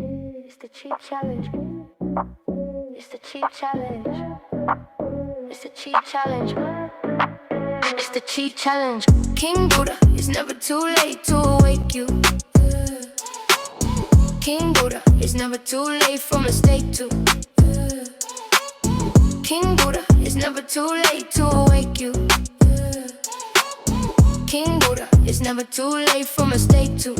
It's the cheap challenge. It's the cheap challenge. It's the cheap challenge. It's the cheap challenge. King Buddha, it's never too late to awake you. King Buddha, it's never too late for mistake to. King Buddha, it's never too late to awake you. King Buddha, it's never too late for mistake to.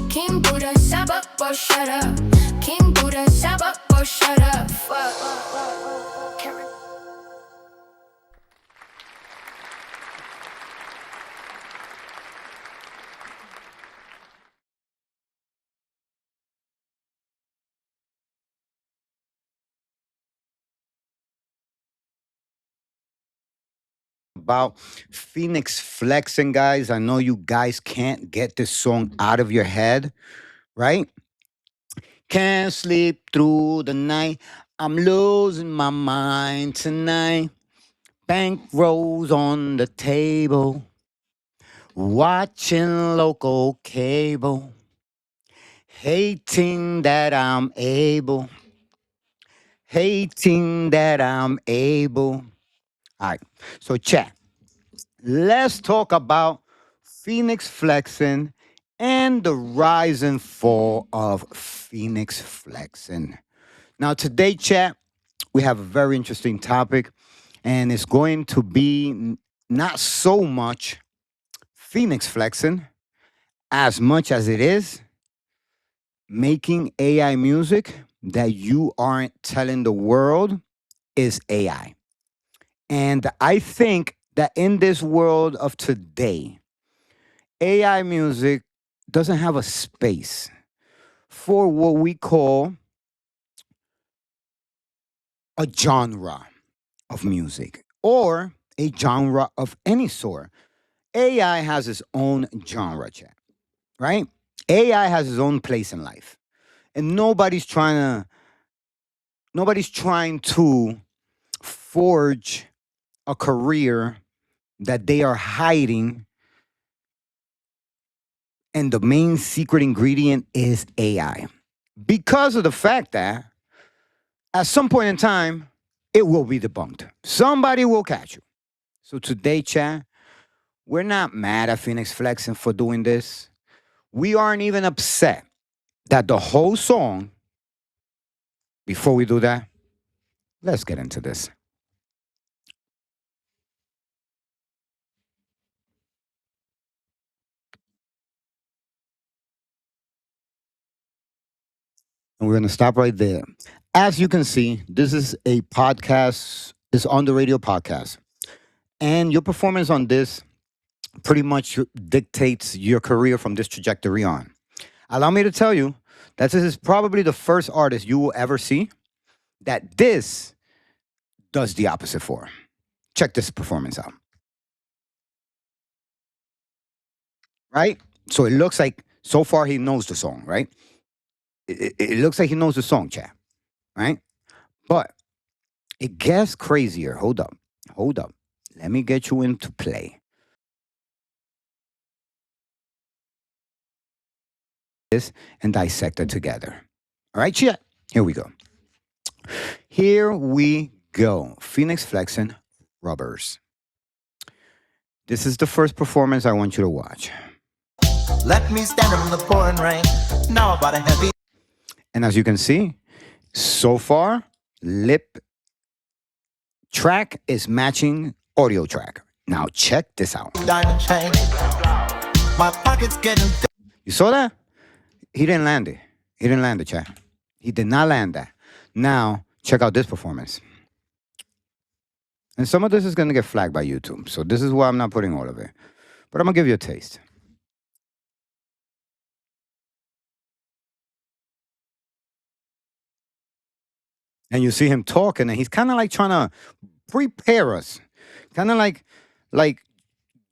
King Buddha, shut up or shut up. King Buddha, shut up or shut up. Fuck. Karen. About Fenix Flexin, guys. I know you guys can't get this song out of your head, right? Can't sleep through the night. I'm losing my mind tonight. Bank rolls on the table. Watching local cable. Hating that I'm able. Hating that I'm able. All right. So, chat. Let's talk about Fenix Flexin and the rise and fall of Fenix Flexin. Now, today, chat, we have a very interesting topic, and it's going to be not so much Fenix Flexin as much as it is making AI music that you aren't telling the world is AI. And I think that in this world of today, AI music doesn't have a space for what we call a genre of music or a genre of any sort. AI has its own genre, chat, right? AI has its own place in life. And nobody's trying to forge a career that they are hiding, and the main secret ingredient is AI. Because of the fact that at some point in time, it will be debunked. Somebody will catch you. So today, chat, we're not mad at Fenix Flexin for doing this. We aren't even upset that the whole song, before we do that, let's get into this. And we're going to stop right there. As you can see, this is a podcast, it's on the radio podcast. And your performance on this pretty much dictates your career from this trajectory on. Allow me to tell you that this is probably the first artist you will ever see that this does the opposite for. Check this performance out. Right? So it looks like so far he knows the song, right? It looks like he knows the song, chat, right? But it gets crazier. Hold up. Hold up. Let me get you into play. This and dissect it together. All right, chat? Here we go. Here we go. Fenix Flexin, Rubberz. This is the first performance I want you to watch. Let me stand in the pouring rain. Now about a heavy. And as you can see, so far, lip track is matching audio track. Now check this out. Diamond chain. My pocket's getting. You saw that? He didn't land it. He didn't land it, chat. He did not land that. Now, check out this performance. And some of this is going to get flagged by YouTube. So this is why I'm not putting all of it. But I'm going to give you a taste. And you see him talking, and he's kind of like trying to prepare us. Kind of like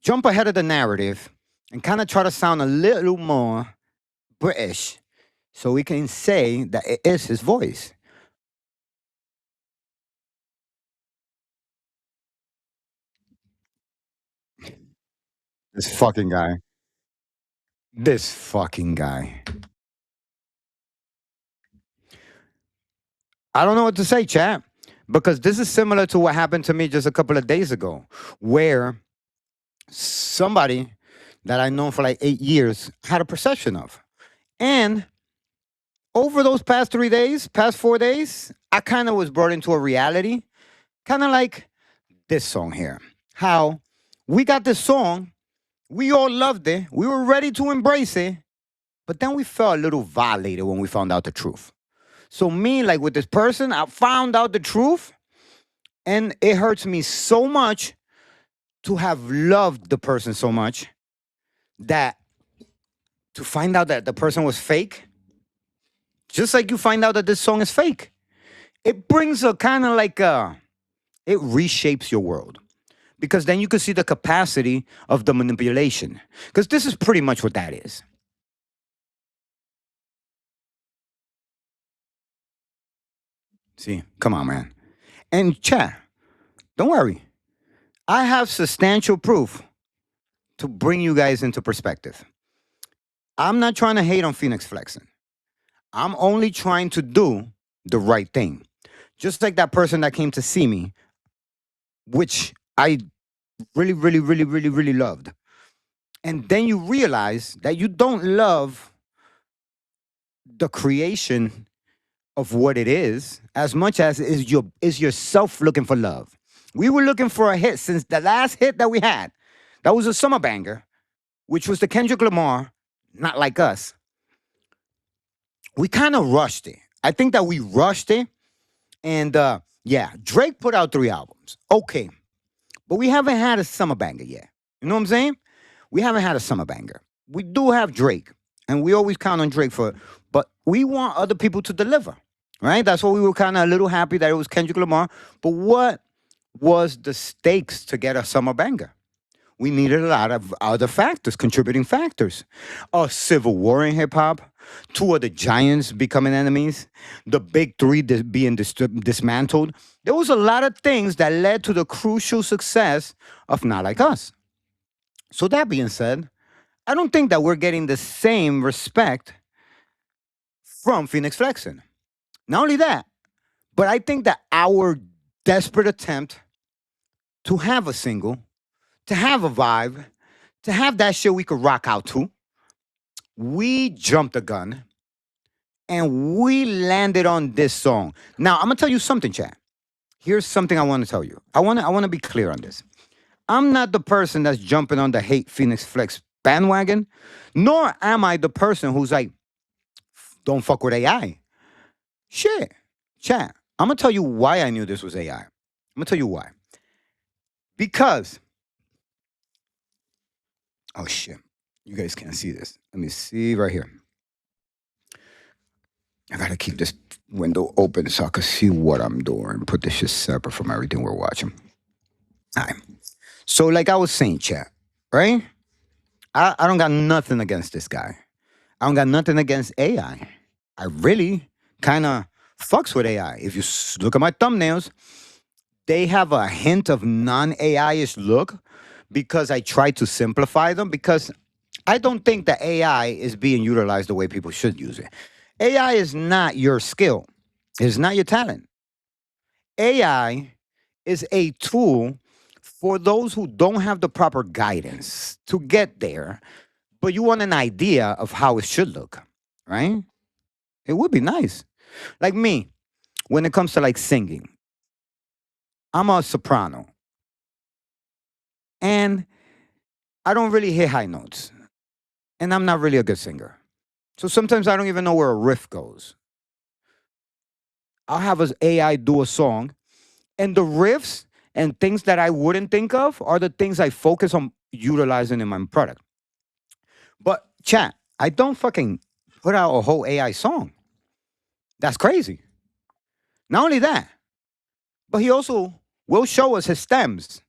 jump ahead of the narrative and kind of try to sound a little more British so we can say that it is his voice. This fucking guy. This fucking guy. I don't know what to say, chat, because this is similar to what happened to me just a couple of days ago, where somebody that I know for like 8 years had a procession of. And over those past 3 days, past 4 days, I kind of was brought into a reality, kind of like this song here. How we got this song, we all loved it, we were ready to embrace it, but then we felt a little violated when we found out the truth. So, me, like with this person, I found out the truth, and it hurts me so much to have loved the person so much that to find out that the person was fake, just like you find out that this song is fake, it brings a kind of like it reshapes your world. Because then you can see the capacity of the manipulation. Because this is pretty much what that is. See, come on, man. And chat, don't worry. I have substantial proof to bring you guys into perspective. I'm not trying to hate on Fenix Flexin. I'm only trying to do the right thing. Just like that person that came to see me, which I really, really, really, really, really loved. And then you realize that you don't love the creation of what it is as much as is yourself looking for love. We were looking for a hit since the last hit that we had. That was a summer banger, which was the Kendrick Lamar, Not Like Us. We kind of rushed it. I think that we rushed it. And yeah, Drake put out 3 albums. Okay. But we haven't had a summer banger yet. You know what I'm saying? We haven't had a summer banger. We do have Drake. And we always count on Drake for it. But we want other people to deliver. Right? That's why we were kind of a little happy that it was Kendrick Lamar. But what was the stakes to get a summer banger? We needed a lot of other factors, contributing factors. A civil war in hip hop, 2 of the giants becoming enemies, the big 3 being dismantled. There was a lot of things that led to the crucial success of Not Like Us. So that being said, I don't think that we're getting the same respect from Fenix Flexin. Not only that, but I think that our desperate attempt to have a single, to have a vibe, to have that shit we could rock out to, we jumped the gun and we landed on this song. Now, I'm gonna tell you something, chat. Here's something I want to tell you. I want to be clear on this. I'm not the person that's jumping on the hate Fenix Flex bandwagon, nor am I the person who's like, don't fuck with AI. Shit, chat. I'm gonna tell you why I knew this was AI. I'm gonna tell you why. Because, oh shit, you guys can't see this. Let me see right here. I gotta keep this window open so I can see what I'm doing. Put this shit separate from everything we're watching. All right. So, like I was saying, chat, right? I don't got nothing against this guy. I don't got nothing against AI. I really kind of fucks with AI. If you look at my thumbnails, they have a hint of non-AI-ish look because I try to simplify them because I don't think that AI is being utilized the way people should use it. AI is not your skill. It's not your talent. AI is a tool for those who don't have the proper guidance to get there, but you want an idea of how it should look, right? It would be nice. Like me, when it comes to like singing, I'm a soprano. And I don't really hit high notes. And I'm not really a good singer. So sometimes I don't even know where a riff goes. I'll have an AI do a song, and the riffs and things that I wouldn't think of are the things I focus on utilizing in my product. But chat, I don't fucking put out a whole AI song. That's crazy. Not only that, but he also will show us his stems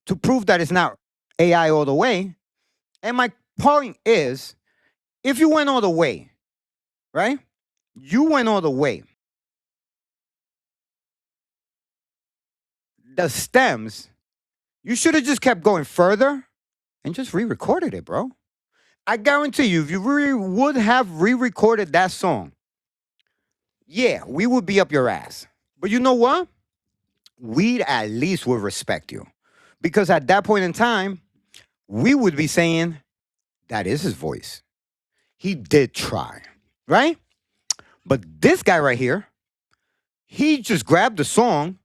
to prove that it's not AI all the way. And my point is, if you went all the way, right? You went all the way. The stems, you should have just kept going further and just re-recorded it, bro. I guarantee you, if you really would have re-recorded that song, yeah, we would be up your ass. But you know what? We at least would respect you. Because at that point in time, we would be saying, that is his voice. He did try, right? But this guy right here, he just grabbed the song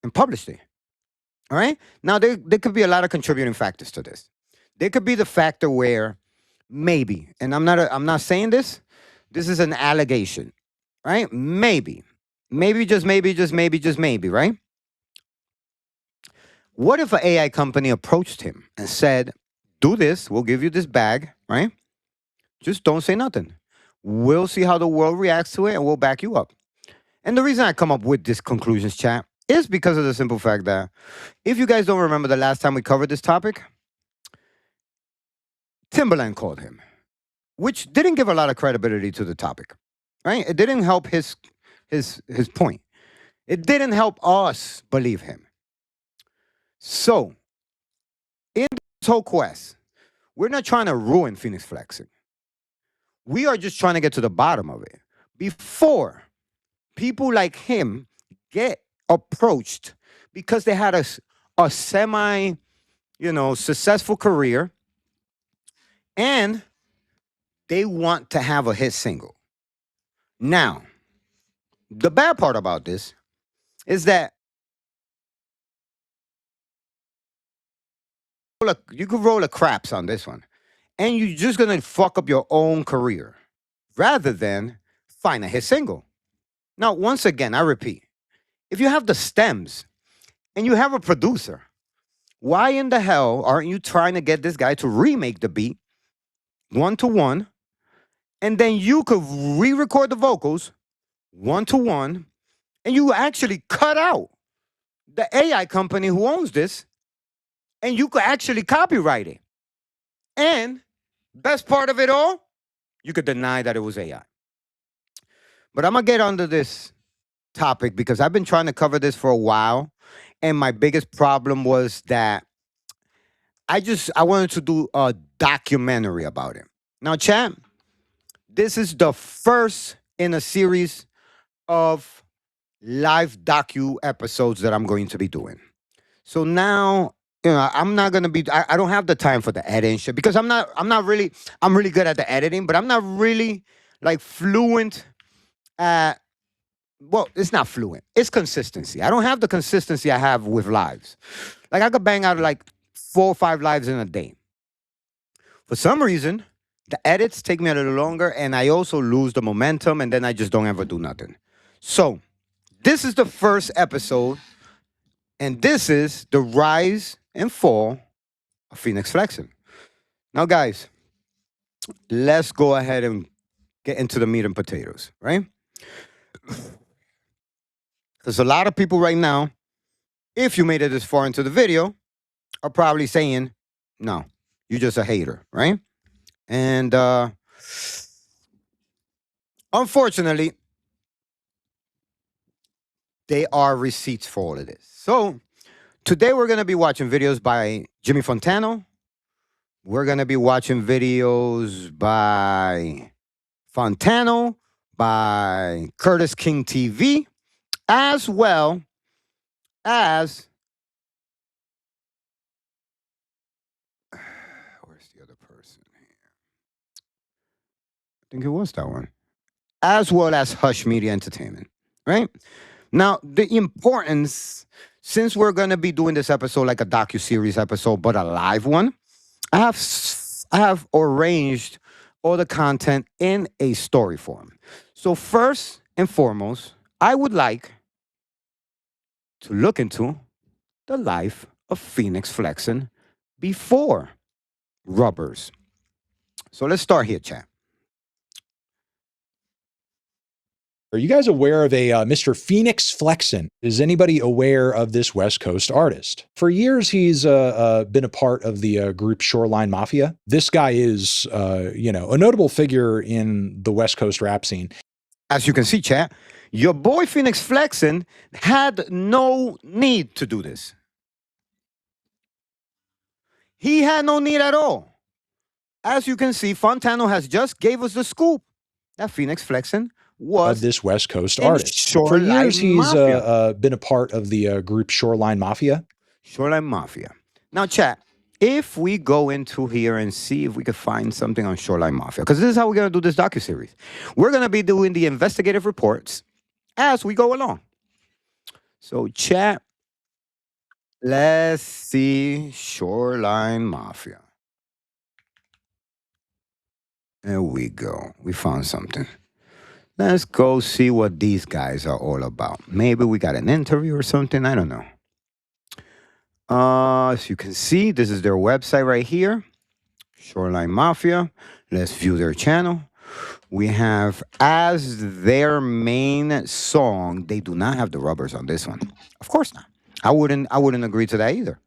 and published it. All right. Now there could be a lot of contributing factors to this. There could be the factor where maybe, and I'm not saying this. This is an allegation, right? Maybe, just maybe, right? What if an AI company approached him and said, "Do this. We'll give you this bag, right? Just don't say nothing. We'll see how the world reacts to it, and we'll back you up." And the reason I come up with this conclusions chat is because of the simple fact that if you guys don't remember the last time we covered this topic, Timberland called him, which didn't give a lot of credibility to the topic, right? It didn't help his point. It didn't help us believe him. So, in this whole quest, we're not trying to ruin Fenix Flexin. We are just trying to get to the bottom of it before people like him get approached because they had a semi, successful career and they want to have a hit single. Now, the bad part about this is that you could roll a craps on this one and you're just going to fuck up your own career rather than find a hit single. Now, once again, I repeat, if you have the stems and you have a producer, why in the hell aren't you trying to get this guy to remake the beat 1-to-1, and then you could re-record the vocals 1-to-1, and you actually cut out the AI company who owns this, and you could actually copyright it. And best part of it all, you could deny that it was AI. But I'm gonna get onto this topic because I've been trying to cover this for a while, and my biggest problem was that I wanted to do a documentary about it. Now, chat, this is the first in a series of live docu episodes that I'm going to be doing. So now, I'm not gonna be. I don't have the time for the editing shit because I'm really good at the editing, but I'm not really like fluent at. Well, it's not fluent. It's consistency. I don't have the consistency I have with lives. Like I could bang out like 4 or 5 lives in a day. For some reason, the edits take me a little longer, and I also lose the momentum, and then I just don't ever do nothing. So, this is the first episode, and this is the rise and fall of Fenix Flexin. Now, guys, let's go ahead and get into the meat and potatoes, right? Because a lot of people right now, if you made it this far into the video, are probably saying, no, you're just a hater, right? And unfortunately, they are receipts for all of this. So today we're going to be watching videos by Jimmy Fontano. We're going to be watching videos by Fontano, by Curtis King TV, as well as, where's the other person here? I think it was that one. As well as Hush Media Entertainment, right? Now, the importance, since we're going to be doing this episode like a docu-series episode, but a live one, I have arranged all the content in a story form. So first and foremost, I would like to look into the life of Fenix Flexin before Rubberz. So let's start here, chat. Are you guys aware of a Mr. Fenix Flexin? Is anybody aware of this West Coast artist? For years, he's been a part of the group Shoreline Mafia. This guy is, a notable figure in the West Coast rap scene. As you can see, chat, your boy Fenix Flexin had no need to do this. He had no need at all. As you can see, Fontano has just gave us the scoop that Fenix Flexin was of this West Coast in artist. For Shoreline years, he's Mafia. been a part of the group Shoreline Mafia. Shoreline Mafia. Now, chat, if we go into here and see if we could find something on Shoreline Mafia, because this is how we're going to do this docuseries. We're going to be doing the investigative reports as we go along. So, chat, let's see Shoreline Mafia. There we go. We found something. Let's go see what these guys are all about. Maybe we got an interview or something. I don't know. As you can see, this is their website right here. Shoreline Mafia. Let's view their channel. We have as their main song, they do not have the Rubberz on this one. Of course not. I wouldn't agree to that either.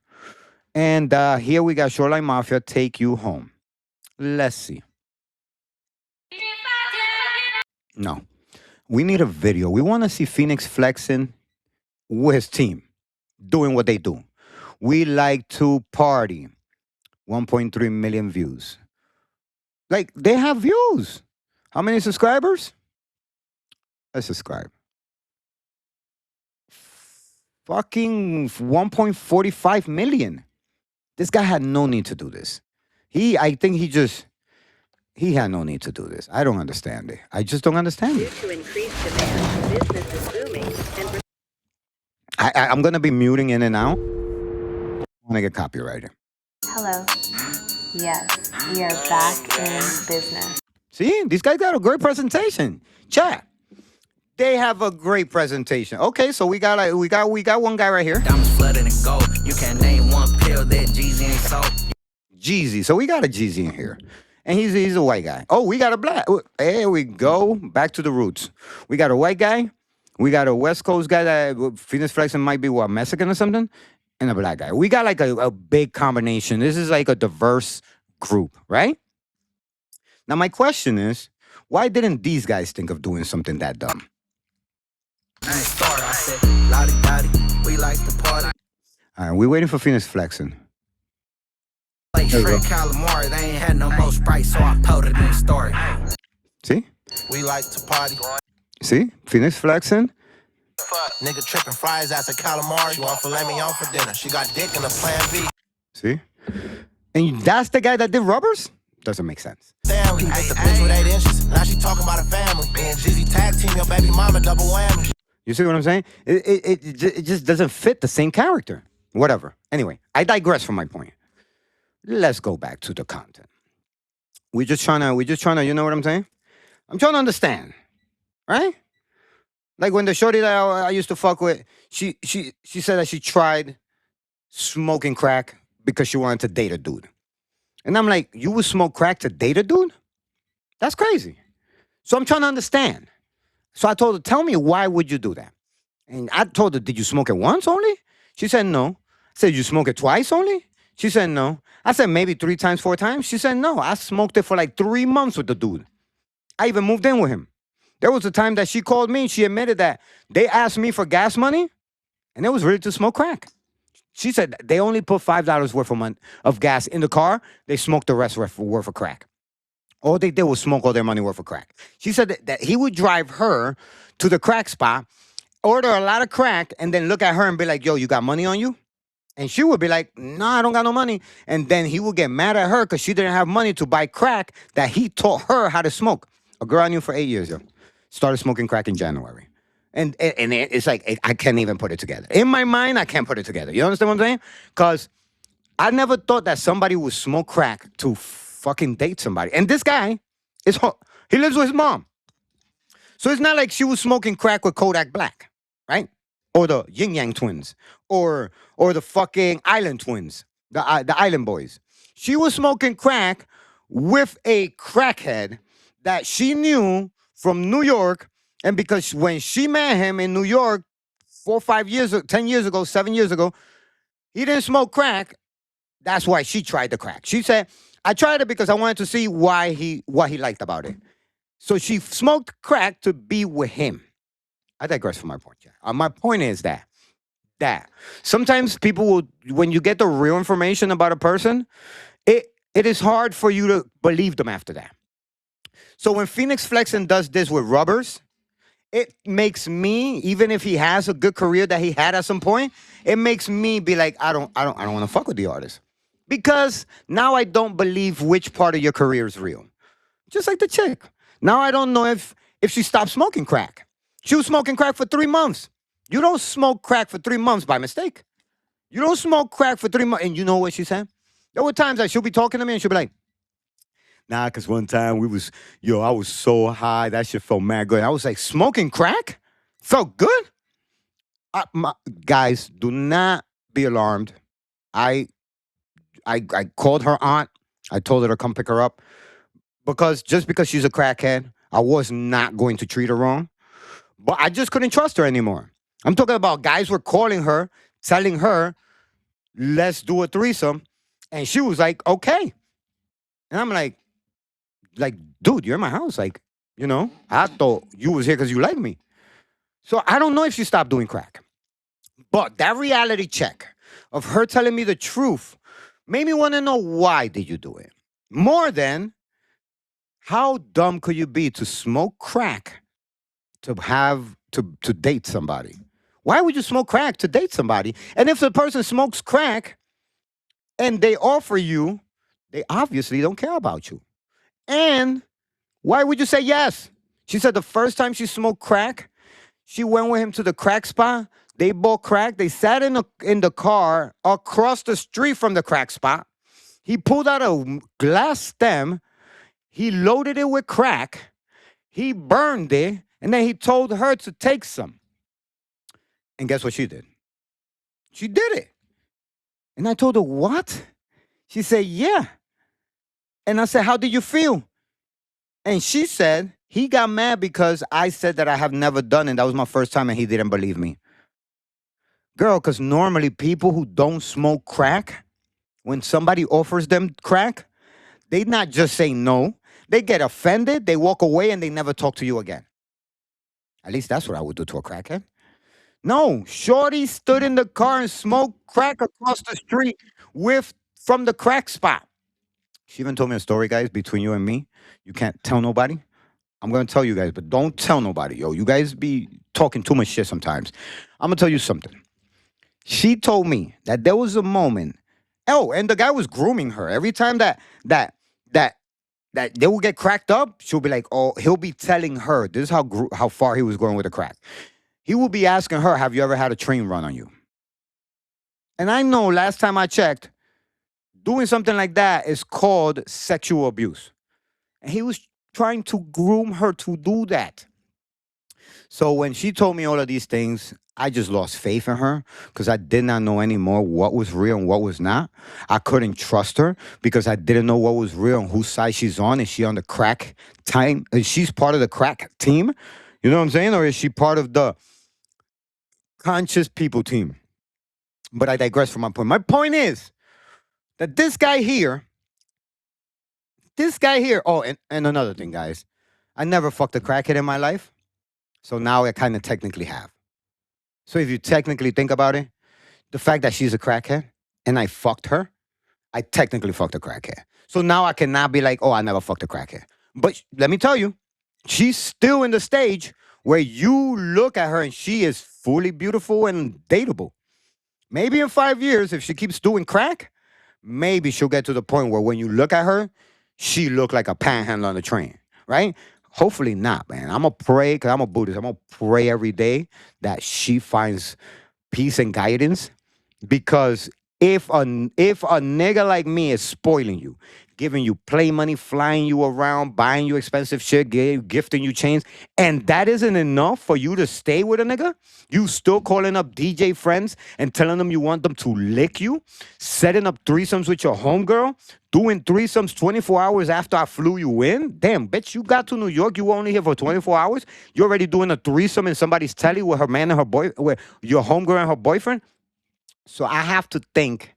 And here we got Shoreline Mafia, Take You Home. Let's see. No. We need a video. We want to see Fenix Flexin with his team doing what they do. We like to party. 1.3 million views. Like, they have views. How many subscribers? Let's subscribe. Fucking 1.45 million. This guy had no need to do this. I think he had no need to do this. I don't understand it. I just don't understand it. Due to increased demand, business is booming and I'm going to be muting in and out. I want to get copyrighted. Hello. Yes, we are back in business. See, these guys got a great presentation. Chat. They have a great presentation. Okay, so we got one guy right here. Diamonds flooded in gold. You can't name one pill that Jeezy ain't sold. Jeezy. So we got a Jeezy in here. And he's a white guy. Oh, we got a black. There we go. Back to the roots. We got a white guy. We got a West Coast guy that Fenix Flexin might be Mexican or something. And a black guy. We got like a big combination. This is like a diverse group, right? Now, my question is, why didn't these guys think of doing something that dumb? I ain't sorry. I said, lottie dottie, we like to party. All right, we're waiting for Fenix Flexin. Like shrimp calamari, they ain't had no more Sprite, so I told it in the story. See? We like to party. See? Fenix Flexin. Fuck, nigga tripping fries ass a calamari. She want filet mignon for dinner. She got dick in a plan B. See? And that's the guy that did Rubberz? Doesn't make sense. Damn, we hit the bitch with 8 inches. Now she talking about a family. Me and Jeezy tag team your baby mama double whammy. You see what I'm saying? It just doesn't fit the same character. Whatever. Anyway, I digress from my point. Let's go back to the content. We're just trying to, you know what I'm saying? I'm trying to understand. Right? Like when the shorty that I used to fuck with, she said that she tried smoking crack because she wanted to date a dude. And I'm like, you would smoke crack to date a dude? That's crazy. So I'm trying to understand. So I told her, tell me, why would you do that? And I told her, did you smoke it once only? She said, no. I said, you smoke it twice only? She said, no. I said, maybe 3 times, 4 times? She said, no. I smoked it for like 3 months with the dude. I even moved in with him. There was a time that she called me and she admitted that they asked me for gas money and it was really to smoke crack. She said they only put $5 worth of gas in the car. They smoked the rest worth of crack. All they did was smoke all their money worth of crack. She said that he would drive her to the crack spot, order a lot of crack, and then look at her and be like, yo, you got money on you? And she would be like, no, I don't got no money. And then he would get mad at her because she didn't have money to buy crack that he taught her how to smoke. A girl I knew for 8 years, yo. Started smoking crack in January. And it's like, I can't even put it together. In my mind, I can't put it together. You understand what I'm saying? Because I never thought that somebody would smoke crack to fucking date somebody. And this guy, he lives with his mom. So it's not like she was smoking crack with Kodak Black, right? Or the Yin Yang twins. Or the fucking Island twins. The Island boys. She was smoking crack with a crackhead that she knew from New York. And because when she met him in New York 4 or 5 years, 10 years ago, 7 years ago, he didn't smoke crack. That's why she tried the crack. She said, I tried it because I wanted to see what he liked about it. So she smoked crack to be with him. I digress from my point. My point is that sometimes people will, when you get the real information about a person, it is hard for you to believe them after that. So when Fenix Flexin does this with Rubberz, it makes me, even if he has a good career that he had at some point, it makes me be like, I don't want to fuck with the artist. Because now I don't believe which part of your career is real. Just like the chick. Now I don't know if she stopped smoking crack. She was smoking crack for 3 months. You don't smoke crack for 3 months by mistake. You don't smoke crack for 3 months. And you know what she said? There were times that she'll be talking to me and she'll be like, nah, because one time I was so high, that shit felt mad good. I was like, smoking crack? Felt good? Guys, do not be alarmed. I called her aunt. I told her to come pick her up. Because she's a crackhead, I was not going to treat her wrong. But I just couldn't trust her anymore. I'm talking about guys were calling her, telling her, let's do a threesome. And she was like, okay. And I'm like, dude, you're in my house. Like, I thought you was here because you like me. So I don't know if she stopped doing crack. But that reality check of her telling me the truth made me want to know, why did you do it? More than, how dumb could you be to smoke crack to date somebody? Why would you smoke crack to date somebody? And if the person smokes crack and they offer you, they obviously don't care about you. And why would you say yes? She said the first time she smoked crack, she went with him to the crack spot. They bought crack. They sat in the car across the street from the crack spot. He pulled out a glass stem. He loaded it with crack. He burned it. And then he told her to take some. And guess what she did? She did it. And I told her, what? She said, yeah. And I said, how did you feel? And she said, he got mad because I said that I have never done it. That was my first time and he didn't believe me. Girl, because normally people who don't smoke crack, when somebody offers them crack, they not just say no. They get offended, they walk away, and they never talk to you again. At least that's what I would do to a crackhead. No, Shorty stood in the car and smoked crack across the street from the crack spot. She even told me a story, guys, between you and me. You can't tell nobody. I'm going to tell you guys, but don't tell nobody, yo. You guys be talking too much shit sometimes. I'm going to tell you something. She told me that there was a moment. Oh, and the guy was grooming her. Every time that they will get cracked up, she'll be like, oh, he'll be telling her. This is how far he was going with the crack. He will be asking her, have you ever had a train run on you? And I know last time I checked, doing something like that is called sexual abuse. And he was trying to groom her to do that. So when she told me all of these things, I just lost faith in her because I did not know anymore what was real and what was not. I couldn't trust her because I didn't know what was real and whose side she's on. Is she on the crack time? Is she part of the crack team? You know what I'm saying? Or is she part of the conscious people team? But I digress from my point. My point is that this guy here, oh, and another thing, guys. I never fucked a crackhead in my life. So now I kind of technically have. So if you technically think about it, the fact that she's a crackhead and I fucked her, I technically fucked a crackhead. So now I cannot be like, oh, I never fucked a crackhead. But let me tell you, she's still in the stage where you look at her and she is fully beautiful and dateable. Maybe in 5 years, if she keeps doing crack, maybe she'll get to the point where when you look at her, she look like a panhandler on the train, right? Hopefully not, man. I'm going to pray, because I'm a Buddhist. I'm going to pray every day that she finds peace and guidance. Because if a nigga like me is spoiling you, giving you play money, flying you around, buying you expensive shit, gifting you chains, and that isn't enough for you to stay with a nigga, you still calling up DJ friends and telling them you want them to lick you, setting up threesomes with your homegirl, doing threesomes 24 hours after I flew you in. Damn, bitch, you got to New York, you were only here for 24 hours. You're already doing a threesome in somebody's telly with her man and her boy, with your homegirl and her boyfriend. So I have to think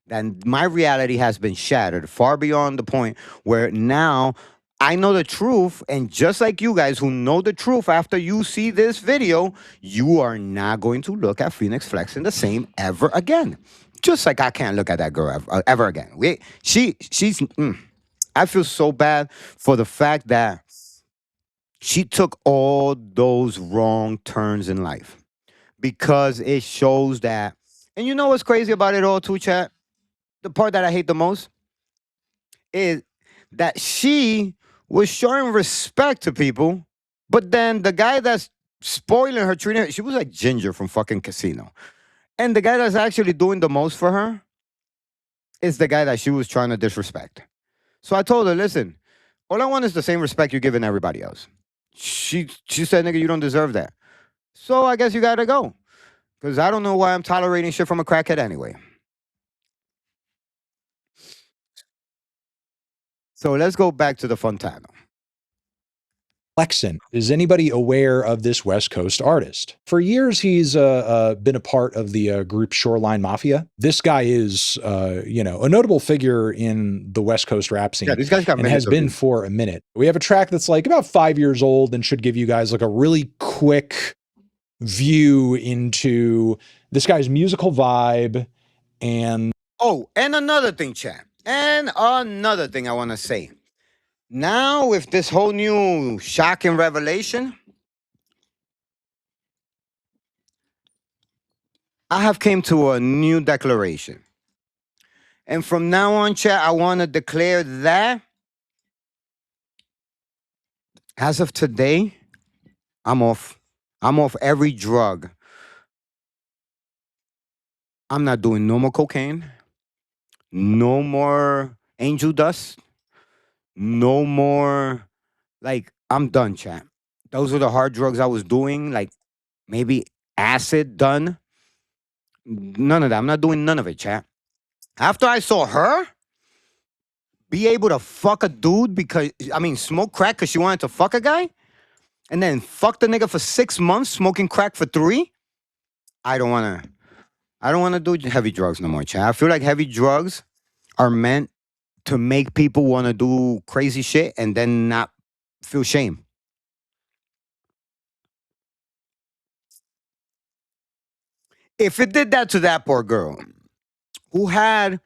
that my reality has been shattered far beyond the point where now I know the truth. And just like you guys who know the truth after you see this video, you are not going to look at Fenix Flexin the same ever again. Just like I can't look at that girl ever again. I feel so bad for the fact that she took all those wrong turns in life because it shows that. And you know what's crazy about it all, too, chat? The part that I hate the most is that she was showing respect to people, but then the guy that's spoiling her, treating her, she was like Ginger from fucking Casino. And the guy that's actually doing the most for her is the guy that she was trying to disrespect. So I told her, listen, all I want is the same respect you're giving everybody else. She said, nigga, you don't deserve that. So I guess you gotta go. Because I don't know why I'm tolerating shit from a crackhead anyway. So let's go back to the Fontana. Flexin. Is anybody aware of this West Coast artist? For years, he's been a part of the group Shoreline Mafia. This guy is, you know, a notable figure in the West Coast rap scene. Yeah, these guys got and has been for a minute. We have a track that's like about 5 years old and should give you guys like a really quick view into this guy's musical vibe. And oh, and another thing, chat. And another thing I want to say. Now, with this whole new shocking revelation, I have came to a new declaration. And from now on, chat, I want to declare that as of today, I'm off. I'm off every drug. I'm not doing no more cocaine, no more angel dust, no more, like, I'm done, chat. Those are the hard drugs I was doing, like maybe acid, done. None of that. I'm not doing none of it, chat. After I saw her be able to fuck a dude because, I mean, smoke crack because she wanted to fuck a guy, and then fuck the nigga for 6 months, smoking crack for 3, I don't want to do heavy drugs no more, chat. I feel like heavy drugs are meant to make people want to do crazy shit and then not feel shame. If it did that to that poor girl who has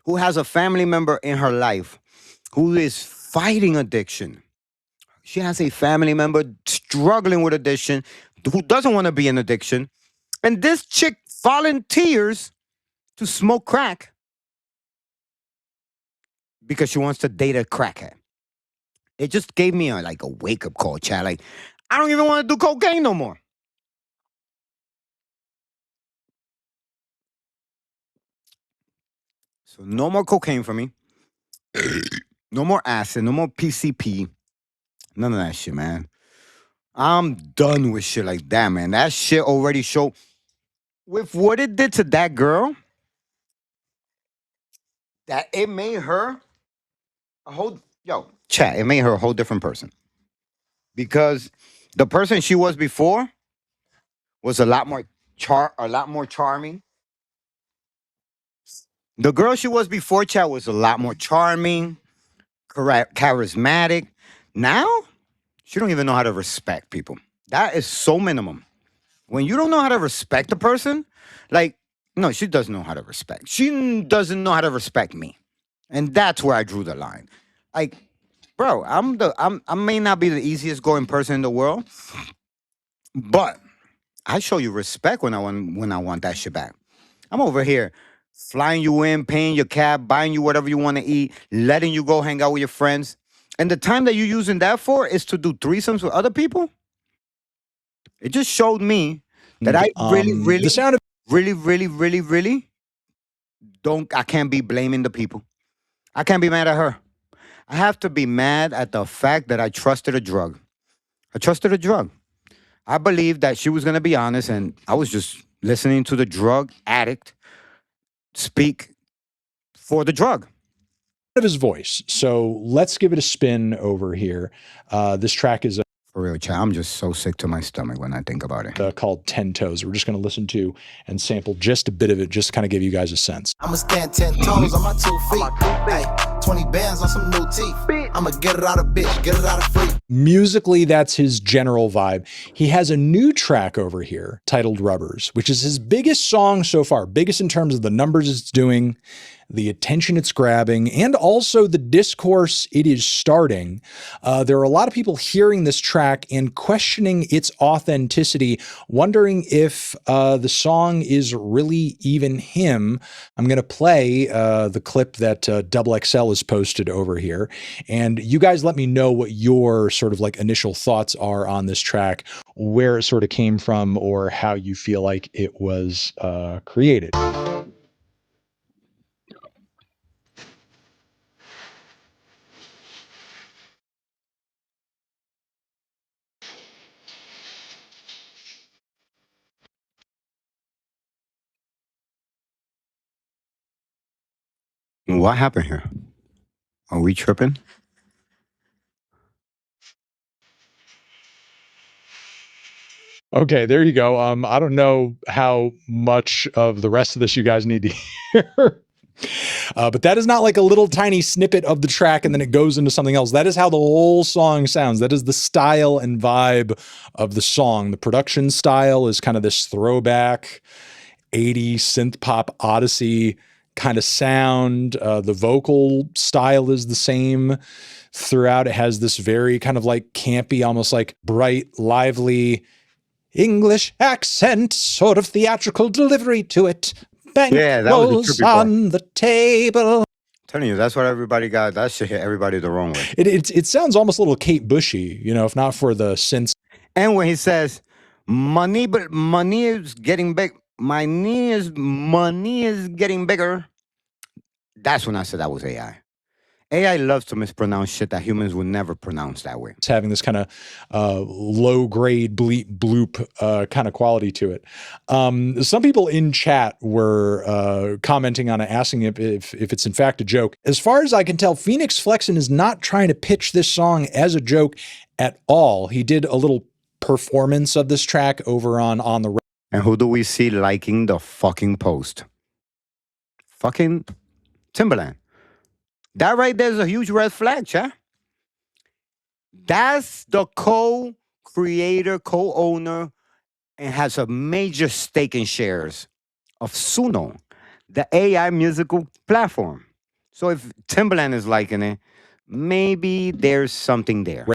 a family member in her life who is fighting addiction, she has a family member struggling with addiction who doesn't want to be in addiction, and this chick volunteers to smoke crack because she wants to date a crackhead. It just gave me a wake-up call, chat. Like, I don't even want to do cocaine no more. So no more cocaine for me. No more acid. No more PCP. None of that shit, man. I'm done with shit like that, man. That shit already showed. With what it did to that girl, that it made her a whole, chat, it made her a whole different person. Because the person she was before was a lot more charming. The girl she was before, chat, was a lot more charming, charismatic. Now, she don't even know how to respect people. That is so minimum. When you don't know how to respect a person, like, no, she doesn't know how to respect. She doesn't know how to respect me. And that's where I drew the line. Like, bro, I may not be the easiest going person in the world, but I show you respect when I want that shit back. I'm over here flying you in, paying your cab, buying you whatever you want to eat, letting you go hang out with your friends. And the time that you're using that for is to do threesomes with other people. It just showed me that I really I can't be blaming the people. I can't be mad at her. I have to be mad at the fact that I trusted a drug. I trusted a drug. I believed that she was going to be honest, and I was just listening to the drug addict speak for the drug. Of his voice. So let's give it a spin over here. This track is For real, chat, I'm just so sick to my stomach when I think about it. Called 10 Toes. We're just going to listen to and sample just a bit of it, just to kind of give you guys a sense. I'ma stand 10 toes on my 2 feet. Hey, 20 bands on some new teeth. I'ma get it out of bitch, get it out of free. Musically, that's his general vibe. He has a new track over here titled Rubberz, which is his biggest song so far, biggest in terms of the numbers it's doing. the attention it's grabbing, and also the discourse it is starting. There are a lot of people hearing this track and questioning its authenticity, wondering if the song is really even him. I'm going to play the clip that Double XL has posted over here, and you guys let me know what your sort of like initial thoughts are on this track, where it sort of came from, or how you feel like it was created. What happened here? Are we tripping? Okay, there you go. I don't know how much of the rest of this you guys need to hear. But that is not like a little tiny snippet of the track and then it goes into something else. That is how the whole song sounds. That is the style and vibe of the song. The production style is kind of this throwback 80s synth pop odyssey kind of sound. The vocal style is the same throughout. It has this very kind of like campy, almost like bright, lively English accent, sort of theatrical delivery to it. Yeah, that was a trippy part. On the table. I'm telling you, that's what everybody got. That shit hit everybody the wrong way. It sounds almost a little Kate Bushy, you know, if not for the synths. And when he says, money, but money is getting big. Money is getting bigger. That's when I said that was AI. AI loves to mispronounce shit that humans would never pronounce that way. It's having this kind of low grade bleep bloop kind of quality to it. Some people in chat were commenting on it, asking if it's in fact a joke. As far as I can tell, Fenix Flexin is not trying to pitch this song as a joke at all. He did a little performance of this track over on the. And who do we see liking the fucking post? Fucking Timbaland. That right there is a huge red flag, chat. That's the co-creator, co-owner, and has a major stake in shares of Suno, the AI musical platform. So if Timbaland is liking it, maybe there's something there.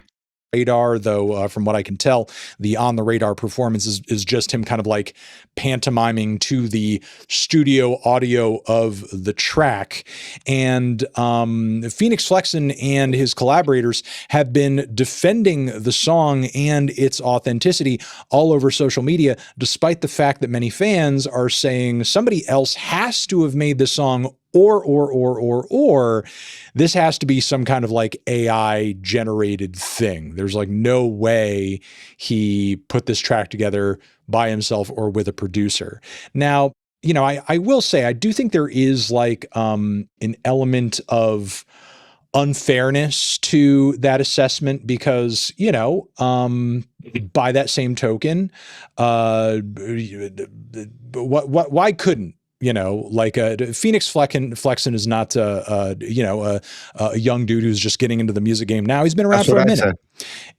Radar, though, from what I can tell, the On the Radar performance is just him kind of like pantomiming to the studio audio of the track. And Fenix Flexin and his collaborators have been defending the song and its authenticity all over social media, despite the fact that many fans are saying somebody else has to have made the song, or this has to be some kind of like AI generated thing. There's like no way he put this track together by himself or with a producer. Now, you know, I will say, I do think there is like an element of unfairness to that assessment because, you know, by that same token, why couldn't, you know, like Fenix Flexin is not, you know, a young dude who's just getting into the music game now. He's been around for a minute.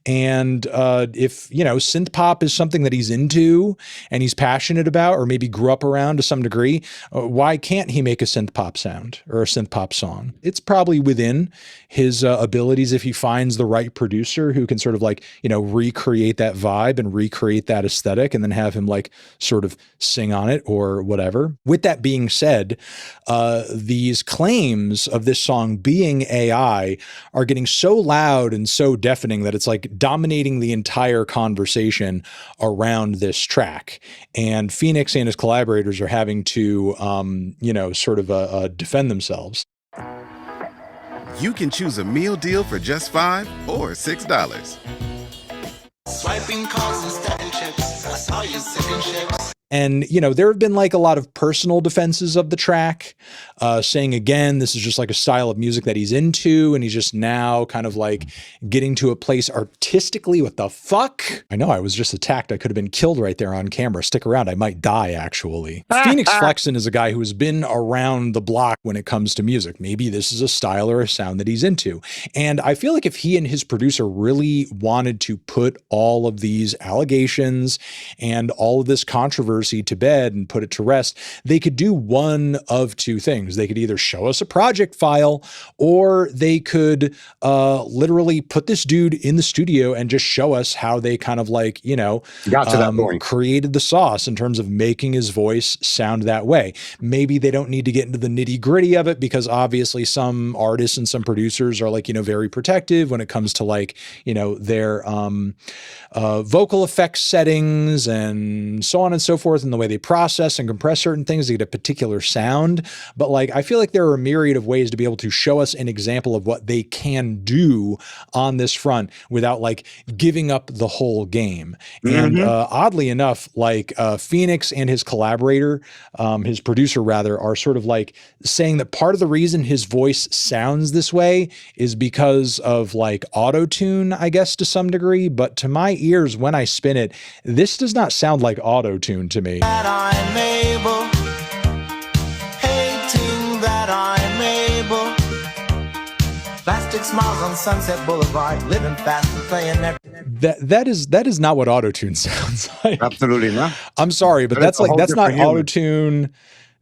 And if, you know, synth pop is something that he's into and he's passionate about, or maybe grew up around to some degree, why can't he make a synth pop sound or a synth pop song? It's probably within his abilities if he finds the right producer who can sort of like, you know, recreate that vibe and recreate that aesthetic and then have him like sort of sing on it or whatever. With that being said, these claims of this song being AI are getting so loud and so deafening that it's like dominating the entire conversation around this track. And Fenix and his collaborators are having to, you know, sort of defend themselves. You can choose a meal deal for just $5 or $6. Swiping calls and stacking chips. I saw you sipping chips. And, you know, there have been like a lot of personal defenses of the track, saying, again, this is just like a style of music that he's into. And he's just now kind of like getting to a place artistically. What the fuck? I know I was just attacked. I could have been killed right there on camera. Stick around. I might die, actually. Fenix Flexin is a guy who has been around the block when it comes to music. Maybe this is a style or a sound that he's into. And I feel like if he and his producer really wanted to put all of these allegations and all of this controversy controversy to bed and put it to rest, they could do one of two things. They could either show us a project file, or they could literally put this dude in the studio and just show us how they kind of like, you know, got to that point, created the sauce in terms of making his voice sound that way. Maybe they don't need to get into the nitty gritty of it, because obviously some artists and some producers are like, you know, very protective when it comes to like, you know, their vocal effects settings and so on and so forth, and the way they process and compress certain things to get a particular sound. But like, I feel like there are a myriad of ways to be able to show us an example of what they can do on this front without like giving up the whole game. And oddly enough, like Fenix and his collaborator, his producer rather, are sort of like saying that part of the reason his voice sounds this way is because of like auto-tune, I guess, to some degree. But to my ears, when I spin it, this does not sound like auto-tune to me. That I'm able, hating that I'm able. Plastic smiles on Sunset Boulevard, living fast and playing everything. That is not what auto-tune sounds like. Absolutely not. I'm sorry, but that's like, that's not auto-tune.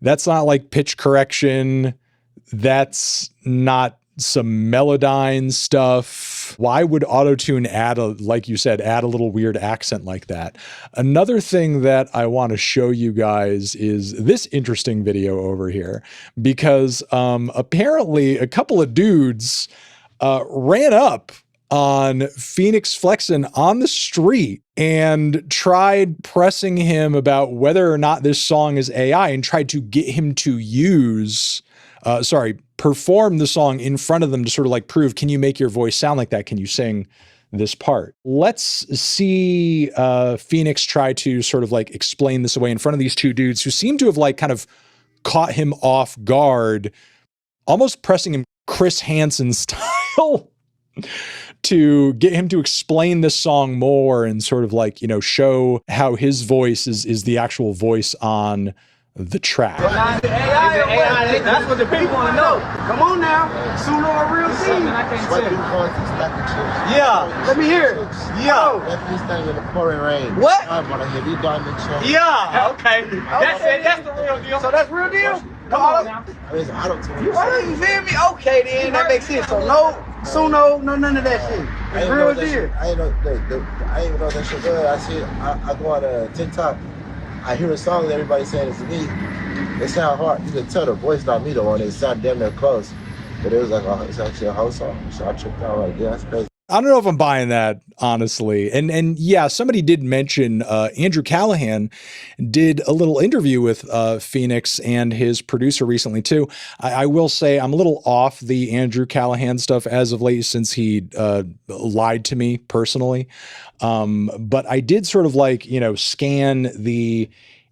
That's not like pitch correction. That's not some Melodyne stuff. Why would auto-tune add a, like you said, add a little weird accent like that? Another thing that I want to show you guys is this interesting video over here, because apparently a couple of dudes ran up on Fenix Flexin on the street and tried pressing him about whether or not this song is AI, and tried to get him to perform the song in front of them to sort of like prove, can you make your voice sound like that? Can you sing this part? Let's see Fenix try to sort of like explain this away in front of these two dudes who seem to have like kind of caught him off guard, almost pressing him Chris Hansen style to get him to explain this song more and sort of like, you know, show how his voice is the actual voice on the track. AI, that's what the people want to know. Come on now, Suno a real team. Yeah, let me hear it. Yeah. Left this thing in the pouring rain. What? I want a heavy diamond chain. Yeah, okay. That's it. That's the real deal. So that's real deal? Come on now. I mean, it's auto-tune. You feel me? Okay, then that makes sense. So no Suno, no none of that shit. It's real deal. I ain't even know that shit good. I see it. I go on TikTok. I hear a song that everybody saying it's me. It sound hard. You can tell the voice not me the one. It sound damn near close. But it was like, oh, it's actually a whole song. So I tripped out like, yeah, that's crazy. I don't know if I'm buying that, honestly. And yeah, somebody did mention Andrew Callahan did a little interview with Fenix and his producer recently too. I will say I'm a little off the Andrew Callahan stuff as of late, since he lied to me personally. But I did sort of like, you know, scan the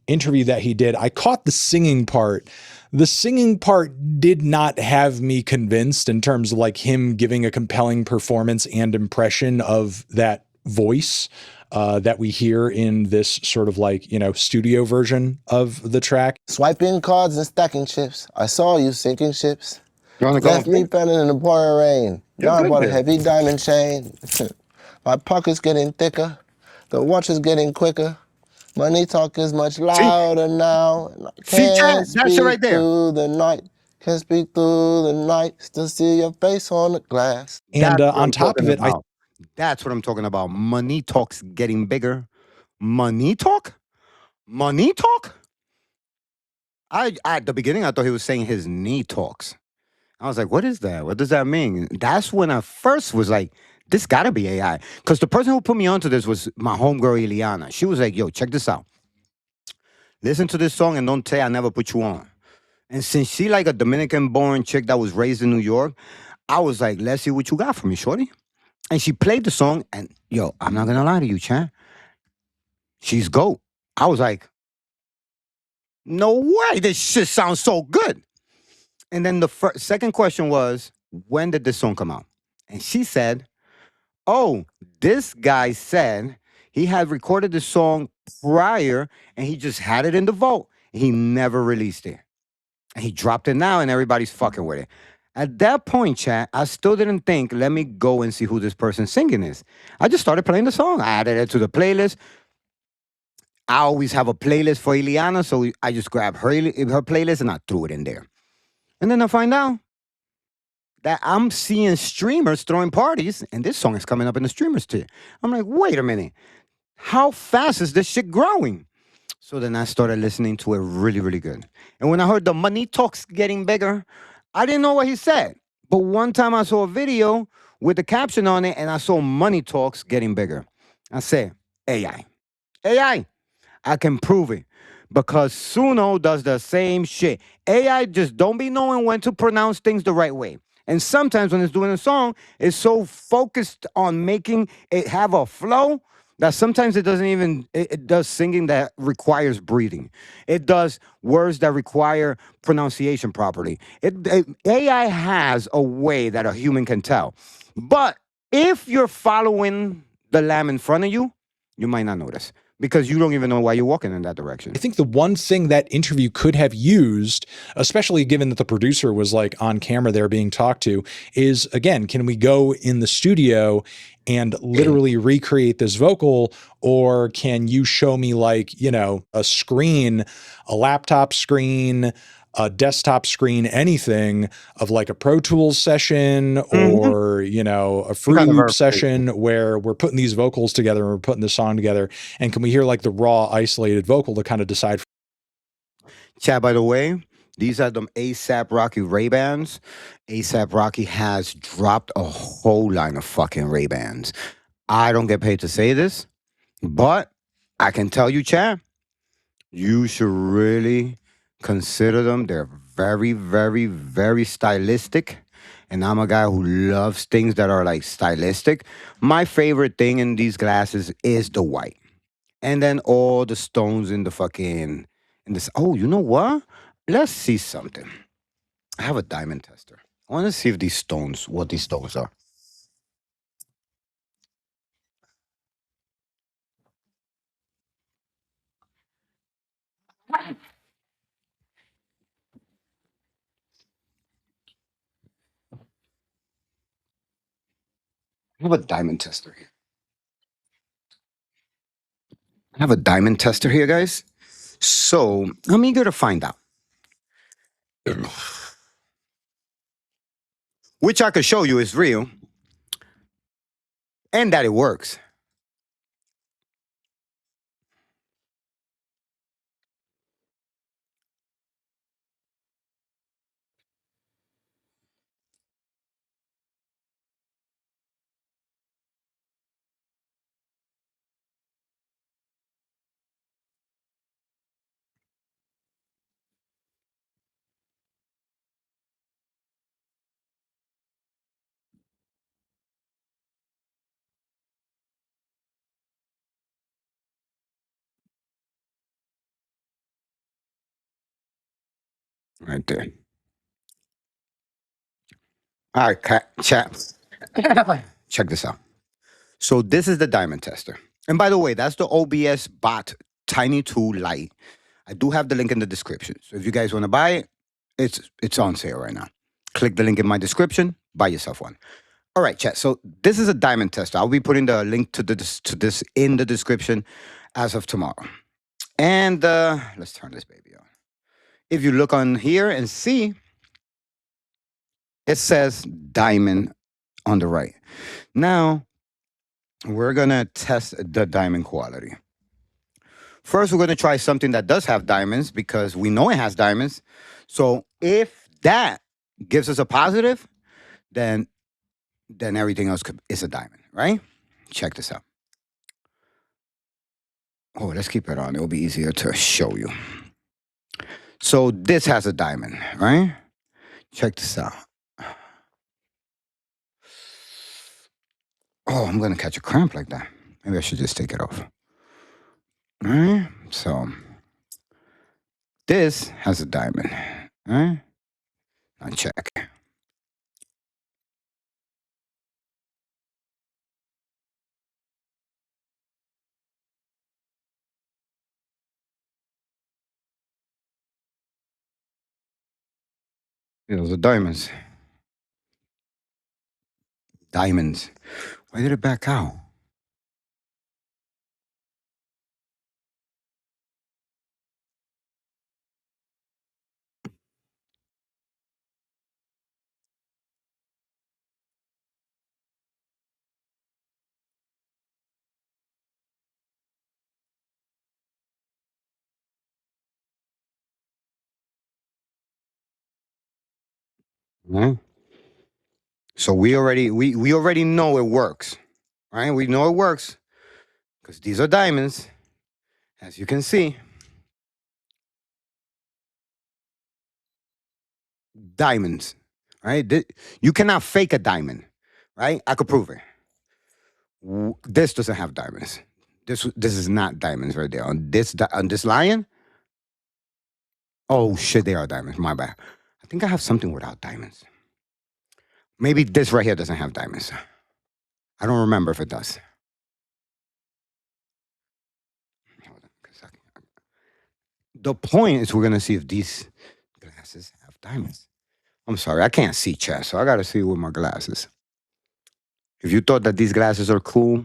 interview that he did. I caught the singing part. The singing part did not have me convinced in terms of like him giving a compelling performance and impression of that voice that we hear in this sort of like, you know, studio version of the track. Swiping cards and stacking chips. I saw you sinking ships. Left me pending in the pouring rain. Now I bought a heavy diamond chain. My pocket's getting thicker. The watch is getting quicker. Money talk is much louder now. That's it right there. Through the night. Can't speak through the night. Still see your face on the glass. And on top of it, that's what I'm talking about. Money talk's getting bigger. Money talk? Money talk? At the beginning, I thought he was saying his knee talks. I was like, what is that? What does that mean? That's when I first was like, this gotta be AI. Because the person who put me onto this was my homegirl, Ileana. She was like, yo, check this out. Listen to this song and don't say I never put you on. And since she like a Dominican-born chick that was raised in New York, I was like, let's see what you got for me, shorty. And she played the song, and yo, I'm not gonna lie to you, Chan. She's GOAT. I was like, no way, this shit sounds so good. And then the second question was, when did this song come out? And she said, oh, this guy said he had recorded the song prior and he just had it in the vault. He never released it. And he dropped it now and everybody's fucking with it. At that point, chat, I still didn't think, let me go and see who this person singing is. I just started playing the song. I added it to the playlist. I always have a playlist for Ileana, so I just grab her playlist and I threw it in there. And then I find out that I'm seeing streamers throwing parties, and this song is coming up in the streamers tier. I'm like, wait a minute, how fast is this shit growing? So then I started listening to it really, really good. And when I heard the money talks getting bigger, I didn't know what he said. But one time I saw a video with the caption on it, and I saw money talks getting bigger. I said, AI, I can prove it because Suno does the same shit. AI just don't be knowing when to pronounce things the right way. And sometimes when it's doing a song, it's so focused on making it have a flow that sometimes it doesn't even, it does singing that requires breathing. It does words that require pronunciation properly. AI has a way that a human can tell. But if you're following the lamb in front of you, you might not notice because you don't even know why you're walking in that direction. I think the one thing that interview could have used, especially given that the producer was like on camera there being talked to, is again, can we go in the studio and literally recreate this vocal, or can you show me like, you know, a screen, a laptop screen, a desktop screen, anything of like a Pro Tools session or, you know, a Fruity Loop session where we're putting these vocals together and we're putting the song together. And can we hear like the raw isolated vocal to kind of decide? Chad, by the way, these are them ASAP Rocky Ray-Bans. ASAP Rocky has dropped a whole line of fucking Ray-Bans. I don't get paid to say this, but I can tell you, Chad, you should really consider them. They're very, very, very stylistic. And I'm a guy who loves things that are like stylistic. My favorite thing in these glasses is the white. And then all the stones in the fucking, in this. Oh, you know what? Let's see something. I have a diamond tester. I want to see if these stones, what these stones are. I have a diamond tester here. I have a diamond tester here, guys. So I'm eager to find out. Which I could show you is real and that it works. Right there. All right, chat. Check this out. So this is the diamond tester. And by the way, that's the OBS Bot Tiny 2 Lite. I do have the link in the description. So if you guys want to buy it, it's on sale right now. Click the link in my description, buy yourself one. All right, chat. So this is a diamond tester. I'll be putting the link to this in the description as of tomorrow. And let's turn this baby on. If you look on here and see, it says diamond on the right. Now, we're going to test the diamond quality. First, we're going to try something that does have diamonds because we know it has diamonds. So if that gives us a positive, then everything else is a diamond, right? Check this out. Oh, let's keep it on. It will be easier to show you. So this has a diamond, right? Check this out. Oh, I'm going to catch a cramp like that. Maybe I should just take it off. All right. So this has a diamond. All right. Now check. Those are diamonds. Diamonds. Why did it back out? Right? So we already know it works, right? We know it works because these are diamonds, as you can see. Diamonds, right? You cannot fake a diamond, right? I could prove it. This doesn't have diamonds. This is not diamonds right there. On this lion. Oh shit, they are diamonds. My bad. I think I have something without diamonds. Maybe this right here doesn't have diamonds. I don't remember if it does. Hold on, 'cause the point is we're gonna see if these glasses have diamonds. I'm sorry, I can't see chat, so I gotta see with my glasses. If you thought that these glasses are cool,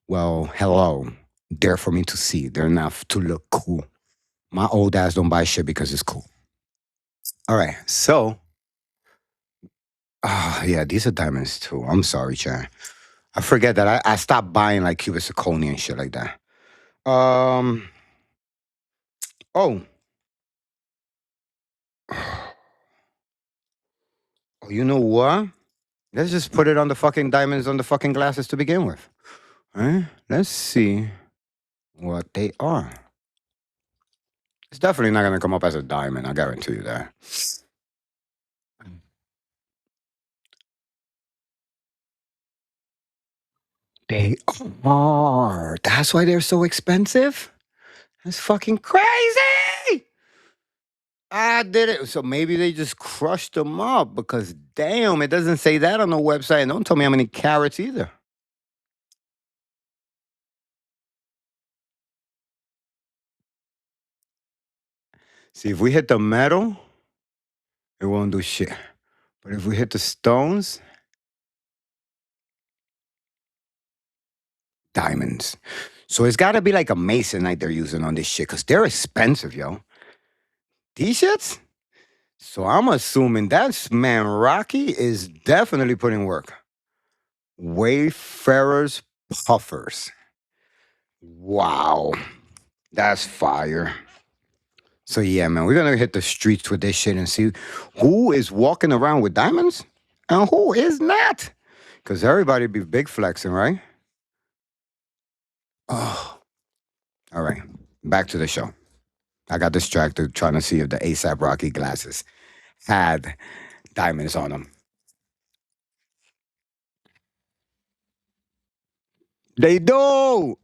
well, hello. They're for me to see. They're not to look cool. My old ass don't buy shit because it's cool. All right, so, yeah, these are diamonds too. I'm sorry, chat. I forget that I stopped buying like cubic zirconia and shit like that. Oh. Oh, you know what? Let's just put it on the fucking diamonds on the fucking glasses to begin with. All right? Let's see what they are. It's definitely not gonna come up as a diamond, I guarantee you that. They are. That's why they're so expensive? That's fucking crazy! I did it. So maybe they just crushed them up because damn, it doesn't say that on the website. And don't tell me how many carats either. See, if we hit the metal, it won't do shit. But if we hit the stones, diamonds. So it's got to be like a masonite they're using on this shit because they're expensive, yo. These shits? So I'm assuming that man Rocky is definitely putting work. Wayfarers Puffers. Wow. That's fire. So yeah, man, we're going to hit the streets with this shit and see who is walking around with diamonds and who is not. Because everybody be big flexing, right? Oh. All right. Back to the show. I got distracted trying to see if the ASAP Rocky glasses had diamonds on them. They do.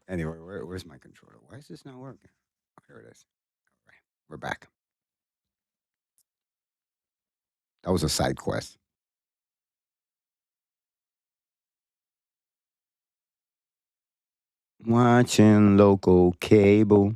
Anyway, where's my controller? Why is this not working? Oh, here it is. All right, we're back. That was a side quest. Watching local cable.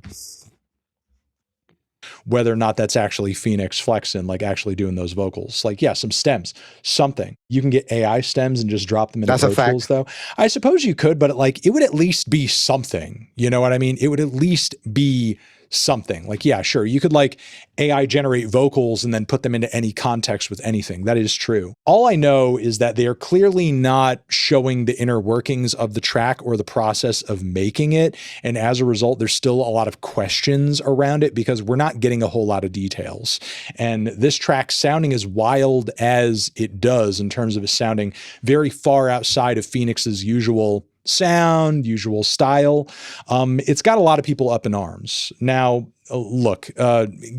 Whether or not that's actually Fenix Flexin, like actually doing those vocals. Like, yeah, some stems, something. You can get AI stems and just drop them into Pro Tools, though. I suppose you could, but it would at least be something. You know what I mean? It would at least be something. Like, yeah, sure, you could like AI generate vocals and then put them into any context with anything. That is true. All I know is that they are clearly not showing the inner workings of the track or the process of making it. And as a result, there's still a lot of questions around it because we're not getting a whole lot of details. And this track sounding as wild as it does in terms of it sounding very far outside of Fenix's usual sound, usual style. It's got a lot of people up in arms. Now, look,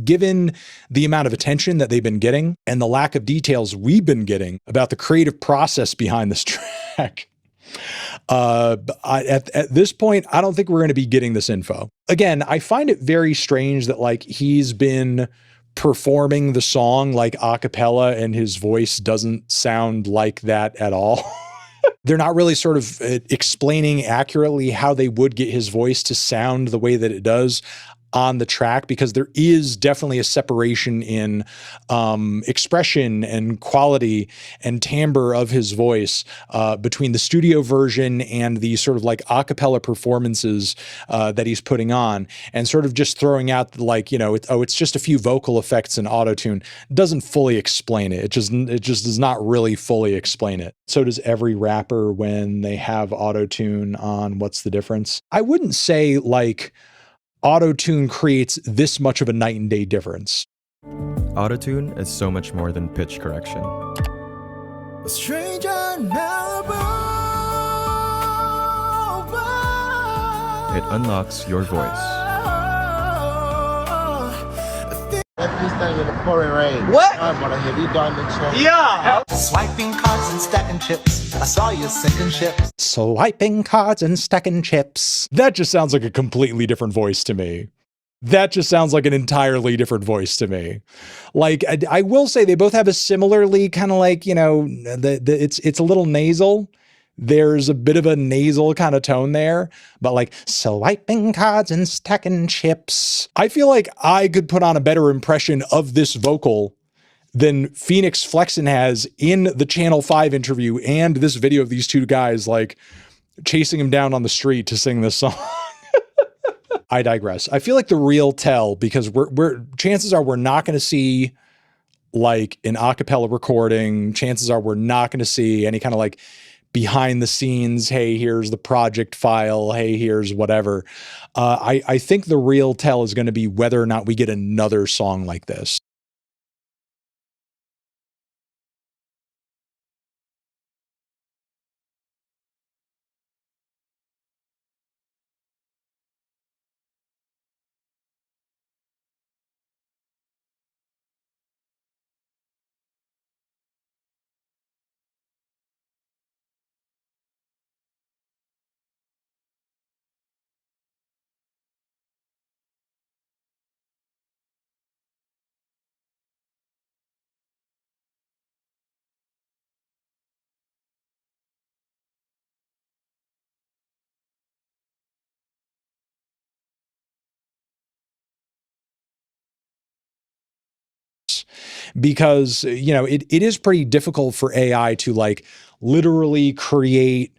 given the amount of attention that they've been getting and the lack of details we've been getting about the creative process behind this track, at this point, I don't think we're going to be getting this info. Again, I find it very strange that like he's been performing the song like a cappella and his voice doesn't sound like that at all. They're not really sort of explaining accurately how they would get his voice to sound the way that it does on the track, because there is definitely a separation in expression and quality and timbre of his voice between the studio version and the sort of like a cappella performances that he's putting on, and sort of just throwing out like, you know, it's just a few vocal effects and auto-tune doesn't fully explain it. It just does not really fully explain it. So does every rapper when they have auto-tune on. What's the difference? I wouldn't say like auto-tune creates this much of a night and day difference. Autotune is so much more than pitch correction. A stranger in Malibu. It unlocks your voice. Left me standing in the pouring rain. What? I'm on a heavy diamond chain. Yeah. Swiping cards and stacking chips. I saw you sinking ships. Swiping cards and stacking chips. That just sounds like a completely different voice to me. That just sounds like an entirely different voice to me. Like, I will say they both have a similarly kind of like, you know, it's a little nasal. There's a bit of a nasal kind of tone there, but like swiping cards and stacking chips. I feel like I could put on a better impression of this vocal than Fenix Flexin has in the Channel 5 interview and this video of these two guys like chasing him down on the street to sing this song. I digress. I feel like the real tell, because chances are we're not going to see like an a cappella recording. Chances are we're not going to see any kind of like behind the scenes, hey, here's the project file, hey, here's whatever. I think the real tell is going to be whether or not we get another song like this. Because, you know, it is pretty difficult for AI to like literally create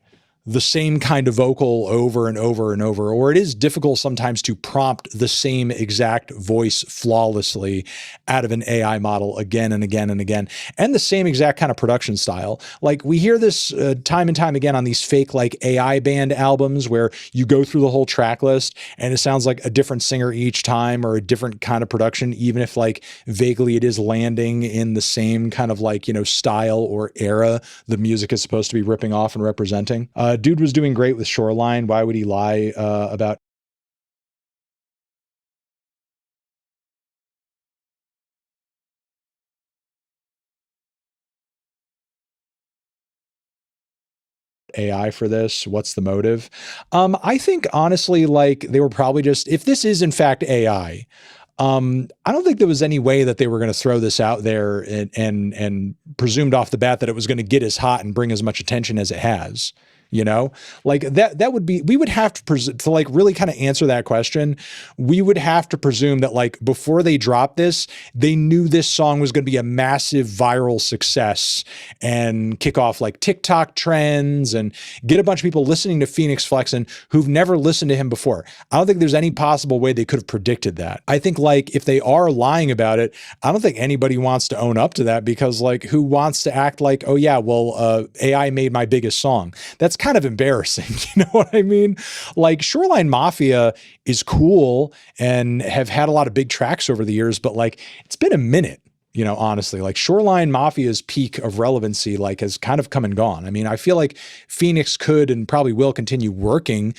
the same kind of vocal over and over and over, or it is difficult sometimes to prompt the same exact voice flawlessly out of an AI model again and again and again, and the same exact kind of production style. Like we hear this time and time again on these fake like AI band albums where you go through the whole track list and it sounds like a different singer each time or a different kind of production, even if like vaguely it is landing in the same kind of like, you know, style or era the music is supposed to be ripping off and representing. Dude was doing great with Shoreline. Why would he lie about AI for this? What's the motive? I think honestly, like they were probably just, if this is in fact AI, I don't think there was any way that they were going to throw this out there and presumed off the bat that it was going to get as hot and bring as much attention as it has. You know, like that would be, we would have to like really kind of answer that question. We would have to presume that like before they dropped this, they knew this song was going to be a massive viral success and kick off like TikTok trends and get a bunch of people listening to Fenix Flexin who've never listened to him before. I don't think there's any possible way they could have predicted that. I think like if they are lying about it, I don't think anybody wants to own up to that, because like who wants to act like, oh yeah, well, AI made my biggest song. That's kind of embarrassing. You know what I mean? Like Shoreline Mafia is cool and have had a lot of big tracks over the years, but like it's been a minute, you know, honestly. Like Shoreline Mafia's peak of relevancy like has kind of come and gone. I mean, I feel like Fenix could and probably will continue working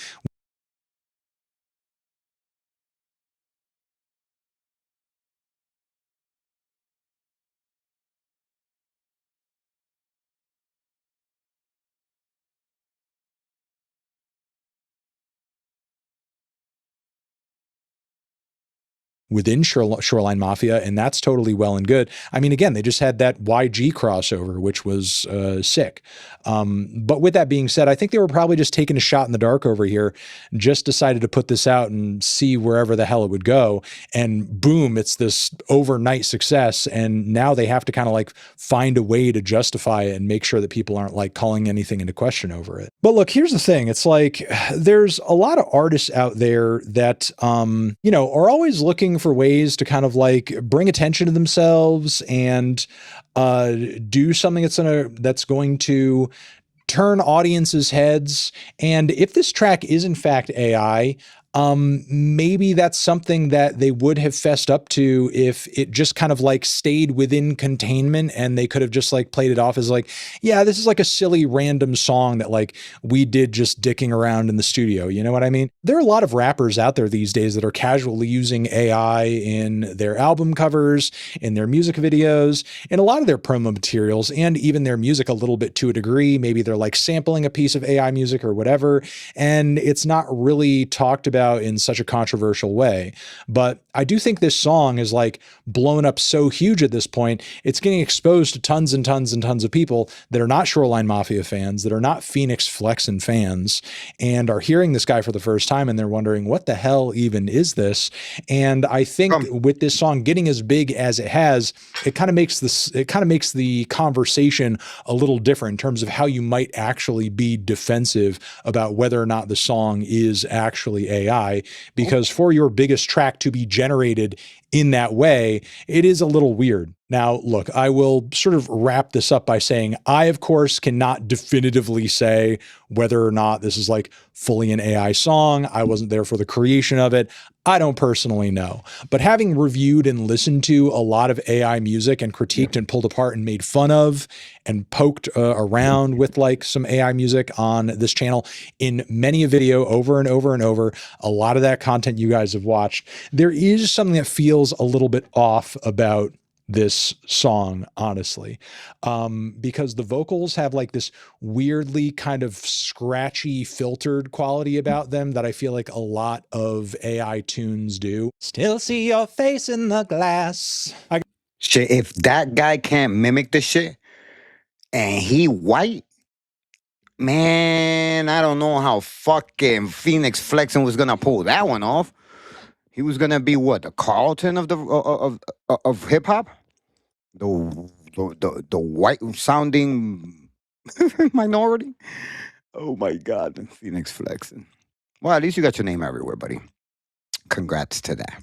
within Shoreline Mafia, and that's totally well and good. I mean, again, they just had that YG crossover, which was sick. But with that being said, I think they were probably just taking a shot in the dark over here, just decided to put this out and see wherever the hell it would go. And boom, it's this overnight success. And now they have to kind of like find a way to justify it and make sure that people aren't like calling anything into question over it. But look, here's the thing. It's like, there's a lot of artists out there that, you know, are always looking for ways to kind of like bring attention to themselves and do something that's going to turn audiences' heads. And if this track is in fact AI, maybe that's something that they would have fessed up to if it just kind of like stayed within containment and they could have just like played it off as like, yeah, this is like a silly random song that like we did just dicking around in the studio. You know what I mean? There are a lot of rappers out there these days that are casually using AI in their album covers, in their music videos, in a lot of their promo materials, and even their music a little bit to a degree. Maybe they're like sampling a piece of AI music or whatever, and it's not really talked about in such a controversial way. But I do think this song is like blown up so huge at this point. It's getting exposed to tons and tons and tons of people that are not Shoreline Mafia fans, that are not Fenix Flexin fans, and are hearing this guy for the first time, and they're wondering, what the hell even is this? And I think with this song getting as big as it has, it kind of makes the conversation a little different in terms of how you might actually be defensive about whether or not the song is actually AI, because for your biggest track to be generated in that way, it is a little weird. Now, look, I will sort of wrap this up by saying I, of course, cannot definitively say whether or not this is like fully an AI song. I wasn't there for the creation of it. I don't personally know. But having reviewed and listened to a lot of AI music and critiqued and pulled apart and made fun of and poked around with like some AI music on this channel in many a video over and over and over, a lot of that content you guys have watched, there is something that feels a little bit off about this song, honestly, because the vocals have like this weirdly kind of scratchy, filtered quality about them that I feel like a lot of AI tunes do. Still see your face in the glass. Shit, if that guy can't mimic the shit and he white, man, I don't know how fucking Fenix Flexin was gonna pull that one off. He was gonna be what, the Carlton of the of hip hop, the white sounding minority. Oh my God, Fenix Flexin. Well, at least you got your name everywhere, buddy. Congrats to that,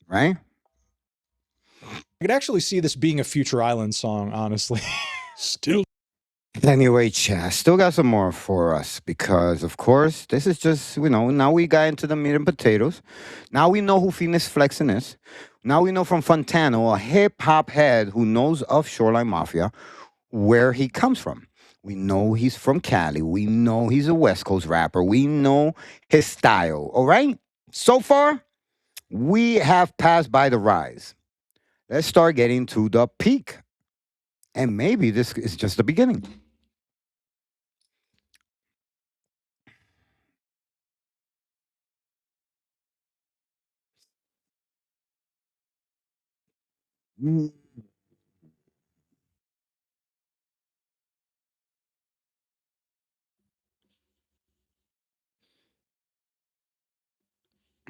right? I could actually see this being a Future Island song, honestly. Still. Anyway, chat, still got some more for us because, of course, this is just, now we got into the meat and potatoes. Now we know who Fenix Flexin is. Now we know from Fontano, a hip-hop head who knows of Shoreline Mafia, where he comes from. We know he's from Cali. We know he's a West Coast rapper. We know his style, all right? So far, we have passed by the rise. Let's start getting to the peak. And maybe this is just the beginning.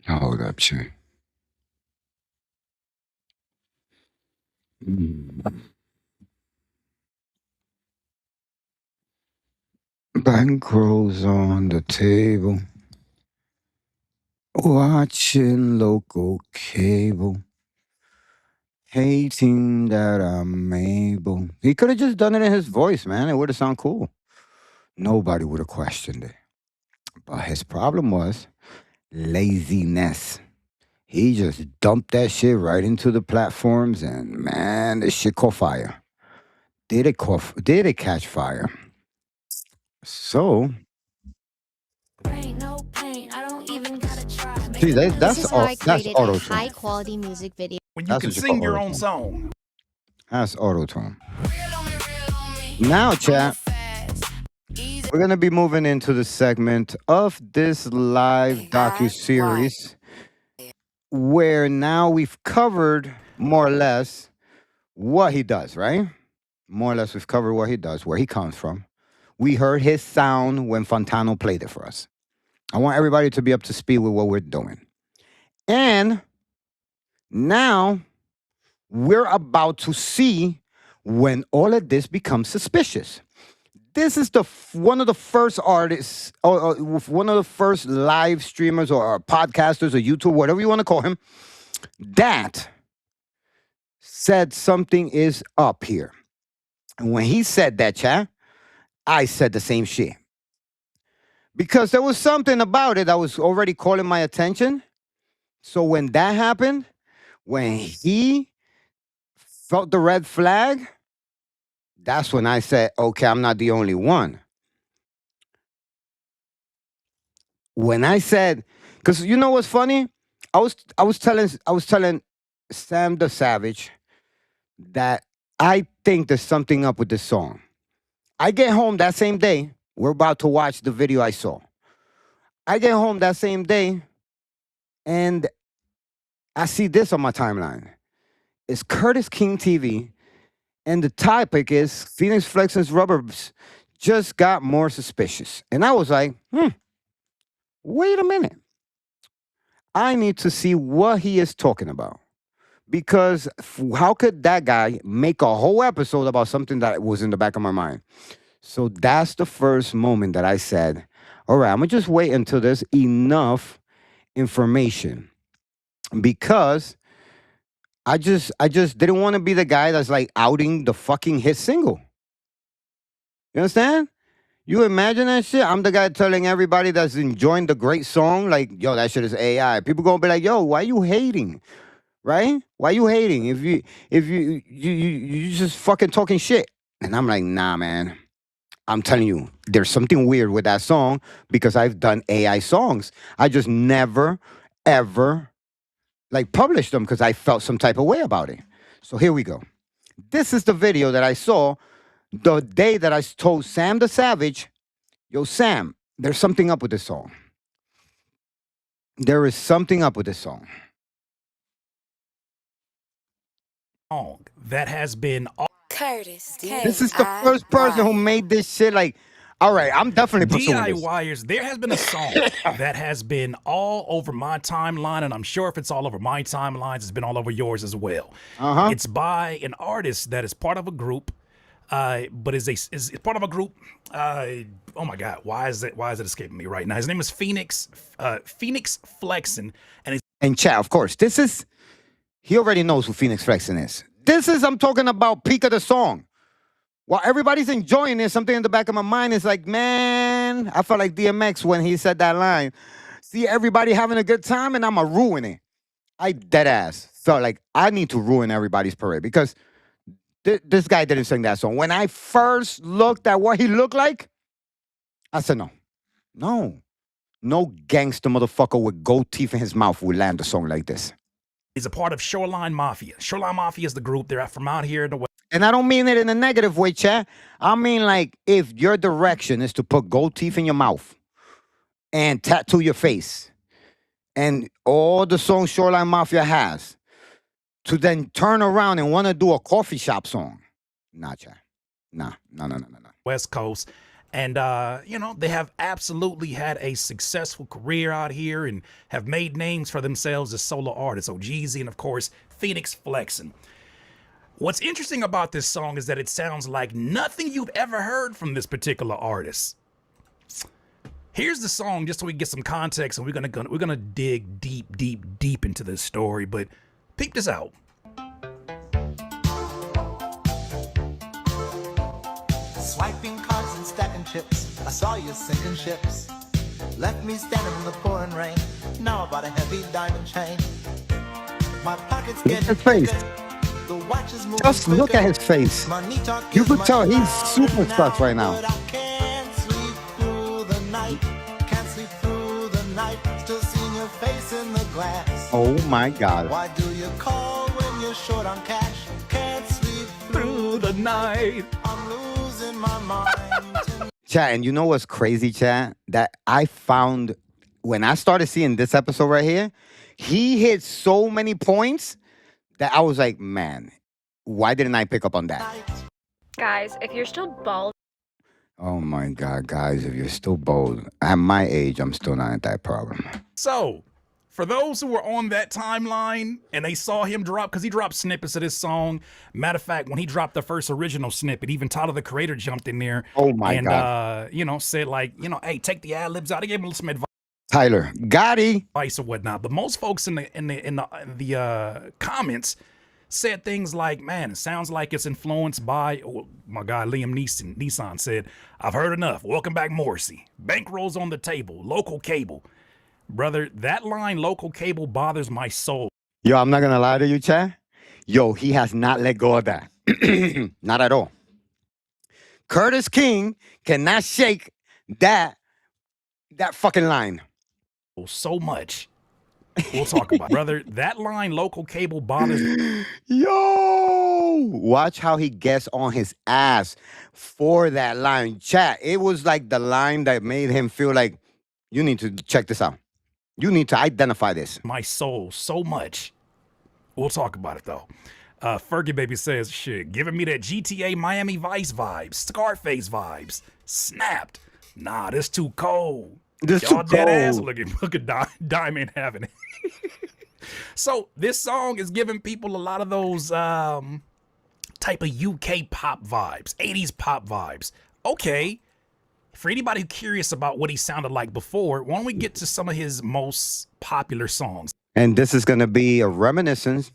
Hold up, Shay. Bankrolls on the table. Watching local cable. Hating that I'm able. He could have just done it in his voice, man. It would have sounded cool. Nobody would have questioned it. But his problem was laziness. He just dumped that shit right into the platforms, and man, this shit caught fire. Did it catch fire? So, see, that's auto-tune. Quality music video. When you can sing your own song. That's auto-tune. Now, chat, we're gonna be moving into the segment of this live docu-series where now we've covered more or less what he does, right? More or less we've covered what he does, where he comes from. We heard his sound when Fontano played it for us. I want everybody to be up to speed with what we're doing. And now we're about to see when all of this becomes suspicious. This is one of the first artists, or one of the first live streamers or podcasters or YouTube, whatever you want to call him, that said something is up here. And when he said that, chat, I said the same shit. Because there was something about it that was already calling my attention. So when that happened, when he felt the red flag, that's when I said, okay, I'm not the only one. When I said, because you know what's funny? I was telling Sam the Savage that I think there's something up with this song. I get home that same day. We're about to watch the video I saw. I get home that same day, and I see this on my timeline. It's Curtis King TV, and the topic is Fenix Flexin's Rubberz just got more suspicious. And I was like, wait a minute. I need to see what he is talking about. Because how could that guy make a whole episode about something that was in the back of my mind? So that's the first moment that I said, all right, I'm going to just wait until there's enough information. Because I just didn't want to be the guy that's like outing the fucking hit single. You understand? You imagine that shit? I'm the guy telling everybody that's enjoying the great song, like, yo, that shit is AI. People gonna be like, yo, why you hating? Right? Why you hating? If you just fucking talking shit. And I'm like, nah, man. I'm telling you, there's something weird with that song because I've done AI songs. I just never, ever like published them because I felt some type of way about it. So here we go. This is the video that I saw the day that I told Sam the Savage, yo, Sam, there's something up with this song. There is something up with this song. That has been Curtis. This is the first person who made this shit like, all right, I'm definitely pursuing this. DIYers. There has been a song that has been all over my timeline, and I'm sure if it's all over my timelines, it's been all over yours as well. It's by an artist that is part of a group, but is part of a group. Oh my God, why is it escaping me right now? His name is Fenix Flexin, and chat, of course, he already knows who Fenix Flexin is. I'm talking about peak of the song. While everybody's enjoying it, something in the back of my mind is like, man, I felt like DMX when he said that line. See everybody having a good time and I'ma ruin it. I dead ass felt like I need to ruin everybody's parade because this guy didn't sing that song. When I first looked at what he looked like, I said, no gangster motherfucker with gold teeth in his mouth would land a song like this. He's a part of Shoreline Mafia. Shoreline Mafia is the group. They're from out here in the West. And I don't mean it in a negative way, chat. I mean like if your direction is to put gold teeth in your mouth and tattoo your face and all the songs Shoreline Mafia has to then turn around and want to do a coffee shop song. Nah, chat. Nah. West Coast. And, they have absolutely had a successful career out here and have made names for themselves as solo artists. Jeezy and, of course, Fenix Flexin. What's interesting about this song is that it sounds like nothing you've ever heard from this particular artist. Here's the song just so we get some context, and we're gonna dig deep into this story. But peep this out. Swiping cards and stacking chips, I saw you sinking ships. Left me standing in the pouring rain. Now I bought a heavy diamond chain. My pockets get face. The watch is moving Just look at his face. You could tell he's super stuck right now. I can't sleep through the night. Can't sleep through the night. Still seeing your face in the glass. Oh my God. Why do you call when you're short on cash? Can't sleep Through the night. I'm losing my mind. Chat, and you know what's crazy, chat? That I found when I started seeing this episode right here, he hit so many points that I was like, man, why didn't I pick up on that? Guys, if you're still bald. Oh my God, guys, if you're still bold, at my age, I'm still not at that problem. So, for those who were on that timeline and they saw him drop, because he dropped snippets of this song. Matter of fact, when he dropped the first original snippet, even Tyler the Creator jumped in there. Oh my God. And, said like, hey, take the ad-libs out. He gave him some advice. Tyler, got it. Advice or whatnot. But most folks in the comments said things like, man, it sounds like it's influenced by, oh, my guy Liam Neeson said, I've heard enough. Welcome back, Morrissey. Bankrolls on the table. Local cable. Brother, that line, local cable, bothers my soul. Yo, I'm not going to lie to you, Chad. Yo, he has not let go of that. Not at all. Curtis King cannot shake that fucking line. So much. We'll talk about it. Brother, that line, local cable, bothers me. Yo, watch how he gets on his ass for that line. Chat, it was like the line that made him feel like, you need to check this out. You need to identify this. My soul so much. We'll talk about it, though. Fergie Baby says, shit, giving me that GTA Miami Vice vibes, Scarface vibes. Snapped. Nah, this too cold. This Y'all too dead ass cold. look at Diamond having it. So this song is giving people a lot of those type of UK pop vibes, 80s pop vibes. Okay, for anybody who's curious about what he sounded like before, why don't we get to some of his most popular songs? And this is going to be a reminiscence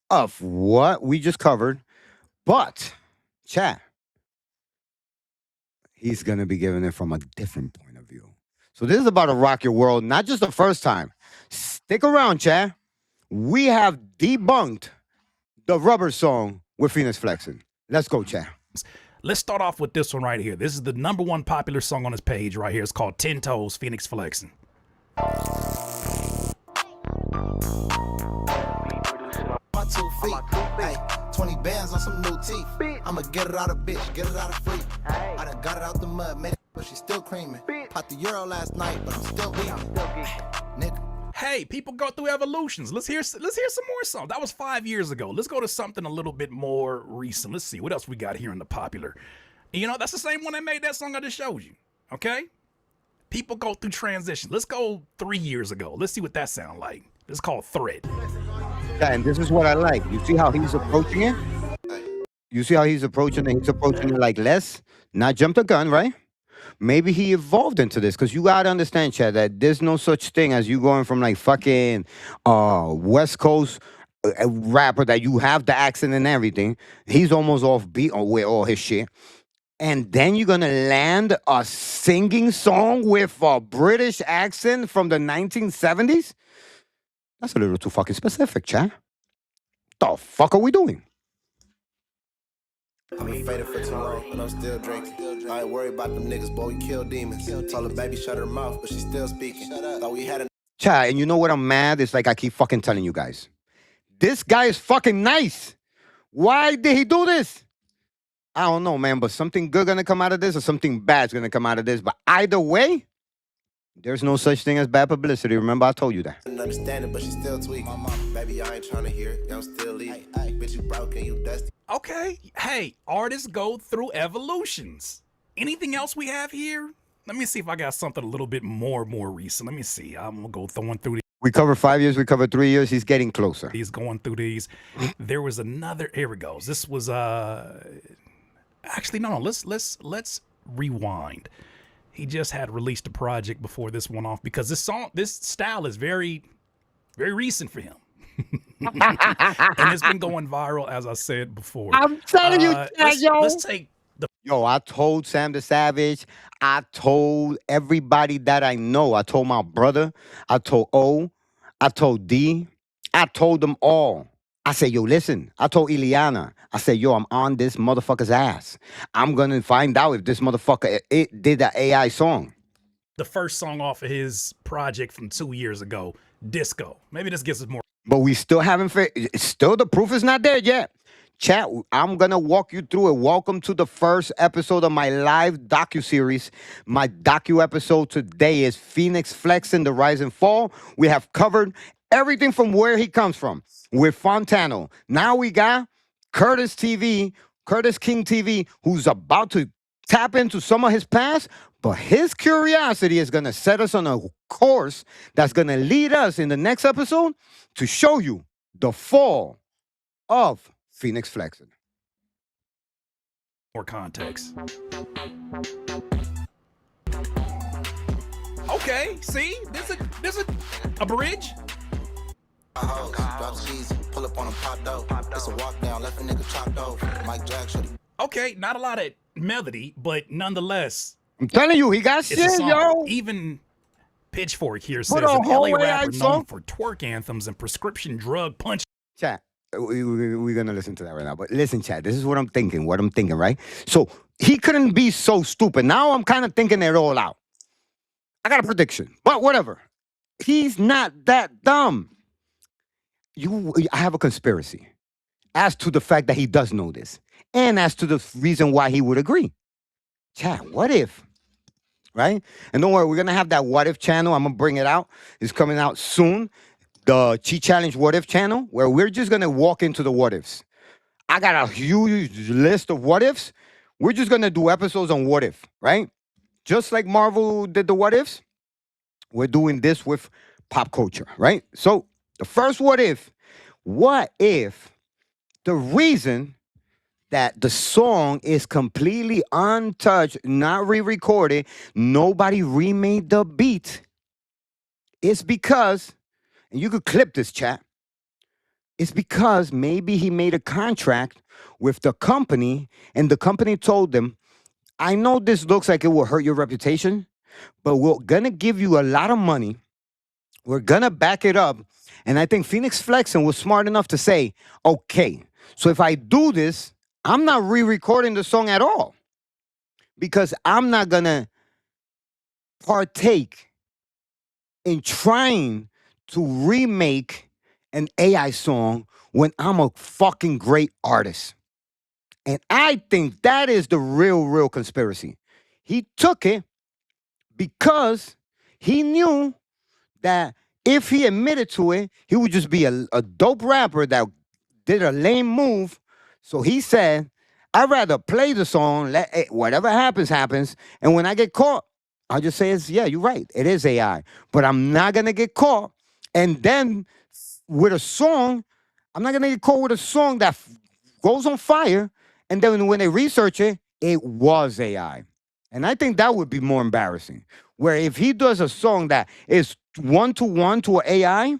of what we just covered. But, chat, he's going to be giving it from a different point of view. So this is about to rock your world, not just the first time. Stick around, chat. We have debunked the Rubberz song with Fenix Flexin. Let's go, chat. Let's start off with this one right here. This is the #1 popular song on his page right here. It's called 10 Toes, Fenix Flexin. 2 feet, hey, 20 bands on some new teeth. I'ma get it out of bitch, get it out of free. I done got it out the mud, made it, but she's still creaming. Popped the Euro last night, but I'm still beaming. Nigga. Hey, people go through evolutions. Let's hear some more songs. That was 5 years ago. Let's go to something a little bit more recent. Let's see what else we got here in the popular. You know, that's the same one that made that song I just showed you. Okay? People go through transition. Let's go 3 years ago. Let's see what that sound like. It's called Thread. Yeah, and this is what I like. You see how he's approaching it? You see how he's approaching it? He's approaching it like less, not jump the gun, right? Maybe he evolved into this, because you got to understand, Chad, that there's no such thing as you going from like fucking West Coast rapper that you have the accent and everything. He's almost off beat with all his shit. And then you're going to land a singing song with a British accent from the 1970s? That's a little too fucking specific, Chad. The fuck are we doing? I've been faded for too long, but I'm still drinking. I ain't worried about them niggas, boy, we kill demons. Told her baby shut her mouth, but she's still speaking. Thought we had a Chad, and you know what I'm mad? It's like I keep fucking telling you guys. This guy is fucking nice. Why did he do this? I don't know, man, but something good gonna come out of this or something bad's gonna come out of this. But either way, there's no such thing as bad publicity. Remember, I told you that. I understand it, but she's still tweaking. My mom, baby, I ain't trying to hear it. I'm still leaving. Bitch, you broken, you dusty. Okay. Hey, artists go through evolutions. Anything else we have here? Let me see if I got something a little bit more recent. Let me see. I'm going to go throwing through these. We covered 5 years. We covered 3 years. He's getting closer. He's going through these. There was another. Here it goes. This was actually no. Let's rewind. He just had released a project before this one off, because this style is very, very recent for him. And it's been going viral, as I said before. I'm telling you, let's take the. Yo, I told Sam the Savage. I told everybody that I know. I told my brother. I told O. I told D. I told them all. I said, yo, listen. I told Ileana. I said, yo, I'm on this motherfucker's ass. I'm going to find out if this motherfucker did that AI song. The first song off of his project from 2 years ago, Disco. Maybe this gets us more. But we still haven't, still the proof is not there yet. Chat, I'm going to walk you through it. Welcome to the first episode of my live docuseries. My docu episode today is Fenix Flexin, The Rise and Fall. We have covered everything from where he comes from with Fontano. Now we got Curtis King TV, who's about to tap into some of his past, but his curiosity is going to set us on a course that's going to lead us in the next episode to show you the fall of Fenix Flexin. More context. Okay, see? There's a bridge. Hoes, drop the keys, pull up on a pop dough. It's a walk down, left a nigga chopped off. Mike Jack, shorty. Okay, not a lot of melody, but nonetheless. I'm telling you, he got shit, yo. Even Pitchfork here Put says a an whole LA AI rapper song? known for twerk anthems and prescription drug punch. Chat, we're going to listen to that right now. But listen, chat, this is what I'm thinking, right? So he couldn't be so stupid. Now I'm kind of thinking it all out. I got a prediction, but whatever. He's not that dumb. I have a conspiracy as to the fact that he does know this and as to the reason why he would agree. Chat, what if? Right? And don't worry, we're going to have that what if channel. I'm going to bring it out. It's coming out soon. The Cheat Challenge what if channel, where we're just going to walk into the what ifs. I got a huge list of what ifs. We're just going to do episodes on what if, right? Just like Marvel did the what ifs, we're doing this with pop culture, right? So the first what if the reason that the song is completely untouched, not re-recorded, nobody remade the beat, is because, and you could clip this, chat, it's because maybe he made a contract with the company and the company told them, I know this looks like it will hurt your reputation, but we're going to give you a lot of money. We're going to back it up. And I think Fenix Flexin was smart enough to say, okay, so if I do this, I'm not re-recording the song at all because I'm not going to partake in trying to remake an AI song when I'm a fucking great artist. And I think that is the real conspiracy. He took it because he knew that if he admitted to it, he would just be a dope rapper that did a lame move. So he said, I'd rather play the song, let it, whatever happens, happens. And when I get caught, I'll just say, yeah, you're right. It is AI. But I'm not going to get caught. And then with a song, I'm not going to get caught with a song that goes on fire. And then when they research it, it was AI. And I think that would be more embarrassing. Where if he does a song that is one-to-one to an AI,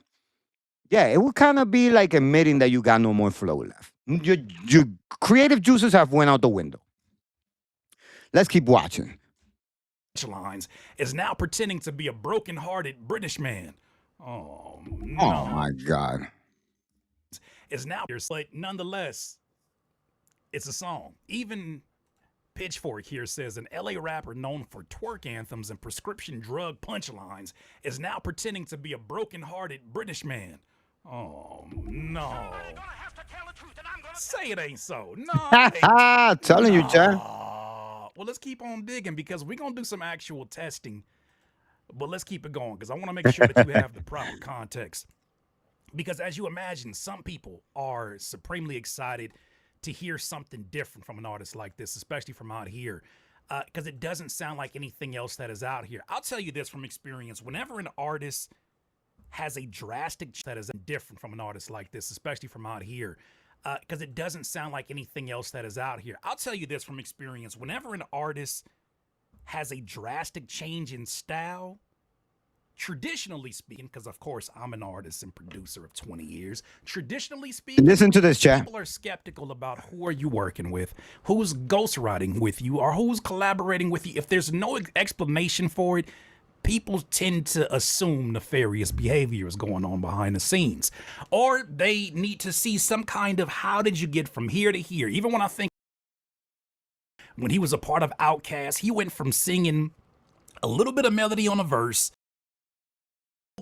yeah, it would kind of be like admitting that you got no more flow left. Your creative juices have went out the window. Let's keep watching. Lines is now pretending to be a broken-hearted British man. Oh, no. Oh, my God. Is now, but nonetheless, it's a song. Even Pitchfork here says an LA rapper known for twerk anthems and prescription drug punchlines is now pretending to be a broken-hearted British man. Oh, no. Say it ain't so. No. Telling you, John. Well, let's keep on digging because we're going to do some actual testing. But let's keep it going because I want to make sure that you have the proper context. Because as you imagine, some people are supremely excited to hear something different from an artist like this, especially from out here, because it doesn't sound like anything else that is out here. I'll tell you this from experience. Whenever an artist has a drastic that is different from an artist like this, especially from out here, because it doesn't sound like anything else that is out here. I'll tell you this from experience. Whenever an artist has a drastic change in style, traditionally speaking, because of course I'm an artist and producer of 20 years, traditionally speaking, listen to this, chat. People are skeptical about who are you working with, who's ghostwriting with you, or who's collaborating with you. If there's no explanation for it, people tend to assume nefarious behavior is going on behind the scenes, or they need to see some kind of how did you get from here to here. Even when I think when he was a part of Outkast, he went from singing a little bit of melody on a verse,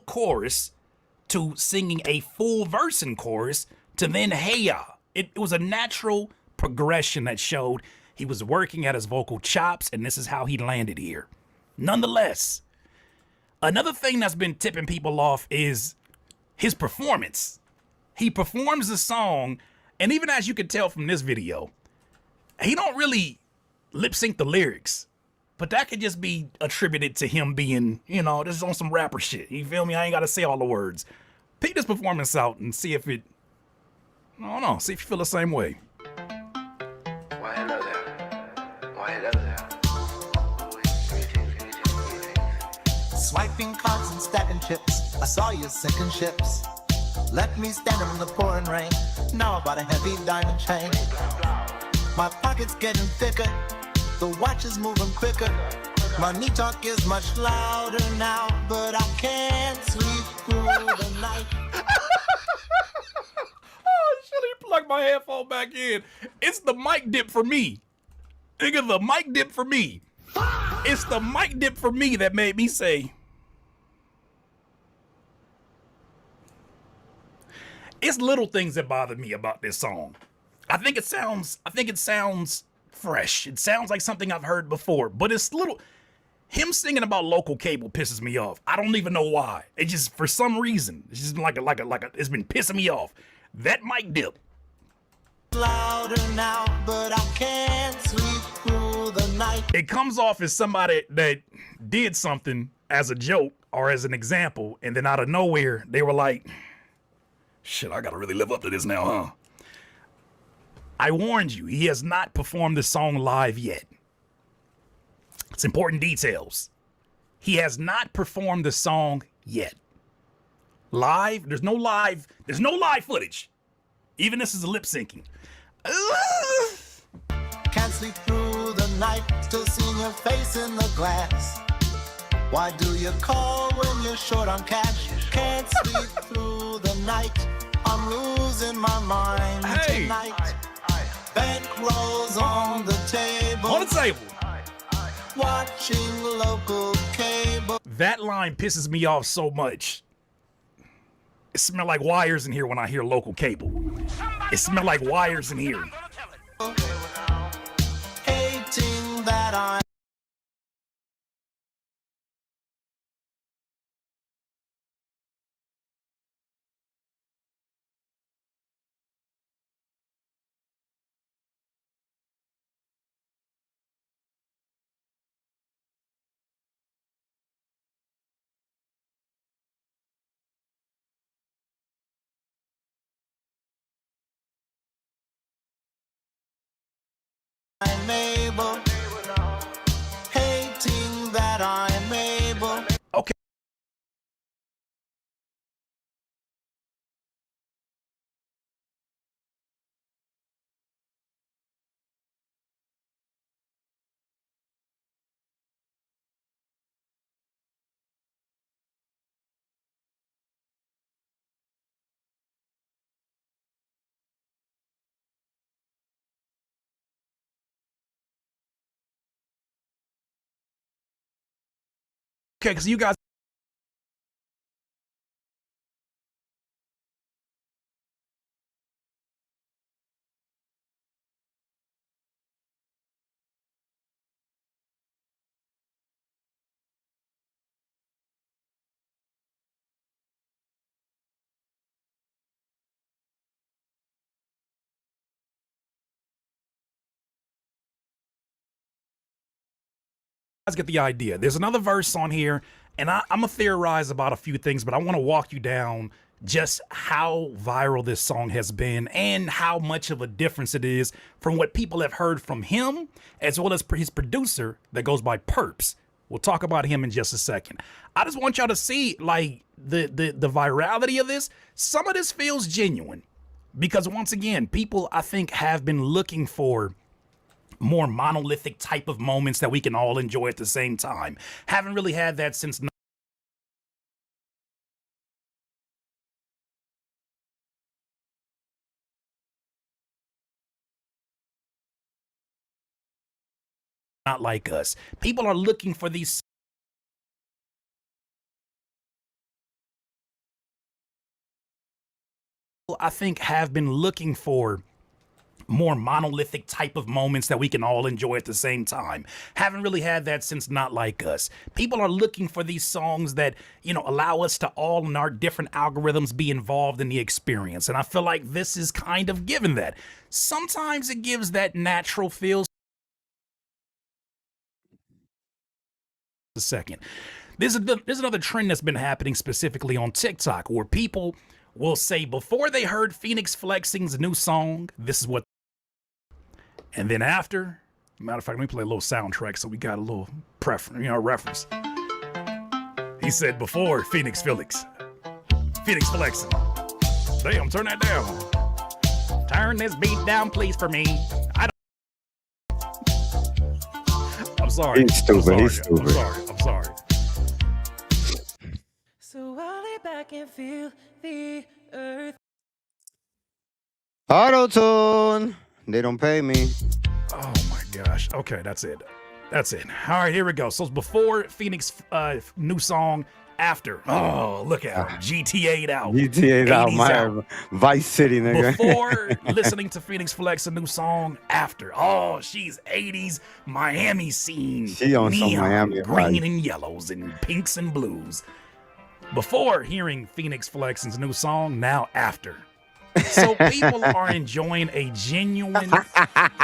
chorus, to singing a full verse and chorus, to then hey ya. It was a natural progression that showed he was working at his vocal chops, and this is how he landed here. Nonetheless, another thing that's been tipping people off is his performance. He performs the song, and even as you can tell from this video, he don't really lip sync the lyrics. But that could just be attributed to him being, you know, this is on some rapper shit. You feel me? I ain't got to say all the words. Peek this performance out and see if it, I don't know, see if you feel the same way. Why hello there? Why hello there? Swiping cards and stacking chips. I saw your second ships. Let me stand in the pouring rain. Now I bought a heavy diamond chain. My pocket's getting thicker. The watch is moving quicker. Money talk is much louder now, but I can't sleep through the night. Oh, shit, he plugged my headphone back in. It's the mic dip for me. Nigga, the mic dip for me. It's the mic dip for me that made me say, it's little things that bother me about this song. I think it sounds fresh. It sounds like something I've heard before, but it's little. Him singing about local cable pisses me off. I don't even know why. It just, for some reason, it's just like a, it's been pissing me off. That mic dip. Louder now, but I can't sleep through the night. It comes off as somebody that did something as a joke or as an example, and then out of nowhere, they were like, shit, I gotta really live up to this now, huh? I warned you, he has not performed this song live yet. It's important details. He has not performed the song yet. Live, there's no live footage. Even this is a lip syncing. Can't sleep through the night, still seeing your face in the glass. Why do you call when you're short on cash? Can't sleep through the night, I'm losing my mind tonight. Bankrolls on the table. On the table. Watching local cable. That line pisses me off so much. It smells like wires in here when I hear local cable. It smells like wires in here. Hating that I I'm able, hating that I'm able. Okay. Okay, because you guys get the idea. There's another verse on here, and I'm gonna theorize about a few things, but I want to walk you down just how viral this song has been and how much of a difference it is from what people have heard from him, as well as his producer that goes by Perps. We'll talk about him in just a second. I just want y'all to see like the virality of this. Some of this feels genuine because once again, people I think have been looking for more monolithic type of moments that we can all enjoy at the same time. Haven't really had that since Not Like Us. People are looking for these I think have been looking for more monolithic type of moments that we can all enjoy at the same time. Haven't really had that since Not Like Us. People are looking for these songs that, you know, allow us to all in our different algorithms be involved in the experience. And I feel like this is kind of given that. Sometimes it gives that natural feel. A second. There's another trend that's been happening specifically on TikTok where people will say before they heard Fenix Flexin's new song, this is what. And then after, matter of fact, let me play a little soundtrack so we got a little reference. He said before Fenix Flexin. Damn, turn that down. Turn this beat down, please, for me. I'm sorry. He's stupid. He's stupid. I'm sorry. So I'll lay back and feel the earth. Auto-tune. They don't pay me. Oh my gosh. Okay, that's it. That's it. All right, here we go. So it's before Fenix new song, after. Oh, look at him. GTA'd out. GTA'd out, my Vice City, nigga. Before listening to Fenix Flex, a new song, after. Oh, she's 80s Miami scene. She on some Miami green and yellows and pinks and blues. Before hearing Fenix Flexin's new song, now after. So people are enjoying a genuine,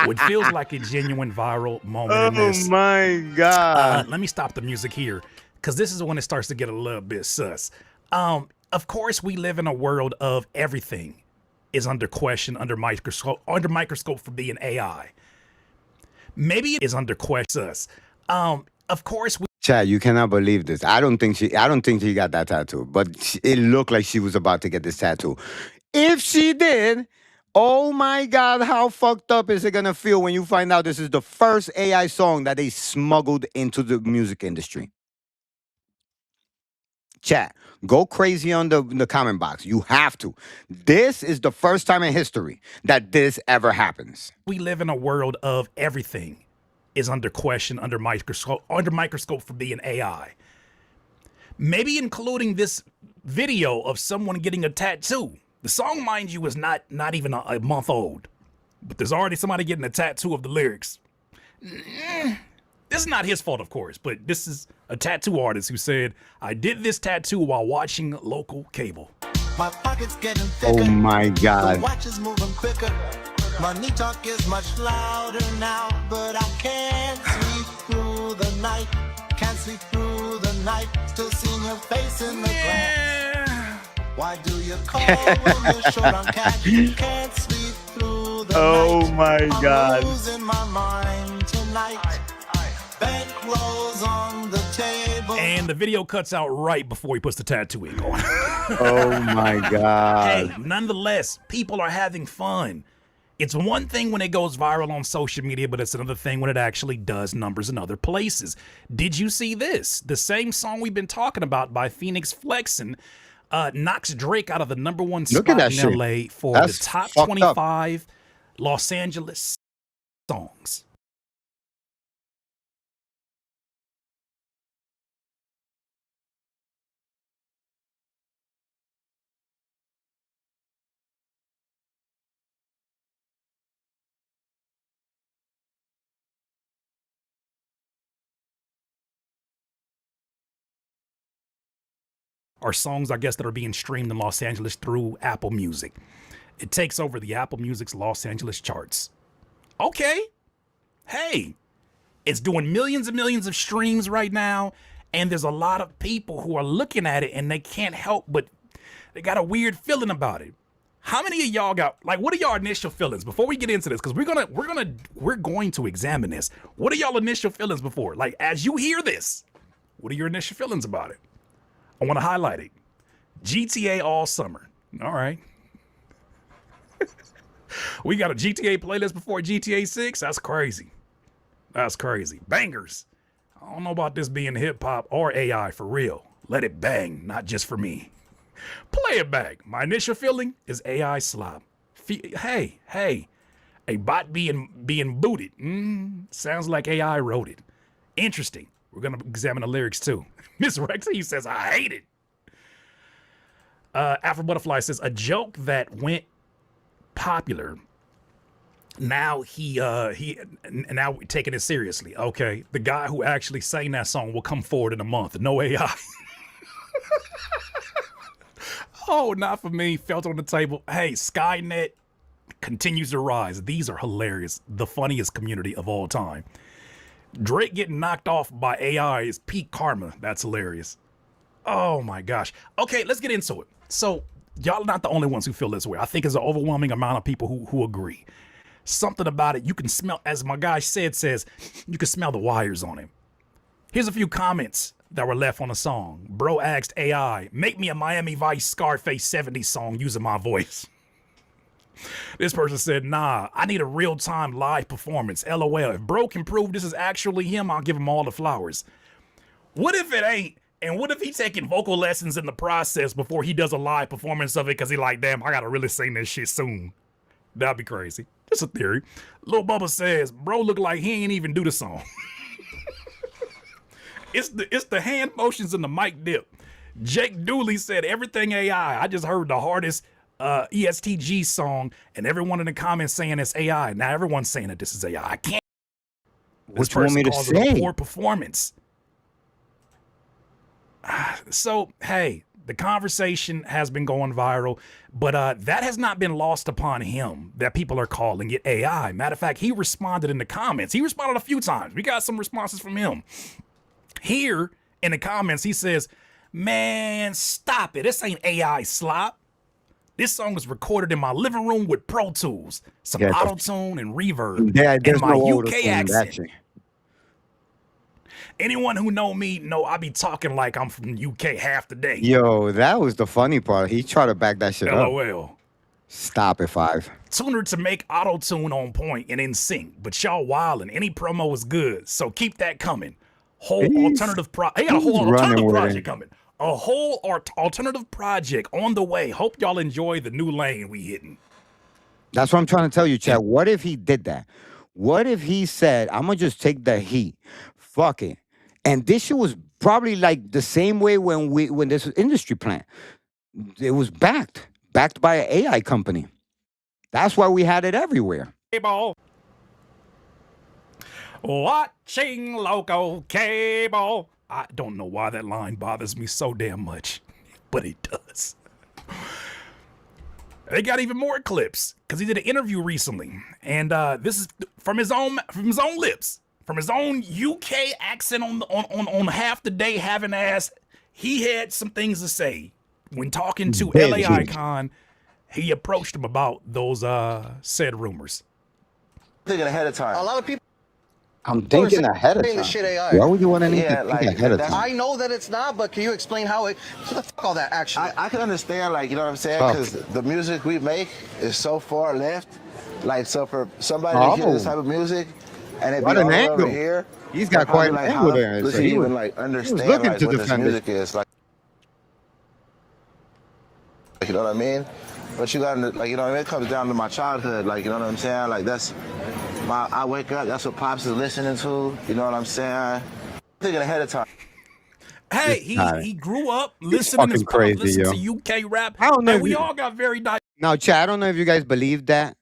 what feels like a genuine viral moment in this. Oh my God. Let me stop the music here, because this is when it starts to get a little bit sus. Of course, we live in a world of everything is under question, under microscope for being AI. Maybe it is under question. Of course, Chad, you cannot believe this. I don't think she got that tattoo, but it looked like she was about to get this tattoo. If she did, oh my God, how fucked up is it gonna feel when you find out this is the first AI song that they smuggled into the music industry? Chat, go crazy on the comment box. You have to. This is the first time in history that this ever happens. We live in a world of everything is under question, under microscope for being AI. Maybe including this video of someone getting a tattoo. The song, mind you, is not even a month old, but there's already somebody getting a tattoo of the lyrics. This is not his fault, of course, but this is a tattoo artist who said, I did this tattoo while watching local cable. My pocket's getting thicker. Oh my God. The watch is moving quicker. My knee talk is much louder now, but I can't sleep through the night. Can't sleep through the night. Still seeing your face in the glass. Why do you call when you're short on cash? Can't sleep through the night. My God. I'm losing my mind tonight. Bank rolls on the table. And the video cuts out right before he puts the tattoo ink on. Oh my God. Hey, nonetheless, people are having fun. It's one thing when it goes viral on social media, but it's another thing when it actually does numbers in other places. Did you see this? The same song we've been talking about by Fenix Flexin knocks Drake out of the #1 spot in LA for the top 25 Los Angeles songs. Are songs, I guess, that are being streamed in Los Angeles through Apple Music. It takes over the Apple Music's Los Angeles charts. Okay. Hey, it's doing millions and millions of streams right now, and there's a lot of people who are looking at it and they can't help but they got a weird feeling about it. How many of y'all got, like, what are y'all initial feelings before we get into this? Because we're going to examine this. What are y'all initial feelings before? Like, as you hear this, what are your initial feelings about it? I want to highlight it. GTA all summer. All right. We got a GTA playlist before GTA 6. That's crazy. That's crazy. Bangers. I don't know about this being hip hop or AI for real. Let it bang, not just for me. Play it back. My initial feeling is AI slop. Hey, a bot being booted. Sounds like AI wrote it. Interesting. We're going to examine the lyrics too. Miss Rexy says, I hate it. Afro Butterfly says, a joke that went popular. Now now we're taking it seriously. Okay. The guy who actually sang that song will come forward in a month. No AI. Oh, not for me. Felt on the table. Hey, Skynet continues to rise. These are hilarious. The funniest community of all time. Drake getting knocked off by AI is peak karma. That's hilarious. Oh my gosh. Okay, let's get into it. So y'all are not the only ones who feel this way. I think there's an overwhelming amount of people who agree. Something about it, you can smell, as my guy says, you can smell the wires on him. Here's a few comments that were left on the song. Bro asked AI, make me a Miami Vice Scarface 70s song using my voice. This person said, nah, I need a real-time live performance. LOL. If bro can prove this is actually him, I'll give him all the flowers. What if it ain't? And what if he taking vocal lessons in the process before he does a live performance of it because he like, damn, I gotta really sing this shit soon. That'd be crazy. Just a theory. Lil Bubba says, bro look like he ain't even do the song. It's the hand motions and the mic dip. Jake Dooley said, everything AI. I just heard the hardest ESTG song and everyone in the comments saying it's AI. Now everyone's saying that this is AI. I can't. What you want me to say? Poor performance. So, hey, the conversation has been going viral, but that has not been lost upon him that people are calling it AI. Matter of fact, he responded in the comments. He responded a few times. We got some responses from him. Here in the comments, he says, man, stop it. This ain't AI slop. This song was recorded in my living room with Pro Tools, some auto-tune and reverb, and my UK accent. Anyone who know me know I be talking like I'm from the UK half the day. Yo, that was the funny part. He tried to back that shit up. LOL. Stop it, 5. Tuner to make auto-tune on point and in sync, but y'all wildin'. Any promo is good, so keep that coming. He got a whole alternative project coming. A whole alternative project on the way. Hope y'all enjoy the new lane we hitting. That's what I'm trying to tell you, Chad. What if he did that? What if he said, I'm going to just take the heat. Fuck it. And this shit was probably like the same way when this was industry plan. It was backed by an AI company. That's why we had it everywhere. Cable. Watching local cable. I don't know why that line bothers me so damn much, but it does. They got even more clips because he did an interview recently, and this is from his own lips. From his own UK accent on half the day having ass, he had some things to say. When talking to LA Icon, he approached him about those said rumors. Thinking ahead of time. A lot of people. I'm thinking ahead of time. The shit AI. Why would you want anything ahead of time? I know that it's not, but can you explain how it? Fuck all that actually. I can understand, like, you know what I'm saying, because the music we make is so far left. Like, so for somebody to hear this type of music, and it be all over here, he's got quite an angle there. Does he even like understand like, what this music is? Like, you know what I mean? But you gotta, like, you know what I mean? It comes down to my childhood, like, you know what I'm saying? Like, that's I wake up, that's what Pops is listening to, you know what I'm saying? Thinking ahead of time. Hey, he grew up listening to UK rap, I don't know. And we all got very Now, Chad, I don't know if you guys believe that.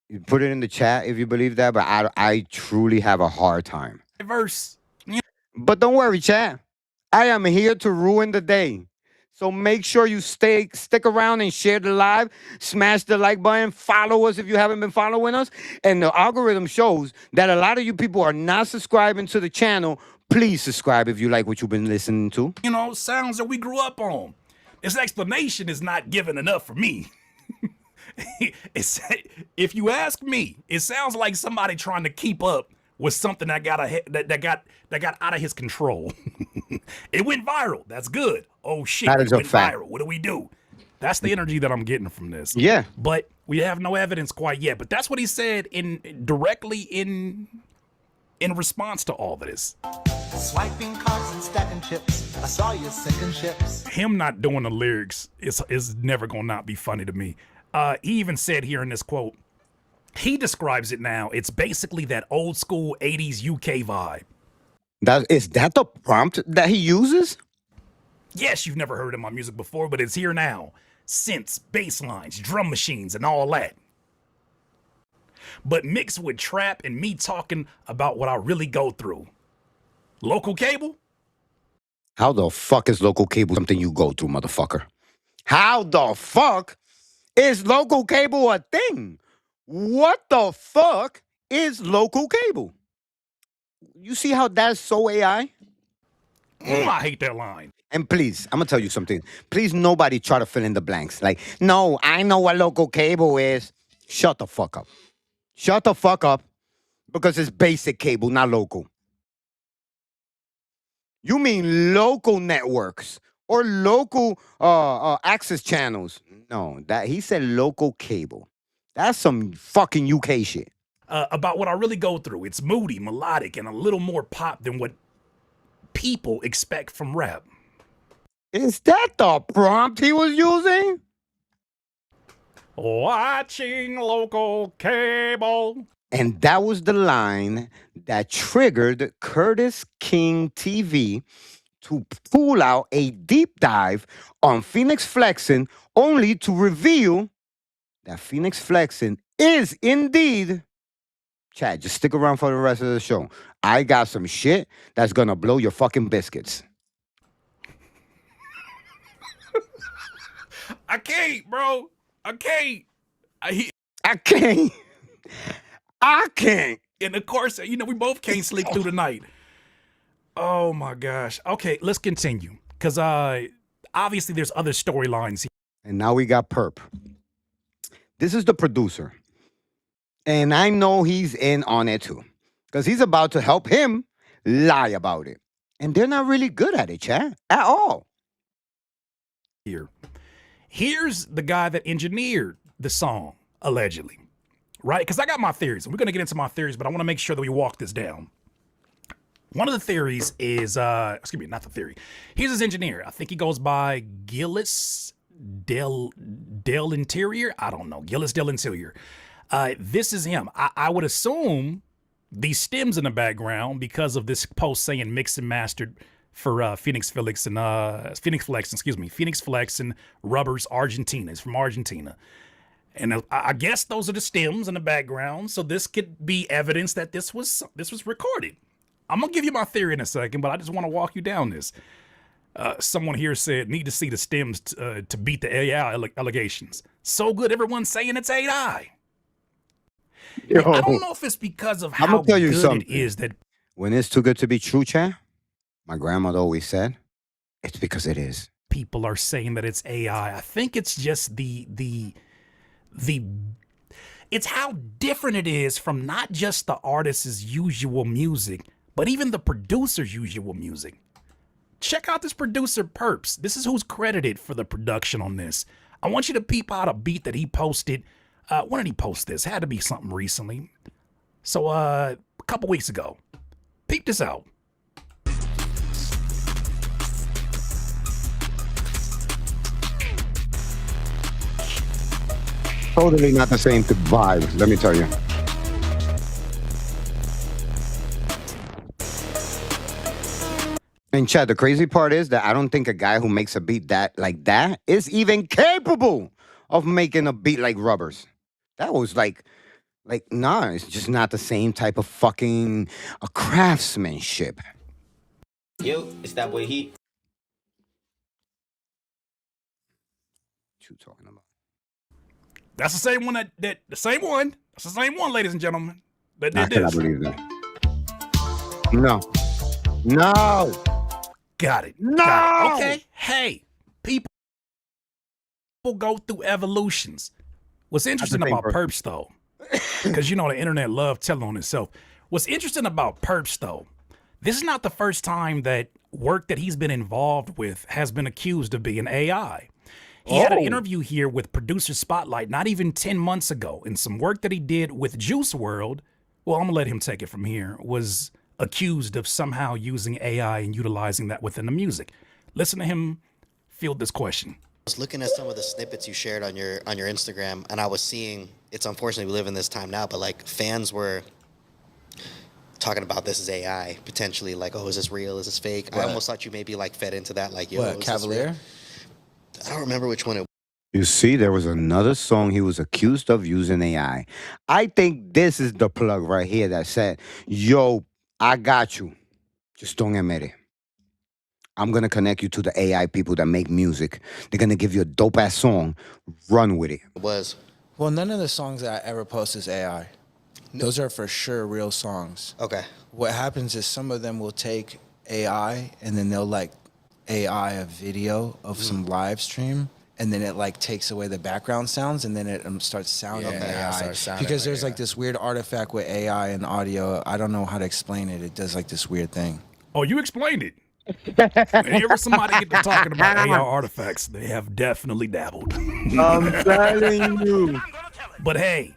You put it in the chat if you believe that, but I truly have a hard time. diverse. But don't worry, Chad. I am here to ruin the day. So make sure you stick around and share the live. Smash the like button. Follow us if you haven't been following us. And the algorithm shows that a lot of you people are not subscribing to the channel. Please subscribe if you like what you've been listening to. You know, sounds that we grew up on. This explanation is not given enough for me. If you ask me, it sounds like somebody trying to keep up with something that got out of his control. It went viral. That's good. Oh shit, that is it went a fact. viral. What do we do? That's the energy that I'm getting from this. Yeah. But we have no evidence quite yet. But that's what he said directly in response to all of this. Swiping cards and stacking chips. I saw you sinking ships. Him not doing the lyrics is never gonna not be funny to me. He even said here in this quote, he describes it now. It's basically that old school 80s UK vibe. Is that the prompt that he uses? Yes, you've never heard of my music before, but it's here now. Synths, bass lines, drum machines, and all that. But mixed with trap and me talking about what I really go through. Local cable? How the fuck is local cable something you go through, motherfucker? How the fuck is local cable a thing? What the fuck is local cable? You see how that's so AI? I hate that line. And please, I'm going to tell you something. Please, nobody try to fill in the blanks. Like, no, I know what local cable is. Shut the fuck up. Shut the fuck up because it's basic cable, not local. You mean local networks or local access channels? No, that he said local cable. That's some fucking UK shit. About what I really go through. It's moody, melodic, and a little more pop than what people expect from rap. Is that the prompt he was using? Watching local cable. And that was the line that triggered Curtis King TV to pull out a deep dive on Fenix Flexin, only to reveal that Fenix Flexin is indeed. Chad, just stick around for the rest of the show. I got some shit that's gonna blow your fucking biscuits. I can't, bro. I can't. I can't. I can't. And of course, you know, we both can't sleep through the night. Oh my gosh. Okay, let's continue. Because obviously there's other storylines here. And now we got Perp. This is the producer. And I know he's in on it too. Because he's about to help him lie about it. And they're not really good at it, Chad. At all. Here's the guy that engineered the song, allegedly. Right? Because I got my theories. We're going to get into my theories, but I want to make sure that we walk this down. One of the theories is, excuse me, not the theory. Here's his engineer. I think he goes by Gillis Del Interior. I don't know. Gillis Del Interior. This is him. I would assume these stems in the background because of this post saying mixed and mastered for Fenix Flexin, Rubberz, Argentina. It's from Argentina. And I guess those are the stems in the background. So this could be evidence that this was recorded. I'm going to give you my theory in a second, but I just want to walk you down this. Someone here said, need to see the stems to beat the AI allegations. So good, everyone's saying it's AI. Yo, I don't know if it's because of how I'm gonna tell you good something. it is that when it's too good to be true, Chad, my grandmother always said, it's because it is. people are saying that it's AI. I think it's just it's how different it is from not just the artist's usual music, but even the producer's usual music. Check out this producer, Perps. This is who's credited for the production on this. I want you to peep out a beat that he posted. When did he post this? Had to be something recently. So a couple weeks ago. Peep this out. Totally not the same vibe, let me tell you. And Chad, the crazy part is that I don't think a guy who makes a beat like that is even capable of making a beat like Rubberz. That was like, nah, it's just not the same type of fucking craftsmanship. Yo, it's that boy Heat. What you talking about? That's the same one the same one. That's the same one, ladies and gentlemen. That did I cannot this. believe that. No. No. Got it. No. Got it. Okay. Hey, people go through evolutions. What's interesting about Perps, though, because you know the internet love telling on itself. What's interesting about Perps, though, this is not the first time that work that he's been involved with has been accused of being AI. He had an interview here with Producer Spotlight not even 10 months ago, and some work that he did with Juice WRLD, well, I'm gonna let him take it from here, was accused of somehow using AI and utilizing that within the music. Listen to him field this question. I was looking at some of the snippets you shared on your Instagram, and I was seeing, it's unfortunate we live in this time now, but like fans were talking about this as AI, potentially like, oh, is this real? Is this fake? What? I almost thought you maybe like fed into that, like, yo, What, Cavalier? I don't remember which one it was. You see, there was another song he was accused of using AI. I think this is the plug right here that said, yo, I got you. Just don't admit it. I'm going to connect you to the AI people that make music. They're going to give you a dope-ass song. Run with it. It was. Well, none of the songs that I ever post is AI. Those are for sure real songs. Okay. What happens is some of them will take AI and then they'll like AI a video of some live stream, and then it like takes away the background sounds, and then it starts sounding AI. Because there's like this weird artifact with AI and audio. I don't know how to explain it. It does like this weird thing. Oh, you explained it. Whenever somebody get to talking about AI artifacts, they have definitely dabbled. I'm telling you. But hey,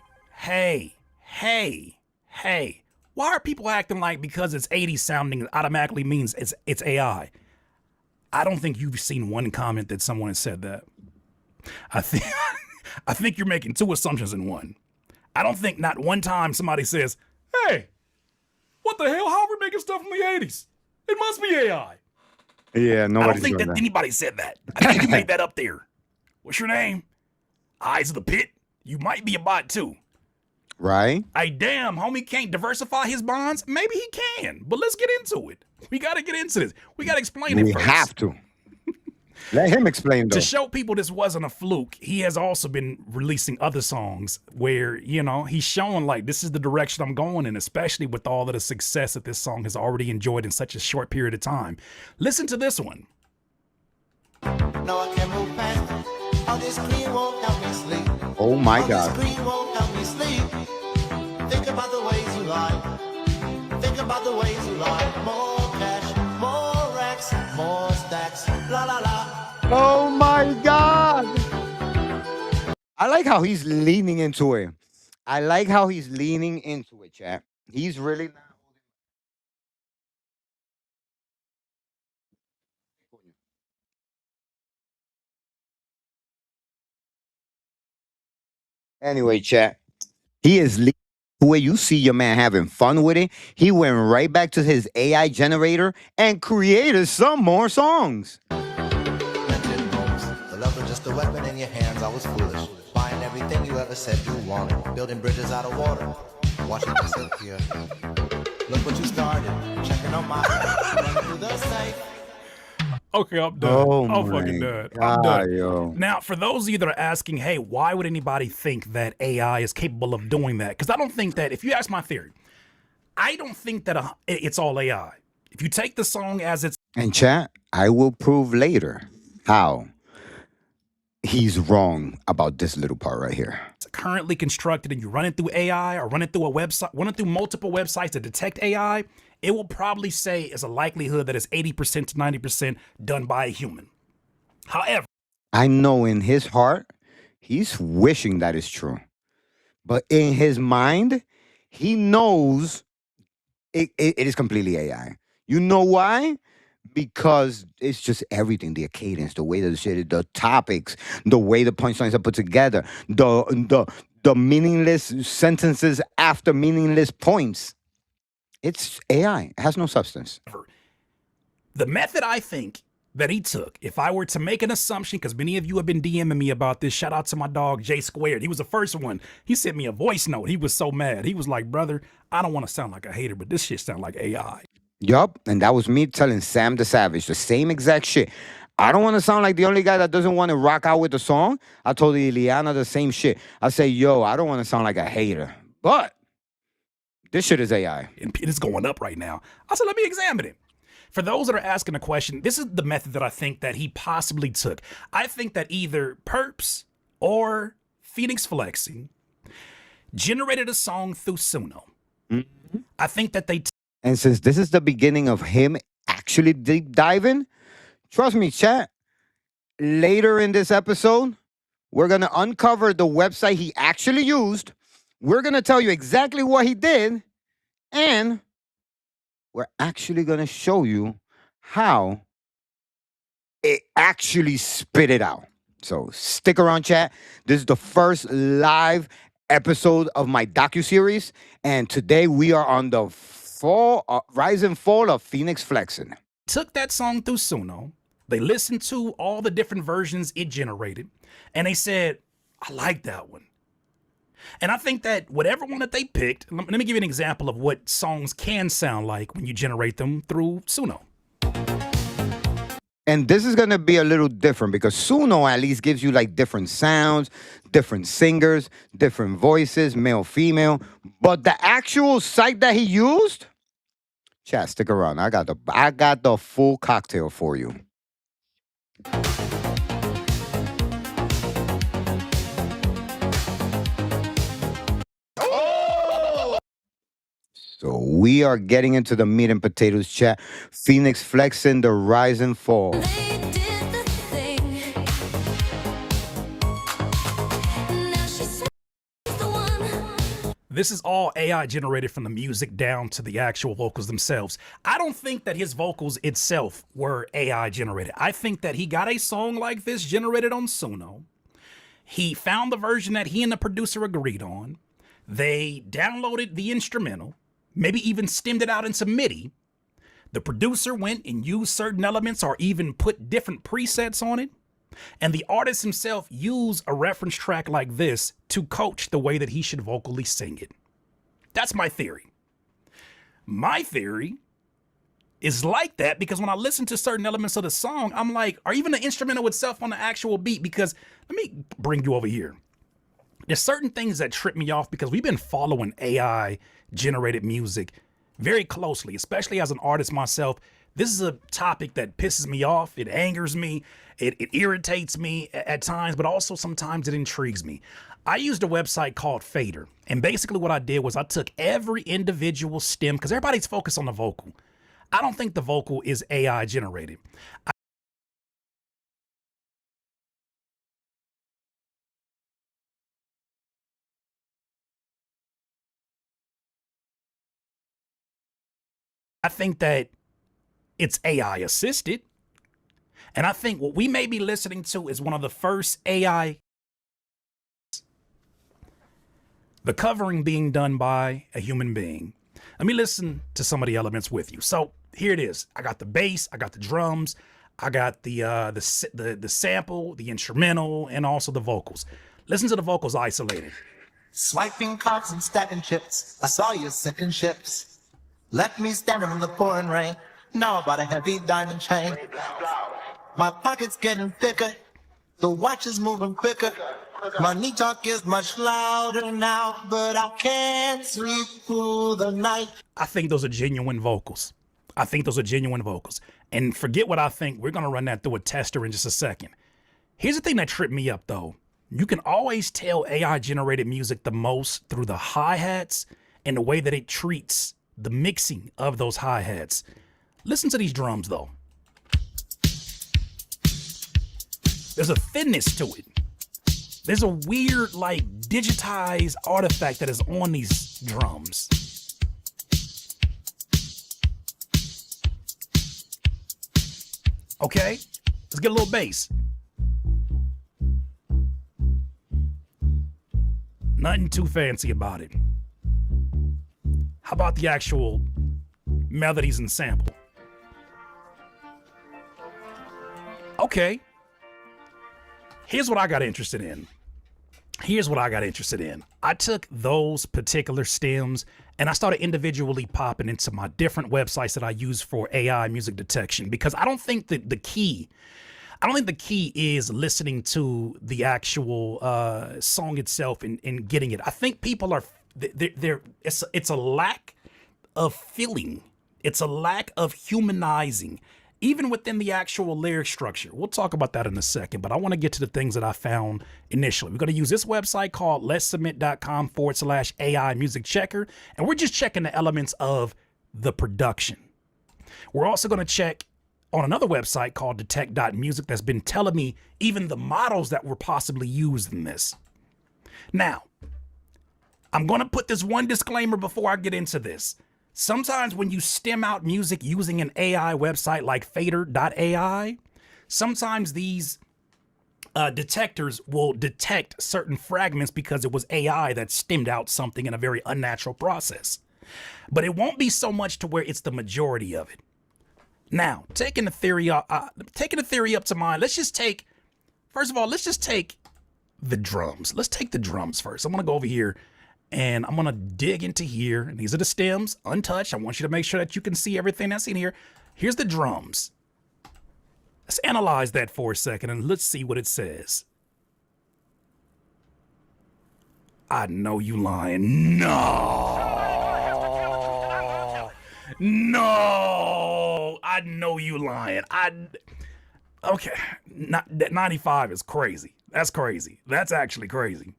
why are people acting like because it's 80s sounding it automatically means it's AI? I don't think you've seen one comment that someone has said that. I think you're making two assumptions in one. I don't think not one time somebody says, "Hey, what the hell? How are we making stuff from the 80s? It must be AI." Yeah, I nobody. don't think that anybody said that. I think you made that up there. What's your name? Eyes of the Pit? You might be a bot too. Right? Hey, damn, homie can't diversify his bonds? Maybe he can, but let's get into it. We got to get into this. We got to explain it We first. have to. Let him explain, though. To show people this wasn't a fluke, he has also been releasing other songs where, you know, he's showing like this is the direction I'm going in, especially with all of the success that this song has already enjoyed in such a short period of time. Listen to this one. No, I can't move past. All this green won't help me sleep. Oh my All God. this green won't help me sleep. Think about the ways you lie. Think about the ways you lie. More cash, more racks, more stacks. La la la. Oh my God. I like how he's leaning into it. I like how he's leaning into it, chat. He's really not. Anyway, chat. He is leaning where you see your man having fun with it. He went right back to his AI generator and created some more songs. The love was just a weapon in your hands. I was foolish. Buying everything you ever said you wanted. Building bridges out of water. Watching disappear. Look what you started. Checking on my running through the safe. Okay, I'm done. Oh I'm my fucking done. I'm God, done. yo. Now, for those of you that are asking, hey, why would anybody think that AI is capable of doing that? Because I don't think that, if you ask my theory, I don't think that it's all AI. If you take the song as it's And chat, I will prove later how he's wrong about this little part right here. currently constructed and you run it through AI or run it through a website, run it through multiple websites to detect AI, it will probably say it's a likelihood that it's 80% to 90% done by a human. However, I know in his heart, he's wishing that is true. But in his mind, he knows it is completely AI. You know why? Because it's just everything, the cadence, the way that the shit, the topics, the way the punchlines are put together, the meaningless sentences after meaningless points. It's AI. It has no substance. the method I think that he took, if I were to make an assumption, because many of you have been DMing me about this, shout out to my dog J Squared. He was the first one. He sent me a voice note. He was so mad. He was like, brother, I don't want to sound like a hater, but this shit sound like AI. Yup, and that was me telling Sam the Savage the same exact shit. I don't want to sound like the only guy that doesn't want to rock out with the song. I told Ileana the same shit. I say, yo, I don't want to sound like a hater, but this shit is AI. And it's going up right now. I said, let me examine it. For those that are asking a question, this is the method that I think that he possibly took. I think that either Perps or Fenix Flexin generated a song through Suno. Mm-hmm. I think that they... And since this is the beginning of him actually deep diving, trust me, chat, later in this episode, we're going to uncover the website he actually used. We're going to tell you exactly what he did. And we're actually going to show you how it actually spit it out. So stick around, chat. This is the first live episode of my docuseries. And today we are on the rise and fall of Fenix Flexin. Took that song through Suno. They listened to all the different versions it generated. And they said, I like that one. And I think that whatever one that they picked, let me give you an example of what songs can sound like when you generate them through Suno. And this is going to be a little different because Suno at least gives you like different sounds, different singers, different voices, male, female. But the actual site that he used, chat, stick around. I got the full cocktail for you. So we are getting into the meat and potatoes chat. Fenix Flexin, the rise and fall. This is all AI generated from the music down to the actual vocals themselves. I don't think that his vocals itself were AI generated. I think that he got a song like this generated on Suno. He found the version that he and the producer agreed on. They downloaded the instrumental, maybe even stemmed it out into MIDI. The producer went and used certain elements or even put different presets on it. And the artist himself used a reference track like this to coach the way that he should vocally sing it. That's my theory. My theory is like that because when I listen to certain elements of the song, I'm like, or even the instrumental itself on the actual beat, because let me bring you over here. There's certain things that trip me off because we've been following AI generated music very closely, especially as an artist myself. This is a topic that pisses me off. It angers me. It irritates me at times, but also sometimes it intrigues me. I used a website called Fader. And basically what I did was I took every individual stem because everybody's focused on the vocal. I don't think the vocal is AI generated. I think that it's AI assisted. And I think what we may be listening to is one of the first AI. The covering being done by a human being. Let me listen to some of the elements with you. So here it is. I got the bass, I got the drums, I got the sample, the instrumental, and also the vocals. Listen to the vocals isolated. Swiping cards and stacking chips. I saw you sinking ships. Left me standing in the pouring rain. Now I bought a heavy diamond chain. My pocket's getting thicker. The watch is moving quicker. Money talk is much louder now, but I can't sleep through the night. I think those are genuine vocals. I think those are genuine vocals. And forget what I think. We're going to run that through a tester in just a second. Here's the thing that tripped me up, though. You can always tell AI-generated music the most through the hi-hats and the way that it treats the mixing of those hi-hats. Listen to these drums, though. There's a thinness to it. There's a weird, like, digitized artifact that is on these drums. Okay, let's get a little bass. Nothing too fancy about it. How about the actual melodies and sample? Okay. Here's what I got interested in. I took those particular stems and I started individually popping into my different websites that I use for AI music detection, because I don't think that the key is listening to the actual song itself and getting it. I think people are, it's a lack of feeling. It's a lack of humanizing, even within the actual lyric structure. We'll talk about that in a second, but I want to get to the things that I found initially. We're going to use this website called letsubmit.com/AI music checker, and we're just checking the elements of the production. We're also going to check on another website called detect.music that's been telling me even the models that were possibly used in this. Now, I'm going to put this one disclaimer before I get into this. Sometimes when you stem out music using an AI website like fader.ai, sometimes these detectors will detect certain fragments because it was AI that stemmed out something in a very unnatural process. But it won't be so much to where it's the majority of it. Now, taking the theory up to mind, let's just take the drums. Let's take the drums first. I'm going to go over here and I'm going to dig into here. And these are the stems, untouched. I want you to make sure that you can see everything that's in here. Here's the drums. Let's analyze that for a second and let's see what it says. I know you lying. No, I know you lying. Okay, 95 is crazy. That's crazy. That's actually crazy.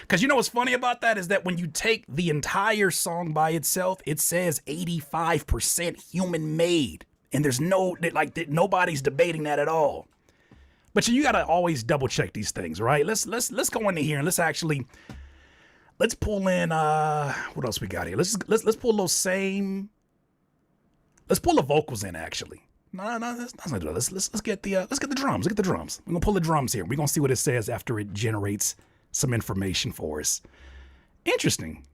Because you know what's funny about that is that when you take the entire song by itself, it says 85% human made. And there's nobody's debating that at all. But you got to always double check these things, right? Let's go into here and let's pull in what else we got here? Let's pull those same. Let's pull the vocals in actually. No, that's not good. Let's get the drums. Look at the drums. We're gonna pull the drums here. We're gonna see what it says after it generates some information for us. Interesting.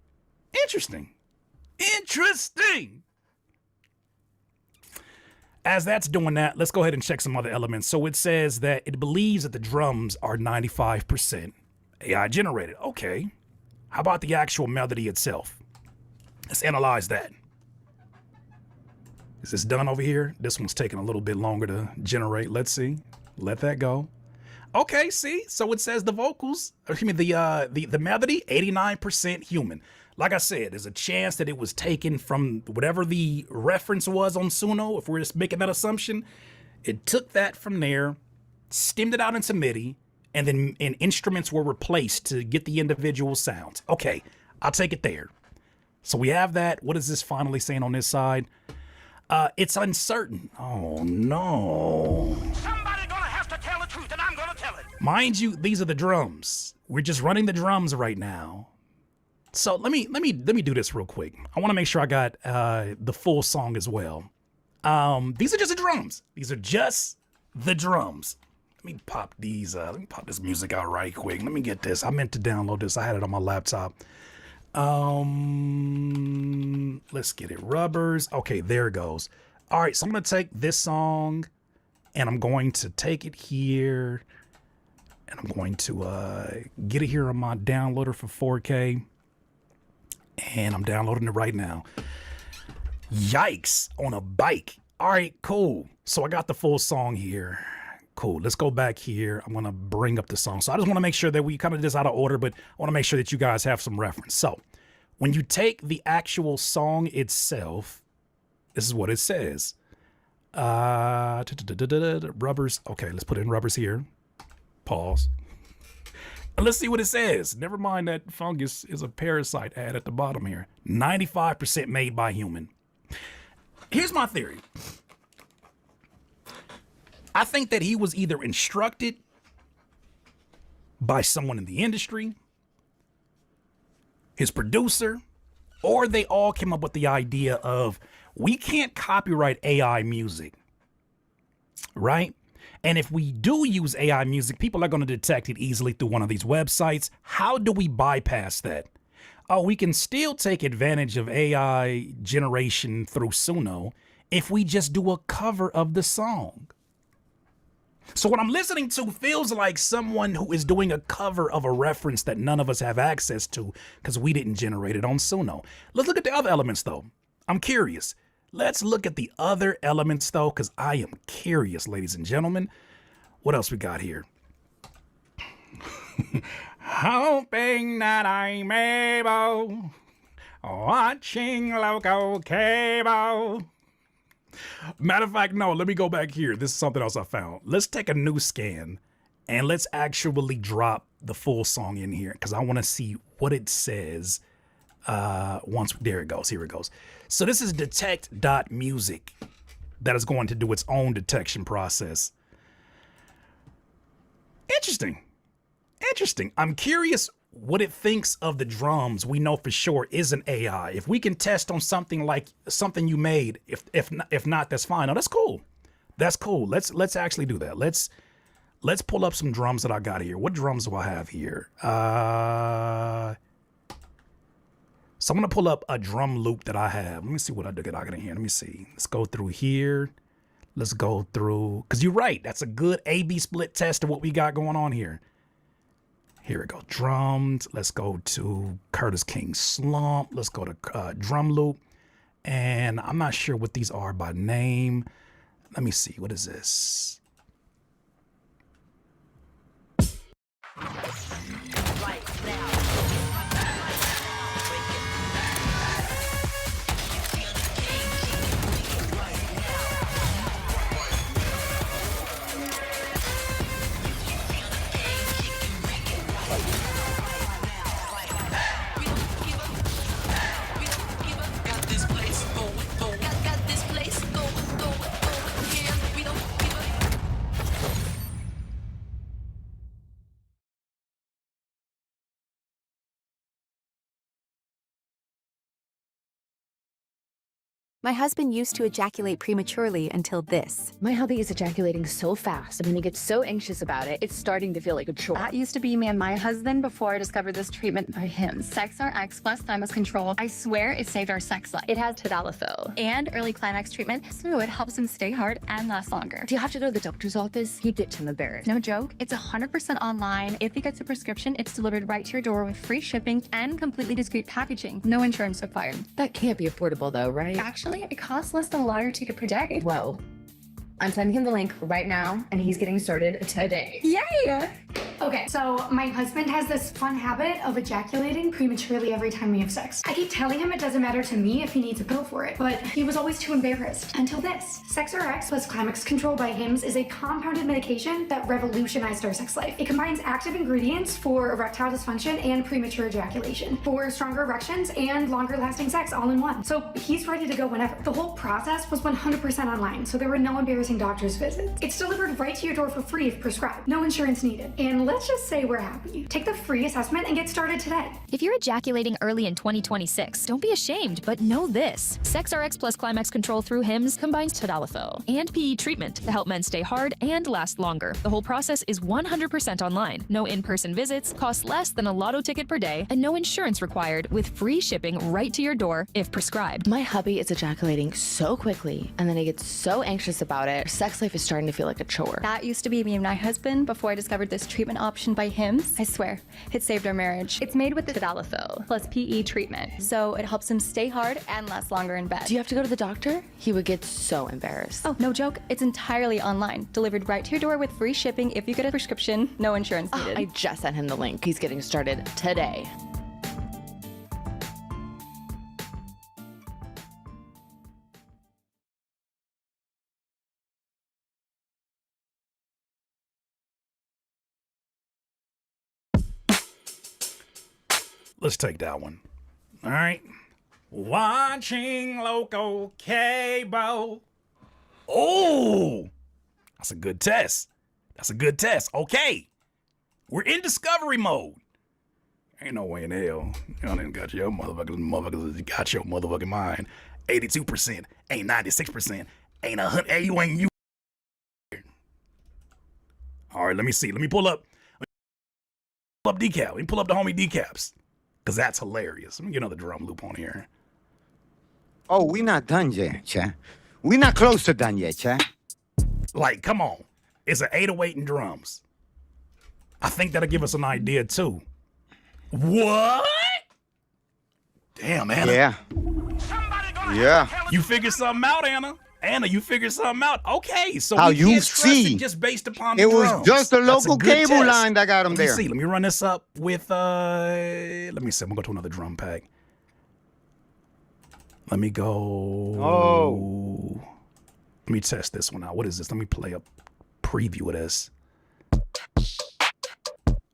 As that's doing that, let's go ahead and check some other elements. So it says that it believes that the drums are 95% AI generated. Okay. How about the actual melody itself? Let's analyze that. Is this done over here? This one's taking a little bit longer to generate. Let's see. Let that go. Okay, see? So it says the vocals, the melody, 89% human. Like I said, there's a chance that it was taken from whatever the reference was on Suno. If we're just making that assumption, it took that from there, stemmed it out into MIDI, and then instruments were replaced to get the individual sounds. Okay, I'll take it there. So we have that. What is this finally saying on this side? It's uncertain. Oh no. Somebody gonna have to tell the truth, and I'm gonna tell it. Mind you, these are the drums. We're just running the drums right now. So let me do this real quick. I want to make sure I got the full song as well. These are just the drums. These are just the drums. Let me pop these. Let me pop this music out right quick. Let me get this. I meant to download this. I had it on my laptop. Let's get it. Rubberz. Okay, there it goes. All right, so I'm gonna take this song, and I'm going to take it here, and I'm going to get it here on my downloader for 4K. And I'm downloading it right now. Yikes, on a bike. All right, cool. So I got the full song here. Cool, let's go back here. I'm gonna bring up the song. So I just wanna make sure that we kind of just out of order, but I wanna make sure that you guys have some reference. So when you take the actual song itself, this is what it says. Rubberz. Okay, let's put in Rubberz here. Pause. Let's see what it says. Never mind that fungus is a parasite ad at the bottom here. 95% made by human. Here's my theory. I think that he was either instructed by someone in the industry, his producer, or they all came up with the idea of we can't copyright AI music, right? And if we do use AI music, people are going to detect it easily through one of these websites. How do we bypass that? Oh, we can still take advantage of AI generation through Suno if we just do a cover of the song. So what I'm listening to feels like someone who is doing a cover of a reference that none of us have access to because we didn't generate it on Suno. Let's look at the other elements, though. I'm curious. Let's look at the other elements, though, because I am curious, ladies and gentlemen. What else we got here? Hoping that I'm able, watching local cable. Matter of fact, no, let me go back here. This is something else I found. Let's take a new scan and let's actually drop the full song in here because I want to see what it says. There it goes. Here it goes. So this is detect.music that is going to do its own detection process. Interesting. I'm curious what it thinks of the drums. We know for sure isn't AI. If we can test on something like something you made, if not, that's fine. Oh, that's cool. That's cool. Let's actually do that. Let's pull up some drums that I got here. What drums do I have here? So I'm gonna pull up a drum loop that I have. Let me see what I got in here. Let me see. Let's go through here. Let's go through, because you're right. That's a good A-B split test of what we got going on here. Here we go, drums. Let's go to Curtis King Slump. Let's go to drum loop. And I'm not sure what these are by name. Let me see, what is this? My husband used to ejaculate prematurely until this. My hubby is ejaculating so fast, and when he gets so anxious about it, it's starting to feel like a chore. That used to be me and my husband before I discovered this treatment by him. SexRx plus thymus control. I swear it saved our sex life. It has tadalafil and early climax treatment, so it helps him stay hard and last longer. Do you have to go to the doctor's office? He gets him embarrassed. No joke, it's 100% online. If he gets a prescription, it's delivered right to your door with free shipping and completely discreet packaging. No insurance required. That can't be affordable though, right? Actually, it costs less than a lottery ticket per day. Whoa. I'm sending him the link right now, and he's getting started today. Yay! Okay, so my husband has this fun habit of ejaculating prematurely every time we have sex. I keep telling him it doesn't matter to me if he needs a pill for it, but he was always too embarrassed. Until this. SexRx plus Climax Control by Hims is a compounded medication that revolutionized our sex life. It combines active ingredients for erectile dysfunction and premature ejaculation, for stronger erections and longer lasting sex all in one. So he's ready to go whenever. The whole process was 100% online, so there were no embarrassing doctor's visits. It's delivered right to your door for free if prescribed. No insurance needed. And let's just say we're happy. Take the free assessment and get started today. If you're ejaculating early in 2026, don't be ashamed, but know this. SexRx plus Climax Control through Hims combines tadalafil and PE treatment to help men stay hard and last longer. The whole process is 100% online. No in-person visits, costs less than a lotto ticket per day, and no insurance required with free shipping right to your door if prescribed. My hubby is ejaculating so quickly, and then he gets so anxious about it. Our sex life is starting to feel like a chore. That used to be me and my husband before I discovered this treatment option by Hims. I swear, it saved our marriage. It's made with the tadalafil plus PE treatment, so it helps him stay hard and last longer in bed. Do you have to go to the doctor? He would get so embarrassed. Oh, no joke. It's entirely online, delivered right to your door with free shipping if you get a prescription, no insurance needed. I just sent him the link. He's getting started today. Let's take that one. All right. Watching local cable. Oh, that's a good test. That's a good test. Okay. We're in discovery mode. Ain't no way in hell. Y'all ain't got your motherfuckers got your motherfucking mind. 82%, ain't 96%, ain't 100, hey, you ain't you. All right, let me see. Let me pull up decap. Let me pull up the homie decaps. Because that's hilarious. Let me get another drum loop on here. Oh, we not done yet, chat. We not close to done yet, chat. Like, come on. It's an 808 in drums. I think that'll give us an idea, too. What? Damn, Anna. Yeah. Yeah. You figured something out, Anna. Anna, you figured something out. Okay, so how we you can't trust see it just based upon the it was drums. just a That's local good cable test. line that got him there. Let me see. Let me run this up with let me see. I'm gonna go to another drum pack. Let me go. Oh. Let me test this one out. What is this? Let me play a preview of this.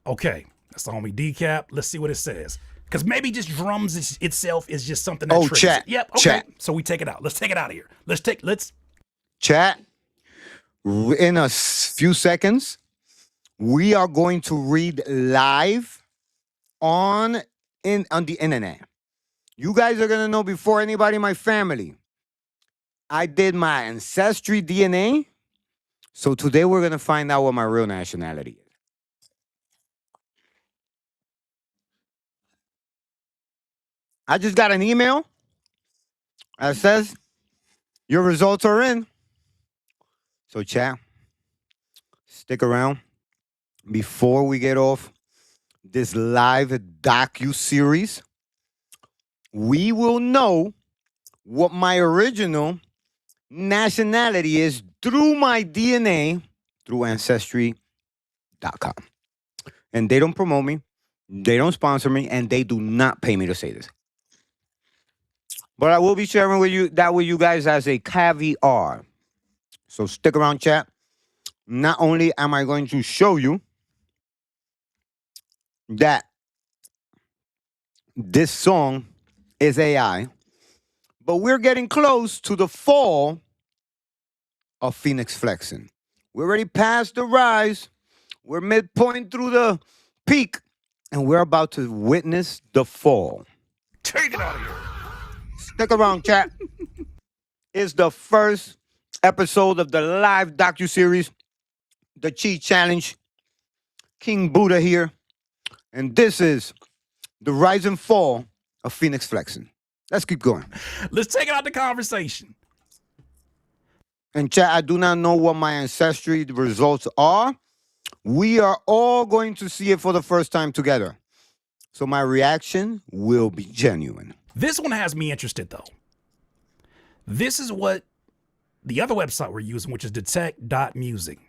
Okay, that's the homie decap. Let's see what it says. Because maybe just drums itself is just something that triggers chat. it. Yep. Okay. Chat. So we take it out. Let's take it out of here. Let's Chat. In a few seconds, we are going to read live on the internet. You guys are gonna know before anybody in my family. I did my ancestry DNA. So today we're gonna find out what my real nationality is. I just got an email that says your results are in. So chat, stick around. Before we get off this live docu-series, we will know what my original nationality is through my DNA through Ancestry.com. And they don't promote me, they don't sponsor me, and they do not pay me to say this. But I will be sharing with you that with you guys as a caviar. So stick around, chat. Not only am I going to show you that this song is AI, but we're getting close to the fall of Fenix Flexin. We're already past the rise. We're midpoint through the peak, and we're about to witness the fall. take it out of here. Stick around, chat. is the first episode of the live docuseries, The Cheat Challenge. King Buddha here. And this is the rise and fall of Fenix Flexin. Let's keep going. Let's take it out the conversation. And chat, I do not know what my ancestry results are. We are all going to see it for the first time together. So my reaction will be genuine. This one has me interested, though. This is what the other website we're using, which is detect.music.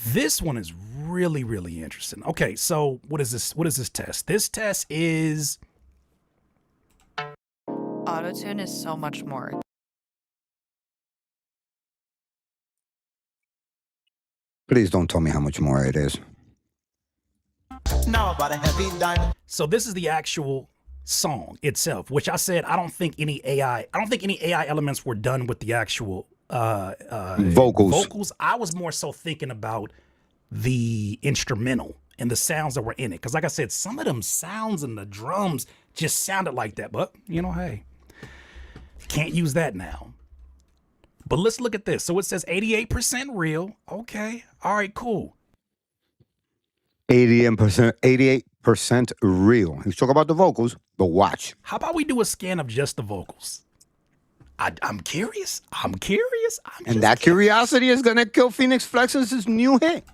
This one is really, really interesting. Okay, so what is this? What is this test? This test is... Autotune is so much more. Please don't tell me how much more it is. Now about a heavy diamond. So this is the actual song itself, which I said I don't think any AI elements were done with the actual vocals. I was more so thinking about the instrumental and the sounds that were in it. Because like I said, some of them sounds and the drums just sounded like that. But, you know, hey, can't use that now. But let's look at this. So it says 88% real. Okay. All right, cool. 88% real. He's talking about the vocals, but watch. How about we do a scan of just the vocals? I'm curious. And that curiosity is going to kill Fenix Flexin's new hit.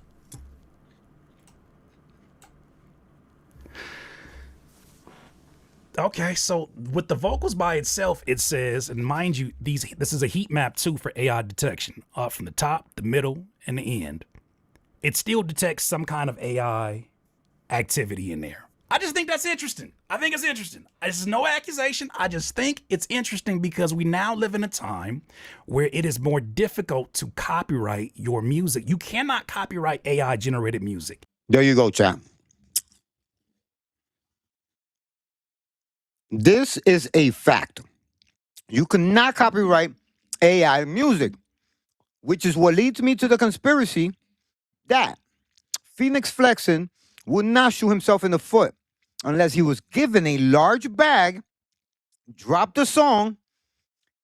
Okay, so with the vocals by itself, it says, and mind you, this is a heat map too for AI detection, from the top, the middle, and the end. It still detects some kind of AI activity in there. I just think that's interesting. I think it's interesting. This is no accusation. I just think it's interesting because we now live in a time where it is more difficult to copyright your music. You cannot copyright AI generated music. There you go, chat. This is a fact. You cannot copyright AI music, which is what leads me to the conspiracy that Fenix Flexin would not shoot himself in the foot unless he was given a large bag, dropped the song,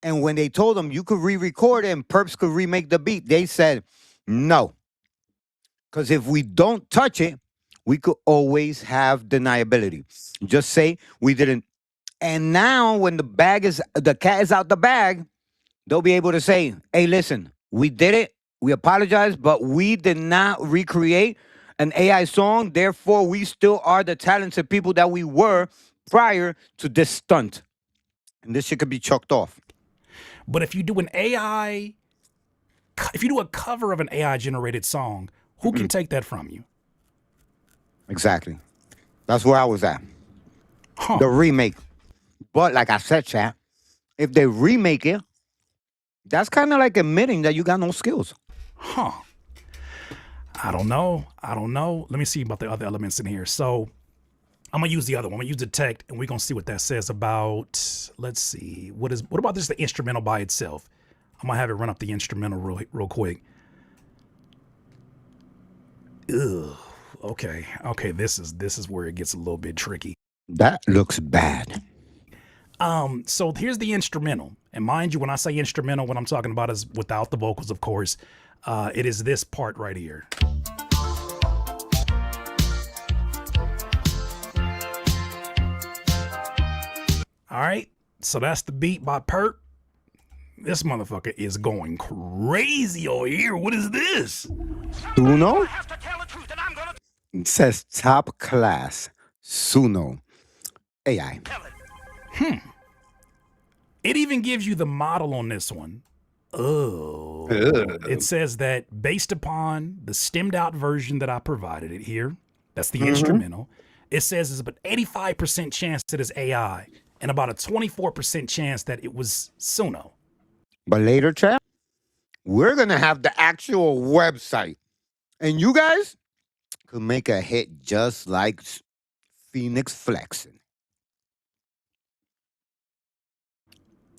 and when they told him you could re-record it and Perps could remake the beat, they said no. Because if we don't touch it, we could always have deniability. Just say we didn't. And now when the cat is out the bag, they'll be able to say, hey, listen, we did it. We apologize, but we did not recreate an AI song. Therefore, we still are the talented people that we were prior to this stunt. And this shit could be chucked off. But if you do if you do a cover of an AI generated song, who can take that from you? Exactly. That's where I was at. The remake. But like I said, chat, if they remake it, that's kind of like admitting that you got no skills. I don't know. Let me see about the other elements in here. So I'm going to use the other one. I'm going to use detect, and we're going to see what that says about, let's see. What about this, the instrumental by itself? I'm going to have it run up the instrumental real quick. Ugh. Okay. This is where it gets a little bit tricky. That looks bad. So here's the instrumental. And mind you, when I say instrumental, what I'm talking about is without the vocals, of course. It is this part right here. All right. So that's the beat by Perp. This motherfucker is going crazy over here. What is this? Suno? It says top class Suno AI. It even gives you the model on this one. Oh. It says that based upon the stemmed out version that I provided it here, that's the instrumental, it says there's about 85% chance that it's AI and about a 24% chance that it was Suno. But later, chat, we're going to have the actual website. And you guys could make a hit just like Fenix Flexin.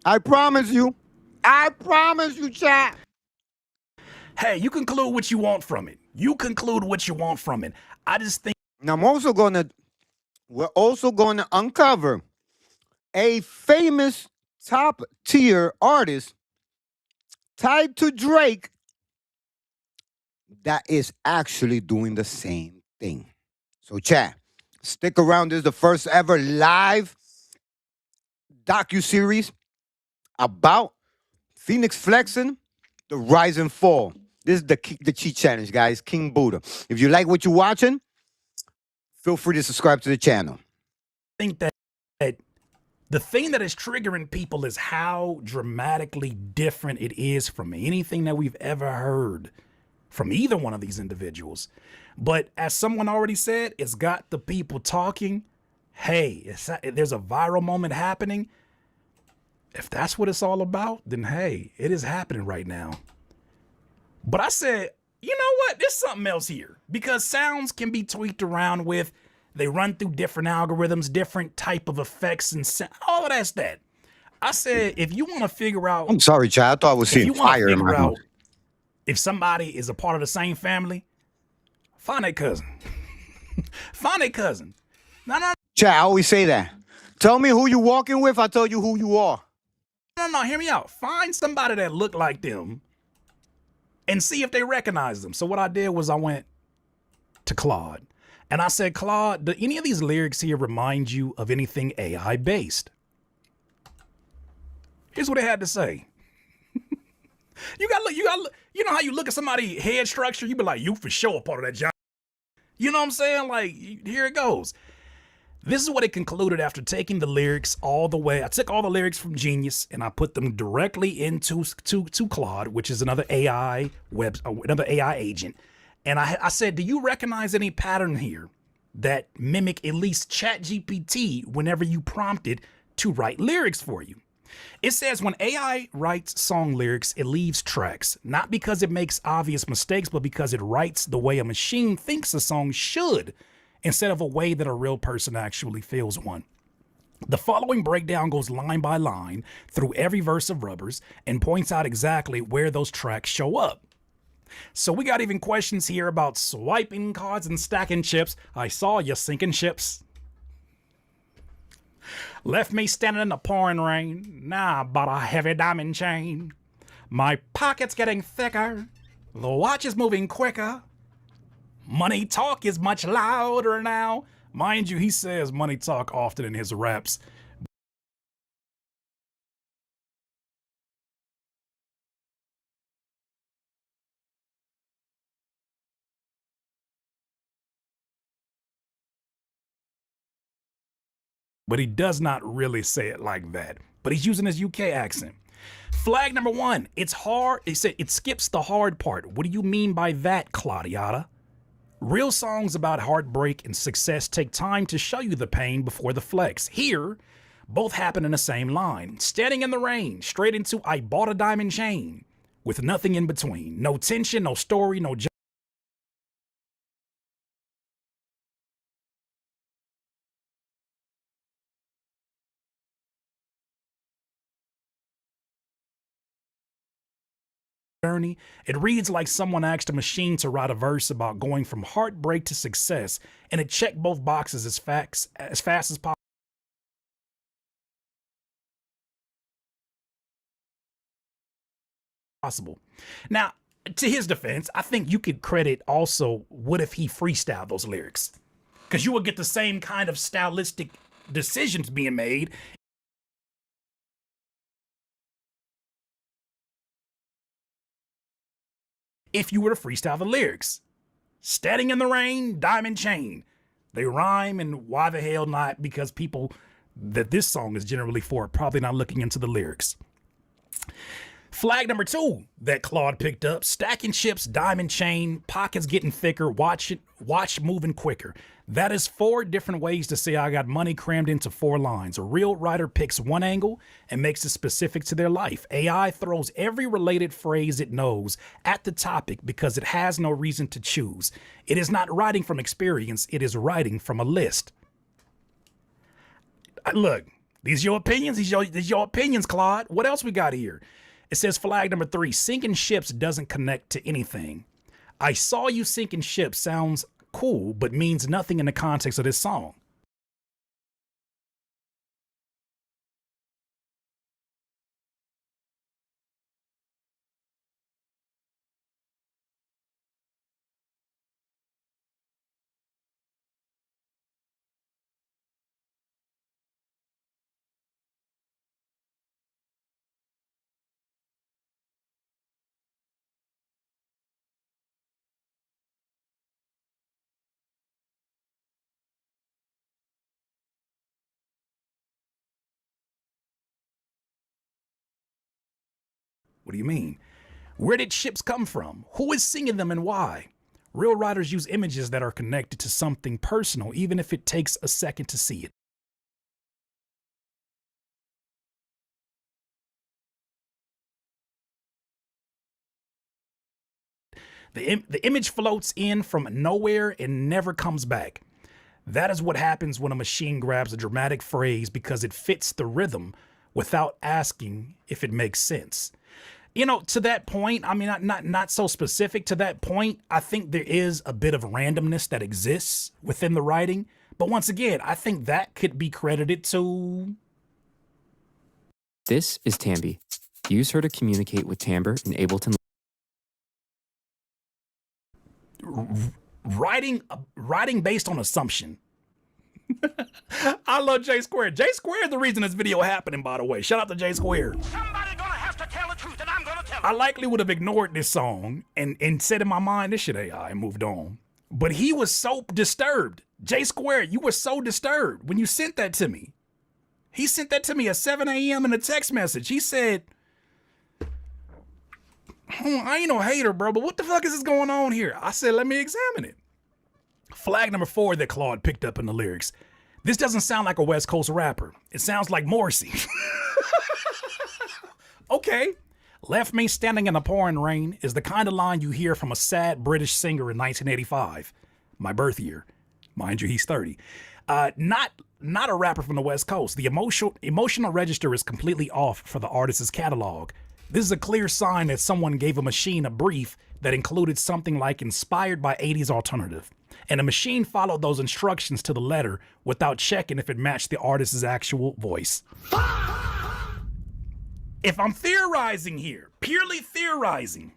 I promise you, chat. Hey, you conclude what you want from it. I just think. Now we're also going to uncover a famous top tier artist tied to Drake that is actually doing the same thing. So, chat, stick around. This is the first ever live docu-series about Fenix Flexin, the rise and fall. This is the cheat challenge, guys. King Buddha. If you like what you're watching, feel free to subscribe to the channel. I think that the thing that is triggering people is how dramatically different it is from anything that we've ever heard from either one of these individuals. But as someone already said, it's got the people talking. Hey, there's a viral moment happening. If that's what it's all about, then hey, it is happening right now. But I said, you know what? There's something else here, because sounds can be tweaked around with. They run through different algorithms, different type of effects, and all of that's that. I said, if you want to figure out, I'm sorry, Chad. I thought I was seeing fire in my house. If somebody is a part of the same family, find their cousin. Find their cousin. No. Chad, I always say that. Tell me who you walking with. I tell you who you are. No, hear me out. Find somebody that look like them and see if they recognize them. So what I did was I went to Claude. And I said, Claude, do any of these lyrics here remind you of anything AI based? Here's what it had to say. You know how you look at somebody's head structure, you be like, you for sure a part of that job. You know what I'm saying? Like, here it goes. This is what it concluded after taking the lyrics all the way. I took all the lyrics from Genius and I put them directly into to Claude, which is another AI agent. And I said, do you recognize any pattern here that mimic at least ChatGPT whenever you prompt it to write lyrics for you? It says when AI writes song lyrics, it leaves tracks, not because it makes obvious mistakes, but because it writes the way a machine thinks a song should, instead of a way that a real person actually feels one. The following breakdown goes line by line through every verse of Rubberz and points out exactly where those tracks show up. So we got even questions here about swiping cards and stacking chips. I saw you sinking ships. Left me standing in the pouring rain. Now I bought a heavy diamond chain. My pocket's getting thicker. The watch is moving quicker. Money talk is much louder now. Mind you, he says money talk often in his raps. But he does not really say it like that. But he's using his UK accent. Flag number 1, it's hard. He said it skips the hard part. What do you mean by that, Claudiata? Real songs about heartbreak and success take time to show you the pain before the flex. Here, both happen in the same line. Standing in the rain, straight into I bought a diamond chain, with nothing in between. No tension, no story, no journey. It reads like someone asked a machine to write a verse about going from heartbreak to success, and it checked both boxes as fast as possible. Now, to his defense, I think you could credit also what if he freestyled those lyrics, because you would get the same kind of stylistic decisions being made if you were to freestyle the lyrics. Standing in the rain, diamond chain. They rhyme, and why the hell not? Because people that this song is generally for are probably not looking into the lyrics. Flag number 2 that Claude picked up, stacking chips, diamond chain, pockets getting thicker, watch moving quicker. That is 4 different ways to say I got money crammed into 4 lines. A real writer picks one angle and makes it specific to their life. AI throws every related phrase it knows at the topic because it has no reason to choose. It is not writing from experience, it is writing from a list. Look, these your opinions, these your opinions, Claude. What else we got here? It says flag number 3, sinking ships doesn't connect to anything. I saw you sinking ships sounds cool, but means nothing in the context of this song. What do you mean? Where did ships come from? Who is singing them and why? Real writers use images that are connected to something personal, even if it takes a second to see it. The image floats in from nowhere and never comes back. That is what happens when a machine grabs a dramatic phrase because it fits the rhythm without asking if it makes sense. You know, to that point, I mean, not so specific to that point, I think there is a bit of randomness that exists within the writing. But once again, I think that could be credited to... This is Tambi. Use her to communicate with timbre in Ableton. Writing based on assumption. I love J Squared. J Squared is the reason this video happening, by the way. Shout out to J Squared. Somebody gonna have to tell the truth, and I'm gonna tell it. I likely would have ignored this song and said in my mind, this shit AI, and moved on. But he was so disturbed. J Squared, you were so disturbed when you sent that to me. He sent that to me at 7 a.m. in a text message. He said, I ain't no hater, bro, but what the fuck is this going on here? I said, let me examine it. Flag number 4 that Claude picked up in the lyrics. This doesn't sound like a West Coast rapper. It sounds like Morrissey. Okay. Left me standing in the pouring rain is the kind of line you hear from a sad British singer in 1985. My birth year. Mind you, he's 30. Not a rapper from the West Coast. The emotional register is completely off for the artist's catalog. This is a clear sign that someone gave a machine a brief that included something like inspired by 80s alternative. And the machine followed those instructions to the letter without checking if it matched the artist's actual voice. If I'm theorizing here, purely theorizing,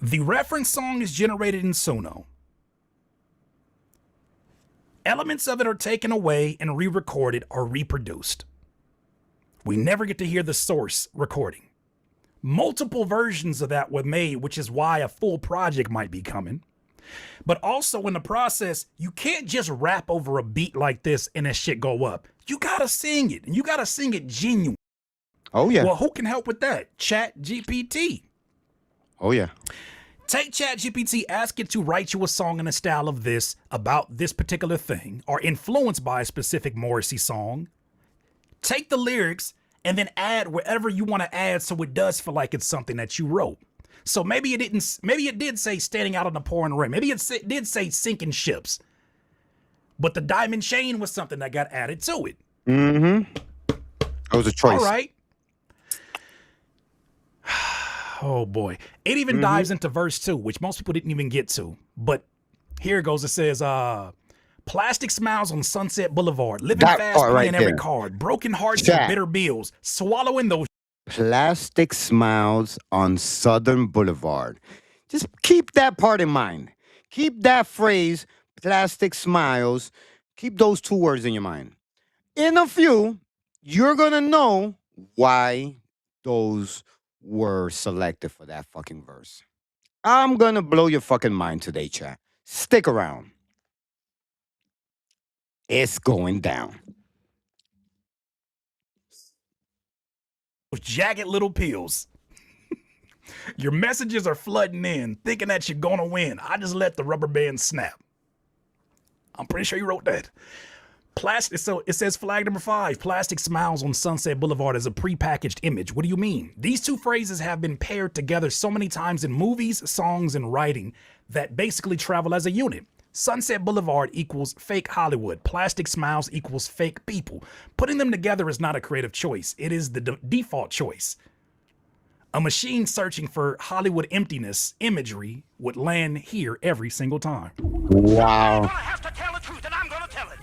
the reference song is generated in Suno. Elements of it are taken away and re-recorded or reproduced. We never get to hear the source recording. Multiple versions of that were made, which is why a full project might be coming. But also in the process, you can't just rap over a beat like this and that shit go up. You gotta sing it, and you gotta sing it genuine. Oh, yeah. Well, who can help with that? ChatGPT. Oh, yeah. Take ChatGPT, ask it to write you a song in the style of this, about this particular thing, or influenced by a specific Morrissey song. Take the lyrics and then add wherever you want to add so it does feel like it's something that you wrote. So maybe it did say standing out on the pouring rain. Maybe it did say sinking ships. But the diamond chain was something that got added to it. Mm-hmm. That was a choice. All right. Oh boy. It even dives into verse 2, which most people didn't even get to. But here it goes. It says, plastic smiles on Sunset Boulevard, living fast playing every card, broken hearts and bitter bills, swallowing those. Plastic smiles on Southern Boulevard. Just keep that part in mind. Keep that phrase, plastic smiles. Keep those 2 words in your mind. In a few, you're going to know why those were selected for that fucking verse. I'm going to blow your fucking mind today, chat. Stick around. It's going down. Jagged little pills. Your messages are flooding in, thinking that you're gonna win. I just let the rubber band snap. I'm pretty sure you wrote that. Plastic. So it says flag number 5, plastic smiles on Sunset Boulevard as a prepackaged image. What do you mean? These 2 phrases have been paired together so many times in movies, songs, and writing that basically travel as a unit. Sunset Boulevard equals fake Hollywood. Plastic smiles equals fake people. Putting them together is not a creative choice. It is the default choice. A machine searching for Hollywood emptiness imagery would land here every single time. Wow. I'm gonna have to tell the truth, and I'm gonna tell it.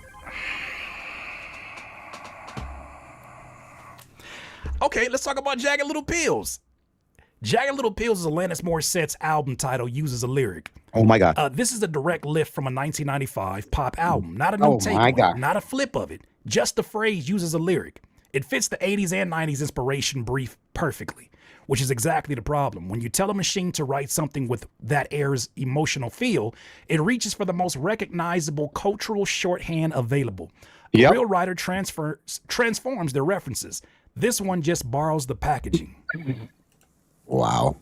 Okay, let's talk about Jagged Little Pills. Jagged Little Pills is Alanis Morissette's album title, uses a lyric. Oh my God. This is a direct lift from a 1995 pop album, not a new take, not a flip of it. Just the phrase uses a lyric. It fits the 80s and 90s inspiration brief perfectly, which is exactly the problem. When you tell a machine to write something with that air's emotional feel, it reaches for the most recognizable cultural shorthand available. A real writer transforms their references. This one just borrows the packaging. Wow.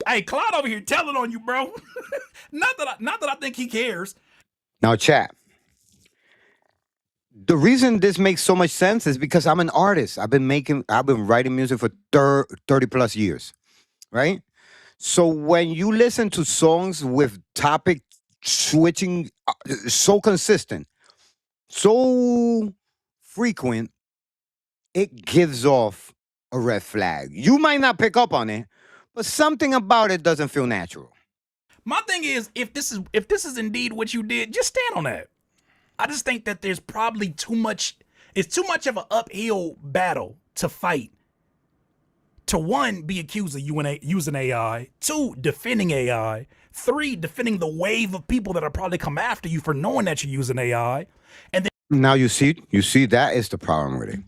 Hey, Cloud over here telling on you, bro. not that I think he cares. Now, chat. The reason this makes so much sense is because I'm an artist. I've been writing music for 30 plus years, right? So when you listen to songs with topic switching so consistent, so frequent, it gives off a red flag. You might not pick up on it, but something about it doesn't feel natural. My thing is, if this is indeed what you did, just stand on that. I just think that there's probably too much. It's too much of an uphill battle to fight. To one, be accused of using AI. Two, defending AI. Three, defending the wave of people that are probably come after you for knowing that you're using AI. And then now you see that is the problem with it.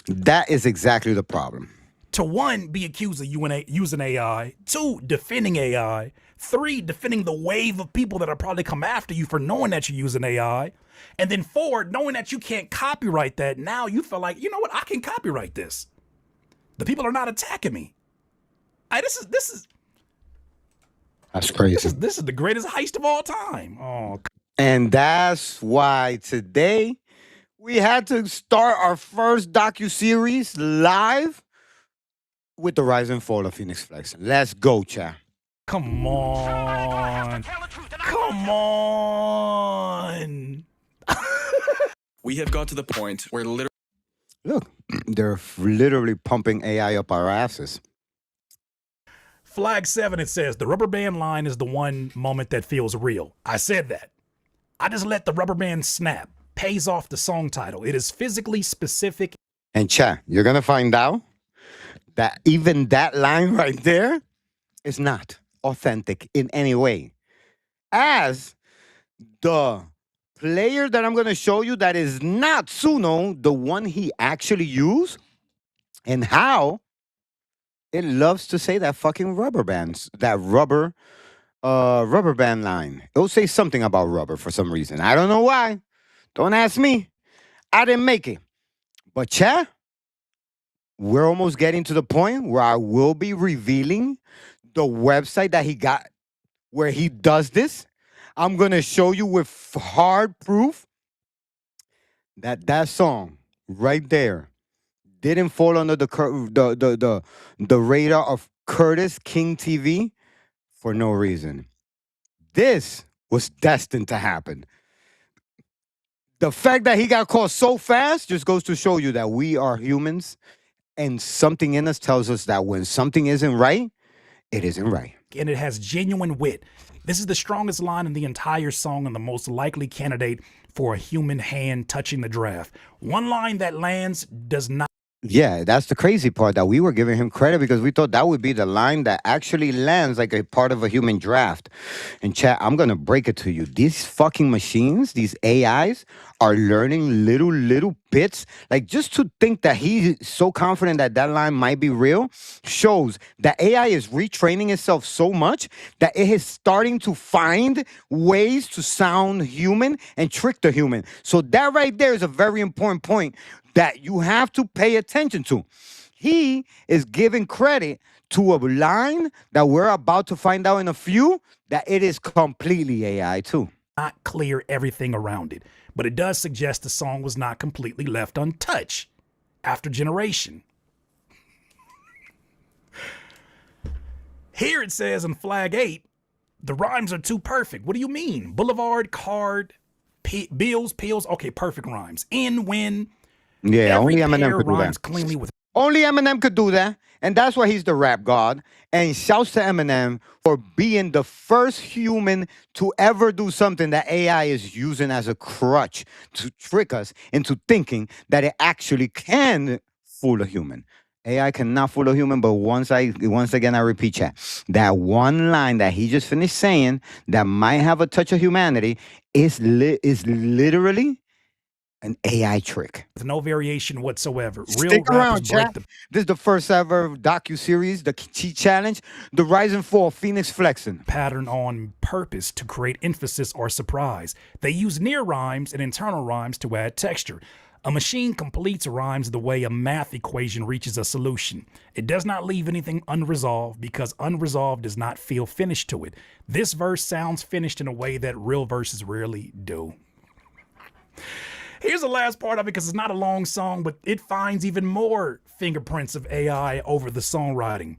That is exactly the problem. To one, be accused of using AI. Two, defending AI. Three, defending the wave of people that are probably come after you for knowing that you're using AI. And then four, knowing that you can't copyright that. Now you feel like, you know what, I can copyright this. The people are not attacking me. This is that's crazy. This is the greatest heist of all time. Oh, and that's why today we had to start our first docuseries live with the rise and fall of Fenix Flexin. Let's go, chat. Come on. Come on. We have got to the point where literally... Look, they're literally pumping AI up our asses. Flag 7, it says, the rubber band line is the one moment that feels real. I said that. I just let the rubber band snap. Pays off the song title. It is physically specific. And chat, you're going to find out that even that line right there is not authentic in any way. As the player that I'm going to show you that is not Suno, the one he actually used, and how it loves to say that fucking rubber bands, that rubber band line. It'll say something about rubber for some reason. I don't know why. Don't ask me. I didn't make it. But chat, we're almost getting to the point where I will be revealing the website that he got where he does this. I'm going to show you with hard proof that that song right there didn't fall under the radar of Curtis King TV for no reason. This was destined to happen. The fact that he got caught so fast just goes to show you that we are humans, and something in us tells us that when something isn't right, it isn't right. And it has genuine wit. This is the strongest line in the entire song and the most likely candidate for a human hand touching the draft. One line that lands does not. Yeah, that's the crazy part, that we were giving him credit because we thought that would be the line that actually lands like a part of a human draft. And chat, I'm going to break it to you. These fucking machines, these AIs, are learning little bits. Like, just to think that he's so confident that that line might be real shows that AI is retraining itself so much that it is starting to find ways to sound human and trick the human. So that right there is a very important point that you have to pay attention to. He is giving credit to a line that we're about to find out in a few that it is completely AI too. Not clear everything around it, but it does suggest the song was not completely left untouched after generation. Here it says in flag 8, the rhymes are too perfect. What do you mean? Boulevard, card, bills, pills. Okay, perfect rhymes. In, when. Yeah, Every only Eminem could do that. cleanly with only Eminem could do that. And that's why he's the rap god. And shouts to Eminem for being the first human to ever do something that AI is using as a crutch to trick us into thinking that it actually can fool a human. AI cannot fool a human, but once again, I repeat, chat, that one line that he just finished saying that might have a touch of humanity is literally an AI trick. with no variation whatsoever. Stick around, chat. This is the first ever docu-series, the Cheat Challenge, the rise and fall of Fenix Flexin. Pattern on purpose to create emphasis or surprise. They use near rhymes and internal rhymes to add texture. A machine completes rhymes the way a math equation reaches a solution. It does not leave anything unresolved because unresolved does not feel finished to it. This verse sounds finished in a way that real verses rarely do. Here's the last part of it because it's not a long song, but it finds even more fingerprints of AI over the songwriting.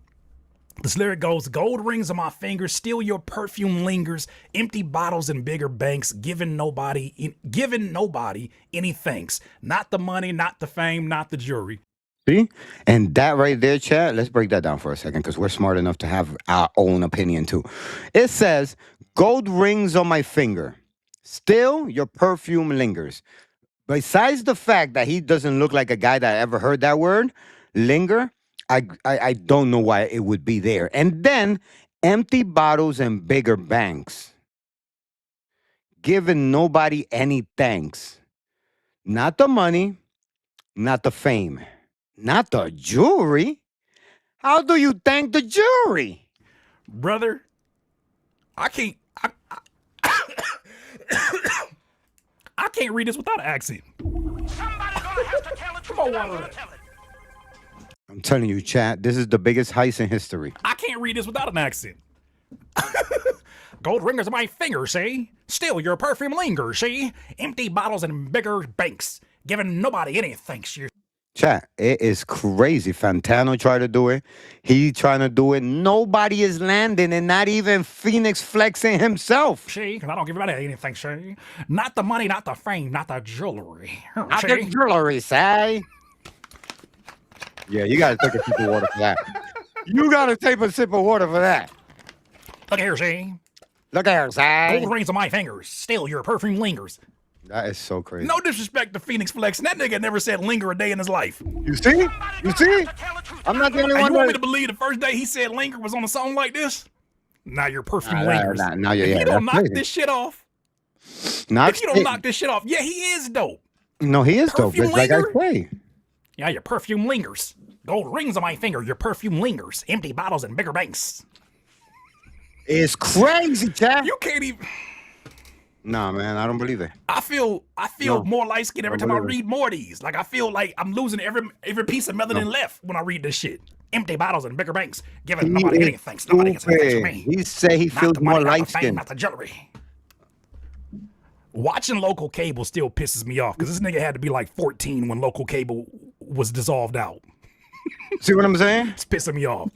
This lyric goes, gold rings on my fingers, still your perfume lingers, empty bottles in bigger banks, giving nobody any thanks. Not the money, not the fame, not the jewelry. See? And that right there, chat, let's break that down for a second because we're smart enough to have our own opinion too. It says, gold rings on my finger, still your perfume lingers. Besides the fact that he doesn't look like a guy that ever heard that word, linger, I don't know why it would be there. And then empty bottles and bigger banks. Giving nobody any thanks. Not the money, not the fame, not the jewelry. How do you thank the jewelry? Brother, I can't I can't read this without an accent. Somebody gonna have to tell the truth, and I'm gonna tell it. I'm telling you, chat, this is the biggest heist in history. I can't read this without an accent. Gold ringers on my fingers, see? Still your perfume lingers, see? Empty bottles and bigger banks, giving nobody any thanks. Chat, it is crazy. Fantano tried to do it. He trying to do it. Nobody is landing, and not even Fenix Flexin himself. See, because I don't give anybody anything, see? Not the money, not the fame, not the jewelry. Not the jewelry, say. Yeah, you gotta take a sip of water for that. You gotta take a sip of water for that. Look here, see? Look here, say. Gold rings on my fingers, still your perfume lingers. That is so crazy. No disrespect to Fenix Flexin. That nigga never said linger a day in his life. You see? You see? I'm not the only one. You want me to believe the first day he said linger was on a song like this? Now your perfume lingers. Now if you don't knock crazy. this shit off, if you don't knock this shit off, yeah, he is dope. No, he is dope. It's like I say. Yeah, your perfume lingers. Gold rings on my finger, your perfume lingers. Empty bottles and bigger banks. It's crazy, Chad. You can't even. Nah, man, I don't believe it. I feel more light skinned every time I read more of these. Like I feel like I'm losing every piece of melanin left when I read this shit. Empty bottles and bigger banks, giving nobody any thanks. Nobody gets any thanks for me. He say he feels more light skinned. Not the jewelry. Watching local cable still pisses me off because this nigga had to be like 14 when local cable was dissolved out. See what I'm saying? It's pissing me off.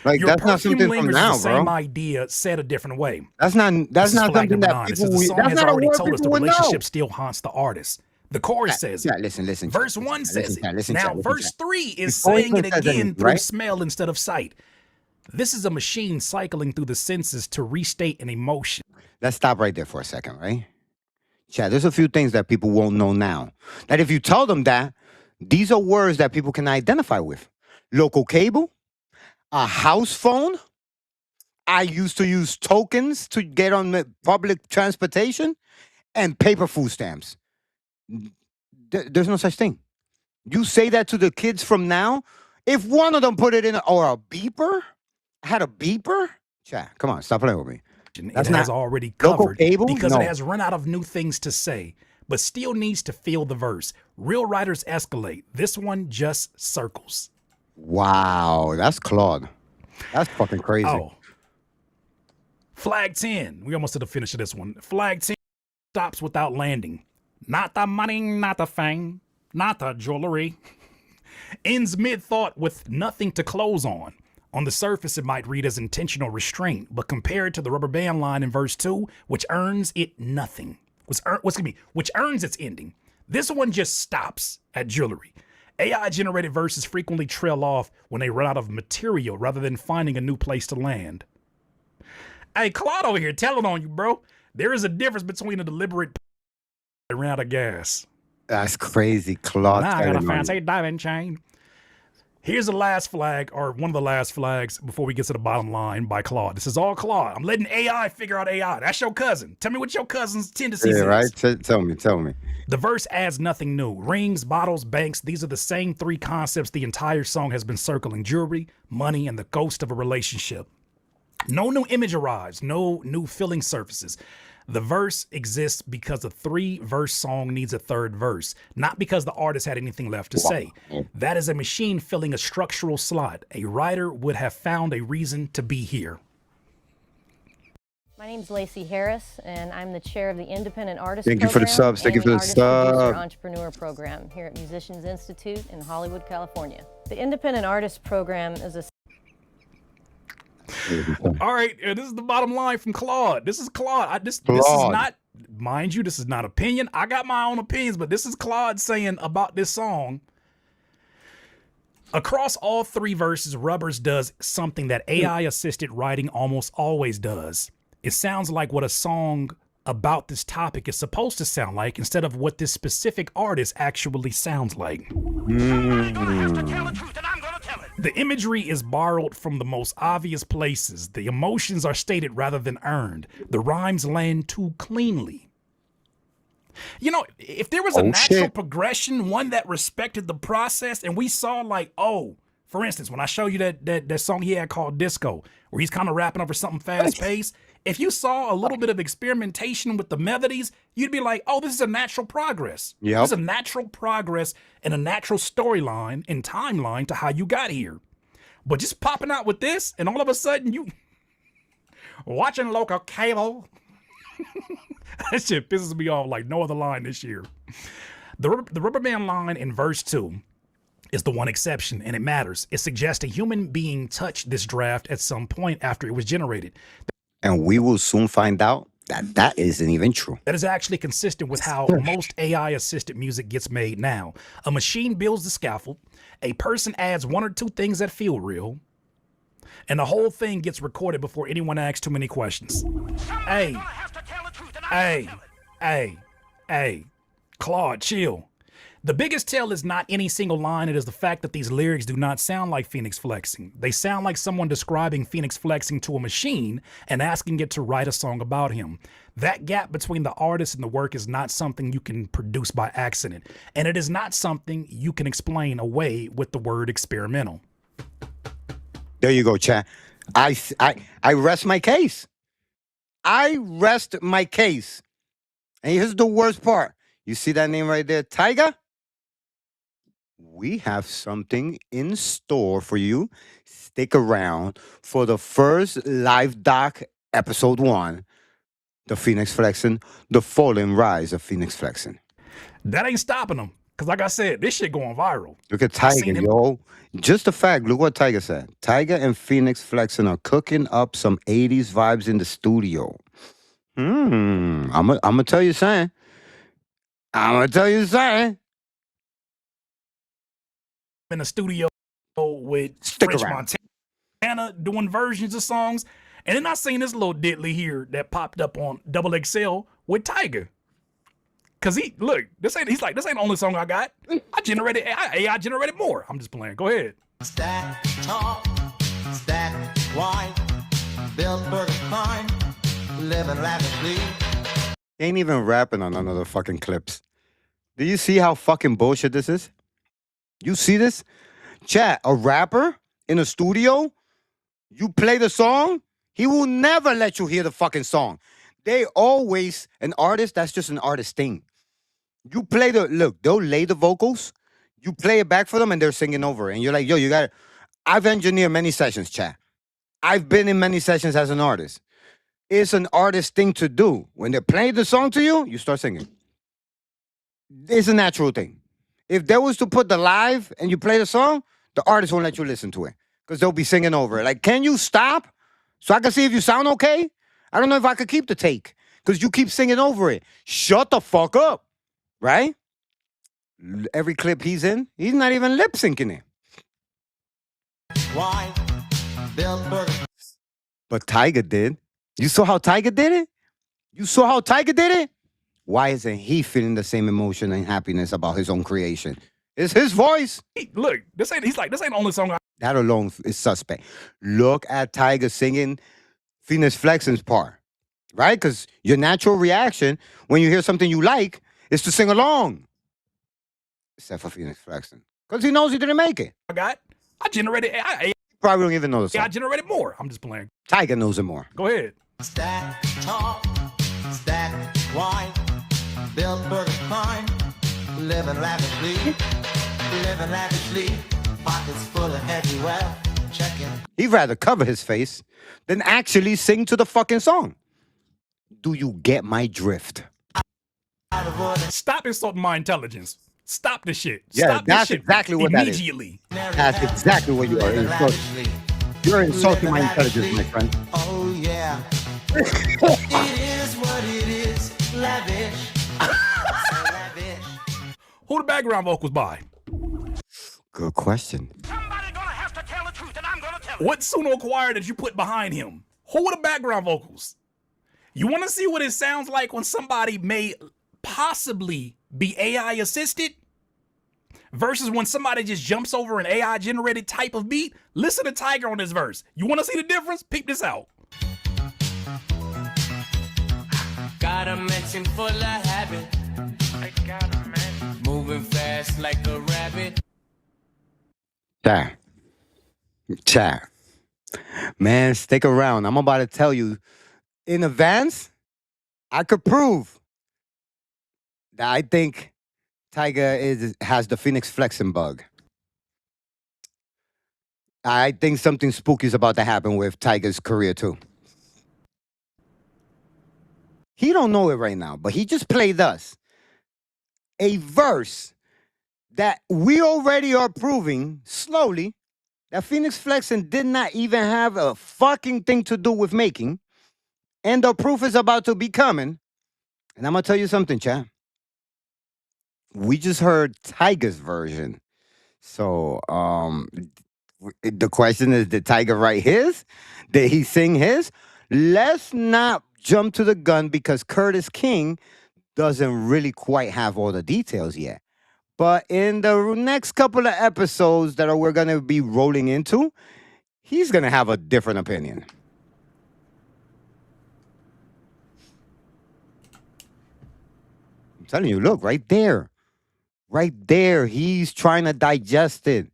Like Your that's not something from now, is the bro. same idea said a different way. That's not something that people. The song has already told us the would relationship know. still haunts the artist. The chorus says it. Listen. Verse 1 says it. Now verse 3 is Before saying it it says again it, through right? smell instead of sight. This is a machine cycling through the senses to restate an emotion. Let's stop right there for a second, right? Chad, there's a few things that people won't know now. That if you tell them that, these are words that people can identify with. Local cable, a house phone. I used to use tokens to get on the public transportation and paper food stamps. There's no such thing. You say that to the kids from now, if one of them put it in, or a beeper, had a beeper? Chad, come on, stop playing with me. It has already covered because it has run out of new things to say, but still needs to feel the verse. Real writers escalate. This one just circles. Wow, that's Claude. That's fucking crazy. Oh. Flag 10. We almost did a finish of this one. Flag 10 stops without landing. Not the money, not the fame, not the jewelry. Ends mid-thought with nothing to close on. On the surface, it might read as intentional restraint, but compared to the rubber band line in verse 2, which earns it nothing, which earns its ending, this one just stops at jewelry. AI-generated verses frequently trail off when they run out of material rather than finding a new place to land. Hey, Claude over here telling on you, bro. There is a difference between a deliberate and ran out of gas. That's crazy, Claude. Now I got a fancy diamond chain. Here's the last flag, or one of the last flags before we get to the bottom line by Claude. This is all Claude. I'm letting AI figure out AI. That's your cousin. Tell me what your cousin's tendencies is. Right? Tell me. The verse adds nothing new. Rings, bottles, banks, these are the same three concepts the entire song has been circling. Jewelry, money, and the ghost of a relationship. No new image arrives. No new feeling surfaces. The verse exists because a 3-verse song needs a 3rd verse, not because the artist had anything left to say. That is a machine filling a structural slot. A writer would have found a reason to be here. My name's Lacey Harris, and I'm the chair of the Independent Artist Thank you for the subs. Thank you for the Artist Producer sub. Entrepreneur Program here at Musicians Institute in Hollywood, California. The Independent Artist Program is a All right, this is the bottom line from Claude. This is Claude. This is not, mind you, this is not opinion. I got my own opinions, but this is Claude saying about this song. Across all 3 verses, Rubberz does something that AI-assisted writing almost always does. It sounds like what a song about this topic is supposed to sound like instead of what this specific artist actually sounds like. The imagery is borrowed from the most obvious places. The emotions are stated rather than earned. The rhymes land too cleanly. You know, if there was a natural progression, one that respected the process, and we saw like, oh, for instance, when I show you that song he had called Disco, where he's kind of rapping over something fast-paced, if you saw a little bit of experimentation with the melodies, you'd be like, oh, this is a natural progress. Yep. This is a natural progress and a natural storyline and timeline to how you got here. But just popping out with this, and all of a sudden you watching local cable. That shit pisses me off like no other line this year. The Rubber Band line in verse 2 is the one exception, and it matters. It suggests a human being touched this draft at some point after it was generated. And we will soon find out that that isn't even true. That is actually consistent with how most AI-assisted music gets made now. A machine builds the scaffold, a person adds 1 or 2 things that feel real, and the whole thing gets recorded before anyone asks too many questions. Hey, Claude, chill. The biggest tell is not any single line, it is the fact that these lyrics do not sound like Fenix Flexin. They sound like someone describing Fenix Flexin to a machine and asking it to write a song about him. That gap between the artist and the work is not something you can produce by accident, and it is not something you can explain away with the word experimental. There you go, chat. I rest my case. I rest my case. And here's the worst part. You see that name right there, Tyga? We have something in store for you. Stick around for the first LIVEDOC episode 1, the Fenix Flexin, the fall and rise of Fenix Flexin. That ain't stopping them. Because like I said, this shit going viral. Look at Tyga, yo. Just a fact. Look what Tyga said. Tyga and Fenix Flexin are cooking up some 80s vibes in the studio. I'm gonna tell you something. In the studio with French Montana doing versions of songs. And then I seen this little diddly here that popped up on XXL with Tyga. Cause he's like, this ain't the only song I got. I generated more. I'm just playing. Go ahead. Stack talk, stack wine, build burger kind, living lavishly. He ain't even rapping on none of the fucking clips. Do you see how fucking bullshit this is? You see this? Chat, a rapper in a studio, you play the song, he will never let you hear the fucking song. They always, an artist, that's just an artist thing. You play look, they'll lay the vocals, you play it back for them and they're singing over it. And you're like, yo, you got it. I've engineered many sessions, chat. I've been in many sessions as an artist. It's an artist thing to do. When they play the song to you, you start singing. It's a natural thing. If they was to put the live and you play the song, the artist won't let you listen to it because they'll be singing over it. Like, can you stop so I can see if you sound okay? I don't know if I could keep the take because you keep singing over it. Shut the fuck up, right? Every clip he's in, he's not even lip syncing it. Wine, build burger. But Tyga did. You saw how Tyga did it? You saw how Tyga did it? Why isn't he feeling the same emotion and happiness about his own creation? It's his voice. Look, this ain't the only song that alone is suspect. Look at Tyga singing Fenix Flexin's part, right? Because your natural reaction when you hear something you like is to sing along. Except for Fenix Flexin. Because he knows he didn't make it. I generated. He probably don't even know the song. I generated more. I'm just playing. Tyga knows it more. Go ahead. Stack talk, Stack wine, built for the climb, living lavishly, pockets full of heavy wealth, checking. He'd rather cover his face than actually sing to the fucking song. Do you get my drift? Stop insulting my intelligence. Stop this shit. Yeah, Stop that's this shit exactly what that is. immediately. That's exactly what you are. You're insulting my intelligence, my friend. Oh yeah. It is what it is, lavish. Who the background vocals by? Good question. What Suno choir did you put behind him? Who are the background vocals? You want to see what it sounds like when somebody may possibly be AI assisted versus when somebody just jumps over an AI generated type of beat? Listen to Tiger on this verse. You want to see the difference? Peep this out. Got a mention full of habit. I got a man. Moving fast like a rabbit. Chat. Man, stick around. I'm about to tell you in advance, I could prove that I think Tiger has the Fenix Flexin bug. I think something spooky is about to happen with Tiger's career too. He don't know it right now, but he just played us a verse that we already are proving slowly that Fenix Flexin did not even have a fucking thing to do with making. And the proof is about to be coming. And I'm going to tell you something, chat. We just heard Tiger's version. So the question is, did Tiger write his? Did he sing his? Let's not jump to the gun because Curtis King doesn't really quite have all the details yet. But in the next couple of episodes that we're going to be rolling into, he's going to have a different opinion. I'm telling you, look, right there. Right there. He's trying to digest it.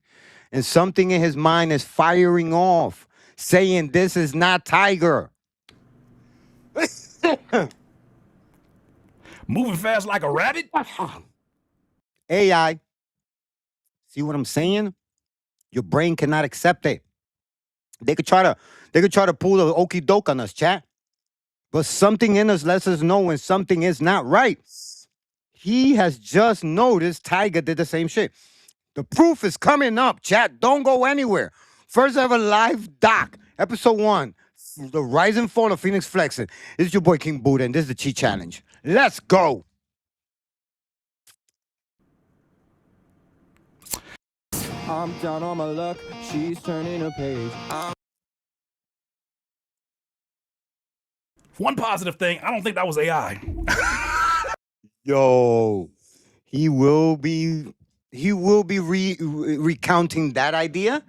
And something in his mind is firing off, saying this is not Tiger. Moving fast like a rabbit? AI. See what I'm saying? Your brain cannot accept it. They could try to pull the okie doke on us, chat. But something in us lets us know when something is not right. He has just noticed Tiger did the same shit. The proof is coming up, chat. Don't go anywhere. First ever live doc, episode 1, the rise and fall of Fenix Flexin. This is your boy King Buddha, and this is the Cheat Challenge. Let's go. I'm down on my luck, she's turning a page. One positive thing, I don't think that was AI. Yo, he will be recounting that idea,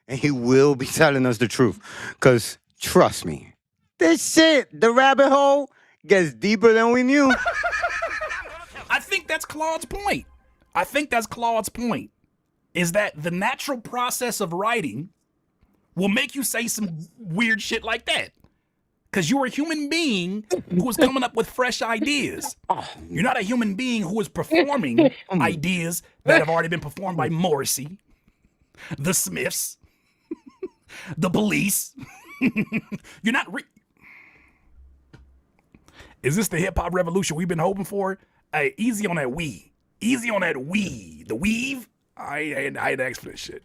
and he will be telling us the truth. Because trust me, this shit, the rabbit hole, gets deeper than we knew. I think that's Claude's point. Is that the natural process of writing will make you say some weird shit like that. Because you're a human being who is coming up with fresh ideas. You're not a human being who is performing ideas that have already been performed by Morrissey, the Smiths, the Police. You're not Is this the hip-hop revolution we've been hoping for? Hey, easy on that we. Easy on that we. The weave? I ain't asked for this shit.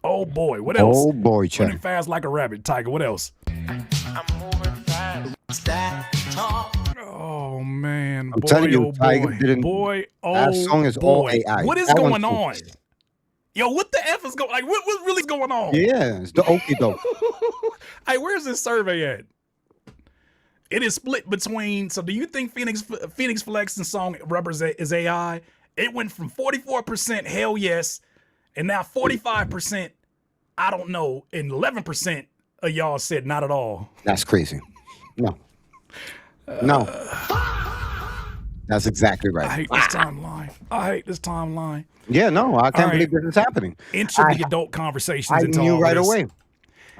Oh boy, what else? Oh boy, Chuck. Running fast like a rabbit, Tiger. What else? Oh man, I'm telling you, Tiger didn't. Boy, that song is all AI. What is that going on? Yo, what the F is going? Like, what really is going on? Yeah, it's the okie doke. Hey, where's this survey at? It is split between. So, do you think Fenix Flexin song Rubberz is AI? It went from 44% hell yes, and now 45% I don't know, and 11% of y'all said not at all. That's crazy. No. No. That's exactly right. I hate this timeline. Yeah, no, I can't believe this is happening. Into the adult conversations. I knew right away.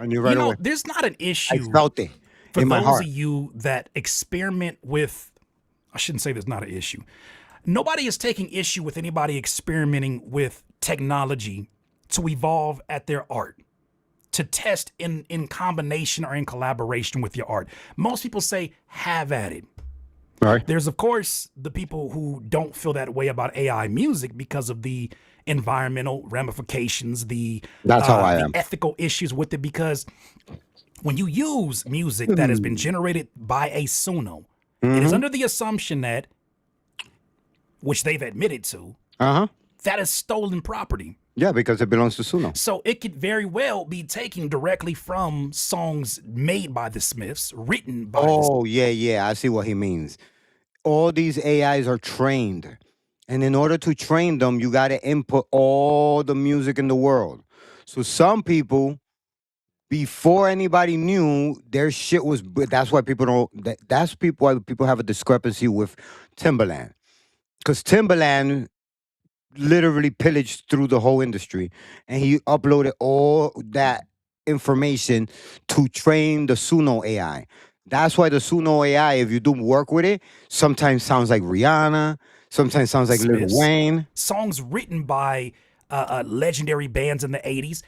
You know, there's not an issue. I felt it. For in my those heart. of you that experiment with, I shouldn't say there's not an issue. Nobody is taking issue with anybody experimenting with technology to evolve at their art, to test in combination or in collaboration with your art. Most people say, have at it. Right. There's, of course, the people who don't feel that way about AI music because of the environmental ramifications, That's how I the am. ethical issues with it, because when you use music that has been generated by a Suno, it is under the assumption that, which they've admitted to, that is stolen property. Yeah, because it belongs to Suno. So it could very well be taken directly from songs made by the Smiths, written by Oh, yeah. I see what he means. All these AIs are trained. And in order to train them, you got to input all the music in the world. So some people, before anybody knew, their shit was, that's why people don't, that's people why people have a discrepancy with Timbaland. Because Timbaland literally pillaged through the whole industry, and he uploaded all that information to train the Suno AI. That's why the Suno AI, if you do work with it, sometimes sounds like Rihanna, sometimes sounds like Lil Smiths. Wayne. Songs written by legendary bands in the 80s,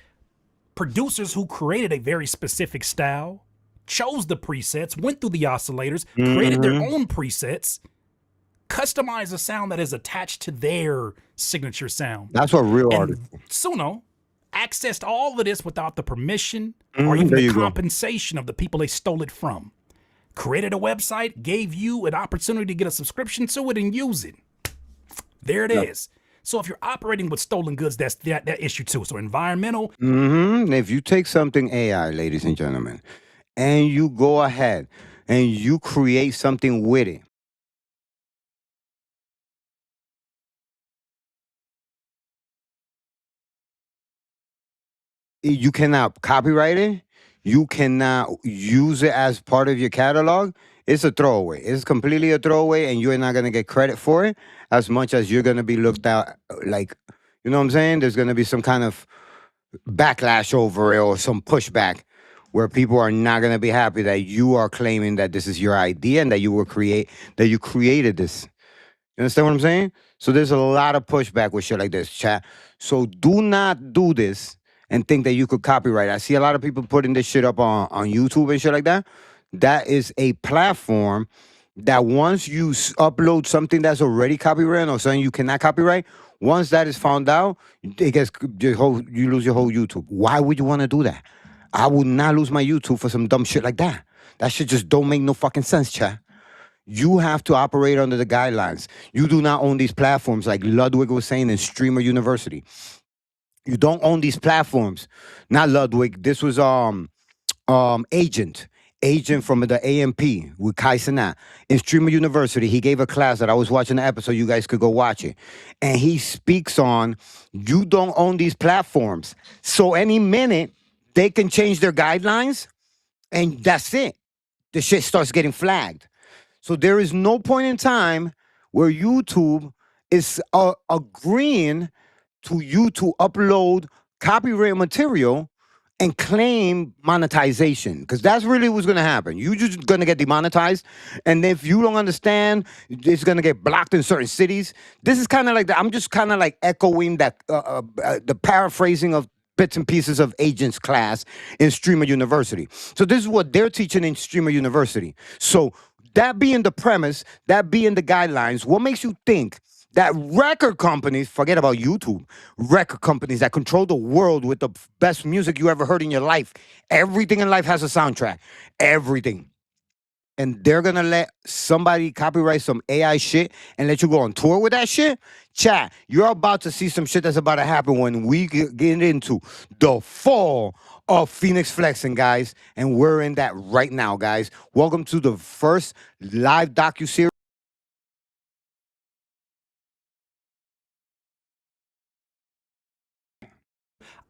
producers who created a very specific style, chose the presets, went through the oscillators, created their own presets, customize a sound that is attached to their signature sound. That's what real and artists. Suno accessed all of this without the permission or even There the you go. compensation of the people they stole it from. Created a website, gave you an opportunity to get a subscription to it and use it. There it is. So if you're operating with stolen goods, that's that issue too. So environmental. If you take something AI, ladies and gentlemen, and you go ahead and you create something with it, you cannot copyright it. You cannot use it as part of your catalog. It's a throwaway. It's completely a throwaway, and you're not going to get credit for it as much as you're going to be looked at like, you know what I'm saying? There's going to be some kind of backlash over it or some pushback where people are not going to be happy that you are claiming that this is your idea and that you created this. You understand what I'm saying? So there's a lot of pushback with shit like this, chat. So do not do this and think that you could copyright. I see a lot of people putting this shit up on YouTube and shit like that. That is a platform that once you upload something that's already copyrighted or something you cannot copyright, once that is found out, it gets you lose your whole YouTube. Why would you want to do that? I would not lose my YouTube for some dumb shit like that. That shit just don't make no fucking sense, chat. You have to operate under the guidelines. You do not own these platforms like Ludwig was saying in Streamer University. You don't own these platforms. Not Ludwig. This was Agent from the AMP with Kai Cenat in Streamer University. He gave a class that I was watching the episode. You guys could go watch it. And he speaks on you don't own these platforms. So any minute they can change their guidelines and that's it. The shit starts getting flagged. So there is no point in time where YouTube is agreeing to you to upload copyright material and claim monetization, because that's really what's going to happen. You're just going to get demonetized, and if you don't understand, it's going to get blocked in certain cities. This is kind of like that. I'm just kind of like echoing that the paraphrasing of bits and pieces of Agent's class in Streamer University. So this is what they're teaching in Streamer University. So that being the premise, that being the guidelines, what makes you think that record companies, forget about YouTube, record companies that control the world with the best music you ever heard in your life, everything in life has a soundtrack, everything. And they're going to let somebody copyright some AI shit and let you go on tour with that shit? Chat, you're about to see some shit that's about to happen when we get into the fall of Fenix Flexin, guys. And we're in that right now, guys. Welcome to the first live docuseries.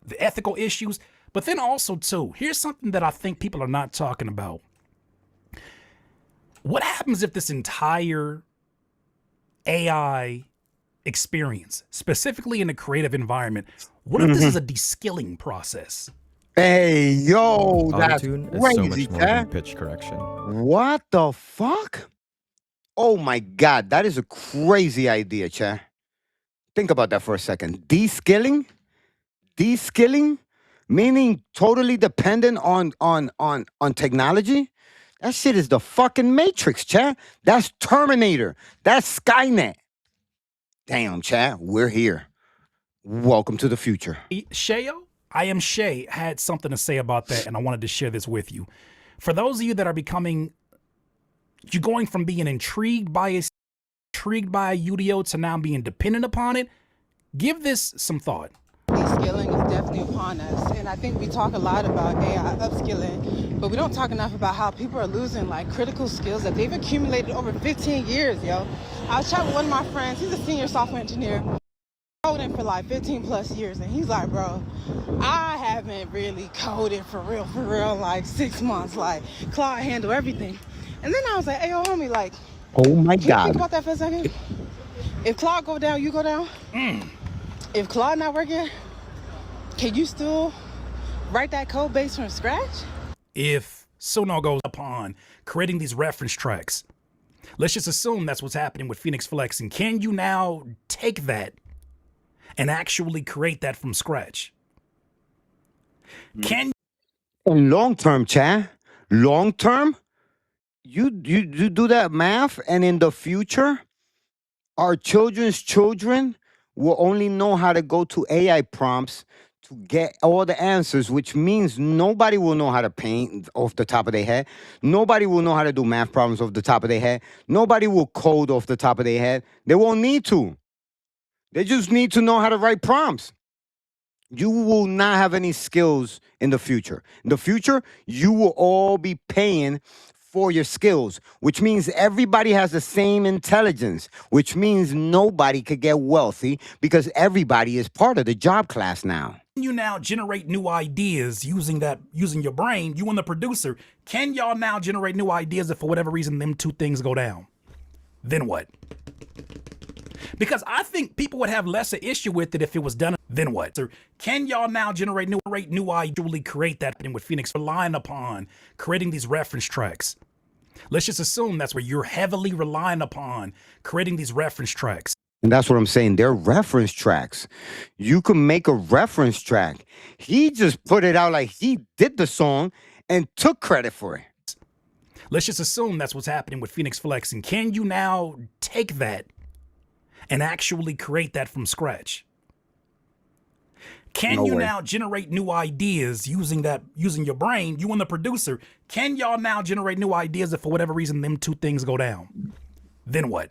The ethical issues, but then also too, here's something that I think people are not talking about. What happens if this entire AI experience, specifically in a creative environment, what if this is a de-skilling process? Hey, yo, that's Autotune is so crazy, much more chat. than pitch correction. What the fuck? Oh my God, that is a crazy idea, chat. Think about that for a second. De-skilling? De-skilling? Meaning totally dependent on technology? That shit is the fucking Matrix, chat. That's Terminator. That's Skynet. Damn, chat, we're here. Welcome to the future. Shayo, I am Shay, had something to say about that, and I wanted to share this with you. For those of you that are you're going from being intrigued by a UDO to now being dependent upon it, give this some thought. De-skilling is definitely upon us, and I think we talk a lot about AI upskilling, but we don't talk enough about how people are losing like critical skills that they've accumulated over 15 years, yo. I was chatting with one of my friends, he's a senior software engineer, coding for like 15 plus years, and he's like, bro, I haven't really coded for real, like 6 months, like Claude handle everything. And then I was like, hey, yo, homie, like, oh my can you God. think about that for a second? If Claude go down, you go down? If Claude not working, can you still write that code base from scratch? If Suno goes upon creating these reference tracks, let's just assume that's what's happening with Fenix Flexin. Can you now take that and actually create that from scratch? Can in long term, chat, long term, you do that math, and in the future, our children's children will only know how to go to AI prompts to get all the answers, which means nobody will know how to paint off the top of their head. Nobody will know how to do math problems off the top of their head. Nobody will code off the top of their head. They won't need to. They just need to know how to write prompts. You will not have any skills in the future. In the future, you will all be paying for your skills, which means everybody has the same intelligence, which means nobody could get wealthy because everybody is part of the job class now. you now generate new ideas using your brain, you and the producer, can y'all now generate new ideas if for whatever reason them two things go down? Then what? Because I think people would have less issue with it if it was done. Then what? So can y'all now generate new ideas, create that with Fenix, relying upon creating these reference tracks? Let's just assume that's where you're heavily relying upon creating these reference tracks. And that's what I'm saying. They're reference tracks. You can make a reference track. He just put it out like he did the song and took credit for it. Let's just assume that's what's happening with Fenix Flexin. Can you now take that and actually create that from scratch? Can you now generate new ideas using your brain, you and the producer? Can y'all now generate new ideas if for whatever reason them two things go down? Then what?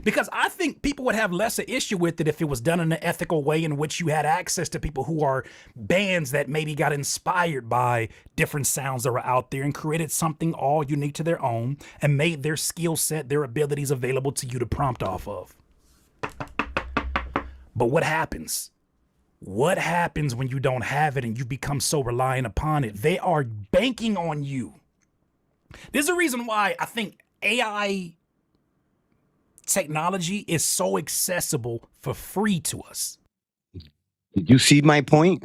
Because I think people would have less issue with it if it was done in an ethical way in which you had access to people who are bands that maybe got inspired by different sounds that were out there and created something all unique to their own and made their skill set, their abilities available to you to prompt off of. But what happens? What happens when you don't have it and you become so reliant upon it? They are banking on you. There's a reason why I think AI technology is so accessible for free to us. Did you see my point?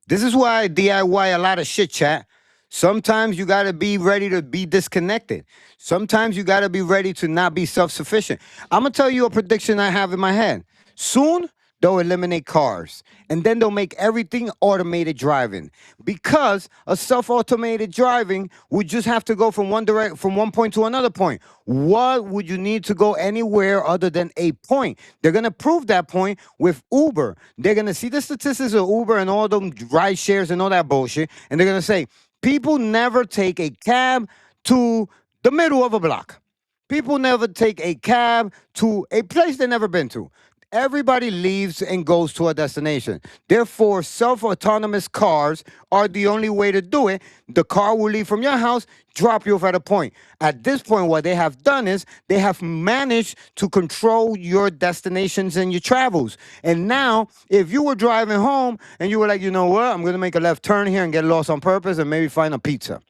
This is why I DIY a lot of shit, chat. Sometimes you got to be ready to be disconnected. Sometimes you got to be ready to not be self-sufficient. I'm going to tell you a prediction I have in my head. Soon, they'll eliminate cars, and then they'll make everything automated driving, because a self-automated driving would just have to go from one point to another point. What would you need to go anywhere other than a point? They're going to prove that point with Uber. They're going to see the statistics of Uber and all them ride shares and all that bullshit, and they're going to say, people never take a cab to the middle of a block. People never take a cab to a place they've never been to. Everybody leaves and goes to a destination. Therefore, self-autonomous cars are the only way to do it. The car will leave from your house, drop you off at a point. At this point, what they have done is they have managed to control your destinations and your travels. And now, if you were driving home and you were like, you know what, I'm going to make a left turn here and get lost on purpose and maybe find a pizza.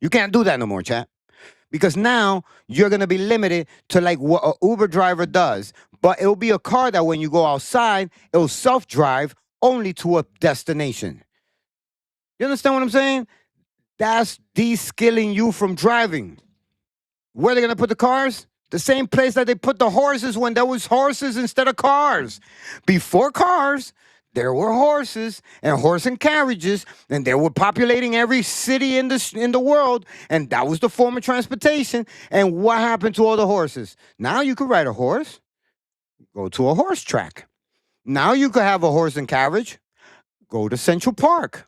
You can't do that no more, chat. Because now you're going to be limited to like what an Uber driver does. But it'll be a car that when you go outside, it'll self-drive only to a destination. You understand what I'm saying? That's de-skilling you from driving. Where are they going to put the cars? The same place that they put the horses when there was horses instead of cars. Before cars, there were horses and horse and carriages, and they were populating every city in the world, and that was the form of transportation. And what happened to all the horses? Now you could ride a horse, go to a horse track. Now you could have a horse and carriage, go to Central Park.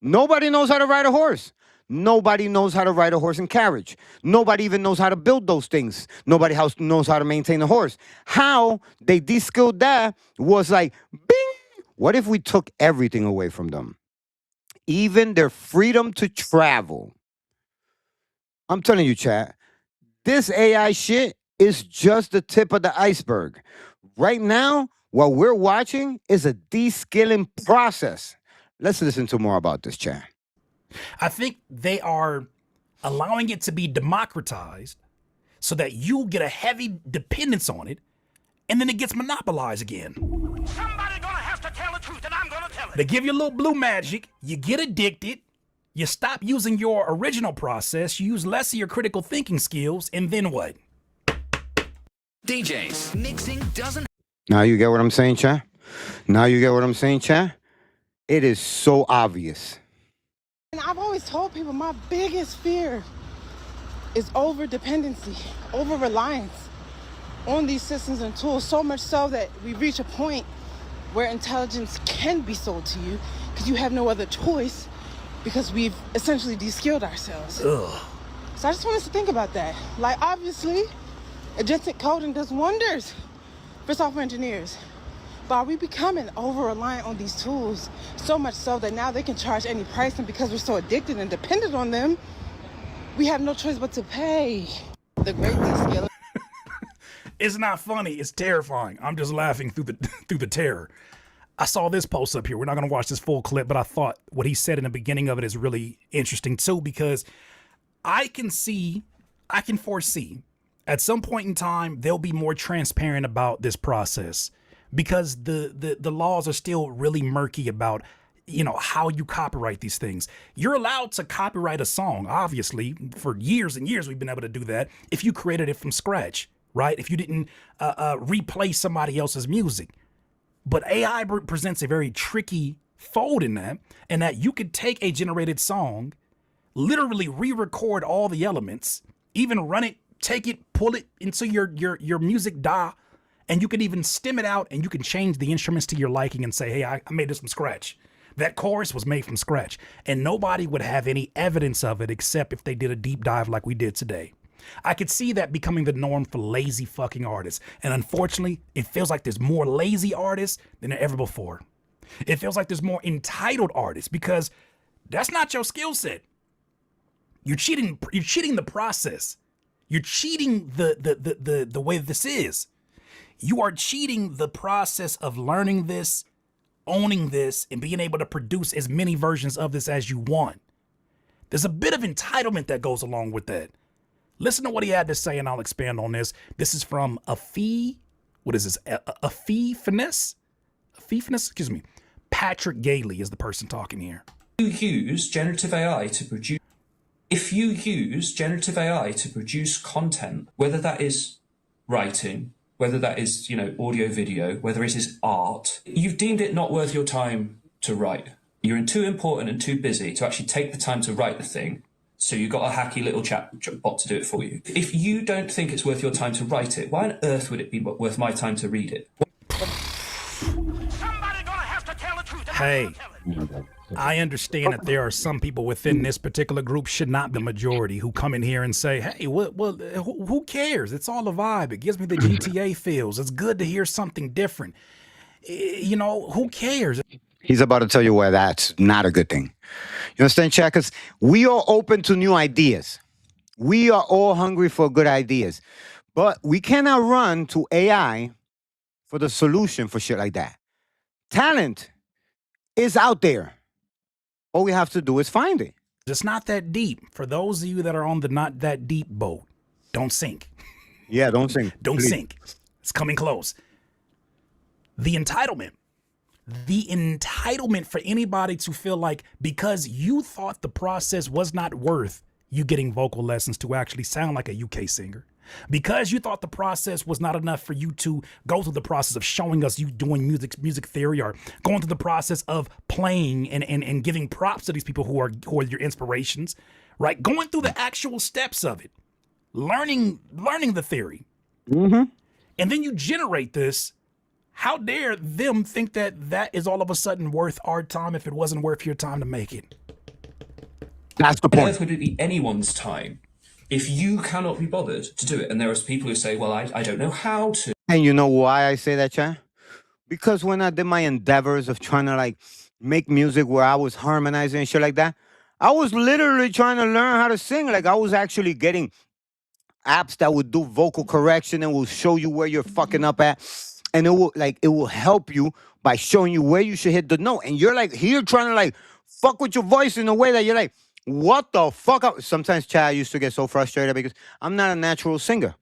Nobody knows how to ride a horse. Nobody knows how to ride a horse and carriage. Nobody even knows how to build those things. Nobody knows how to maintain a horse. How they de-skilled that was like, bing! What if we took everything away from them? Even their freedom to travel. I'm telling you, chat, this AI shit is just the tip of the iceberg. Right now, what we're watching is a de-skilling process. Let's listen to more about this, chat. I think they are allowing it to be democratized so that you get a heavy dependence on it, and then it gets monopolized again. Somebody gonna have to tell the truth, and I'm gonna tell it. They give you a little blue magic, you get addicted, you stop using your original process, you use less of your critical thinking skills, and then what? DJs, mixing doesn't... Now you get what I'm saying, chat? Now you get what I'm saying, chat? It is so obvious. And I've always told people my biggest fear is over-dependency, over-reliance on these systems and tools, so much so that we reach a point where intelligence can be sold to you because you have no other choice because we've essentially de-skilled ourselves. Ugh. So I just want us to think about that. Like, obviously, agentic coding does wonders for software engineers. But are we becoming over-reliant on these tools so much so that now they can charge any price, and because we're so addicted and dependent on them, we have no choice but to pay? The great de-skilling. It's not funny, it's terrifying. I'm just laughing through the terror. I saw this post up here. We're not gonna watch this full clip, but I thought what he said in the beginning of it is really interesting too, because I can foresee at some point in time, they'll be more transparent about this process, because the laws are still really murky about, you know, how you copyright these things. You're allowed to copyright a song, obviously. For years and years, we've been able to do that if you created it from scratch, right? If you didn't replay somebody else's music. But AI presents a very tricky fold in that you could take a generated song, literally re-record all the elements, even run it, take it, pull it into your music DAW, and you can even stem it out, and you can change the instruments to your liking and say, hey, I made this from scratch. That chorus was made from scratch. And nobody would have any evidence of it except if they did a deep dive like we did today. I could see that becoming the norm for lazy fucking artists. And unfortunately, it feels like there's more lazy artists than ever before. It feels like there's more entitled artists, because that's not your skill set. You're cheating the process. You're cheating the way this is. You are cheating the process of learning this, owning this, and being able to produce as many versions of this as you want. There's a bit of entitlement that goes along with that. Listen to what he had to say, and I'll expand on this. This is from Fenix? Excuse me. Patrick Gailey is the person talking here. If you use generative AI to produce content, whether that is writing, whether that is, audio, video, whether it is art, you've deemed it not worth your time to write. You're too important and too busy to actually take the time to write the thing. So you've got a hacky little chat bot to do it for you. If you don't think it's worth your time to write it, why on earth would it be worth my time to read it? Hey, I understand that there are some people within this particular group, should not be the majority, who come in here and say, hey, who cares? It's all a vibe. It gives me the GTA feels. It's good to hear something different. Who cares? He's about to tell you why that's not a good thing. You understand, chat? Because we are open to new ideas. We are all hungry for good ideas. But we cannot run to AI for the solution for shit like that. Talent is out there. All we have to do is find it. It's not that deep. For those of you that are on the not that deep boat, don't sink. Yeah, don't sink. Don't Please. sink. It's coming close. The entitlement. the entitlement for anybody to feel like because you thought the process was not worth you getting vocal lessons to actually sound like a UK singer, because you thought the process was not enough for you to go through the process of showing us you doing music theory, or going through the process of playing and giving props to these people who are your inspirations, right? Going through the actual steps of it, learning the theory. And then you generate this. How dare them think that that is all of a sudden worth our time if it wasn't worth your time to make it? That's the On point. earth would it be anyone's time if you cannot be bothered to do it? And there are people who say, well, I don't know how to. And you know why I say that, Chad? Because when I did my endeavors of trying to like make music where I was harmonizing and shit like that, I was literally trying to learn how to sing. Like I was actually getting apps that would do vocal correction and will show you where you're fucking up at. And it will help you by showing you where you should hit the note. And you're like here trying to like fuck with your voice in a way that you're like, what the fuck? Sometimes, Chad, used to get so frustrated because I'm not a natural singer.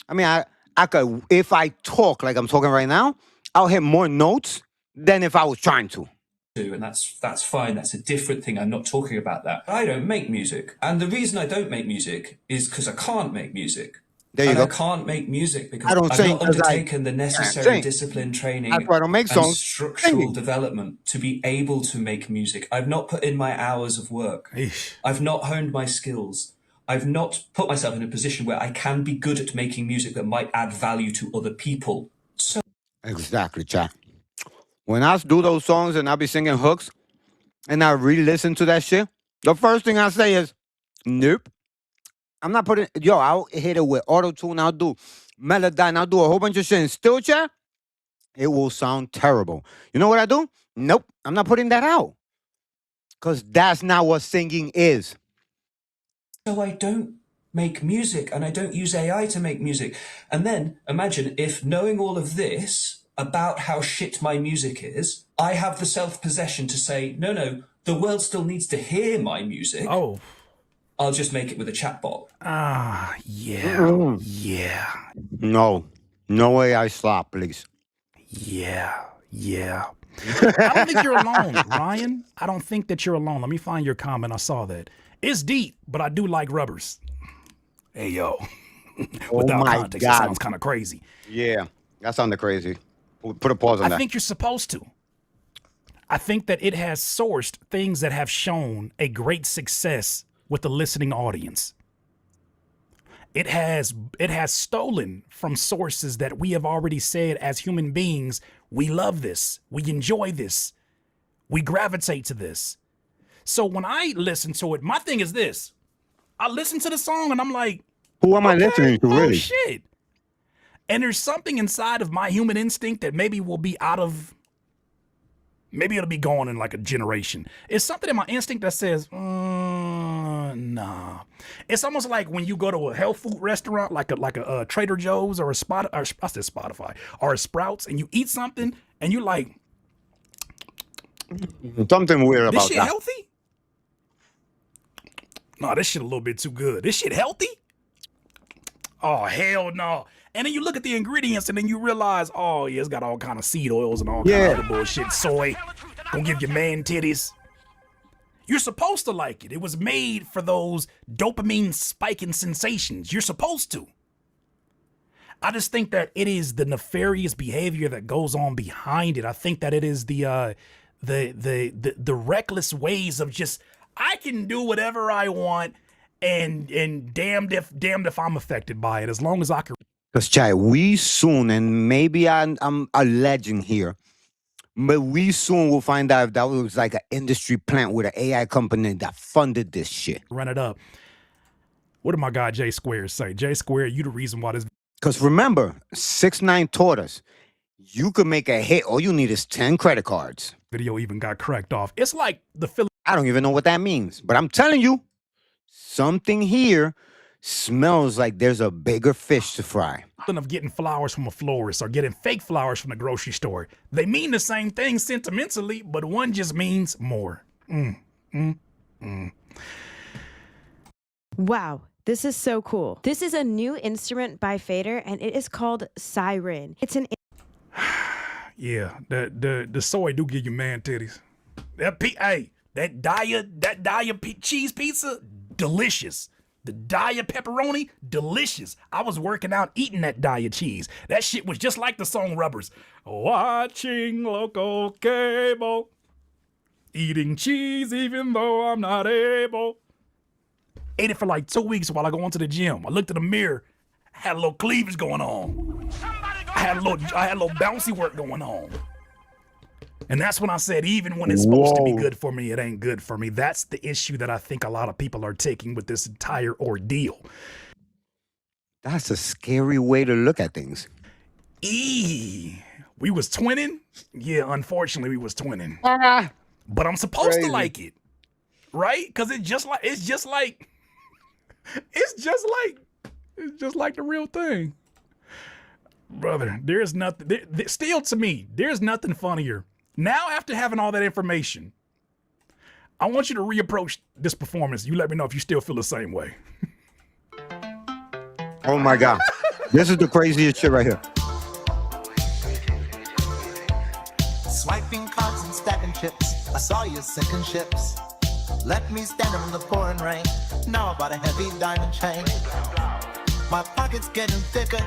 I mean, I could, if I talk like I'm talking right now, I'll hit more notes than if I was trying to. And that's fine. That's a different thing. I'm not talking about that. I don't make music. And the reason I don't make music is because I can't make music. There you go. I can't make music because I don't I've sing not undertaken the necessary discipline, training, That's why I don't make songs. and structural development to be able to make music. I've not put in my hours of work. I've not honed my skills. I've not put myself in a position where I can be good at making music that might add value to other people. So Exactly, Chad. When I do those songs and I be singing hooks and I re-listen to that shit, the first thing I say is, nope. I'm not putting, I'll hit it with auto-tune, I'll do Melodyne, I'll do a whole bunch of shit. And still, Chad, it will sound terrible. You know what I do? Nope, I'm not putting that out. Because that's not what singing is. So I don't make music and I don't use AI to make music. And then imagine if knowing all of this about how shit my music is, I have the self-possession to say, no, the world still needs to hear my music. Oh. I'll just make it with a chatbot. Yeah. Yeah. No AI slop, please. Yeah. I don't think you're alone, Ryan. I don't think that you're alone. Let me find your comment. I saw that. It's deep, but I do like Rubberz. Hey, yo. Without context, it sounds kind of crazy. Yeah, that sounded crazy. Put a pause on that. I think you're supposed to. I think that it has sourced things that have shown a great success with the listening audience. It has stolen from sources that we have already said as human beings, we love this, we enjoy this, we gravitate to this. So when I listen to it, my thing is this. I listen to the song and I'm like, who am I listening to, really? Oh, shit. And there's something inside of my human instinct that maybe will be maybe it'll be gone in like a generation. It's something in my instinct that says, nah. It's almost like when you go to a health food restaurant, like a Trader Joe's or Spotify or a Sprouts, and you eat something and you're like, something weird about that. This shit healthy? No, this shit a little bit too good. This shit healthy? Oh, hell no. And then you look at the ingredients and then you realize, oh yeah, it's got all kind of seed oils and all kind of other bullshit. Soy, gonna give you man titties. You're supposed to like it. It was made for those dopamine spiking sensations. You're supposed to. I just think that it is the nefarious behavior that goes on behind it. I think that it is the reckless ways of just, I can do whatever I want and damned if I'm affected by it, as long as I can. Because, Chai, we soon, and maybe I'm alleging here, but we soon will find out if that was like an industry plant with an AI company that funded this shit. Run it up. What did my guy J Square say? J Square, you the reason why this. Because remember, 6ix9ine taught us, you could make a hit. All you need is 10 credit cards. Video even got cracked off. It's like the I don't even know what that means, but I'm telling you, something here smells like there's a bigger fish to fry. Of getting flowers from a florist or getting fake flowers from the grocery store. They mean the same thing sentimentally, but one just means more. Wow, this is so cool. This is a new instrument by Fader, and it is called Siren. It's an... Yeah, the soy do give you man titties. That Daya cheese pizza, delicious. The Daya pepperoni, delicious. I was working out eating that Daya cheese. That shit was just like the song Rubberz. Watching local cable, eating cheese even though I'm not able. Ate it for like 2 weeks while I go into the gym. I looked in the mirror, had a little cleavage going on. I had a little bouncy work going on. And that's when I said, even when it's supposed to be good for me, it ain't good for me. That's the issue that I think a lot of people are taking with this entire ordeal. That's a scary way to look at things. We was twinning? Yeah, unfortunately, we was twinning. But I'm supposed to like it, right? Because it's just like the real thing. Brother, there's nothing, still to me, there's nothing funnier. Now, after having all that information, I want you to reapproach this performance. You let me know if you still feel the same way. Oh my God. This is the craziest shit right here. Swiping cards and stacking chips. I saw you sinking ships. Let me stand in the pouring rain. Now I bought a heavy diamond chain. My pocket's getting thicker.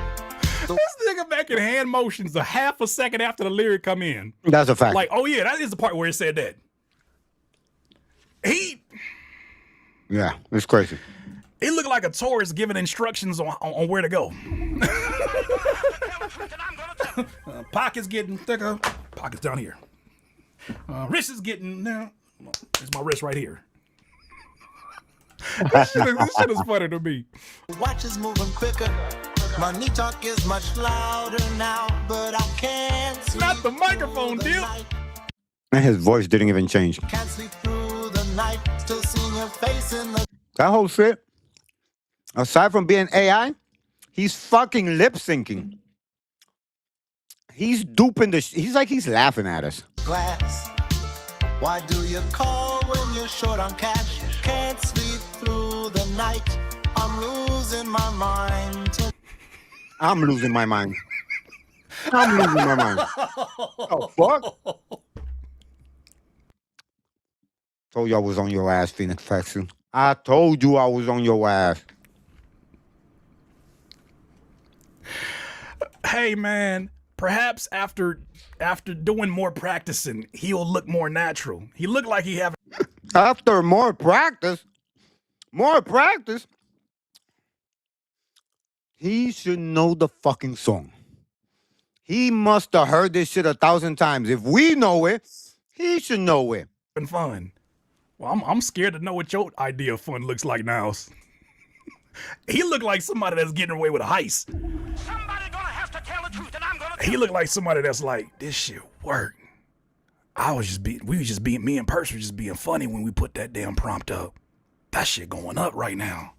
This nigga back in hand motions a half a second after the lyric come in. That's a fact. Like, oh yeah, that is the part where it said that. Yeah, it's crazy. It looked like a tourist giving instructions on where to go. Pockets getting thicker. Pockets down here. Wrist is getting now. It's my wrist right here. This shit is funny to me. Watch is moving quicker. Money talk is much louder now, but I can't sleep. Not the microphone, deal. And his voice didn't even change. Can't sleep through the night, still seeing your face in the... That whole shit, aside from being AI, he's fucking lip syncing. He's duping the he's like he's laughing at us. Glass. Why do you call when you're short on cash? Can't sleep through the night. I'm losing my mind. I'm losing my mind. I'm losing my mind. Oh, fuck. Told you I was on your ass, Fenix Flexin. I told you I was on your ass. Hey, man, perhaps after doing more practicing, he'll look more natural. He looked like he have. After more practice, he should know the fucking song. He must have heard this shit 1,000 times. If we know it, he should know it. And fun. Well, I'm scared to know what your idea of fun looks like now. He looked like somebody that's getting away with a heist. Somebody gonna have to tell the truth, and I'm gonna. He looked like somebody that's like, this shit worked. Me and Percy were just being funny when we put that damn prompt up. That shit going up right now.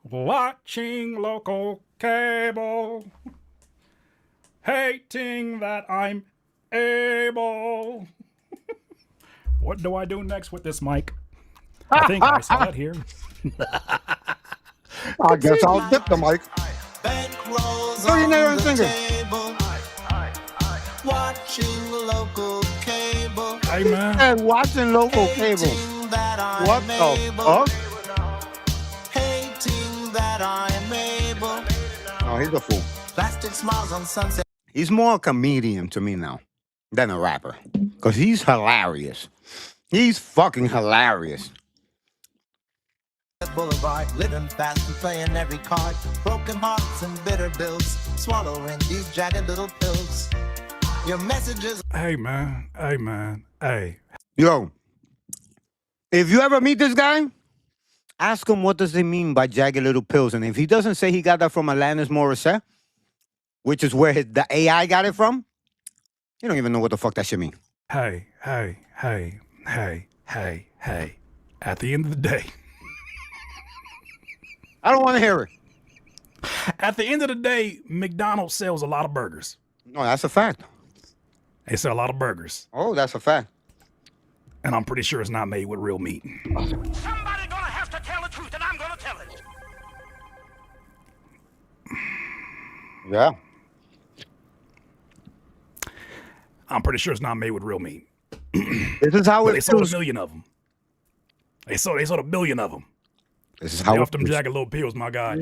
Watching local cable, hating that I'm able. What do I do next with this mic? I think I saw that here. I guess I'll dip the mic. Oh, you never thinking. Watching local cable. Hey, man. And watching local cable. What the fuck? Hating that I'm able. Oh, he's a fool. Plastic smiles on sunset. He's more a comedian to me now than a rapper. Because he's hilarious. He's fucking hilarious. Boulevard, living fast and playing every card. Broken hearts and bitter bills. Swallowing these jagged little pills. Your messages. Hey, man. Hey, man. Hey. Yo, if you ever meet this guy, ask him what does he mean by jagged little pills. And if he doesn't say he got that from Alanis Morissette, which is where the AI got it from, you don't even know what the fuck that shit mean. Hey. At the end of the day. I don't want to hear it. At the end of the day, McDonald's sells a lot of burgers. No, that's a fact. They sell a lot of burgers. Oh, that's a fact. And I'm pretty sure it's not made with real meat. Somebody gonna have to tell the truth, and I'm gonna tell it. Yeah. I'm pretty sure it's not made with real meat. This is how they sold 1 million of them. They sold 1 million of them. This is how they off them jagged little pills, my guy.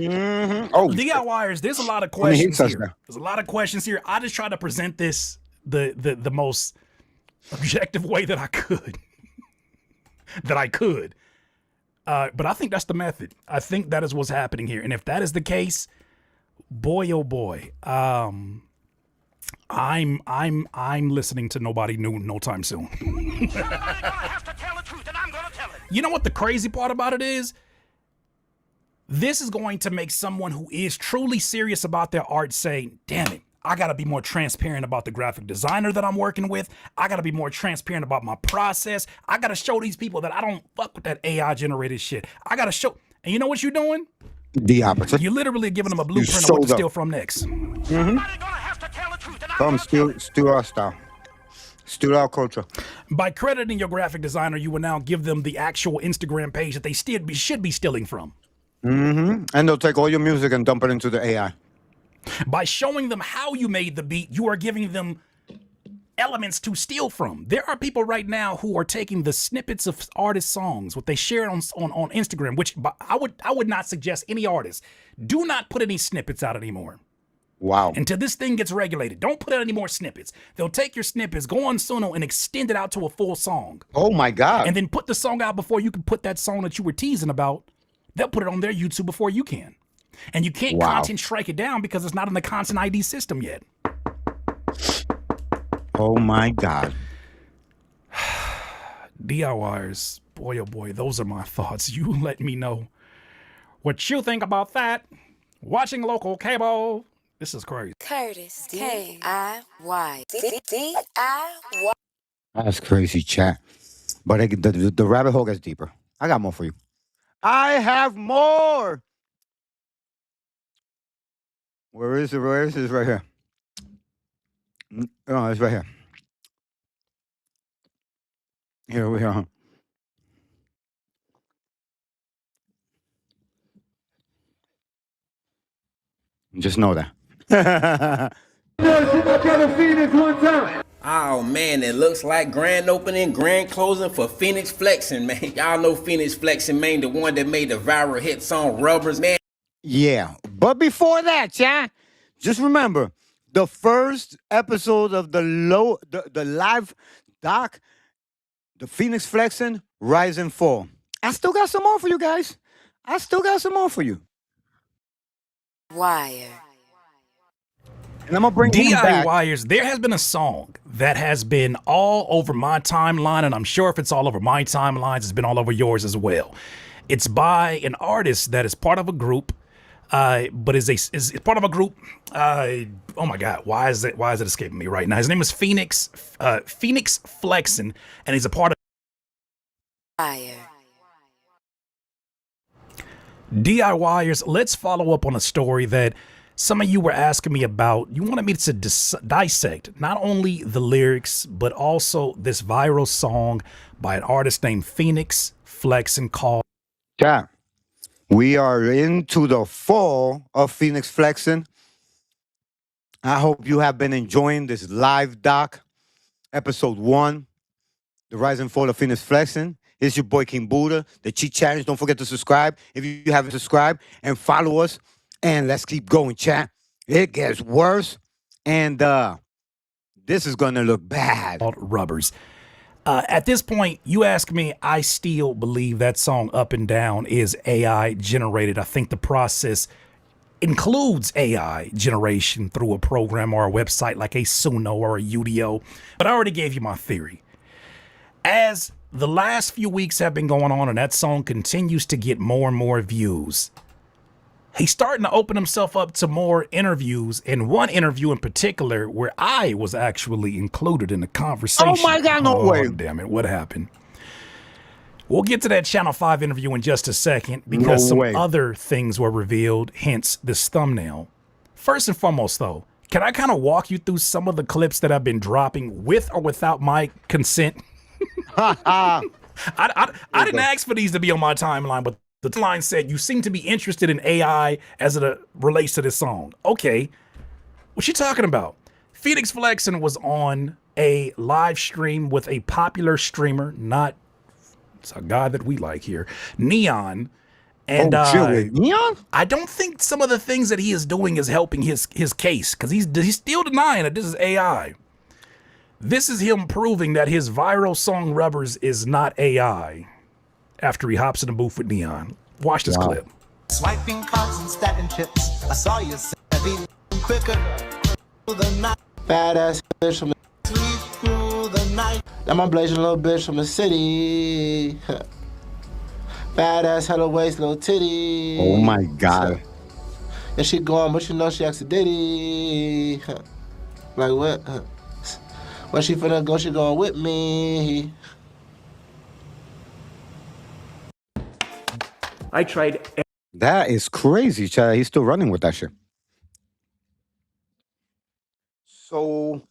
Oh, DIYers, there's a lot of questions here. There's a lot of questions here. I just try to present this the most objective way that I could. But I think that's the method. I think that is what's happening here. And if that is the case, boy oh boy, I'm listening to nobody new no time soon. You know what the crazy part about it is? This is going to make someone who is truly serious about their art say, damn it, I got to be more transparent about the graphic designer that I'm working with. I got to be more transparent about my process. I got to show these people that I don't fuck with that AI generated shit. I got to show. And you know what you're doing? The opposite. You're literally giving them a blueprint of what to steal from next. Come steal our style. Steal our culture. By crediting your graphic designer, you will now give them the actual Instagram page that they should be stealing from. And they'll take all your music and dump it into the AI. By showing them how you made the beat, you are giving them elements to steal from. There are people right now who are taking the snippets of artist songs, what they share on Instagram, which I would not suggest any artist. Do not put any snippets out anymore. Wow. Until this thing gets regulated. Don't put out any more snippets. They'll take your snippets, go on Suno and extend it out to a full song. Oh my God. And then put the song out before you can put that song that you were teasing about. They'll put it on their YouTube before you can. And you can't content strike it down because it's not in the content ID system yet. Oh my God. DIYers, boy oh boy, those are my thoughts. You let me know what you think about that. Watching local cable. This is crazy. Curtis, K-I-Y. D-I-Y. That's crazy, chat. But the rabbit hole gets deeper. I got more for you. I have more. Where is it? Where is it? It's right here. Oh, it's right here. Here we are. Just know that. Oh man, it looks like grand opening, grand closing for Fenix Flexin, man. Y'all know Fenix Flexin, man, the one that made the viral hit song Rubberz, man. Yeah, but before that, chat, just remember the first episode of the live doc, the Fenix Flexin, Rise and Fall. I still got some more for you guys. Wire. And I'm gonna bring DIYers, there has been a song that has been all over my timeline, and I'm sure if it's all over my timelines, it's been all over yours as well. It's by an artist that is part of a group, but is part of a group. Oh my God, why is it escaping me right now? His name is Fenix Flexin, and he's a part of Wire. DIYers. Let's follow up on a story that some of you were asking me about. You wanted me to dissect not only the lyrics, but also this viral song by an artist named Fenix Flexin called. Yeah, we are into the fall of Fenix Flexin. I hope you have been enjoying this live doc, episode 1, the rise and fall of Fenix Flexin. It's your boy King Buddha, the Cheat Challenge. Don't forget to subscribe if you haven't subscribed, and follow us. And let's keep going, chat. It gets worse. And this is going to look bad. Called Rubberz. At this point, you ask me, I still believe that song Up and Down is AI generated. I think the process includes AI generation through a program or a website like a Suno or a UDO. But I already gave you my theory. As the last few weeks have been going on and that song continues to get more and more views, he's starting to open himself up to more interviews, and one interview in particular where I was actually included in the conversation. Oh my God, no way. Damn it, what happened? We'll get to that Channel 5 interview in just a second because some other things were revealed, hence this thumbnail. First and foremost, though, can I kind of walk you through some of the clips that I've been dropping with or without my consent? I didn't ask for these to be on my timeline, but the line said, you seem to be interested in AI as it relates to this song. Okay, what you talking about? Fenix Flexin was on a live stream with a popular streamer, not it's a guy that we like here, Neon. And Neon? I don't think some of the things that he is doing is helping his case, because he's still denying that this is AI. This is him proving that his viral song Rubberz is not AI after he hops in the booth with Neon. Watch this clip. Swiping cards and stacking chips. I saw you savvy quicker through the night. Badass bitch from the Sweet through the night. That my blazing little bitch from the city. Badass, hello waist, little titty. Oh my God. And she going, but you know she asked a ditty. Like what? Where she finna go, she going with me. I tried. That is crazy, Chad. He's still running with that shit. So,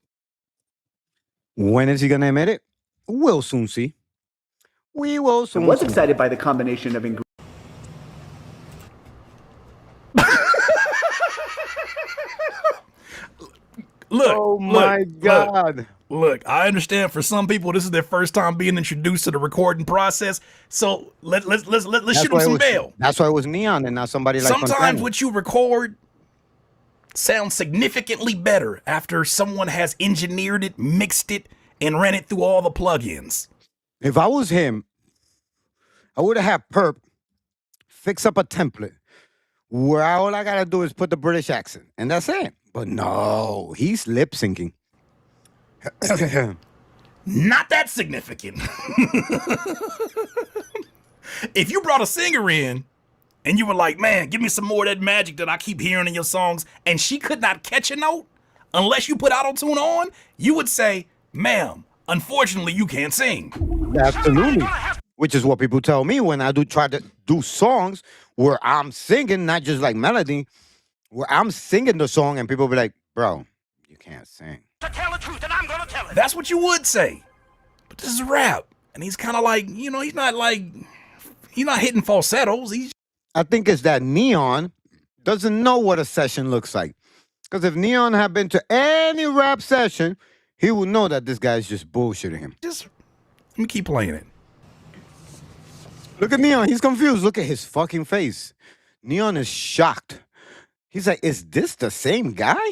when is he gonna admit it? We'll soon see. We will soon I was see. excited by the combination of ingredients. Look, oh my God. Look, I understand for some people this is their first time being introduced to the recording process. So let's shoot them some bail. That's why it was Neon and not somebody like Sometimes what you record sounds significantly better after someone has engineered it, mixed it, and ran it through all the plugins. If I was him, I would have had Perp fix up a template where all I gotta do is put the British accent, and that's it. But no, he's lip syncing. Not that significant. If you brought a singer in and you were like, man, give me some more of that magic that I keep hearing in your songs, and she could not catch a note unless you put auto-tune on, you would say, ma'am, unfortunately, you can't sing. Absolutely. Which is what people tell me when I try to do songs where I'm singing, not just like melody, where I'm singing the song and people be like, bro, you can't sing. To tell the truth, and I'm gonna tell it. That's what you would say. But this is rap. And he's kind of like, you know, he's not hitting falsettos. I think it's that Neon doesn't know what a session looks like. Because if Neon had been to any rap session, he would know that this guy's just bullshitting him. Just let me keep playing it. Look at Neon. He's confused. Look at his fucking face. Neon is shocked. He's like, is this the same guy?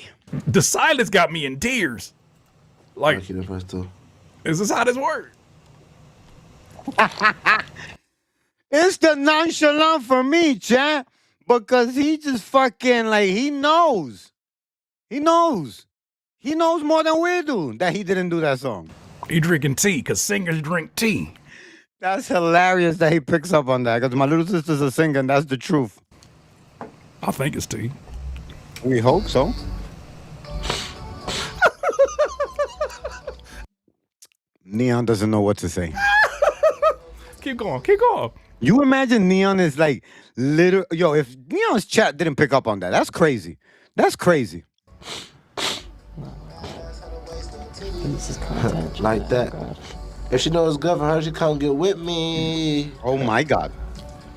The silence got me in tears. Like, is this how this works? It's the nonchalant for me, chat. Because he just fucking, like, he knows. He knows. He knows more than we do that he didn't do that song. He drinking tea, because singers drink tea. That's hilarious that he picks up on that. Because my little sister's a singer, and that's the truth. I think it's tea. We hope so. Neon doesn't know what to say. Keep going, keep going. You imagine Neon is like little. Yo, if Neon's chat didn't pick up on that, that's crazy. That's crazy. Like that. If she knows it's good for her, she come get with me. Oh my God.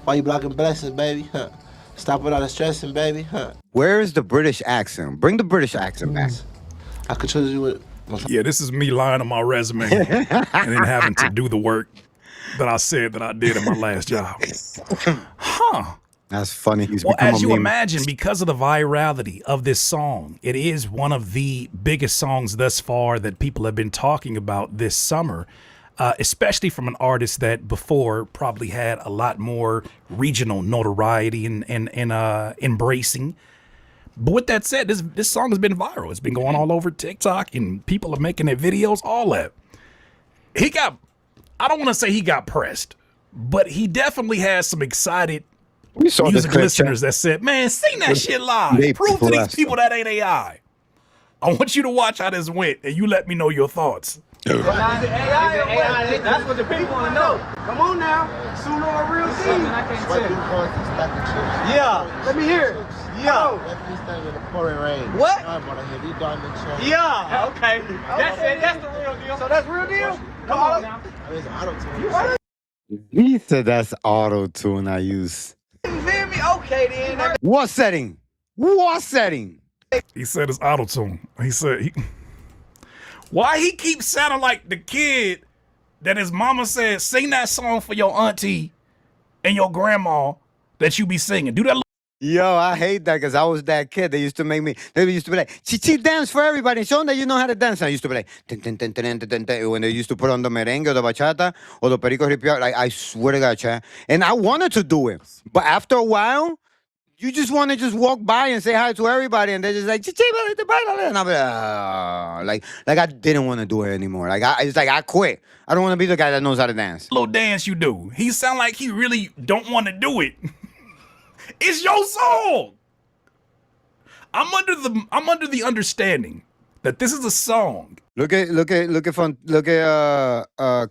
Why you blocking blessings, baby? Stop with all the stressing, baby. Where is the British accent? Bring the British accent back. I could choose you with. Yeah, this is me lying on my resume and then having to do the work that I said that I did in my last job. Huh. That's funny. He's Well, become as a you meme. imagine, because of the virality of this song, it is one of the biggest songs thus far that people have been talking about this summer, especially from an artist that before probably had a lot more regional notoriety and embracing. But with that said, this song has been viral. It's been going all over TikTok and people are making their videos, all that. I don't want to say he got pressed, but he definitely has some excited music listeners that said, man, sing that shit live. Prove to these people that ain't AI. I want you to watch how this went and you let me know your thoughts. Is it AI or what? That's what the people want to know. Come on now. Sooner or real thing. Yeah. Let me hear it. Yeah. What? Yeah. Okay. That's it. That's the real deal. So that's real deal? Come on now. He said that's auto-tune I use. You feel me? Okay then. What setting? What setting? He said it's auto-tune. He said, Why he keeps sounding like the kid that his mama said, sing that song for your auntie and your grandma that you be singing. Do that. Yo, I hate that because I was that kid. They used to make me, they used to be like, Chichi, dance for everybody. Show them that you know how to dance. And I used to be like, tin, tin, tin, tin, tin, tin, tin. When they used to put on the merengue or the bachata or the perico ripiao, like, I swear to God, Chad. And I wanted to do it. But after a while, you just want to just walk by and say hi to everybody. And they're just like, Chichi, and I'm like I didn't want to do it anymore. It's like I quit. I don't want to be the guy that knows how to dance. Little dance you do. He sound like he really don't want to do it. It's your song. I'm under the understanding that this is a song. Look at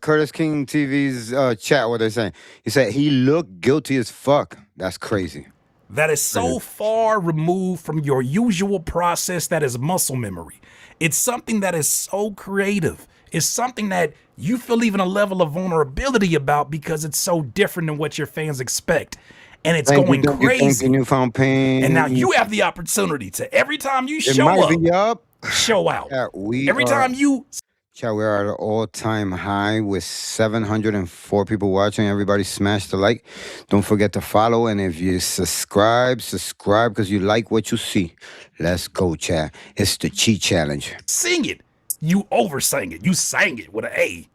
Curtis King TV's chat. What they're saying. He said he looked guilty as fuck. That's crazy. That is so far removed from your usual process that is muscle memory. It's something that is so creative. It's something that you feel even a level of vulnerability about because it's so different than what your fans expect. And it's going crazy. You found pain. And now you have the opportunity to, every time you show up, show out. Every time you... Chat, we are at an all-time high with 704 people watching. Everybody smash the like. Don't forget to follow. And if you subscribe because you like what you see. Let's go, chat. It's the Cheat Challenge. Sing it. You oversang it. You sang it with an A.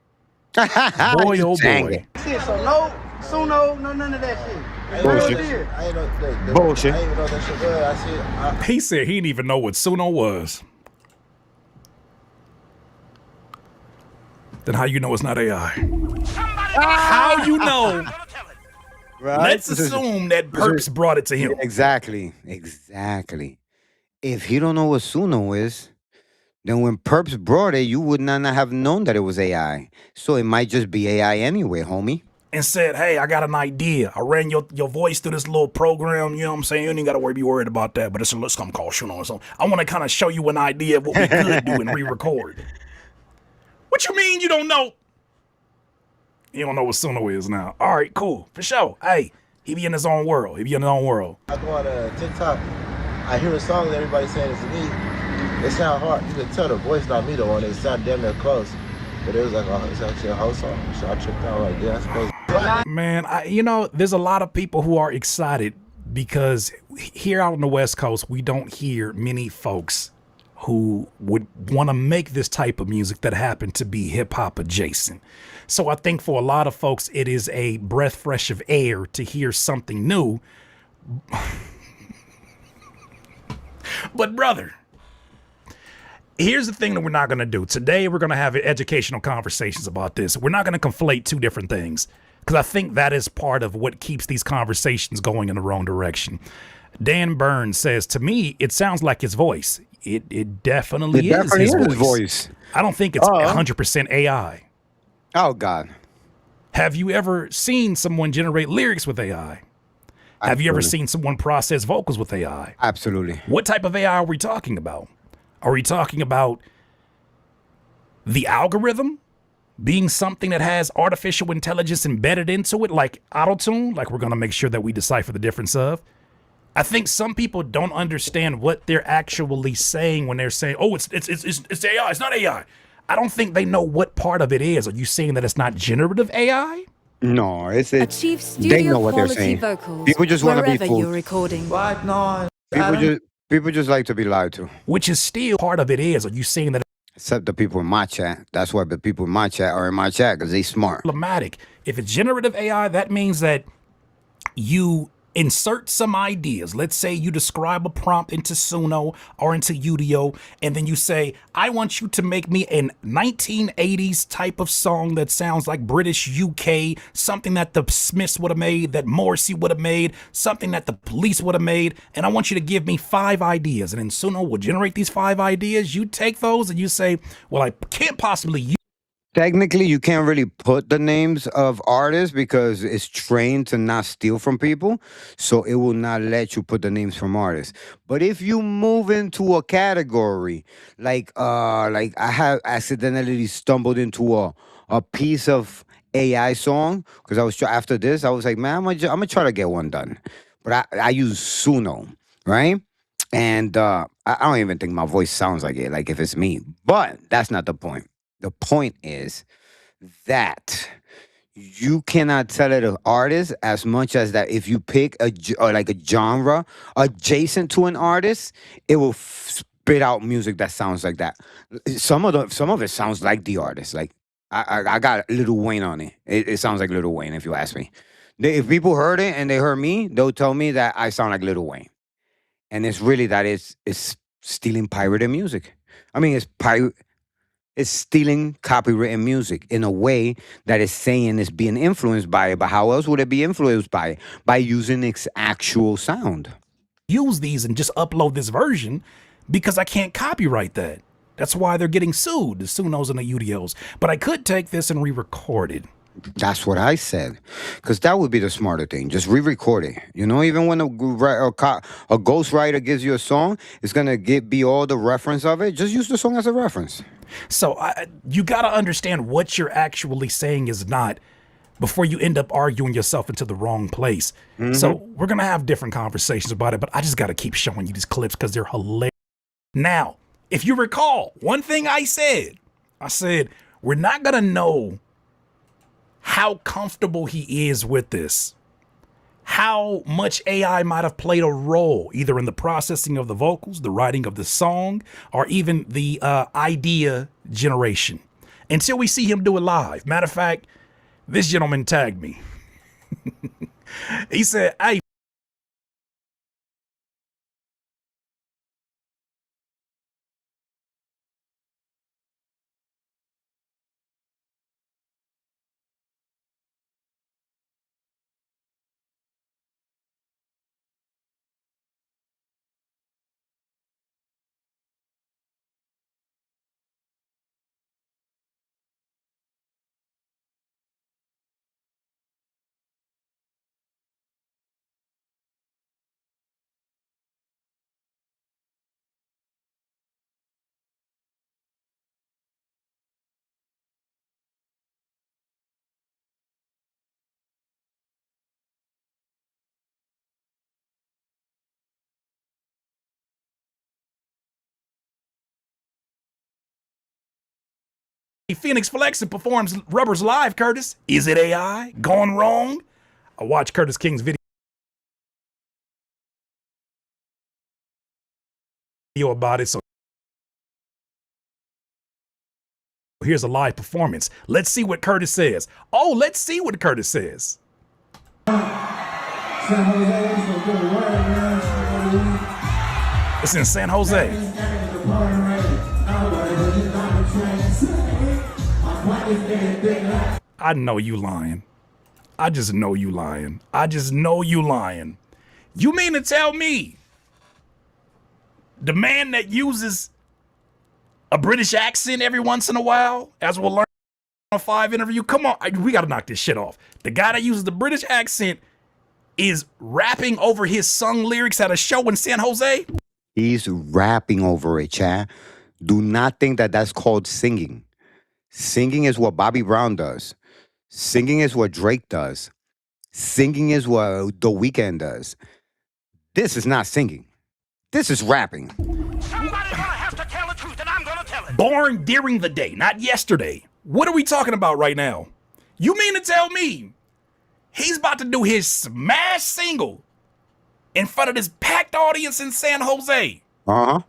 Boy, oh boy. Shit, so no, Suno, no none of that shit. Bullshit. Bullshit. I didn't even know that shit was. He said he didn't even know what Suno was. Then how you know it's not AI? How you know? Right? Let's assume that Perps brought it to him. Exactly. If he don't know what Suno is, then when Perps brought it, you would not have known that it was AI. So it might just be AI anyway, homie. And said, hey, I got an idea. I ran your voice through this little program, you know what I'm saying? You ain't got to be worried about that, but it's something called Suno or something. I want to kind of show you an idea of what we could do and re-record. What you mean you don't know? You don't know what Suno is now. All right, cool. For sure. Hey, he be in his own world. I go on TikTok. I hear a song that everybody's saying it's me. It sound hard. You can tell the voice not me though, and it sound damn near close. But it was like, oh, it's actually a whole song. So I tripped out like, yeah, that's crazy. Man, there's a lot of people who are excited because here out on the West Coast, we don't hear many folks who would want to make this type of music that happen to be hip hop adjacent. So I think for a lot of folks, it is a breath fresh of air to hear something new. But brother, here's the thing that we're not going to do. Today, we're going to have educational conversations about this. We're not going to conflate two different things because I think that is part of what keeps these conversations going in the wrong direction. Dan Burns says, to me, it sounds like his voice. It definitely is his voice. I don't think it's 100% AI. Oh, God. Have you ever seen someone generate lyrics with AI? Have you ever seen someone process vocals with AI? Absolutely. What type of AI are we talking about? Are we talking about the algorithm being something that has artificial intelligence embedded into it, like auto-tune, like we're going to make sure that we decipher the difference of? I think some people don't understand what they're actually saying when they're saying, oh, it's AI, it's not AI. I don't think they know what part of it is. Are you saying that it's not generative AI? No, Achieve they know what they're studio saying. quality vocals People just want to be wherever fooled. you're recording. What? No. People just like to be lied to. Which is still part of it is. Are you saying that? Except the people in my chat. That's why the people in my chat are in my chat because they smart. Problematic. If it's generative AI, that means that you insert some ideas. Let's say you describe a prompt into Suno or into Udio, and then you say, I want you to make me a 1980s type of song that sounds like British UK, something that the Smiths would have made, that Morrissey would have made, something that the Police would have made, and I want you to give me 5 ideas. And then Suno will generate these 5 ideas. You take those and you say, well, I can't possibly use. Technically, you can't really put the names of artists because it's trained to not steal from people. So it will not let you put the names from artists. But if you move into a category, like I have accidentally stumbled into a piece of AI song because I was after this, I was like, man, I'm gonna try to get one done. But I use Suno, right? And I don't even think my voice sounds like it, like if it's me. But that's not the point. The point is that you cannot tell it an artist as much as that if you pick or like a genre adjacent to an artist, it will spit out music that sounds like that. Some of it sounds like the artist. Like I got Lil Wayne on it. It sounds like Lil Wayne if you ask me. If people heard it and they heard me, they'll tell me that I sound like Lil Wayne. And it's really that it's stealing pirated music. I mean, it's stealing copywritten music in a way that is saying it's being influenced by it. But how else would it be influenced by it? By using its actual sound. Use these and just upload this version because I can't copyright that. That's why they're getting sued, the Sunos and the UDOs. But I could take this and re-record it. That's what I said, because that would be the smarter thing. Just re-record it. You know, even when a ghostwriter gives you a song, it's gonna be all the reference of it. Just use the song as a reference. So you gotta understand what you're actually saying is not before you end up arguing yourself into the wrong place. So we're gonna have different conversations about it, but I just gotta keep showing you these clips because they're hilarious. Now, if you recall, one thing I said, we're not gonna know how comfortable he is with this, how much AI might have played a role either in the processing of the vocals, the writing of the song, or even the idea generation until we see him do it live. Matter of fact, this gentleman tagged me. He said, "Hey, Fenix Flexin performs Rubberz live, Curtis. Is it AI? Gone wrong?" I watched Curtis King's video about it, so here's a live performance. Let's see what Curtis says. Oh, let's see what Curtis says. It's in San Jose. I know you lying. I just know you lying. I just know you lying. You mean to tell me the man that uses a British accent every once in a while, as we'll learn on a 5 interview, come on, we gotta knock this shit off. The guy that uses the British accent is rapping over his sung lyrics at a show in San Jose? He's rapping over it, Chad. Do not think that that's called singing. Singing is what Bobby Brown does. Singing is what Drake does. Singing is what The Weeknd does. This is not singing. This is rapping. Somebody's gonna have to tell the truth, and I'm gonna tell it. Born during the day, not yesterday. What are we talking about right now? You mean to tell me he's about to do his smash single in front of this packed audience in San Jose? Uh-huh.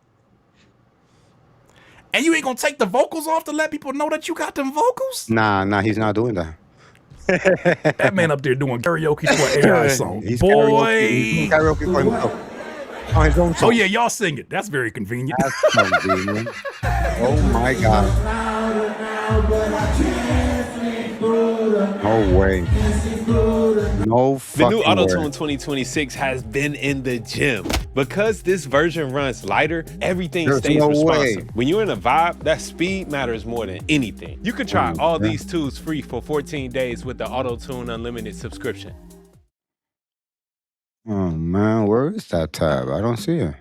And you ain't gonna take the vocals off to let people know that you got them vocals? Nah, he's not doing that. That man up there doing karaoke to an AI song. He's Boy. He's karaoke for himself. On his own song. Oh yeah, y'all sing it. That's very convenient. That's convenient. Oh my God. No way. No fucking The new Auto-Tune way. 2026 has been in the gym. Because this version runs lighter, everything There's stays no responsive. way. When you're in a vibe, that speed matters more than anything. You can try all these tools free for 14 days with the Auto-Tune Unlimited subscription. Oh man, where is that tab? I don't see it.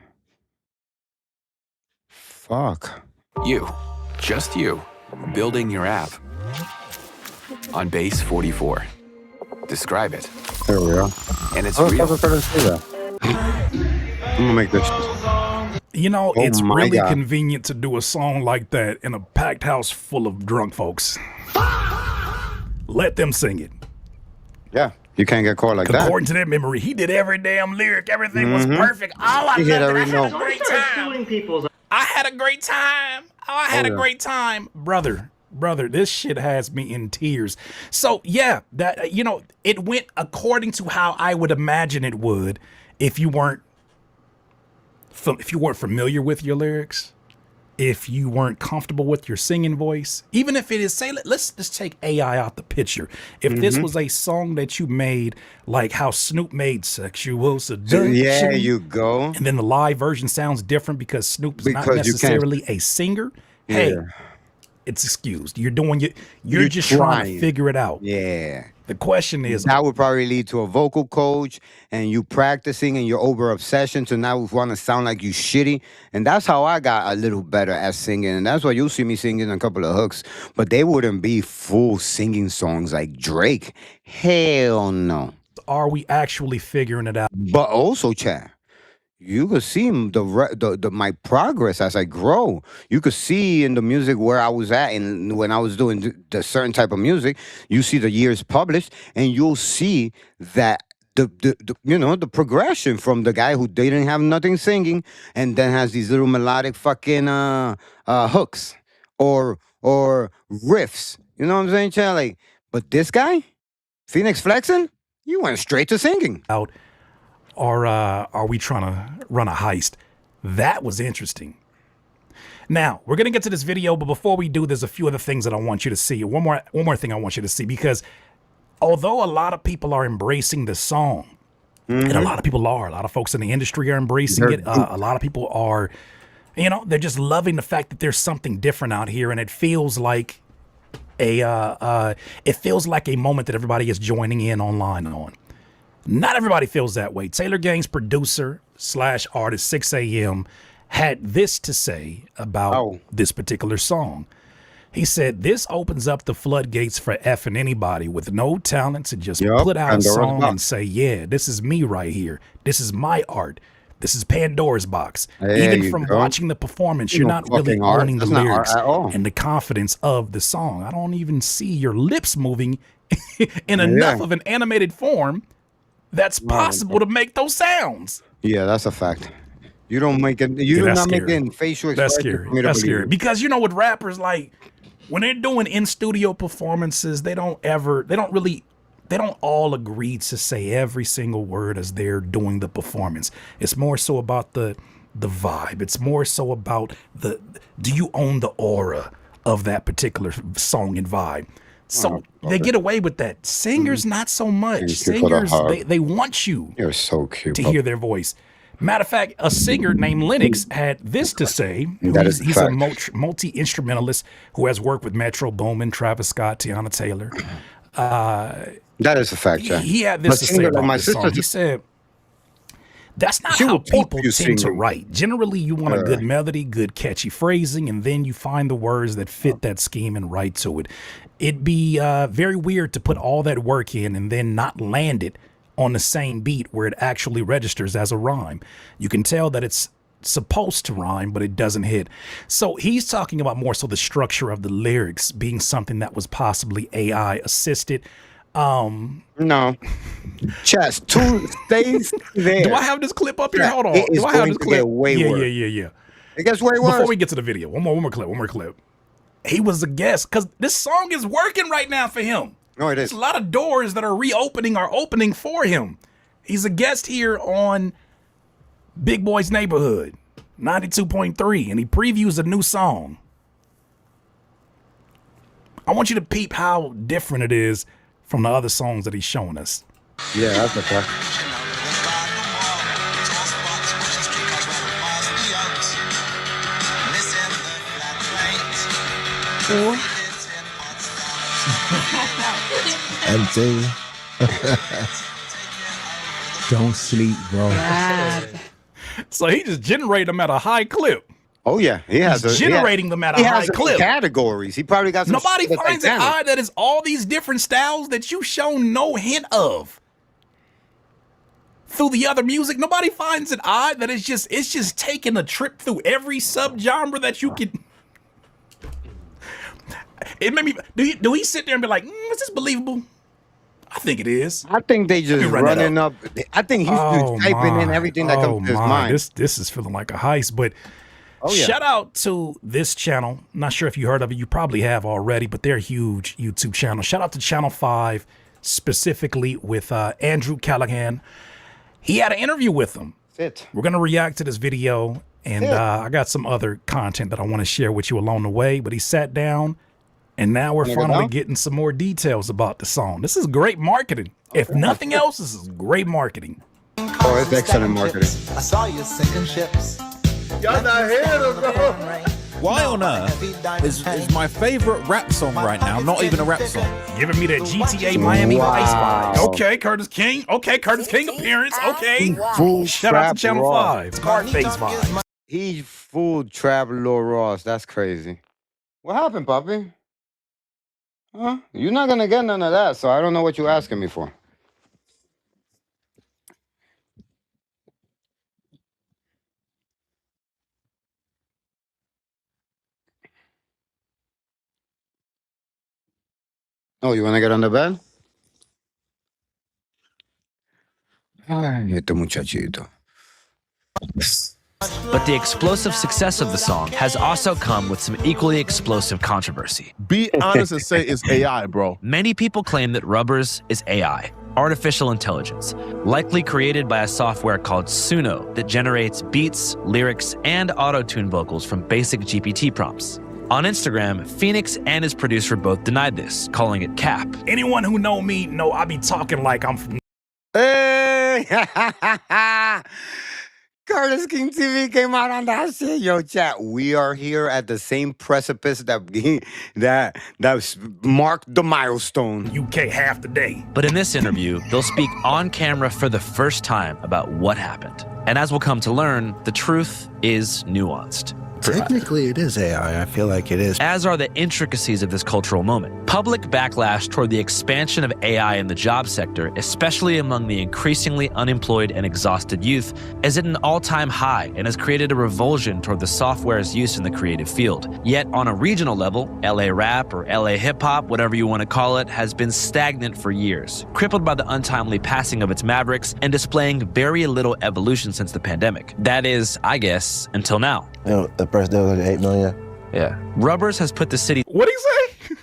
Fuck. You, just you, building your app on Base 44. Describe it. There we are. And it's I was real. trying to say that. I'm gonna make this. You know, Oh it's my really God. convenient to do a song like that in a packed house full of drunk folks. Let them sing it. Yeah, you can't get caught like that. According to their memory, he did every damn lyric. Everything was Mhm. perfect. Oh, I He hit loved it. every I had note. a great time. I had a great time. Oh, I had Oh, a yeah. great time. Brother, this shit has me in tears. So, yeah, that you know, it went according to how I would imagine it would if you weren't familiar with your lyrics, if you weren't comfortable with your singing voice, even if it is, say, let's just take AI out the picture. If this was a song that you made, like how Snoop made Sexual Seduction. There you go. And then the live version sounds different because Snoop is not Because you can't- necessarily a singer. Hey, Yeah. it's excused. You're doing it. You're just trying to figure it out. Yeah. The question is, That would probably lead to a vocal coach and you practicing and your over obsession to now want to sound like you shitty. And that's how I got a little better at singing. And that's why you'll see me singing a couple of hooks, but they wouldn't be full singing songs like Drake. Hell no. are we actually figuring it out? But also, Chad, you could see my progress as I grow. You could see in the music where I was at, and when I was doing the certain type of music, you see the years published, and you'll see that the progression from the guy who didn't have nothing singing, and then has these little melodic fucking hooks or riffs. You know what I'm saying, Chad? Like, but this guy, Fenix Flexin, you went straight to singing. Out. Or are we trying to run a heist? That was interesting. Now, we're going to get to this video, but before we do, there's a few other things that I want you to see. One more thing I want you to see, because although a lot of people are embracing the song, and a lot of folks in the industry are embracing it. A lot of people are, they're just loving the fact that there's something different out here, and it feels like a moment that everybody is joining in online on. Not everybody feels that way. Taylor Gang's producer / artist 6 a.m. had this to say about this particular song. He said, "This opens up the floodgates for effing anybody with no talent to just put out a song and say, yeah, this is me right here. This is my art. This is Pandora's box." Even from watching the performance, you're not really owning the lyrics and the confidence of the song. I don't even see your lips moving in enough of an animated form that's possible to make those sounds. Yeah, that's a fact. You don't make it. You're not making facial expressions. That's scary. That's scary. Because with rappers, like when they're doing in studio performances, they don't all agree to say every single word as they're doing the performance. It's more so about the vibe. It's more so about do you own the aura of that particular song and vibe? So they get away with that. Singers, not so much. Singers, they want you. You're so cute to hear their voice. Matter of fact, a singer named Lennox had this to say. He's a multi-instrumentalist who has worked with Metro Boomin, Travis Scott, Tiana Taylor. That is a fact, Jack. He had this to say about this song. He said, that's not how people tend to write. Generally, you want a good melody, good catchy phrasing, and then you find the words that fit that scheme and write to it. It'd be very weird to put all that work in and then not land it on the same beat where it actually registers as a rhyme. You can tell that it's supposed to rhyme, but it doesn't hit. So he's talking about more so the structure of the lyrics being something that was possibly AI assisted. No. Chess, two stays there. Do I have this clip up here? Yeah, Hold on. it is Do I have going this to clip? get way worse. Yeah. It gets way worse. Before we get to the video, one more clip. He was a guest because this song is working right now for him. No, it is. There's a lot of doors that are opening for him. He's a guest here on Big Boy's Neighborhood, 92.3, and he previews a new song. I want you to peep how different it is from the other songs that he's showing us. Yeah, that's a fact. MT. Don't sleep, bro. So he just generated them at a high clip. Oh yeah, He's generating them at a high clip. Categories. He probably got some. Nobody finds it odd that it's all these different styles that you've shown no hint of. through the other music. Nobody finds it odd that it's just taking a trip through every subgenre that you could. It made me. Do he sit there and be like, is this believable? I think it is. I think they just running up. I think he's just typing in everything that comes to his mind. This is feeling like a heist. But shout out to this channel. Not sure if you heard of it. You probably have already, but they're a huge YouTube channel. Shout out to Channel 5, specifically with Andrew Callahan. He had an interview with him. We're going to react to this video, and I got some other content that I want to share with you along the way. But he sat down, and now we're finally getting some more details about the song. This is great marketing. If nothing else, this is great marketing. Oh, it's excellent marketing. I saw you sinking ships. Y'all not hearing him, bro. Why on Earth is my favorite rap song right now not even a rap song? Giving me that GTA Miami Vice vibe. Okay, Curtis King. Okay, Curtis King appearance. Okay. Shout out to Channel 5. Scarface vibe. He fooled Traveler Ross. That's crazy. What happened, Poppy? Huh? You're not gonna get none of that, so I don't know what you're asking me for. Oh, you wanna get on the bed? Ay, este muchachito. But the explosive success of the song has also come with some equally explosive controversy. Be honest and say it's AI, bro. Many people claim that Rubberz is AI, artificial intelligence, likely created by a software called Suno that generates beats, lyrics, and auto-tune vocals from basic GPT prompts. On Instagram, Fenix and his producer both denied this, calling it cap. Anyone who know me know I be talking like I'm from. Hey! Curtis King TV came out on that shit. Yo, chat, we are here at the same precipice that marked the milestone. UK half the day. But in this interview, they'll speak on camera for the first time about what happened. And as we'll come to learn, the truth is nuanced. Technically, it is AI. I feel like it is. As are the intricacies of this cultural moment. Public backlash toward the expansion of AI in the job sector, especially among the increasingly unemployed and exhausted youth, is at an all-time high and has created a revulsion toward the software's use in the creative field. Yet on a regional level, LA rap or LA hip-hop, whatever you want to call it, has been stagnant for years, crippled by the untimely passing of its mavericks and displaying very little evolution since the pandemic. That is, I guess, until now. You know, the first day was like 8 million. Yeah. Rubberz has put the city. What'd he say?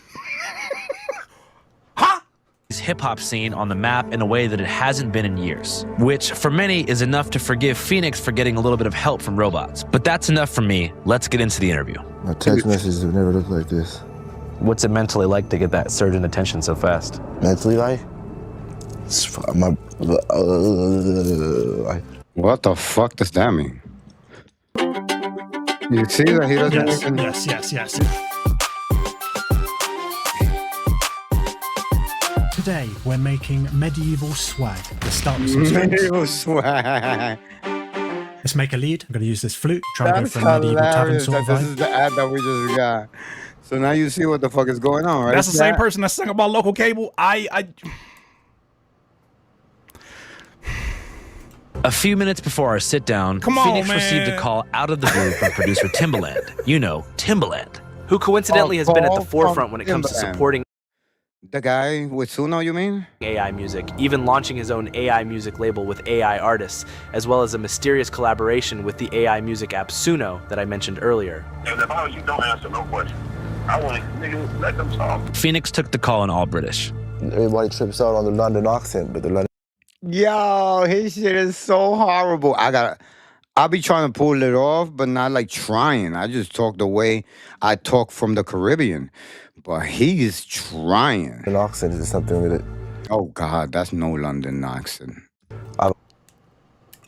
Hip-hop scene on the map in a way that it hasn't been in years, which for many is enough to forgive Fenix for getting a little bit of help from robots. But that's enough for me. Let's get into the interview. My text messages have never looked like this. What's it mentally like to get that surge in attention so fast? Mentally like? What the fuck does that mean? You see that he doesn't even... Yes. Today, we're making medieval swag. Let's start with some strings. Medieval swag. Let's make a lead. I'm going to use this flute. Try and go for a medieval tavern sort of This vibe. is the ad that we just got. So now you see what the fuck is going on, right? That's the same person that sang about local cable. A few minutes before our sit-down, Fenix received a call out of the blue from producer Timbaland. You know, Timbaland. Who coincidentally has been at the forefront when it comes to supporting the guy with Suno, you mean? AI music, even launching his own AI music label with AI artists, as well as a mysterious collaboration with the AI music app Suno that I mentioned earlier. And if I was you, don't answer no question. I want niggas let them talk. Fenix took the call in all British. Everybody trips out on the London accent, but the London... Yo, his shit is so horrible. I'll be trying to pull it off, but not like trying. I just talk the way I talk from the Caribbean. But he is trying. An accent is something with it. Oh, God, that's no London accent.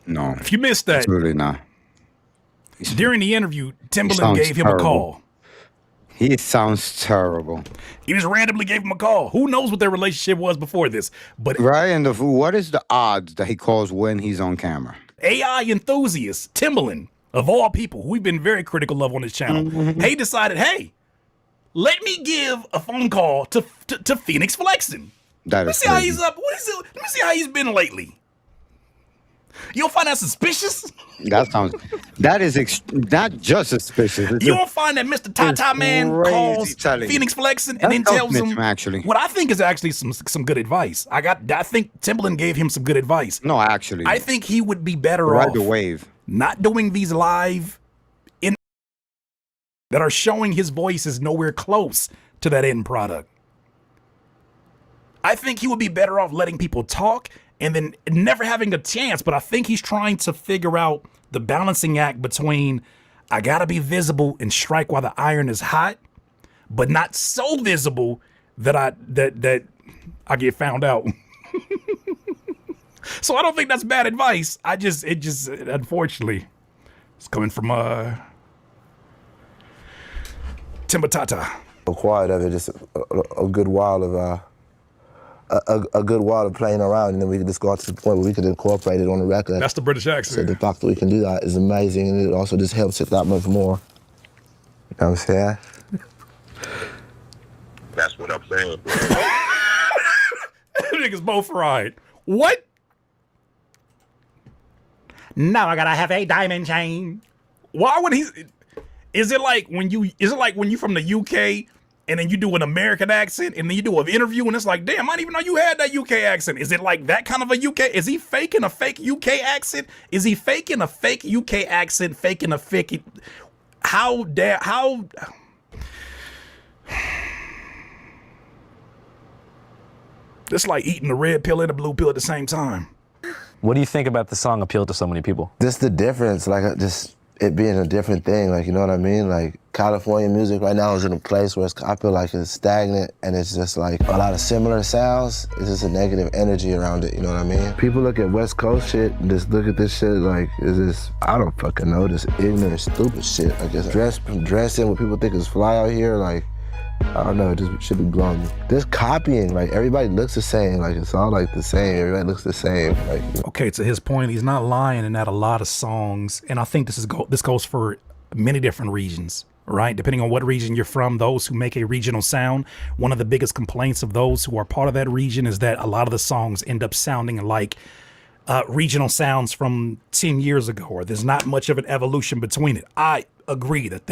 No. If you missed that, really not. During the interview, Timbaland gave him a call. He sounds terrible. He just randomly gave him a call. Who knows what their relationship was before this? But right, and what is the odds that he calls when he's on camera? AI enthusiast, Timbaland, of all people, who we've been very critical of on this channel, he decided, hey, let me give a phone call to Fenix Flexin. Let me see how he's up. Let me see how he's been lately. You don't find that suspicious? That is not just suspicious. You don't find that Mr. Tata Man calls Fenix Flexin and then tells him actually what I think is actually some good advice. I think Timbaland gave him some good advice. No, actually. I think he would be better Ride off the wave. not doing these live in that are showing his voice is nowhere close to that end product. I think he would be better off letting people talk and then never having a chance. But I think he's trying to figure out the balancing act between I gotta be visible and strike while the iron is hot, but not so visible that I get found out. So I don't think that's bad advice. It just unfortunately it's coming from Timba Tata. Required of it just a good while of a good while of playing around, and then we could just go out to the point where we could incorporate it on the record. That's the British accent. So the fact that we can do that is amazing, and it also just helps it that much more. You know what I'm saying? That's what I'm saying. Niggas both right. What? Now I gotta have a diamond chain. Why would he? Is it like when you from the UK and then you do an American accent and then you do an interview and it's like, damn, I didn't even know you had that UK accent. Is it like that kind of a UK? Is he faking a fake UK accent? Is he faking a fake UK accent? Faking a fake? How dare? How? It's like eating the red pill and the blue pill at the same time. What do you think about the song appealed to so many people? Just the difference, like just it being a different thing, like, you know what I mean? Like, California music right now is in a place where I feel like it's stagnant and it's just like a lot of similar sounds. It's just a negative energy around it, you know what I mean? People look at West Coast shit and just look at this shit like, it's just, I don't fucking know, this ignorant, stupid shit. I guess dressing what people think is fly out here, like, I don't know, it just should be blowing me. This copying, like, everybody looks the same, like, it's all like the same, everybody looks the same, like. You know. Okay, to his point, he's not lying in that a lot of songs, and I think this goes for many different regions, right? Depending on what region you're from, those who make a regional sound, one of the biggest complaints of those who are part of that region is that a lot of the songs end up sounding like regional sounds from 10 years ago, or there's not much of an evolution between it. I agree that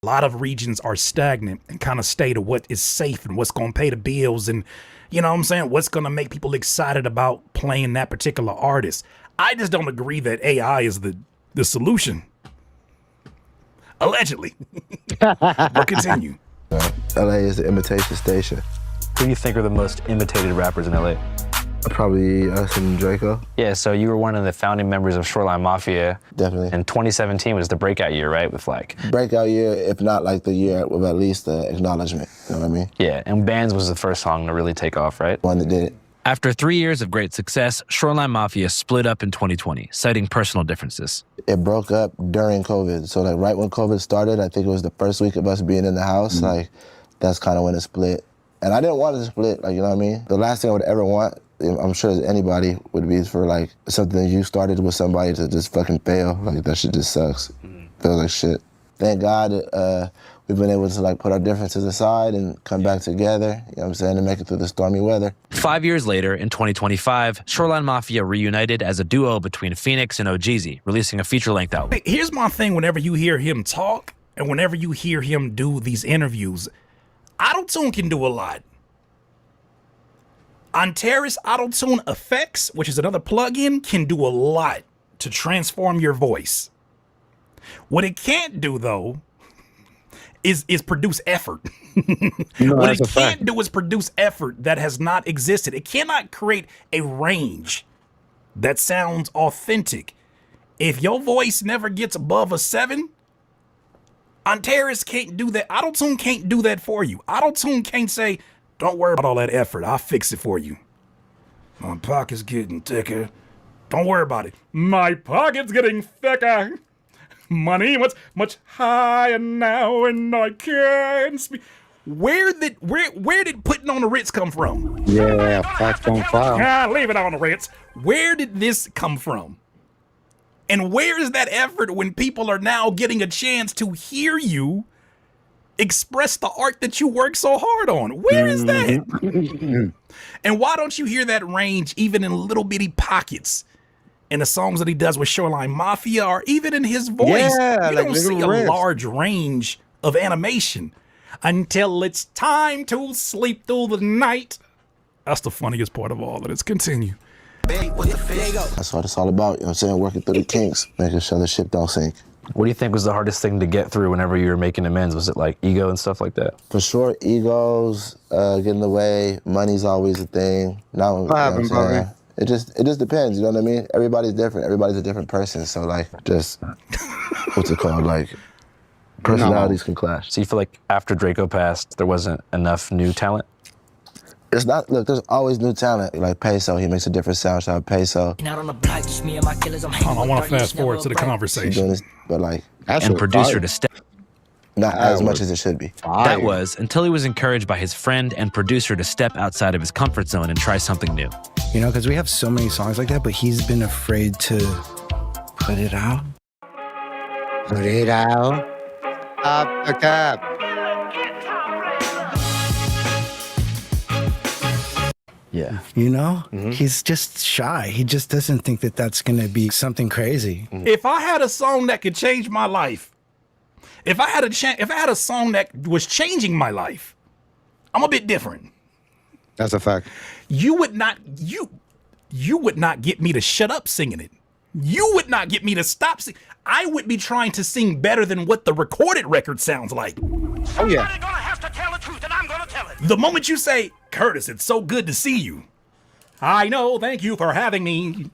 a lot of regions are stagnant and kind of stay to what is safe and what's going to pay the bills and, you know what I'm saying, what's going to make people excited about playing that particular artist. I just don't agree that AI is the solution. Allegedly. But continue. LA is the imitation station. Who do you think are the most imitated rappers in LA? Probably us and Draco. Yeah, so you were one of the founding members of Shoreline Mafia. Definitely. And 2017 was the breakout year, right? With like... Breakout year, if not like the year with at least the acknowledgement, you know what I mean? Yeah, and Bands was the first song to really take off, right? One that did it. After 3 years of great success, Shoreline Mafia split up in 2020, citing personal differences. It broke up during COVID. So like right when COVID started, I think it was the first week of us being in the house, like that's kind of when it split. And I didn't want it to split, like, you know what I mean? The last thing I would ever want, I'm sure anybody would be for like something that you started with somebody to just fucking fail. Like that shit just sucks. Feels like shit. Thank God we've been able to like put our differences aside and come back together, you know what I'm saying, and make it through the stormy weather. 5 years later, in 2025, Shoreline Mafia reunited as a duo between Fenix and OGZ, releasing a feature-length album. Here's my thing whenever you hear him talk and whenever you hear him do these interviews, Auto-Tune can do a lot. Antares Auto-Tune Effects, which is another plugin, can do a lot to transform your voice. What it can't do, though, is produce effort. What it can't do is produce effort that has not existed. It cannot create a range that sounds authentic. If your voice never gets above a 7, Antares can't do that. Auto-Tune can't do that for you. Auto-Tune can't say, don't worry about all that effort. I'll fix it for you. My pocket's getting thicker. Don't worry about it. My pocket's getting thicker. Money much higher now, and I can't speak. Where did putting on the Ritz come from? Yeah, 5.5. Leave it on the Ritz. Where did this come from? And where is that effort when people are now getting a chance to hear you express the art that you work so hard on? Where is that? And why don't you hear that range even in little bitty pockets in the songs that he does with Shoreline Mafia, or even in his voice, Yeah, you like don't little see a riffs. large range of animation until it's time to sleep through the night. That's the funniest part of all of this. Continue. That's what it's all about, you know what I'm saying? Working through the kinks, making sure the ship don't sink. What do you think was the hardest thing to get through whenever you were making amends? Was it like ego and stuff like that? For sure, egos get in the way. Money's always a thing. Now, What happened, Bobby? It just depends. You know what I mean? Everybody's different. Everybody's a different person. So like, just what's it called? Like, personalities can clash. So you feel like after Draco passed, there wasn't enough new talent? It's not. Look, there's always new talent. Like Peso, he makes a different sound. Shout out Peso. I want to fast forward to the conversation. But like, And producer to step. Not as much as it should be. That was until he was encouraged by his friend and producer to step outside of his comfort zone and try something new. You know, because we have so many songs like that, but he's been afraid to put it out. Put it out. Up the cap. Yeah. You know, he's just shy. He just doesn't think that that's going to be something crazy. If I had a song that could change my life, if I had a song that was changing my life, I'm a bit different. That's a fact. You would not get me to shut up singing it. You would not get me to stop singing. I would be trying to sing better than what the recorded record sounds like. Oh yeah. The moment you say, Curtis, it's so good to see you. I know, thank you for having me.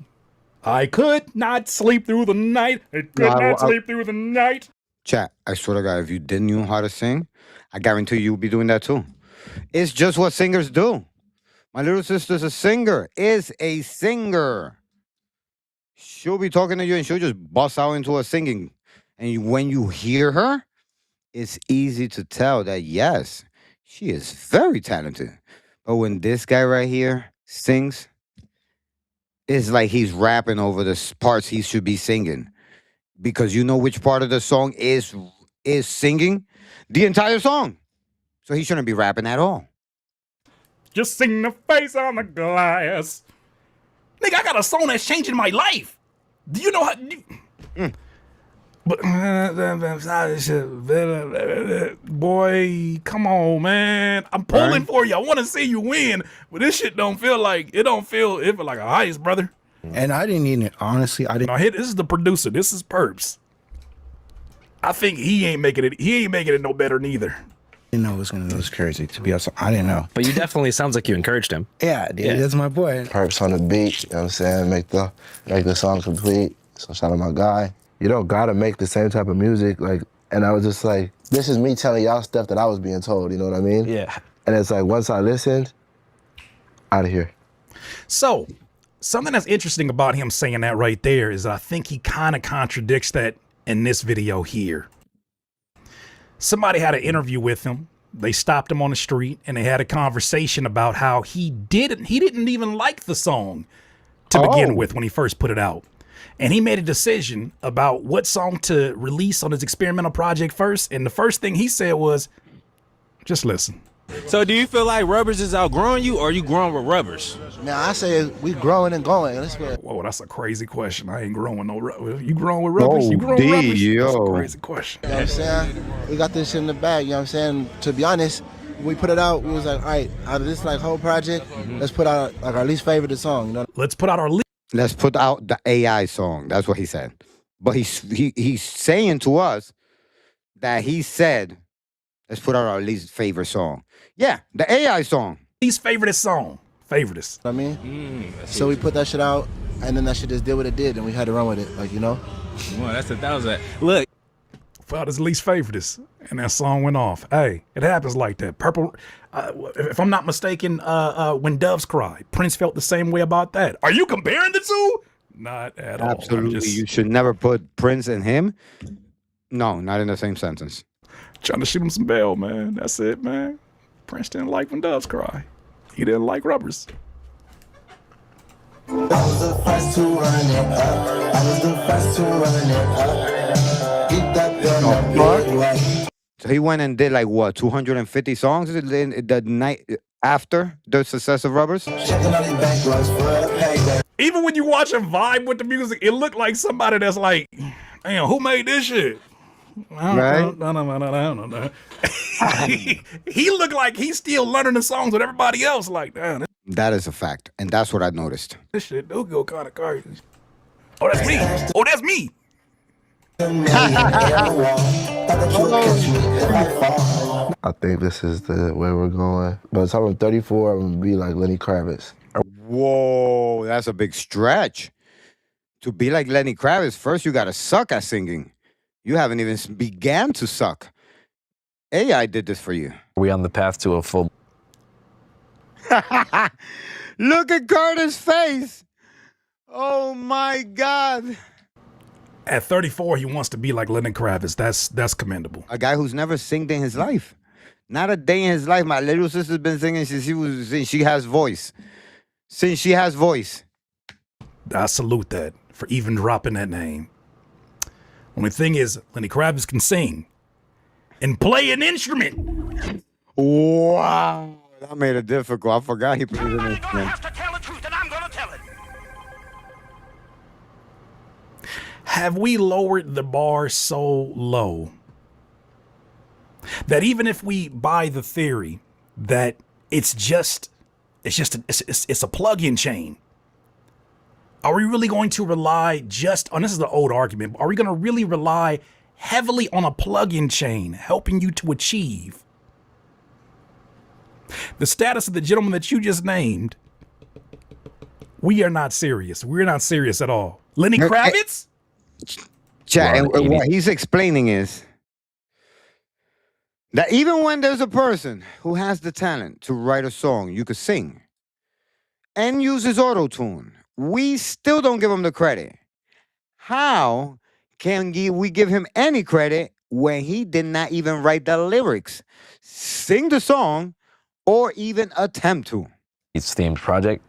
I could not sleep through the night. I could not sleep through the night. Chat, I swear to God, if you didn't know how to sing, I guarantee you would be doing that too. It's just what singers do. My little sister's a singer. She'll be talking to you and she'll just bust out into a singing. And when you hear her, it's easy to tell that, yes, she is very talented. But when this guy right here sings, it's like he's rapping over the parts he should be singing. Because you know which part of the song is singing? The entire song. So he shouldn't be rapping at all. Just sing the face on the glass. Nigga, I got a song that's changing my life. Do you know how... But boy, come on, man. I'm pulling for you. I want to see you win. But this shit don't feel like... It feel like a heist, brother. And I didn't even, honestly, I didn't... Now, this is the producer. This is Perps. I think he ain't making it no better neither. I didn't know it was going to go this crazy, to be honest. I didn't know. But you definitely sounds like you encouraged him. Yeah, dude, that's my boy. Perps on the beat, you know what I'm saying? Make the song complete. So shout out my guy. You don't gotta make the same type of music, like, and I was just like, this is me telling y'all stuff that I was being told, you know what I mean? Yeah. And it's like, once I listened, out of here. So, something that's interesting about him saying that right there is I think he kind of contradicts that in this video here. Somebody had an interview with him. They stopped him on the street and they had a conversation about how he didn't even like the song to begin with when he first put it out. And he made a decision about what song to release on his experimental project first. And the first thing he said was, just listen. So do you feel like Rubberz is outgrowing you, or are you growing with Rubberz? Now I say we growing and going. Whoa, that's a crazy question. I ain't growing no Rubberz. You growing with Rubberz? You growing with Rubberz? That's a crazy question. You know what I'm saying? We got this shit in the bag, you know what I'm saying? To be honest, when we put it out, we was like, all right, out of this like whole project, let's put out like our least favorite song, you know? Let's put out our Let's put out the AI song. That's what he said. But he's saying to us that he said, let's put out our least favorite song. Yeah, the AI song. Least favorite song. Favoriteest. I mean? So we put that shit out, and then that shit just did what it did, and we had to run with it, like, you know? Well, that was that. Look. Felt his least favoriteest, and that song went off. Hey, it happens like that. Purple, if I'm not mistaken, when Doves Cry, Prince felt the same way about that. Are you comparing the two? Not at all. Absolutely. You should never put Prince and him. No, not in the same sentence. Trying to shoot him some bail, man. That's it, man. Prince didn't like When Doves Cry. He didn't like Rubberz. I was the first to run it up. I was the first to run it up. Get that gun up. So he went and did like what, 250 songs the night after the success of Rubberz? Even when you watch him vibe with the music, it looked like somebody that's like, damn, who made this shit? Right? He looked like he's still learning the songs with everybody else. Like, damn, That is a fact. And that's what I noticed. this shit do go kind of crazy. Oh, that's me. Oh, that's me. I think this is the way we're going. By the time I'm 34, I'm gonna be like Lenny Kravitz. Whoa, that's a big stretch. To be like Lenny Kravitz, first you gotta suck at singing. You haven't even began to suck. AI did this for you. Are we on the path to a full? Look at Carter's face. Oh my God. At 34, he wants to be like Lenny Kravitz. That's commendable. A guy who's never singed in his life. Not a day in his life. My little sister's been singing since she has voice. Since she has voice. I salute that for even dropping that name. Only thing is, Lenny Kravitz can sing and play an instrument. Wow. That made it difficult. I forgot he played an instrument. Have we lowered the bar so low that even if we buy the theory that it's a plug-in chain, are we really going to rely just on, this is the old argument, are we going to really rely heavily on a plug-in chain helping you to achieve the status of the gentleman that you just named? We are not serious. We're not serious at all. Lenny Kravitz? Chat, and what he's explaining is that even when there's a person who has the talent to write a song you could sing and uses auto-tune, we still don't give him the credit. How can we give him any credit when he did not even write the lyrics, sing the song, or even attempt to? It's themed project.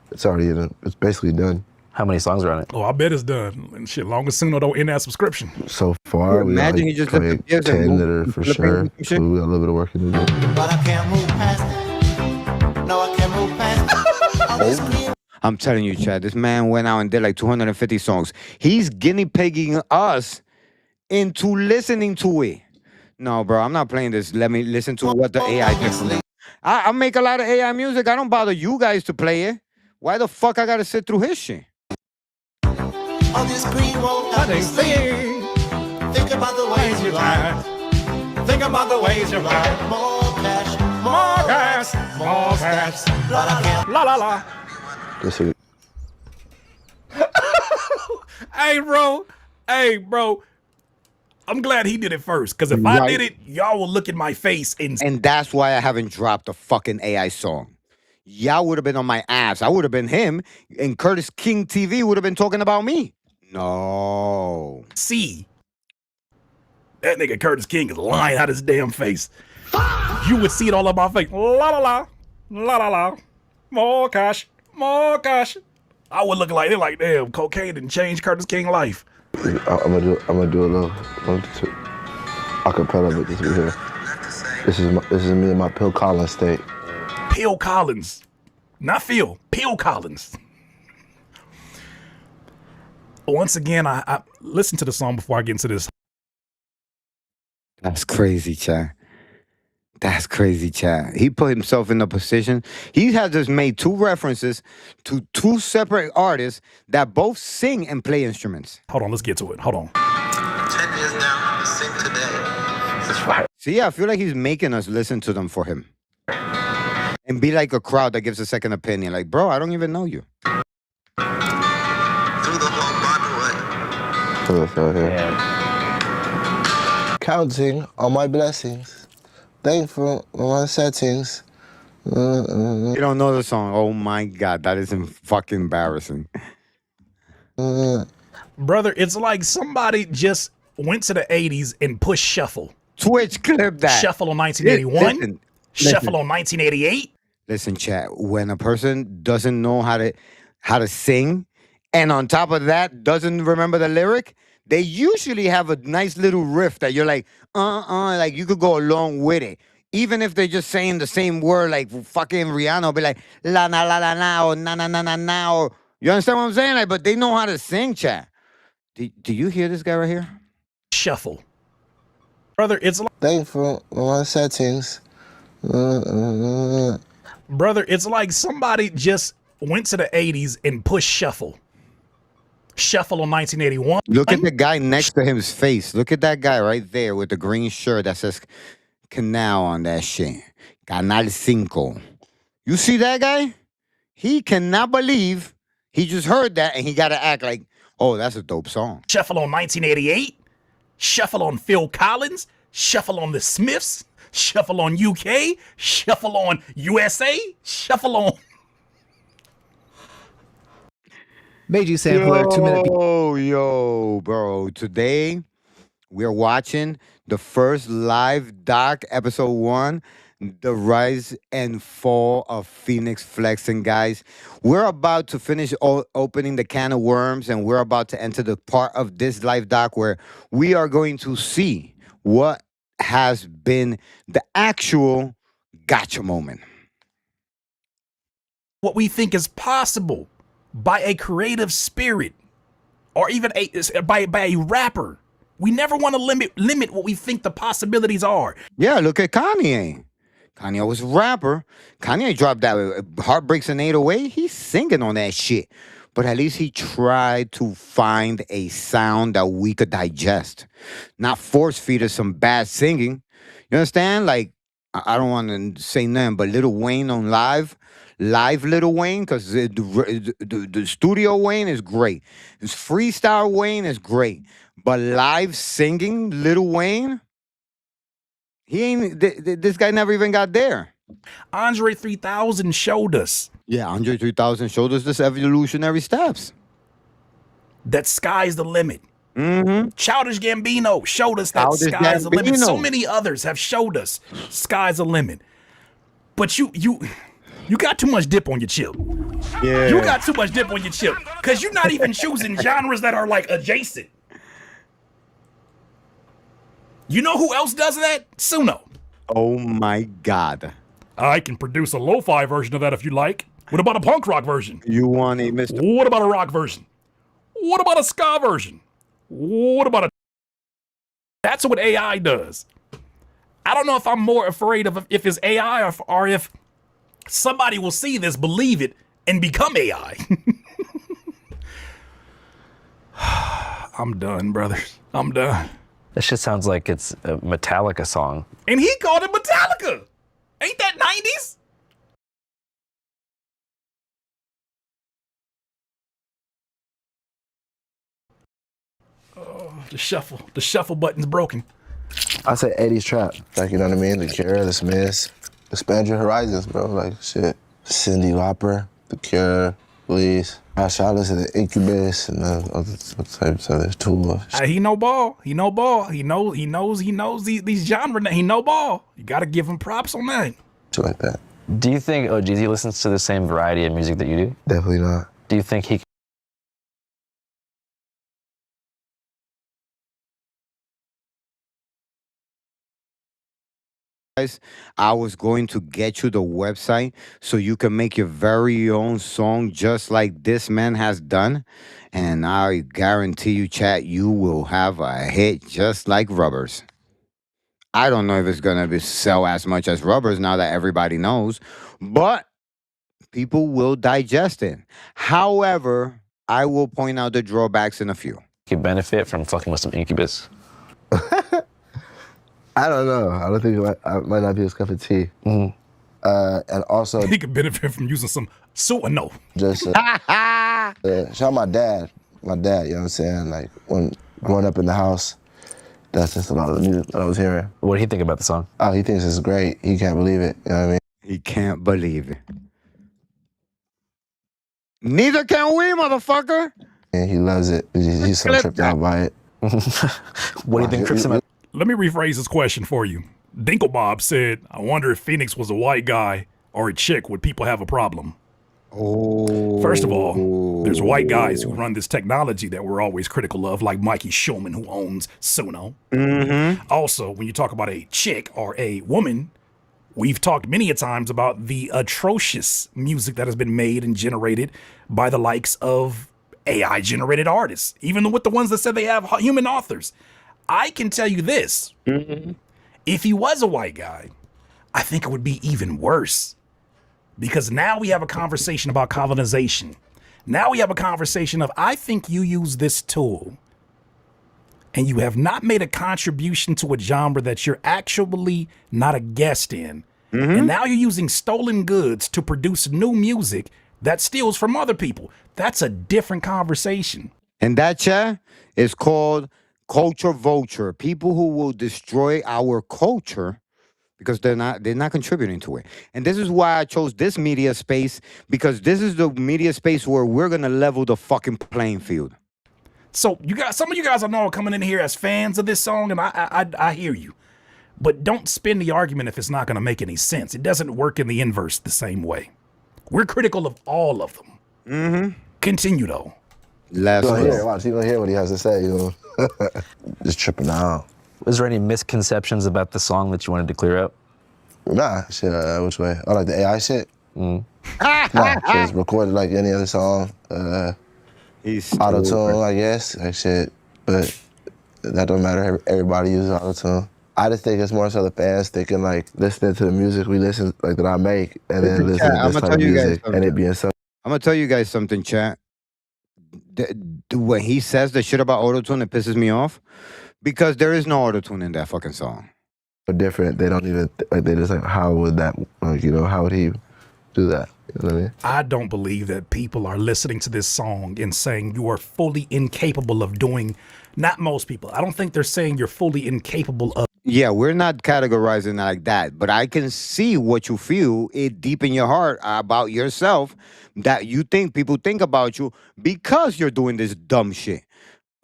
It's already it's basically done. How many songs are on it? Oh, I bet it's done. And shit, long as Suno don't end that subscription. So far, we Imagine like he just played disappears 10 that are for sure. So we got a little bit of work to do. But I can't move past it. No, I can't move past it. I'm telling you, Chad, this man went out and did like 250 songs. He's guinea pigging us into listening to it. No, bro, I'm not playing this. Let me listen to what the AI did for me. I make a lot of AI music. I don't bother you guys to play it. Why the fuck I gotta sit through his shit? All this green won't got me sing. Think about the ways you ride. Think about the ways you ride. More cash, more gas, more gas. But I can't. La la la. This is Hey, bro. I'm glad he did it first, because if I did it, y'all will look at my face and that's why I haven't dropped a fucking AI song. Y'all would have been on my ass. I would have been him, and Curtis King TV would have been talking about me. No. see that nigga Curtis King is lying out his damn face. You would see it all up my face. La la la, la la la. More cash, more cash. I would look like they're like, damn, cocaine didn't change Curtis King's life. I'm gonna do a little acapella with this right here. This is me in my Phil Collins state. Phil Collins, not Phil. Phil Collins. Once again, I listened to the song before I get into this. That's crazy, Chad. That's crazy, Chad. He put himself in a position. He has just made two references to two separate artists that both sing and play instruments. Hold on, let's get to it. Hold on. 10 years now, sing today. That's right. See, I feel like he's making us listen to them for him. And be like a crowd that gives a second opinion. Like, bro, I don't even know you. Through the whole Broadway. So here. Counting all my blessings. Thankful for my settings. You don't know the song. Oh my God, that is fucking embarrassing. Brother, it's like somebody just went to the 80s and pushed shuffle. Twitch clip that. Shuffle on 1981. Listen. Shuffle on 1988. Listen, chat. When a person doesn't know how to sing, and on top of that doesn't remember the lyric, they usually have a nice little riff that you're like, like you could go along with it. even if they're just saying the same word, like fucking Rihanna will be like la na la la na or na na na na na, or you understand what I'm saying? Like, but they know how to sing, chat. Do you hear this guy right here? Shuffle. Brother, it's like Thankful my settings. Brother, it's like somebody just went to the 80s and pushed shuffle. Shuffle on 1981. Look at the guy next to his face. Look at that guy right there with the green shirt that says Canal on that shit. Canal Cinco. You see that guy? He cannot believe he just heard that and he got to act like, oh, that's a dope song. Shuffle on 1988. Shuffle on Phil Collins. Shuffle on the Smiths. Shuffle on UK. Shuffle on USA. Shuffle on... Made you sampler 2 minute. Yo, bro. Today, we're watching the first live doc, episode 1, The Rise and Fall of Fenix Flexin, guys. We're about to finish opening the can of worms, and we're about to enter the part of this live doc where we are going to see what has been the actual gotcha moment. What we think is possible by a creative spirit, or even by a rapper. We never want to limit what we think the possibilities are. Yeah, look at Kanye. Kanye was a rapper. Kanye dropped that Heartbreaks and 808. He's singing on that shit. But at least he tried to find a sound that we could digest. Not force feed us some bad singing. You understand? Like, I don't want to say nothing, but Lil Wayne on live Lil Wayne, because the studio Wayne is great. His freestyle Wayne is great. But live singing Lil Wayne, he ain't, this guy never even got there. Andre 3000 showed us. Yeah, Andre 3000 showed us this evolutionary steps. That sky's the limit. Mm-hmm. Childish Gambino showed us that sky's the limit. So many others have showed us sky's the limit. But you got too much dip on your chip. Yeah. You got too much dip on your chip. Because you're not even choosing genres that are like adjacent. You know who else does that? Suno. Oh my God. I can produce a lo-fi version of that if you like. What about a punk rock version? You want a Mr. What about a rock version? What about a ska version? What about a... That's what AI does. I don't know if I'm more afraid of if it's AI or if somebody will see this, believe it, and become AI. I'm done, brothers. I'm done. That shit sounds like it's a Metallica song. And he called it Metallica. Ain't that 90s? Oh, the shuffle button's broken. I say 80s trap. Like, you know what I mean? The Cure, the Smiths. Expand your horizons, bro. Like, shit. Cindy Lauper, The Cure, Police. I listen to Incubus and other types of this tool. He know ball. He know ball. He knows these genres. He know ball. You got to give him props on that. Shit like that. Do you think Jeezy listens to the same variety of music that you do? Definitely not. Do you think he... I was going to get you the website so you can make your very own song just like this man has done. And I guarantee you, chat, you will have a hit just like Rubberz. I don't know if it's going to sell as much as Rubberz now that everybody knows, but people will digest it. However, I will point out the drawbacks in a few. You benefit from fucking with some Incubus? I don't know. I don't think it might not be his cup of tea. Mm-hmm. And also... He could benefit from using some no. Just shout out my dad. You know what I'm saying? Like, when growing up in the house, that's just a lot of the music that I was hearing. What did he think about the song? Oh, he thinks it's great. He can't believe it. You know what I mean? He can't believe it. Neither can we, motherfucker. And he loves it. He's so tripped out by it. What do you think trips him out? Let me rephrase this question for you. Dinkle Bob said, I wonder if Fenix was a white guy or a chick, would people have a problem? Oh. First of all, there's white guys who run this technology that we're always critical of, like Mikey Schulman, who owns Suno. Mm-hmm. Also, when you talk about a chick or a woman, We've talked many a times about the atrocious music that has been made and generated by the likes of AI generated artists, even with the ones that said they have human authors. I can tell you this, if he was a white guy, I think it would be even worse, because now we have a conversation about colonization. Now we have a conversation of, I think you use this tool and you have not made a contribution to a genre that you're actually not a guest in. And now you're using stolen goods to produce new music that steals from other people. That's a different conversation. And that, chat, is called culture vulture. People who will destroy our culture because they're not contributing to it. And this is why I chose this media space, because this is the media space where we're gonna level the fucking playing field. So you guys, some of you guys I know are coming in here as fans of this song, and I hear you. But don't spin the argument if it's not gonna make any sense. It doesn't work in the inverse the same way. We're critical of all of them. Continue though. Watch, you gonna hear what he has to say, you know. Just tripping out. Was there any misconceptions about the song that you wanted to clear up? Nah, shit, which way? Oh, like the AI shit? Nah, it's recorded like any other song. Auto-tune, I guess, like shit. But that don't matter, everybody uses auto-tune. I just think it's more so the fans thinking like listening to the music we listen, like that I make, and then listening to this type of music, and it being so. I'm gonna tell you guys something, chat. When he says the shit about auto-tune, it pisses me off. Because there is no auto-tune in that fucking song. Different. They don't even, like, they just like, how would that, like, you know, how would he do that? You know what I mean? I don't believe that people are listening to this song and saying you are fully incapable of doing, not most people. I don't think they're saying you're fully incapable of. Yeah, we're not categorizing it like that, but I can see what you feel deep in your heart about yourself, that you think people think about you because you're doing this dumb shit.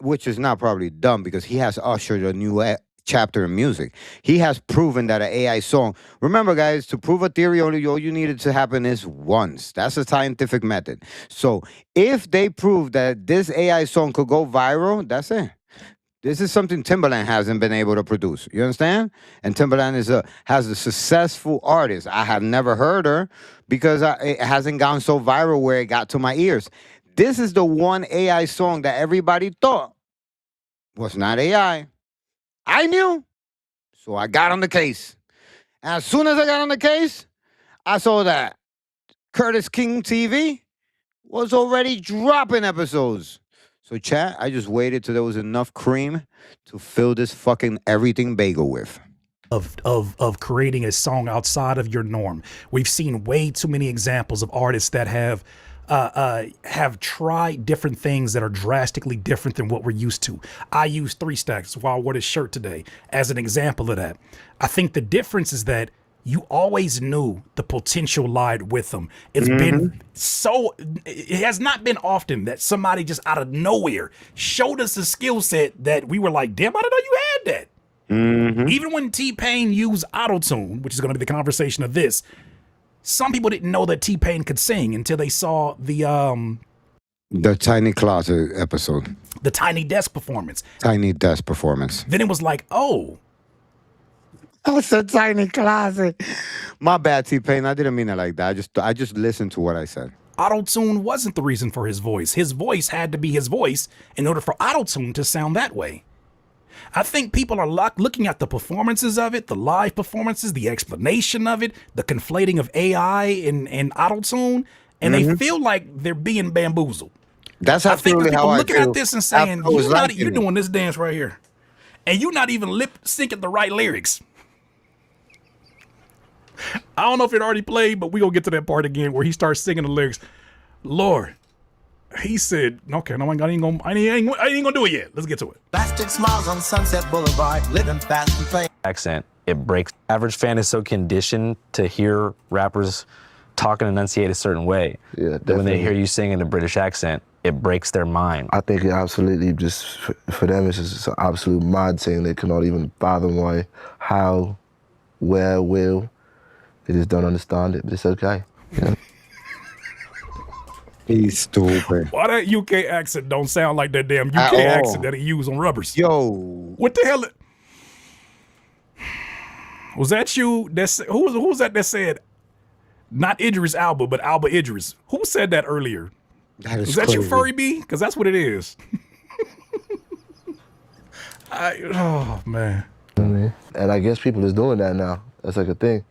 Which is not probably dumb, because he has ushered a new chapter in music. He has proven that an AI song, remember guys, to prove a theory, all you needed to happen is once. That's a scientific method. So if they prove that this AI song could go viral, that's it. This is something Timbaland hasn't been able to produce. You understand? And Timbaland has a successful artist. I have never heard her because it hasn't gone so viral where it got to my ears. This is the one AI song that everybody thought was not AI. I knew, so I got on the case. And as soon as I got on the case, I saw that Curtis King TV was already dropping episodes. So chat, I just waited till there was enough cream to fill this fucking everything bagel with. Of creating a song outside of your norm. We've seen way too many examples of artists that have tried different things that are drastically different than what we're used to. I use 3 Stacks while I wore this shirt today as an example of that. I think the difference is that you always knew the potential lied with them. It's been so, it has not been often that somebody just out of nowhere showed us a skill set that we were like, damn, I didn't know you had that. Even when T-Pain used auto-tune, which is going to be the conversation of this, some people didn't know that T-Pain could sing until they saw the Tiny Closet episode. The Tiny Desk performance. Tiny Desk performance. Then it was like, oh. Oh, it's a tiny closet. My bad, T-Pain. I didn't mean it like that. I just listened to what I said. Auto-tune wasn't the reason for his voice. His voice had to be his voice in order for auto-tune to sound that way. I think people are looking at the performances of it, the live performances, the explanation of it, the conflating of AI and auto-tune, and they feel like they're being bamboozled. That's I think absolutely people how looking I at feel. this and saying, you're doing this dance right here, and you're not even lip syncing the right lyrics. I don't know if it already played, but we gonna get to that part again where he starts singing the lyrics. Lord, he said, okay, no, I ain't gonna do it yet. Let's get to it. Plastic smiles on Sunset Boulevard, living fast and playing. Accent, it breaks. Average fan is so conditioned to hear rappers talk and enunciate a certain way. Yeah, that when they hear you sing in a British accent, it breaks their mind. I think it absolutely just, for them, it's just an absolute mad thing. They cannot even fathom why, how, where, will. They just don't understand it, but it's okay. Yeah. He's stupid. Why that UK accent don't sound like that damn UK accent that he used on Rubberz? Yo. What the hell? Was that you? Who was that said? Not Idris Alba, but Alba Idris. Who said that earlier? That is that crazy. you, Furry B? Because that's what it is. Oh man. And I guess people is doing that now. That's like a thing.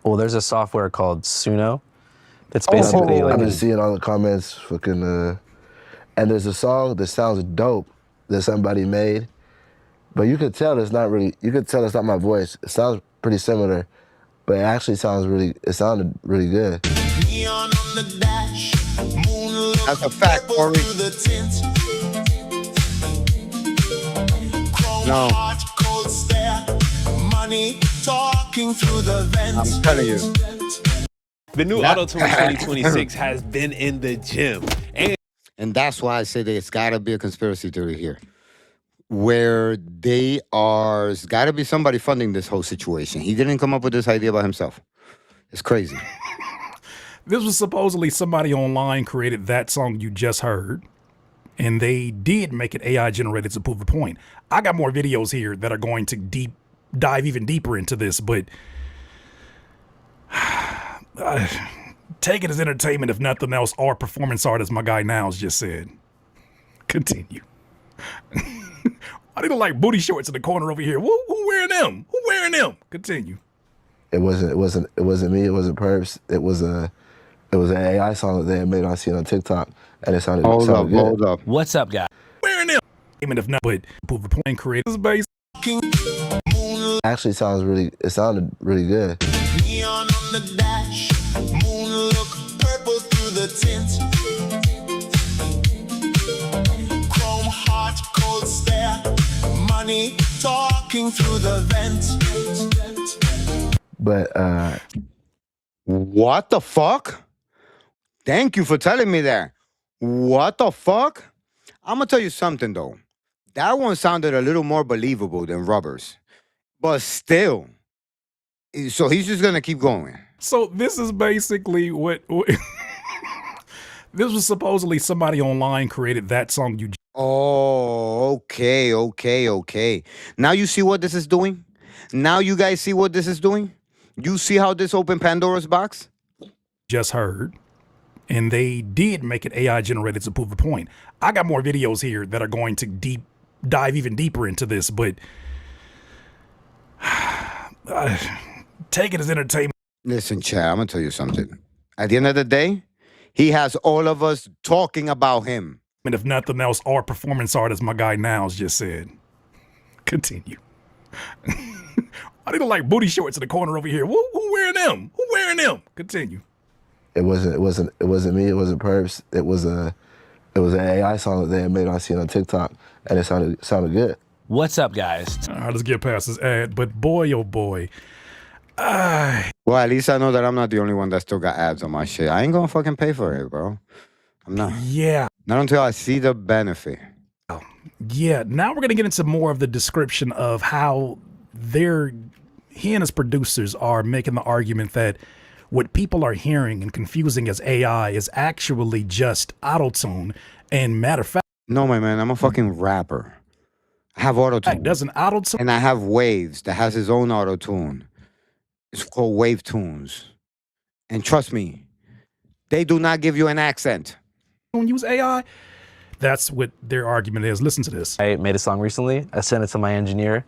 Well, there's a software called Suno. That's basically like I've been seeing all the comments, fucking. And there's a song that sounds dope that somebody made, but you could tell it's not really. You could tell it's not my voice. It sounds pretty similar, but it actually sounds really. It sounded really good. That's a fact, Corey. No. I'm telling you. The new Auto-Tune 2026 has been in the gym. And that's why I say there's got to be a conspiracy theory here. Where there's got to be somebody funding this whole situation. He didn't come up with this idea by himself. It's crazy. This was supposedly somebody online created that song you just heard. And they did make it AI generated to prove a point. I got more videos here that are going to dive even deeper into this, but take it as entertainment, if nothing else, or performance art, as my guy Niles just said. Continue. I didn't like booty shorts in the corner over here. Who wearing them? Who wearing them? Continue. It wasn't me. It wasn't Perps. It was an AI song that they had made. I seen on TikTok, and it sounded good. Hold up. What's up, guys? Wearing them. Even if not, but prove a point. Create this base. Actually, it sounded really good. Neon on the dash, moon look purple through the tint. Chrome heart, cold stare, money talking through the vent. But what the fuck? Thank you for telling me that. What the fuck? I'm gonna tell you something though. That one sounded a little more believable than Rubberz. But still. So he's just gonna keep going. So this is basically what this was supposedly somebody online created that song you. Oh, okay. Now you see what this is doing? Now you guys see what this is doing? You see how this opened Pandora's box? Just heard. And they did make it AI generated to prove a point. I got more videos here that are going to dive even deeper into this, but take it as entertainment. Listen, Chad, I'm gonna tell you something. At the end of the day, he has all of us talking about him. And if nothing else, or performance art, as my guy Niles just said. Continue. I didn't like booty shorts in the corner over here. Who wearing them? Who wearing them? Continue. It wasn't me. It wasn't Perps. It was an AI song that they had made. I seen on TikTok, and it sounded good. What's up, guys? All right, let's get past this ad. But boy, oh boy. Well, at least I know that I'm not the only one that still got ads on my shit. I ain't gonna fucking pay for it, bro. I'm not. Yeah. Not until I see the benefit. Oh, yeah. Now we're gonna get into more of the description of how he and his producers are making the argument that what people are hearing and confusing as AI is actually just auto-tune. And matter of fact, no, my man, I'm a fucking rapper. I have auto-tune. Doesn't auto-tune? And I have Waves that has his own auto-tune. It's called Wave Tunes. And trust me, they do not give you an accent. Don't use AI. That's what their argument is. Listen to this. I made a song recently. I sent it to my engineer.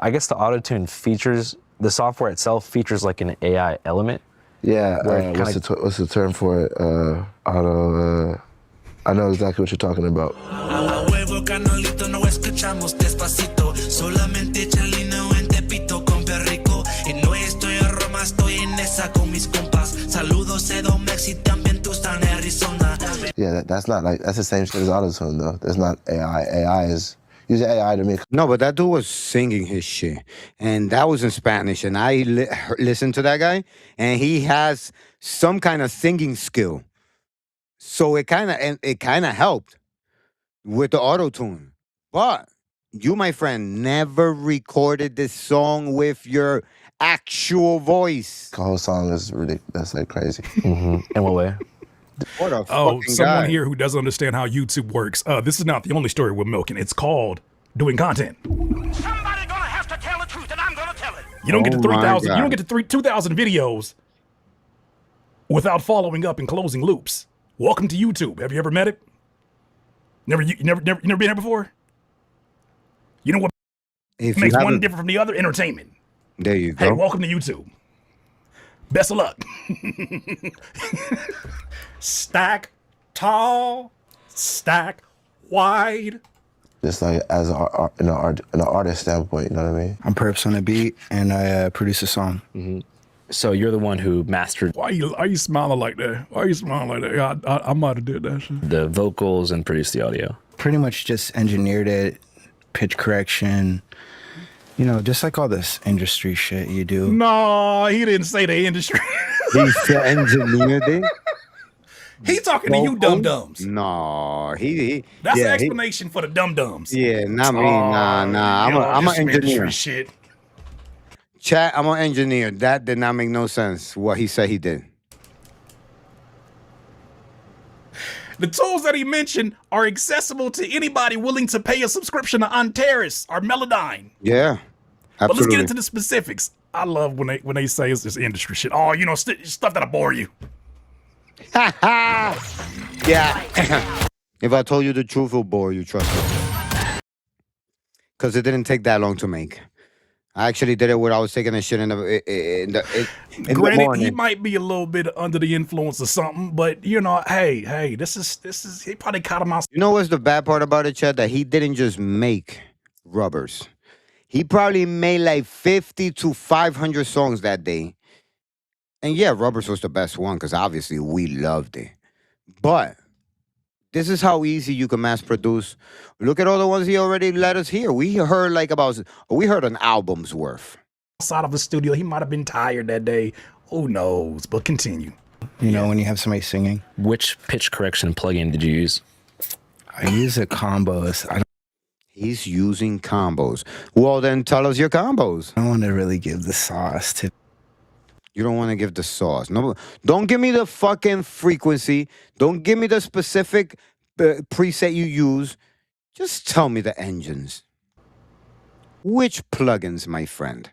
I guess the auto-tune features, the software itself features like an AI element. Yeah, what's the term for it? I know exactly what you're talking about. Yeah, that's not like, that's the same shit as auto-tune though. That's not AI. AI is using AI to make. No, but that dude was singing his shit, and that was in Spanish. And I listened to that guy, and he has some kind of singing skill. So it kind of helped with the auto tune. But you, my friend, never recorded this song with your actual voice. The whole song is really, that's like crazy. In what way? What a someone guy. here who doesn't understand how YouTube works. This is not the only story we're milking. It's called doing content. Somebody gonna have to tell the truth, and I'm gonna tell it. You don't get to Oh my 3,000. You God. don't get to 2,000 videos without following up and closing loops. Welcome to YouTube. Have you ever met it? You never been here before? You know what If you makes one haven't- different from the other? Entertainment. There you go. Hey, welcome to YouTube. Best of luck. Stack tall, stack wide. Just like as an artist standpoint, you know what I mean? I'm Perps on a beat, and I produce a song. So you're the one who mastered Why are you smiling like that? Why are you smiling like that? Yeah, I might have did that shit. the vocals and produced the audio. Pretty much just engineered it, pitch correction, you know, just like all this industry shit you do. No, he didn't say the industry. He's the engineer thing. He talking to you dum-dums. No, he That's yeah, an explanation for the dum-dums. Yeah, not me. Nah. I'm an engineer. Shit. Chat, I'm an engineer. That did not make no sense, what he said he did. The tools that he mentioned are accessible to anybody willing to pay a subscription to Antares or Melodyne. Yeah, But let's absolutely. get into the specifics. I love when they say it's this industry shit. Oh, you know, stuff that'll bore you. Yeah. If I told you the truth, it'll bore you, trust me. Because it didn't take that long to make. I actually did it when I was taking a shit in the Granted, morning. he might be a little bit under the influence of something, but you know, hey, this is he probably caught him out. You know what's the bad part about it, Chad? That he didn't just make Rubberz. He probably made like 50 to 500 songs that day. And yeah, Rubberz was the best one because obviously we loved it. But this is how easy you can mass produce. Look at all the ones he already let us hear. We heard an album's worth. Outside of the studio, he might have been tired that day. Who knows? But continue. You know, when you have somebody singing. Which pitch correction plugin did you use? I use a combos. He's using combos. Well, then tell us your combos. I don't want to really give the sauce to. You don't want to give the sauce. No, don't give me the fucking frequency. Don't give me the specific preset you use. Just tell me the engines. Which plugins, my friend?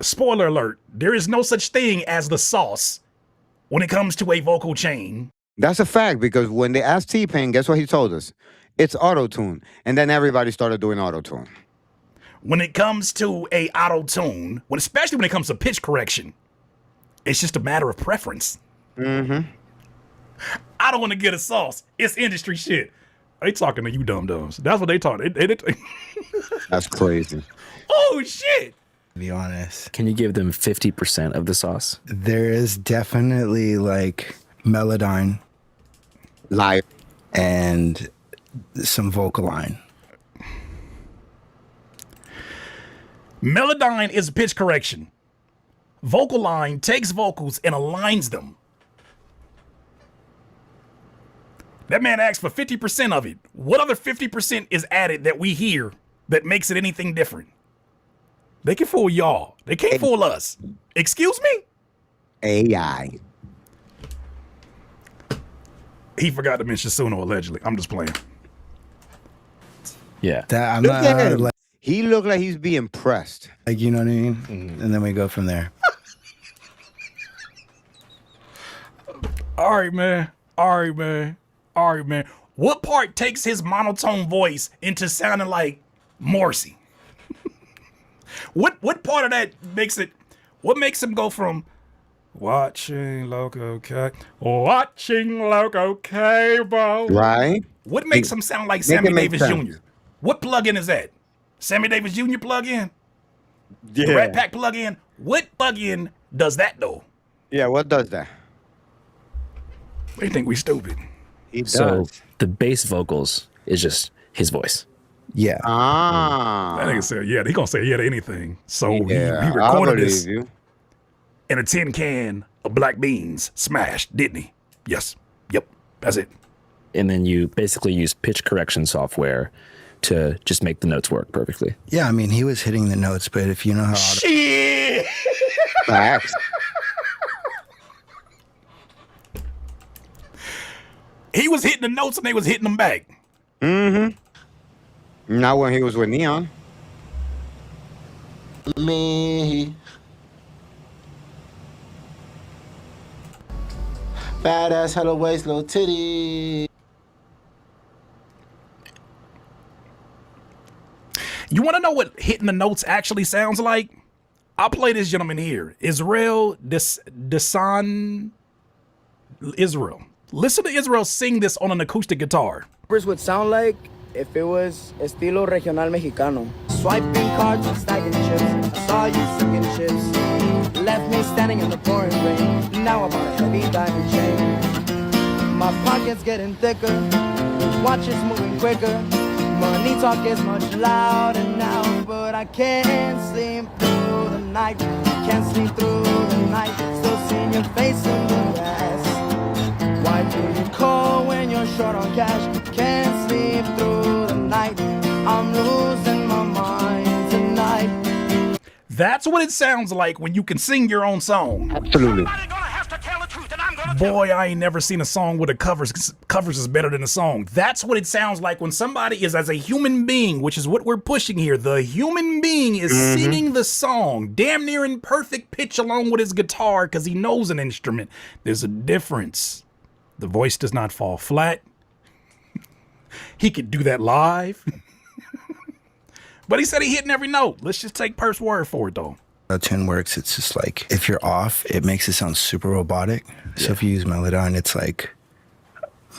Spoiler alert, there is no such thing as the sauce when it comes to a vocal chain. That's a fact because when they asked T-Pain, guess what he told us? It's auto-tune. And then everybody started doing auto-tune. When it comes to a auto-tune, especially when it comes to pitch correction, it's just a matter of preference. Mm-hmm. I don't want to get a sauce. It's industry shit. They talking to you dum-dums. That's what they talk. That's crazy. Oh, shit. To be honest. Can you give them 50% of the sauce? There is definitely like Melodyne. Live. And some vocal line. Melodyne is pitch correction. Vocal line takes vocals and aligns them. That man asked for 50% of it. What other 50% is added that we hear that makes it anything different? They can fool y'all. They can't fool us. Excuse me? AI. He forgot to mention Suno, allegedly. I'm just playing. Yeah. That I'm Look not at him. like, He looked like he's being pressed. like, you know what I mean? And then we go from there. All right, man. What part takes his monotone voice into sounding like Morrissey? What part of that makes it? What makes him go from watching Loco Cable? Right? What makes him sound like Make Sammy it make Davis sense. Jr.? What plugin is that? Sammy Davis Jr. plugin? The Yeah. Rat Pack plugin? What plugin does that though? Yeah, what does that? They think we stupid. He does. So the bass vocals is just his voice. Yeah. That nigga said, yeah, he gonna say yeah to anything. So Yeah, he I recorded believe this you. in a tin can of black beans, smashed, didn't he? Yes. Yep. That's it. And then you basically use pitch correction software to just make the notes work perfectly. Yeah, I mean, he was hitting the notes, but if you know how Shit. Facts. He was hitting the notes and they was hitting them back. Mm-hmm. Not when he was with Neon. Me. Badass, hello waist, little titty. You want to know what hitting the notes actually sounds like? I'll play this gentleman here. Israel Desan Israel. Listen to Israel sing this on an acoustic guitar. Rubberz would sound like if it was estilo regional mexicano. Swiping cards and stacking chips. I saw you singing chips. Left me standing in the pouring rain. Now I'm on a heavy diamond chain. My pockets getting thicker. Watch is moving quicker. Money talk is much louder now, but I can't sleep through the night. Can't sleep through the night. Still seeing your face in the grass. Why do you call when you're short on cash? Can't sleep through the night. I'm losing my mind tonight. That's what it sounds like when you can sing your own song. Absolutely. Boy, I ain't never seen a song where the covers is better than the song. That's what it sounds like when somebody is, as a human being, which is what we're pushing here. The human being is singing the song damn near in perfect pitch along with his guitar because he knows an instrument. There's a difference. The voice does not fall flat. He could do that live. But he said he hitting every note. Let's just take Perf's word for it, though. Auto-tune works, it's just like, if you're off, it makes it sound super robotic. So if you use Melodon, it's like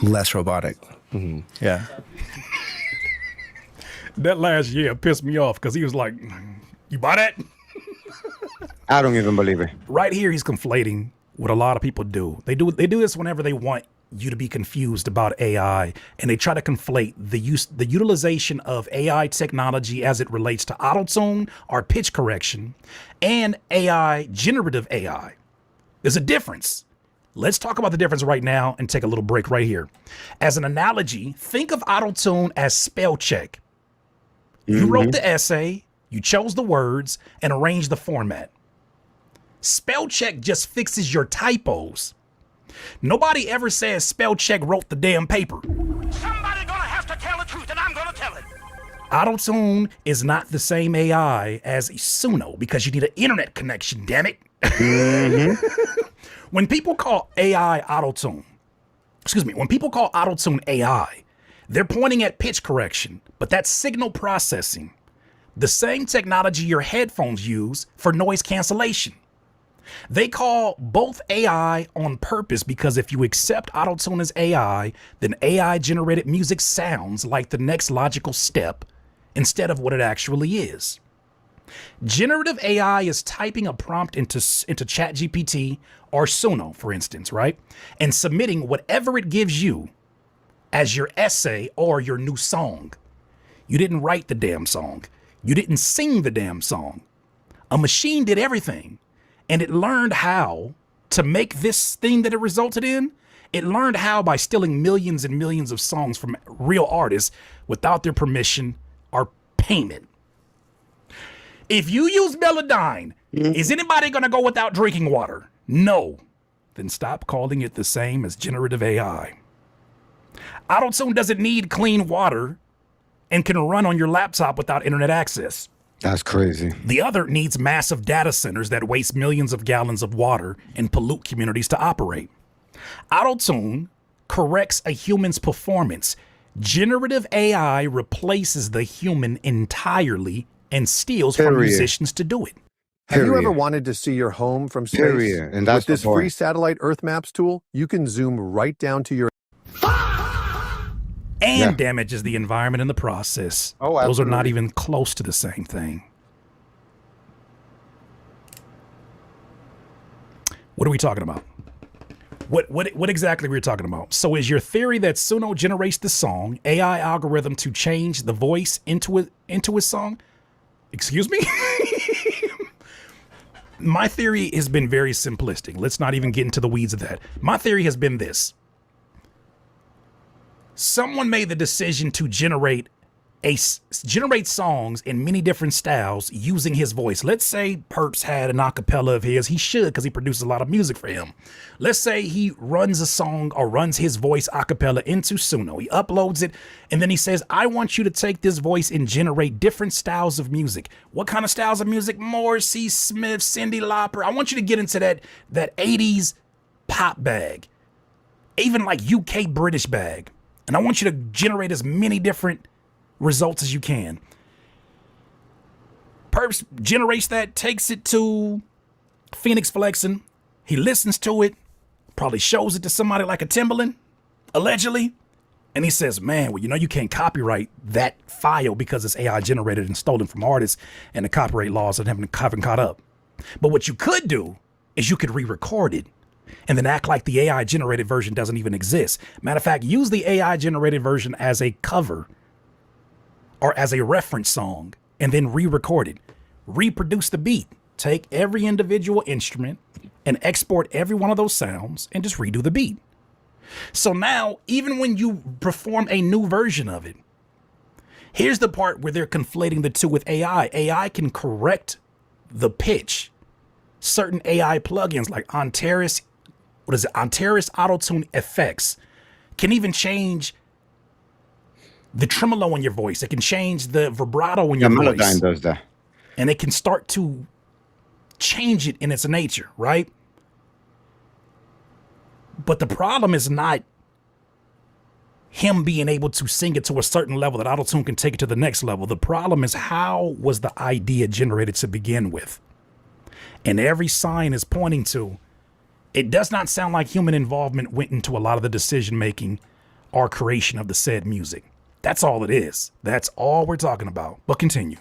less robotic. Yeah. That last year pissed me off because he was like, you buy that? I don't even believe it. Right here, he's conflating what a lot of people do. They do this whenever they want you to be confused about AI, and they try to conflate the utilization of AI technology as it relates to auto-tune or pitch correction and AI, generative AI. There's a difference. Let's talk about the difference right now and take a little break right here. As an analogy, think of auto-tune as spell check. You wrote the essay, you chose the words, and arranged the format. Spell check just fixes your typos. Nobody ever says spell check wrote the damn paper. Somebody gonna have to tell the truth, and I'm gonna tell it. Auto-tune is not the same AI as Suno because you need an internet connection, damn it. When people call AI auto-tune, when people call auto-tune AI, they're pointing at pitch correction, but that's signal processing. The same technology your headphones use for noise cancellation. They call both AI on purpose because if you accept auto-tune as AI, then AI-generated music sounds like the next logical step instead of what it actually is. Generative AI is typing a prompt into ChatGPT or Suno, for instance, right? And submitting whatever it gives you as your essay or your new song. You didn't write the damn song. You didn't sing the damn song. A machine did everything. And it learned how to make this thing that it resulted in. It learned how by stealing millions and millions of songs from real artists without their permission or payment. If you use Melodon, is anybody going to go without drinking water? No. Then stop calling it the same as generative AI. Auto-tune doesn't need clean water and can run on your laptop without internet access. That's crazy. The other needs massive data centers that waste millions of gallons of water and pollute communities to operate. Auto-tune corrects a human's performance. Generative AI replaces the human entirely and steals from musicians to do it. Have you ever wanted to see your home from space? And that's with this free satellite Earth Maps tool, you can zoom right down to your and damages the environment in the process. Oh, those are not even close to the same thing. What are we talking about? What exactly are we talking about? So is your theory that Suno generates the song, AI algorithm to change the voice into a song? Excuse me? My theory has been very simplistic. Let's not even get into the weeds of that. My theory has been this. Someone made the decision to generate generate songs in many different styles using his voice. Let's say Perps had an acapella of his. He should, because he produces a lot of music for him. Let's say he runs a song or runs his voice acapella into Suno. He uploads it, and then he says, I want you to take this voice and generate different styles of music. What kind of styles of music? Morrissey, Smith, Cyndi Lauper. I want you to get into that 80s pop bag, even like UK British bag. And I want you to generate as many different results as you can. Perps generates that, takes it to Fenix Flexin. He listens to it, probably shows it to somebody like a Timbaland, allegedly. And he says, man, well, you know, you can't copyright that file because it's AI generated and stolen from artists and the copyright laws haven't caught up. But what you could do is you could re-record it and then act like the AI generated version doesn't even exist. Matter of fact, use the AI generated version as a cover or as a reference song, and then re-record it. Reproduce the beat. Take every individual instrument and export every one of those sounds and just redo the beat. So now, even when you perform a new version of it, here's the part where they're conflating the two with AI. AI can correct the pitch. Certain AI plugins like Antares Auto-Tune Effects can even change the tremolo in your voice. It can change the vibrato in your voice. Melodyne does that. And it can start to change it in its nature, right? But the problem is not him being able to sing it to a certain level that Auto-Tune can take it to the next level. The problem is, how was the idea generated to begin with? And every sign is pointing to, it does not sound like human involvement went into a lot of the decision making or creation of the said music. That's all it is. That's all we're talking about. But continue.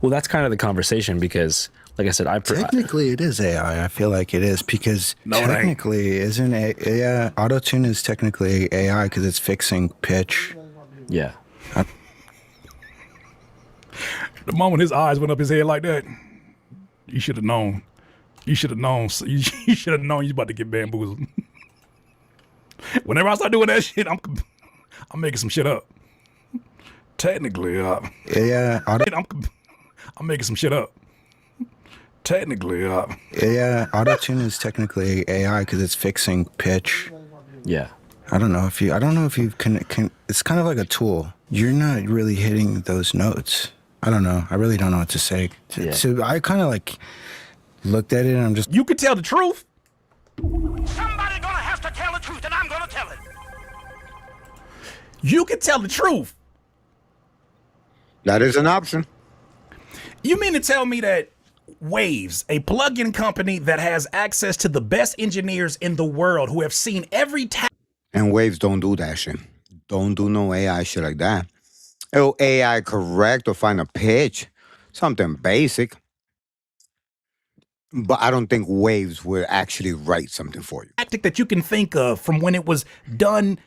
Well, that's kind of the conversation because, like I said, technically it is AI. I feel like it is because technically isn't it? Yeah, Auto-Tune is technically AI because it's fixing pitch. Yeah. The moment his eyes went up his head like that, you should have known. You should have known. You should have known you about to get bamboozled. Whenever I start doing that shit, I'm making some shit up. Technically, yeah, I'm making some shit up. Technically, yeah, Auto-Tune is technically AI because it's fixing pitch. Yeah. I don't know if you can. It's kind of like a tool. You're not really hitting those notes. I don't know. I really don't know what to say. So I kind of like looked at it and I'm just. You could tell the truth. Somebody gonna have to tell the truth, and I'm gonna tell it. You could tell the truth. That is an option. You mean to tell me that Waves, a plugin company that has access to the best engineers in the world who have seen every and Waves don't do that shit. Don't do no AI shit like that. It'll AI correct or find a pitch, something basic. But I don't think Waves will actually write something for you. tactic that you can think of from when it was done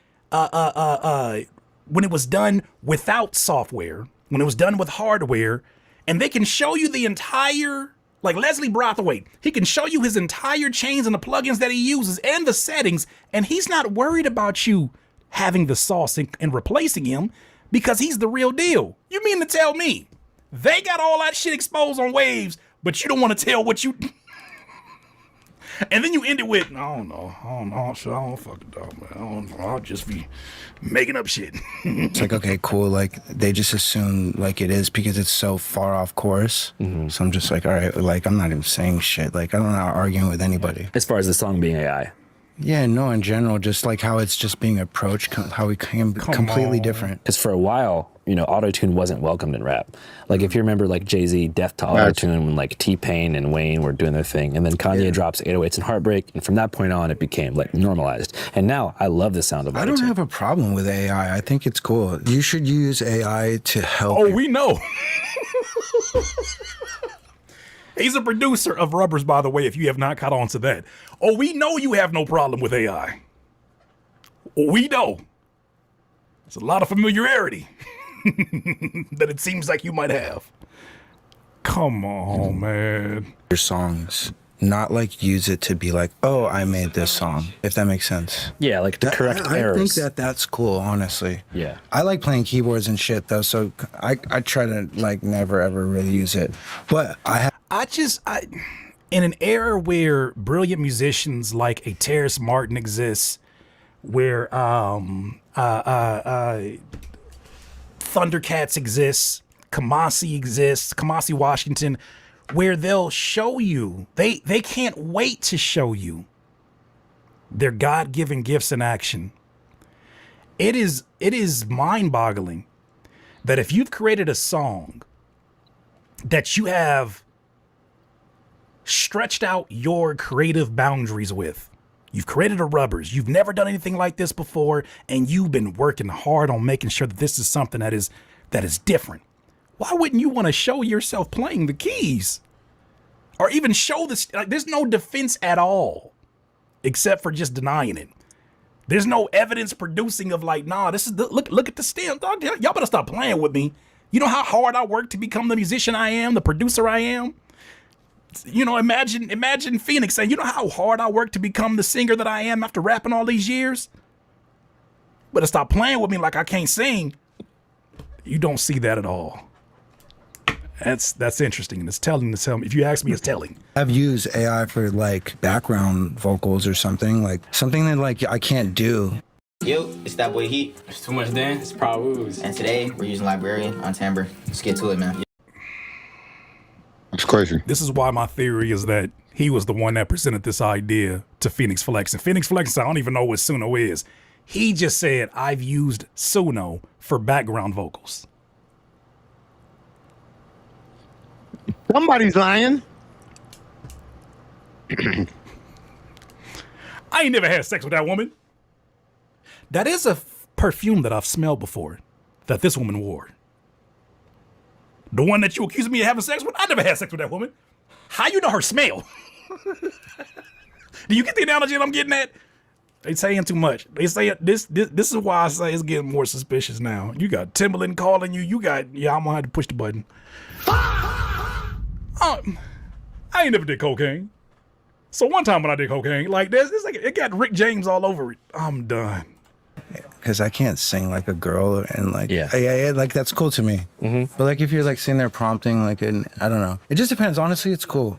without software, when it was done with hardware, and they can show you the entire, like Leslie Brathwaite, he can show you his entire chains and the plugins that he uses and the settings, and he's not worried about you having the sauce and replacing him because he's the real deal. You mean to tell me they got all that shit exposed on Waves, but you don't want to tell what you... And then you end it with, I don't know, so I don't fucking dog, man. I'll just be making up shit. It's like, okay, cool. Like they just assume like it is because it's so far off course. So I'm just like, all right, like I'm not even saying shit. Like I'm not arguing with anybody. As far as the song being AI. Yeah, no, in general, just like how it's just being approached, how we came completely different. Because for a while, you know, auto-tune wasn't welcomed in rap. Like if you remember like Jay-Z, Death to Auto-Tune, when like T-Pain and Wayne were doing their thing, and then Kanye drops 808s and Heartbreak, and from that point on, it became like normalized. And now I love the sound of auto-tune. I don't have a problem with AI. I think it's cool. You should use AI to help. Oh, we know. He's a producer of Rubberz, by the way, if you have not caught on to that. Oh, we know you have no problem with AI. We know. There's a lot of familiarity that it seems like you might have. Come on, man. Your songs not like use it to be like, oh, I made this song, if that makes sense. Yeah, like to correct errors. I think that's cool, honestly. Yeah. I like playing keyboards and shit though, so I try to like never ever really use it. But in an era where brilliant musicians like a Terrace Martin exists, where Thundercats exists, Kamasi Washington, where they'll show you, they can't wait to show you their God-given gifts in action. It is mind-boggling that if you've created a song that you have stretched out your creative boundaries with, you've created a Rubberz, you've never done anything like this before, and you've been working hard on making sure that this is something that is different. Why wouldn't you want to show yourself playing the keys? Or even show this, like, there's no defense at all, except for just denying it. There's no evidence producing of like, nah, this is look at the stem, dog. Y'all better stop playing with me. You know how hard I work to become the musician I am, the producer I am? You know, imagine Fenix saying, you know how hard I work to become the singer that I am after rapping all these years? Better stop playing with me like I can't sing. You don't see that at all. That's interesting, and it's telling. If you ask me, it's telling. I've used AI for like background vocals or something that like I can't do. Yo, it's that boy Heat. It's too much dance. It's problems. And today we're using Librarian on timbre. Let's get to it, man. It's crazy. This is why my theory is that he was the one that presented this idea to Fenix Flexin. Fenix Flexin, I don't even know what Suno is. He just said, I've used Suno for background vocals. Somebody's lying. I ain't never had sex with that woman. That is a perfume that I've smelled before that this woman wore. The one that you accused me of having sex with, I never had sex with that woman. How you know her smell? Do you get the analogy that I'm getting at? They saying too much. They say this is why I say it's getting more suspicious now. You got Timberland calling you. I'm gonna have to push the button. I ain't never did cocaine. So one time when I did cocaine, like this, it's like it got Rick James all over it. I'm done. Because I can't sing like a girl, and like yeah, like that's cool to me. But like if you're like sitting there prompting, like, and I don't know, it just depends. Honestly, it's cool.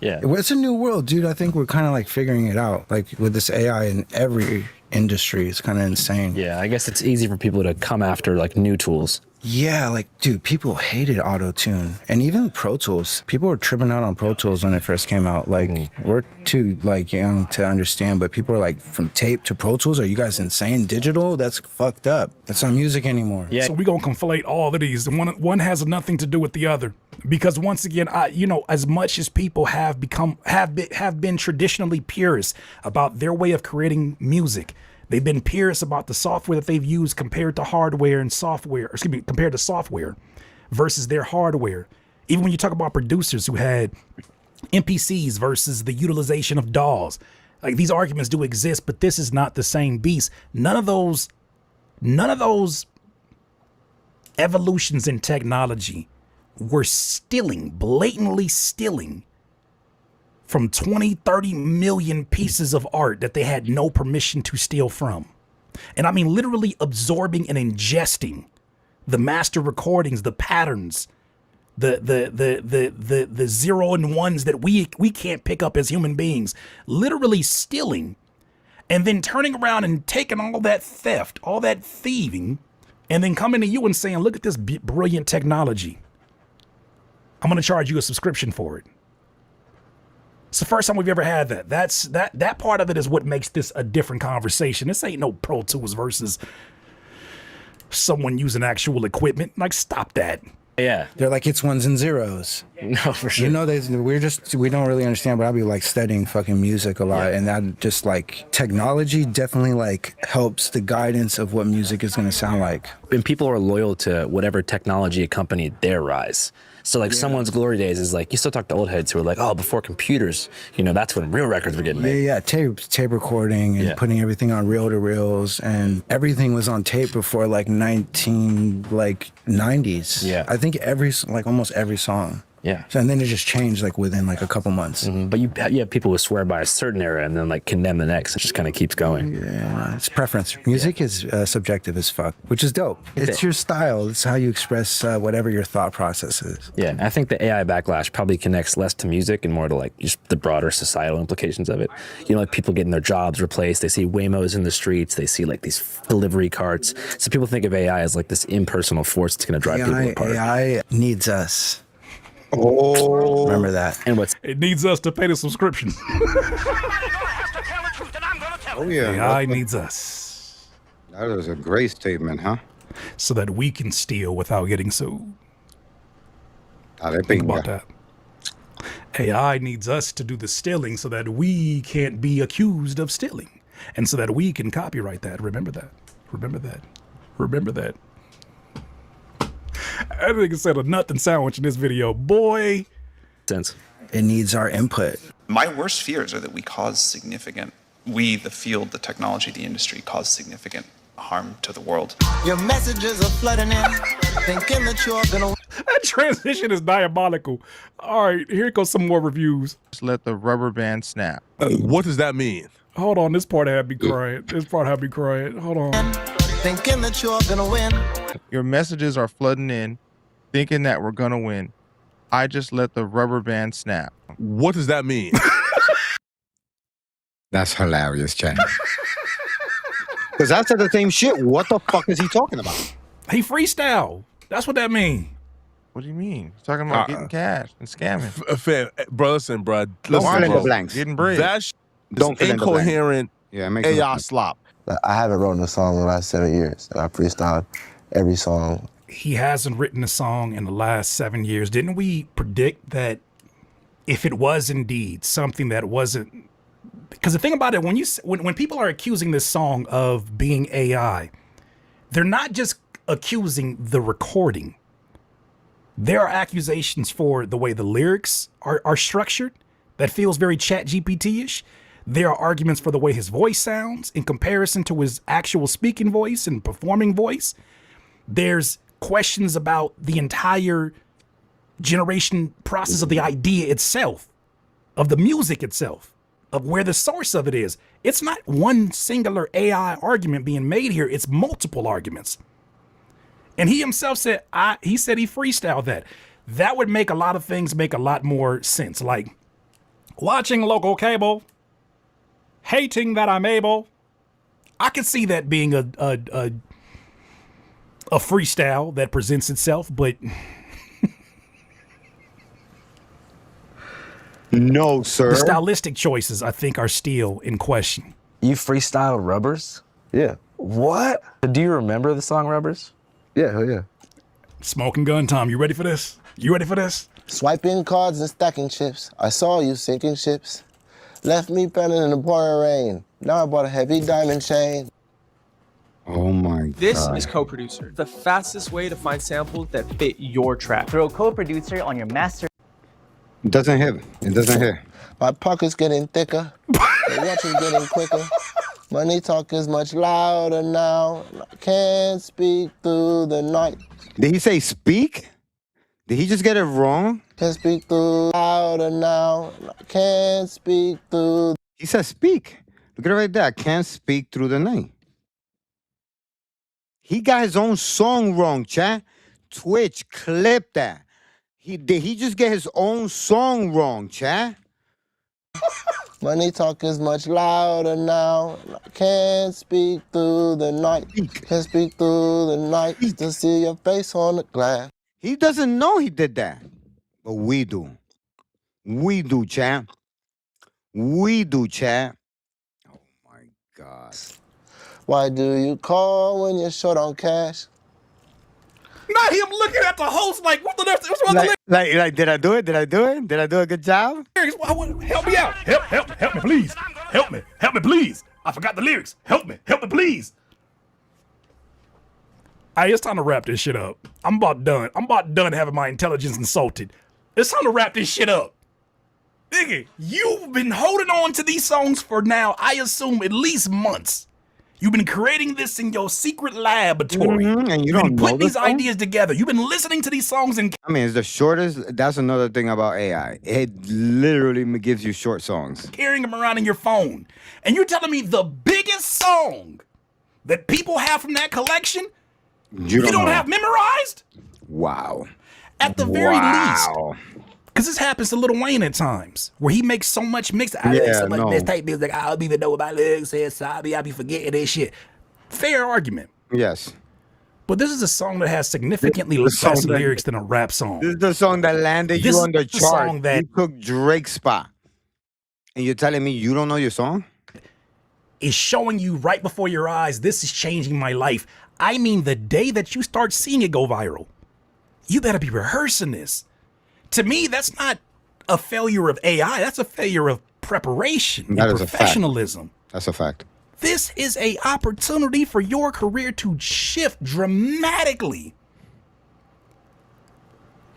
Yeah, it's a new world, dude. I think we're kind of like figuring it out, like with this AI in every industry. It's kind of insane. Yeah, I guess it's easy for people to come after like new tools. Yeah, like, dude, people hated auto-tune. And even Pro Tools. People were tripping out on Pro Tools when it first came out. Like, we're too, like, young to understand, but people are like, from tape to Pro Tools, are you guys insane? Digital? That's fucked up. That's not music anymore. Yeah. So we're going to conflate all of these. And one has nothing to do with the other. Because once again, as much as people have been traditionally purists about their way of creating music, they've been purists about the software that they've used compared to hardware and software, compared to software versus their hardware. Even when you talk about producers who had MPCs versus the utilization of DAWs, like these arguments do exist, but this is not the same beast. None of those evolutions in technology were blatantly stealing from 20, 30 million pieces of art that they had no permission to steal from. And I mean literally absorbing and ingesting the master recordings, the patterns, the zero and ones that we can't pick up as human beings, literally stealing, and then turning around and taking all that theft, all that thieving, and then coming to you and saying, look at this brilliant technology. I'm gonna charge you a subscription for it. It's the first time we've ever had that. That part of it is what makes this a different conversation. This ain't no Pro Tools versus someone using actual equipment. Like, stop that. Yeah. They're like, it's ones and zeros. No, for sure. You know, we don't really understand, but I'll be like studying fucking music a lot. And that just like technology definitely like helps the guidance of what music is going to sound like. And people are loyal to whatever technology accompanied their rise. So like someone's glory days is like, you still talk to old heads who are like, oh, before computers, that's when real records were getting made. Yeah, tape recording and putting everything on reel-to-reels, and everything was on tape before like 1990s. Yeah. I think almost every song. Yeah. So, and then it just changed like within like a couple months. But you have people who swear by a certain era and then like condemn the next. It just kind of keeps going. Yeah, it's preference. Music is subjective as fuck, which is dope. It's your style. It's how you express whatever your thought process is. Yeah, I think the AI backlash probably connects less to music and more to like just the broader societal implications of it. You know, like people getting their jobs replaced. They see Waymos in the streets. They see like these delivery carts. So people think of AI as like this impersonal force that's going to drive people apart. AI needs us. Oh, remember that. And it needs us to pay the subscription. Oh yeah, AI needs us. That is a great statement, huh? So that we can steal without getting sued. Think about that. AI needs us to do the stealing so that we can't be accused of stealing, and so that we can copyright that. Remember that. Remember that. Remember that. I think it said a nothing sandwich in this video, boy. Sense. It needs our input. My worst fears are that we, the field, the technology, the industry, cause significant harm to the world. Your messages are flooding in, thinking that you're gonna. That transition is diabolical. All right, here goes some more reviews. Just let the rubber band snap. What does that mean? Hold on, this part had me crying. This part had me crying. Hold on. Thinking that you're gonna win. Your messages are flooding in, thinking that we're gonna win. I just let the rubber band snap. What does that mean? That's hilarious, Chad. Because I said the same shit. What the fuck is he talking about? He freestyle. That's what that mean. What do you mean? He's talking about getting cash and scamming. Bro, listen, bro. Don't fill in the blanks. Getting bread. That's Don't fill in the blanks. incoherent AI sense. slop. I haven't written a song in the last 7 years. I freestyled every song. He hasn't written a song in the last 7 years. Didn't we predict that if it was indeed something that wasn't? Because the thing about it, when people are accusing this song of being AI, they're not just accusing the recording. There are accusations for the way the lyrics are structured that feels very ChatGPT-ish. There are arguments for the way his voice sounds in comparison to his actual speaking voice and performing voice. There's questions about the entire generation process of the idea itself, of the music itself, of where the source of it is. It's not one singular AI argument being made here. It's multiple arguments. And he himself said, he freestyled that. That would make a lot of things make a lot more sense. Like watching local cable, hating that I'm able. I could see that being a freestyle that presents itself, but no, sir. The stylistic choices, I think, are still in question. You freestyled Rubberz? Yeah. What? Do you remember the song Rubberz? Yeah, hell yeah. Smoking gun time. You ready for this? You ready for this? Swiping cards and stacking chips. I saw you sinking ships. Left me pending in the pouring rain. Now I bought a heavy diamond chain. Oh my God. This is co-producer, the fastest way to find samples that fit your track. Throw co-producer on your master. It doesn't hit. It doesn't hit. My pocket's getting thicker. The watch is getting quicker. Money talk is much louder now. I can't speak through the night. Did he say speak? Did he just get it wrong? Can't speak through louder now. I can't speak through. He said speak. Look at it right there. I can't speak through the night. He got his own song wrong, chat. Twitch, clip that. Did he just get his own song wrong, chat? Money talk is much louder now. I can't speak through the night. Can't speak through the night. Still see your face on the glass. He doesn't know he did that. But we do. We do, chat. We do, chat. Oh my God. Why do you call when you're short on cash? Not him looking at the host like, what's wrong with like, did I do it? Did I do it? Did I do a good job? Help me out. Help me, please. Help me, please. I forgot the lyrics. Help me, please. Hey, it's time to wrap this shit up. I'm about done having my intelligence insulted. It's time to wrap this shit up. Nigga, you've been holding on to these songs for now, I assume, at least months. You've been creating this in your secret laboratory. And you You've don't been know putting the these song? ideas together. You've been listening to these songs and I mean, it's the shortest. That's another thing about AI. It literally gives you short songs. carrying them around in your phone. And you're telling me the biggest song that people have from that collection, you don't know. have memorized? Wow. At the very least. Because this happens to Lil Wayne at times, where he makes so much mix. I make so much mixtape music, I don't even know what my lyrics is, I be forgetting this shit. Fair argument. Yes. But this is a song that has significantly less lyrics than a rap song. This is the song that landed you on the chart. Song that you took Drake's spot. And you're telling me you don't know your song? Is showing you right before your eyes, this is changing my life. I mean, the day that you start seeing it go viral, you better be rehearsing this. To me, that's not a failure of AI. That's a failure of preparation and professionalism. That's a fact. This is an opportunity for your career to shift dramatically.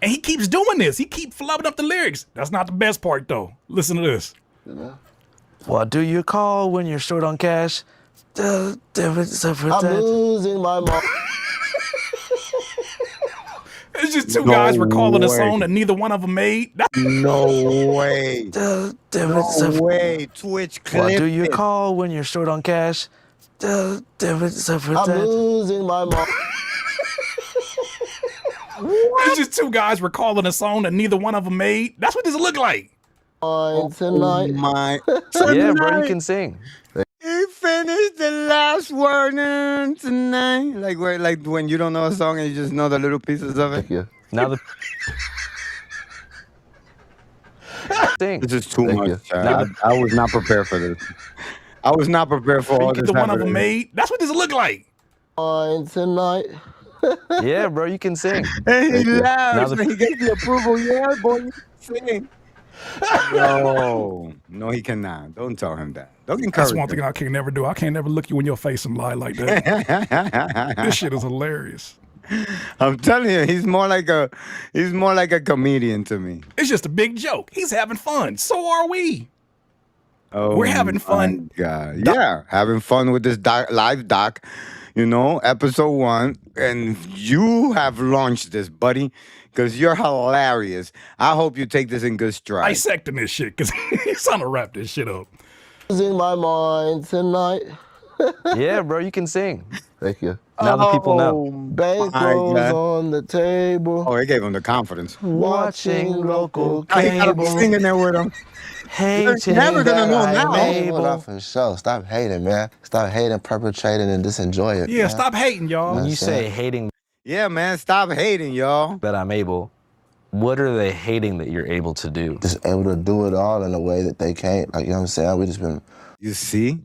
And he keeps doing this. He keeps flubbing up the lyrics. That's not the best part, though. Listen to this. What do you call when you're short on cash? I'm losing my mind. It's just two guys recalling a song that neither one of them made. No way. No way. Twitch clip. What do you call when you're short on cash? I'm losing my mind. It's just two guys recalling a song that neither one of them made. That's what this look like. Tonight. Yeah, bro, you can sing. He finished the last word tonight. Like when you don't know a song and you just know the little pieces of it. Yeah. Now the sing. This is too much. I was not prepared for this. I was not prepared for all this. The one of them made. That's what this look like. Tonight. Yeah, bro, you can sing. And he laughs. He gets the approval. Yeah, boy, you can sing. No, he cannot. Don't tell him that. Don't encourage That's one thing I can never do. I can't never look you in your face and lie like that. This shit is hilarious. I'm telling you, he's more like a comedian to me. It's just a big joke. He's having fun. So are we. Oh, we're having fun. God. Yeah, having fun with this live doc, episode 1. And you have launched this, buddy, because you're hilarious. I hope you take this in good stride. Dissecting this shit, because he's trying to wrap this shit up. Losing my mind tonight. Yeah, bro, you can sing. Thank you. Now the people know. Bankrolls on the table. Oh, it gave him the confidence. Watching local I gotta be cable. singing there with him. Hating never gonna know now. Well, for sure. Stop hating, man. Stop hating, perpetrating, and just enjoy it. Yeah, man. stop hating, y'all. When you say hating Yeah, man, stop hating, y'all. that I'm able, what are they hating that you're able to do? Just able to do it all in a way that they can't. Like, you know what I'm saying? We just been. You see?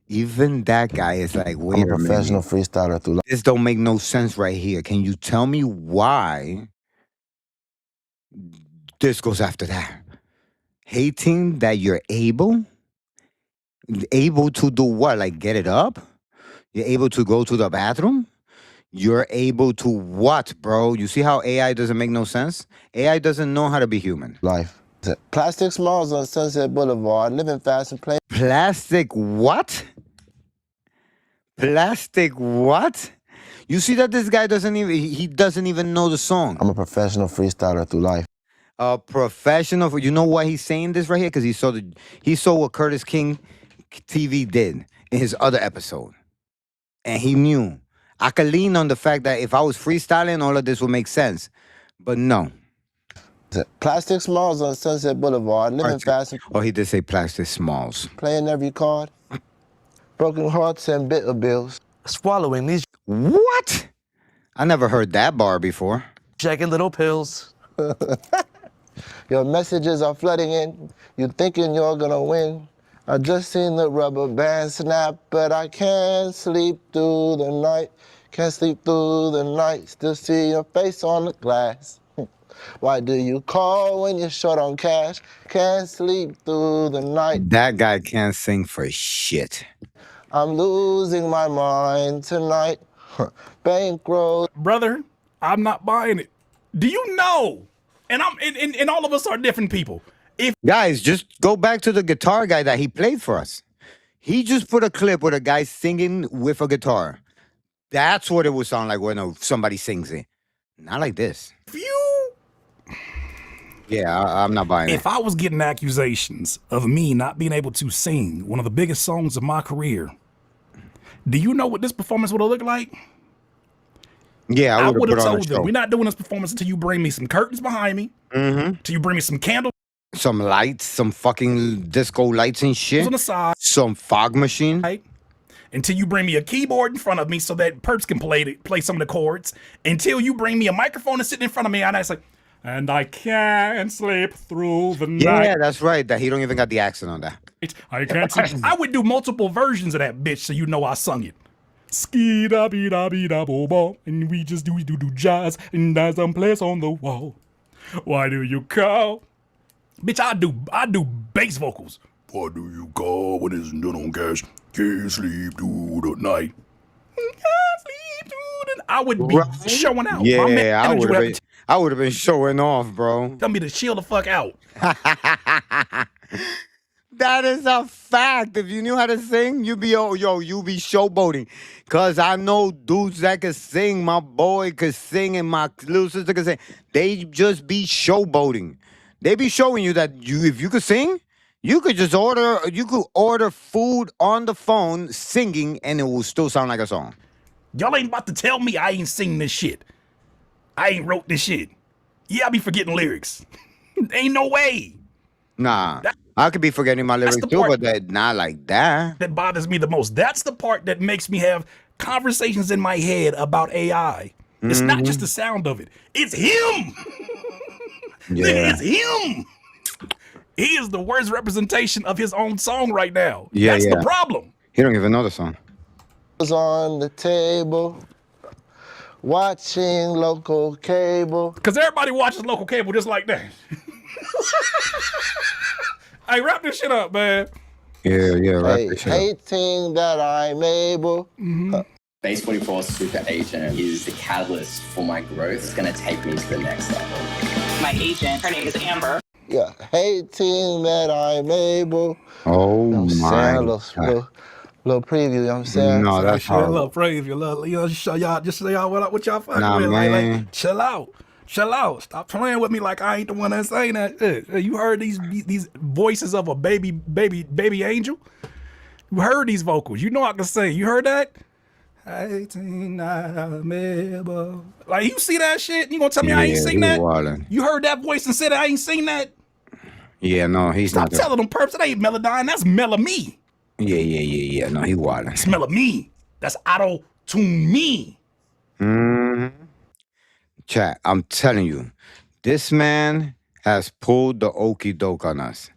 Even that guy is like, wait I'm a professional freestyler through life. This don't make no sense right here. Can you tell me why this goes after that? Hating that you're able to do what? Like get it up? You're able to go to the bathroom? You're able to what, bro? You see how AI doesn't make no sense? AI doesn't know how to be human. Life. Plastic smiles on Sunset Boulevard, living fast and playing. Plastic what? Plastic what? You see that this guy doesn't even know the song. I'm a professional freestyler through life. A professional. You know why he's saying this right here? Because he saw what Curtis King TV did in his other episode, and he knew. I could lean on the fact that if I was freestyling, all of this would make sense, but no. Plastic smiles on Sunset Boulevard, living fast and Oh, he did say plastic smalls. playing every card. Broken hearts and bitter bills. Swallowing these What? I never heard that bar before. jagged little pills. Your messages are flooding in. You thinking you're gonna win. I just seen the rubber band snap, but I can't sleep through the night. Can't sleep through the night. Still see your face on the glass. Why do you call when you're short on cash? Can't sleep through the night. That guy can't sing for shit. I'm losing my mind tonight. Bankroll. Brother, I'm not buying it. Do you know? And all of us are different people. Guys, just go back to the guitar guy that he played for us. He just put a clip with a guy singing with a guitar. That's what it would sound like when somebody sings it. Not like this. Yeah, I'm not buying it. If I was getting accusations of me not being able to sing one of the biggest songs of my career, do you know what this performance would have looked like? Yeah, I would have told them, show. we're not doing this performance until you bring me some curtains behind me, till you bring me some candles. Some lights, some fucking disco lights and shit. On the side. Some fog machine. Right? Until you bring me a keyboard in front of me so that Perps can play some of the chords. Until you bring me a microphone and sit in front of me and I say, and I can't sleep through the night. Yeah, that's right. That he don't even got the accent on that. I can't sleep. I would do multiple versions of that bitch so you know I sung it. Ski da be da bo bo, and we do jazz, and there's some place on the wall. Why do you call? Bitch, I do bass vocals. Why do you call when it's done on cash? Can't sleep through the night. Can't sleep through the night. I would be showing out. Yeah, I would have been showing off, bro. Tell me to chill the fuck out. That is a fact. If you knew how to sing, you'd be you be showboating. Cause I know dudes that can sing. My boy could sing and my little sister could sing. They just be showboating. They be showing you that if you could sing, you could just order food on the phone singing and it will still sound like a song. Y'all ain't about to tell me I ain't sing this shit. I ain't wrote this shit. Yeah, I be forgetting lyrics. Ain't no way. Nah, I could be forgetting my lyrics too, but that not like that. That bothers me the most. That's the part that makes me have conversations in my head about AI. It's not just the sound of it. It's him. Yeah. It's him. He is the worst representation of his own song right now. Yeah, That's the problem. He don't even know the song. Was on the table, watching local cable. Because everybody watches local cable just like that. Hey, wrap this shit up, man. Yeah, wrap this shit up. Hating that I'm able. Base 44 Super Agent is the catalyst for my growth. It's going to take me to the next level. My agent, her name is Amber. Yeah, hating that I'm able. Oh, my God. Little preview, you know what I'm saying? No, that's hard. A little preview, just show y'all what y'all fucking Nah, with. man. Like, chill out. Stop playing with me like I ain't the one that's saying that shit. You heard these voices of a baby angel? You heard these vocals. You know I can sing. You heard that? Like, you see that shit? You gonna tell me I ain't sing that? Wildin'. You heard that voice and said I ain't sing that? Yeah, no, he's Stop not. telling them Perps that ain't Melodyne. That's me. Yeah. No, he wildin'. Smell of me. That's auto-tune me. Chat, I'm telling you, this man has pulled the okie doke on us.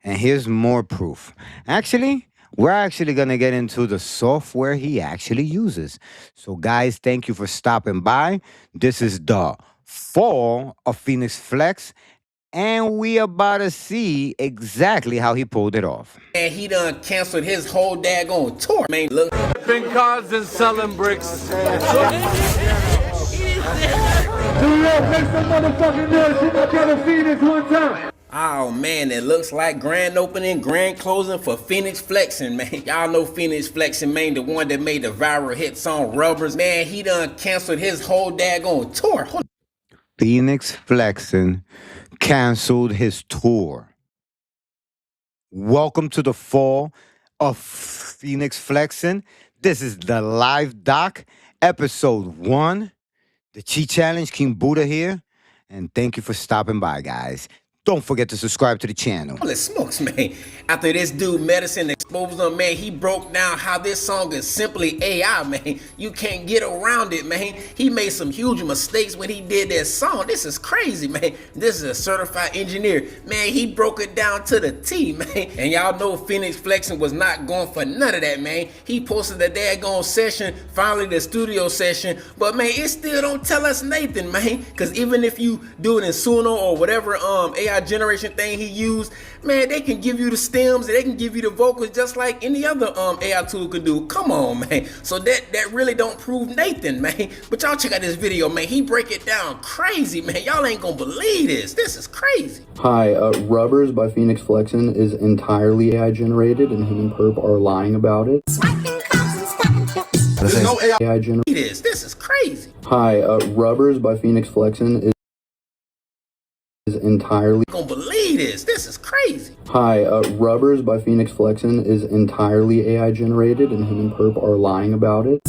And here's more proof. Actually, we're actually going to get into the software he actually uses. So guys, thank you for stopping by. This is the fall of Fenix Flex. And we about to see exactly how he pulled it off. And he done canceled his whole daggone tour, man. Look. Been cars and selling bricks. Oh man, it looks like grand opening, grand closing for Fenix Flexin, man. Y'all know Fenix Flexin, man, the one that made the viral hit song Rubberz. Man, he done canceled his whole daggone tour. Fenix Flexin canceled his tour. Welcome to the fall of Fenix Flexin. This is the LIVEDOC, episode 1. The Cheat Challenge, King Buddha here. And thank you for stopping by, guys. Don't forget to subscribe to the channel. Holy smokes, man. After this dude Medicine exposed him, man, he broke down how this song is simply AI, man. You can't get around it, man. He made some huge mistakes when he did that song. This is crazy, man. This is a certified engineer. Man, he broke it down to the T, man. And y'all know Fenix Flexin was not going for none of that, man. He posted the daggone session, finally the studio session. But, man, it still don't tell us Nathan, man. Because even if you do it in Suno or whatever AI AI generation thing he used, man, they can give you the stems and they can give you the vocals just like any other AI tool could do. Come on, man. So that really don't prove Nathan, man. But y'all check out this video, man. He break it down crazy, man. Y'all ain't gonna believe this. This is crazy. Hi, Rubberz by Fenix Flexin is entirely AI generated, and him and Perp are lying about it. There's no AI generated. This is crazy. Hi, Rubberz by Fenix Flexin is entirely. Gonna believe this. This is crazy. Hi, Rubberz by Fenix Flexin is entirely AI generated, and him and Perp are lying about it.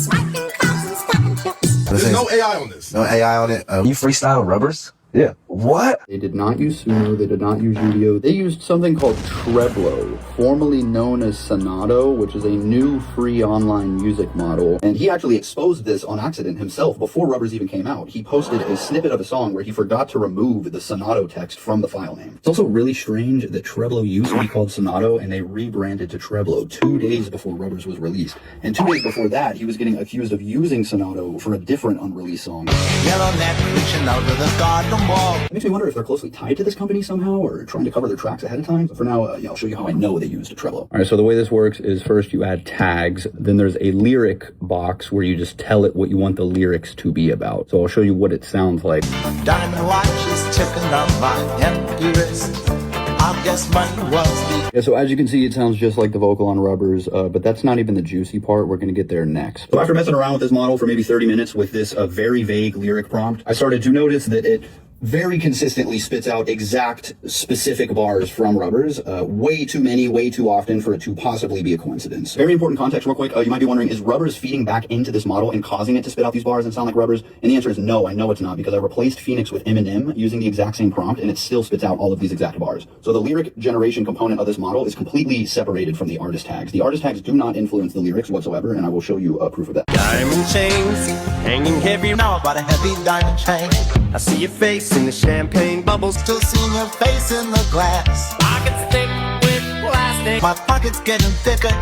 There's no AI on this. No AI on it. You freestyle Rubberz? Yeah. What? They did not use Suno, they did not use Udio. They used something called Treblo, formerly known as Sonato, which is a new free online music model. And he actually exposed this on accident himself before Rubberz even came out. He posted a snippet of a song where he forgot to remove the Sonato text from the file name. It's also really strange that Treblo used to be called Sonato and they rebranded to Treblo 2 days before Rubberz was released. And 2 days before that, he was getting accused of using Sonato for a different unreleased song. Yellow neck reaching out to the garden wall. It makes me wonder if they're closely tied to this company somehow or trying to cover their tracks ahead of time. For now, I'll show you how I know they used Treblo. All right, so the way this works is first you add tags, then there's a lyric box where you just tell it what you want the lyrics to be about. So I'll show you what it sounds like. Diamond watches ticking on my empty wrist. I guess money was the... Yeah, so as you can see, it sounds just like the vocal on Rubberz, but that's not even the juicy part. We're going to get there next. So after messing around with this model for maybe 30 minutes with this very vague lyric prompt, I started to notice that it very consistently spits out exact specific bars from Rubberz. Way too many, way too often for it to possibly be a coincidence. Very important context real quick. You might be wondering, is Rubberz feeding back into this model and causing it to spit out these bars and sound like Rubberz? And the answer is no, I know it's not, because I replaced Fenix with Eminem using the exact same prompt and it still spits out all of these exact bars. So the lyric generation component of this model is completely separated from the artist tags. The artist tags do not influence the lyrics whatsoever, and I will show you proof of that. Diamond chains hanging heavy now about a heavy diamond chain. I see your face in the champagne bubbles, still seeing your face in the glass. Pockets thick with plastic, my pockets getting thicker.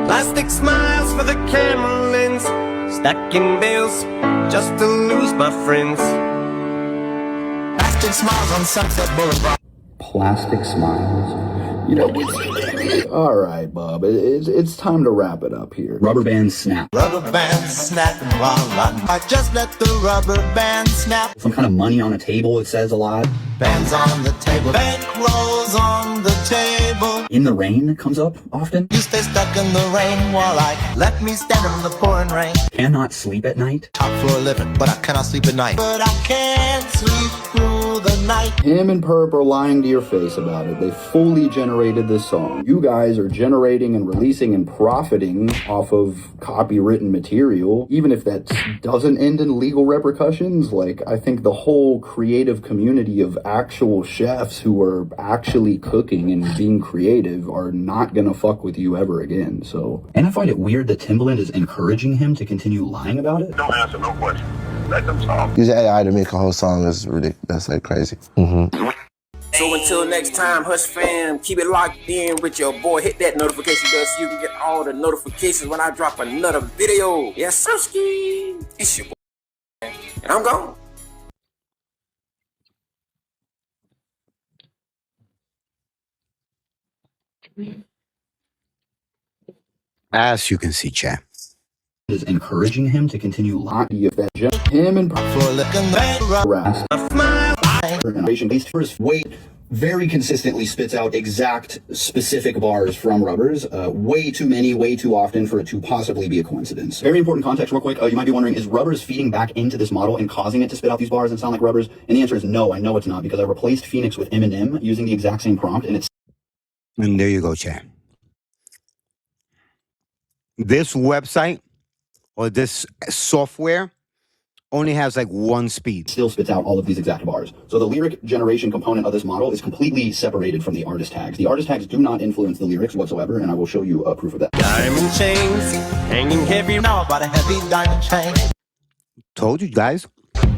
Plastic smiles for the camera lens, stacking bills just to lose my friends. Plastic smiles on Sunset Boulevard. Plastic smiles. You know, all right, Bob, it's time to wrap it up here. Rubber band snap. Rubber band snapping while I just let the rubber band snap. Some kind of money on a table, it says a lot. Bands on the table, bank rolls on the table. In the rain comes up often. You stay stuck in the rain while I let me stand in the pouring rain. Cannot sleep at night. Top floor living, but I cannot sleep at night. But I can't sleep through the night. Him and Perp are lying to your face about it. They fully generated this song. You guys are generating and releasing and profiting off of copywritten material, even if that doesn't end in legal repercussions. Like, I think the whole creative community of actual chefs who are actually cooking and being creative are not gonna fuck with you ever again. So, and I find it weird that Timbaland is encouraging him to continue lying about it. Don't answer no question. Let them talk. Using AI to make a whole song is ridiculous. That's like crazy. So until next time, Hush fam, keep it locked in with your boy. Hit that notification bell so you can get all the notifications when I drop another video. Yes, sirski. It's your boy, and I'm gone. As you can see, chat. Is encouraging him to continue lying. Him and based weight very consistently spits out exact specific bars from Rubberz. Way too many, way too often for it to possibly be a coincidence. Very important context real quick. You might be wondering, is Rubberz feeding back into this model and causing it to spit out these bars and sound like Rubberz? And the answer is no, I know it's not, because I replaced Fenix with Eminem using the exact same prompt and it's... And there you go, chat. This website or this software only has like one speed. Still spits out all of these exact bars. So the lyric generation component of this model is completely separated from the artist tags. The artist tags do not influence the lyrics whatsoever, and I will show you proof of that. Diamond chains hanging heavy now about a heavy diamond chain. Told you guys.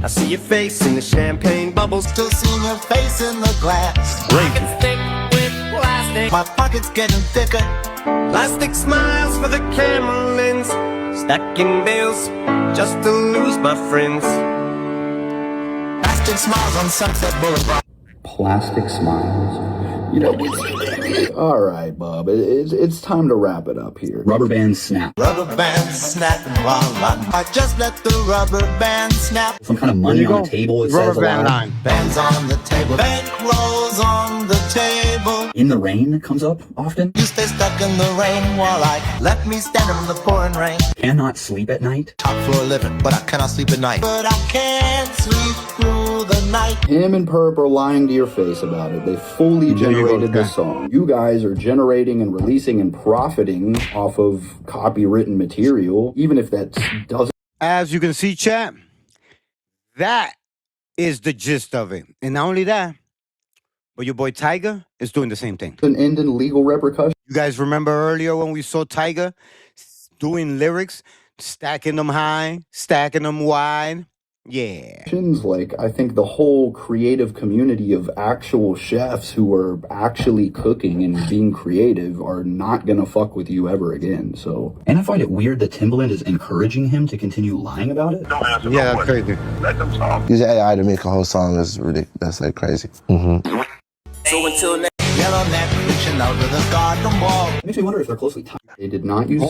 I see your face in the champagne bubbles, still seeing your face in the glass. Pockets thick with plastic, my pockets getting thicker. Plastic smiles for the camera lens, stacking bills just to lose my friends. Plastic smiles on Sunset Boulevard. Plastic smiles. You know, all right, Bob. It's time to wrap it up here. Rubber band snap. Rubber band snapping while I just let the rubber band snap. Some kind of money on the table. It says a lot. Bands on the table. Bank rolls on the table. In the rain comes up often. You stay stuck in the rain while I let me stand in the pouring rain. Cannot sleep at night. Top floor living, but I cannot sleep at night. But I can't sleep through the night. Him and Perp are lying to your face about it. They fully generated this song. You guys are generating and releasing and profiting off of copywritten material, even if that doesn't. As you can see, chat, that is the gist of it. And not only that, but your boy Tiger is doing the same thing. An end in legal repercussions. You guys remember earlier when we saw Tiger doing lyrics, stacking them high, stacking them wide? Yeah. Like, I think the whole creative community of actual chefs who are actually cooking and being creative are not gonna fuck with you ever again. So, and I find it weird that Timbaland is encouraging him to continue lying about it. Yeah, that's crazy. Let them talk. Using AI to make a whole song is ridiculous. That's like crazy. So until next. Yellow neck reaching out to the garden wall. It makes me wonder if they're closely tied. They did not use.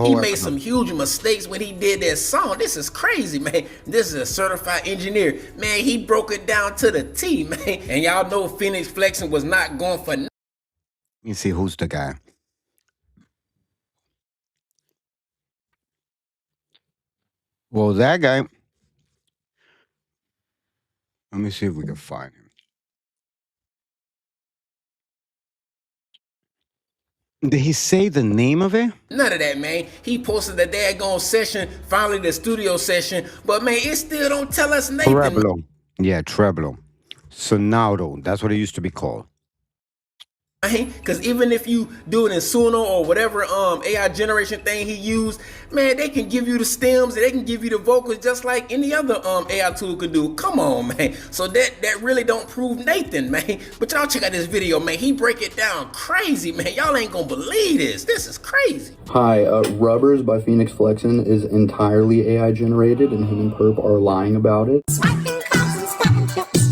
He made some huge mistakes when he did that song. This is crazy, man. This is a certified engineer. Man, he broke it down to the T, man. And y'all know Fenix Flexin was not going for nothing. Let me see who's the guy. Well, that guy. Let me see if we can find him. Did he say the name of it? None of that, man. He posted the daggone session, finally the studio session, but man, it still don't tell us nothing. Treblo. Yeah, Treblo. Sonado. That's what it used to be called. Because even if you do it in Suno or whatever AI generation thing he used, man, they can give you the stems and they can give you the vocals just like any other AI tool could do. Come on, man. So that really don't prove Nathan, man. But y'all check out this video, man. He break it down crazy, man. Y'all ain't gonna believe this. This is crazy. Hi, Rubberz by Fenix Flexin is entirely AI generated, and him and Perp are lying about it.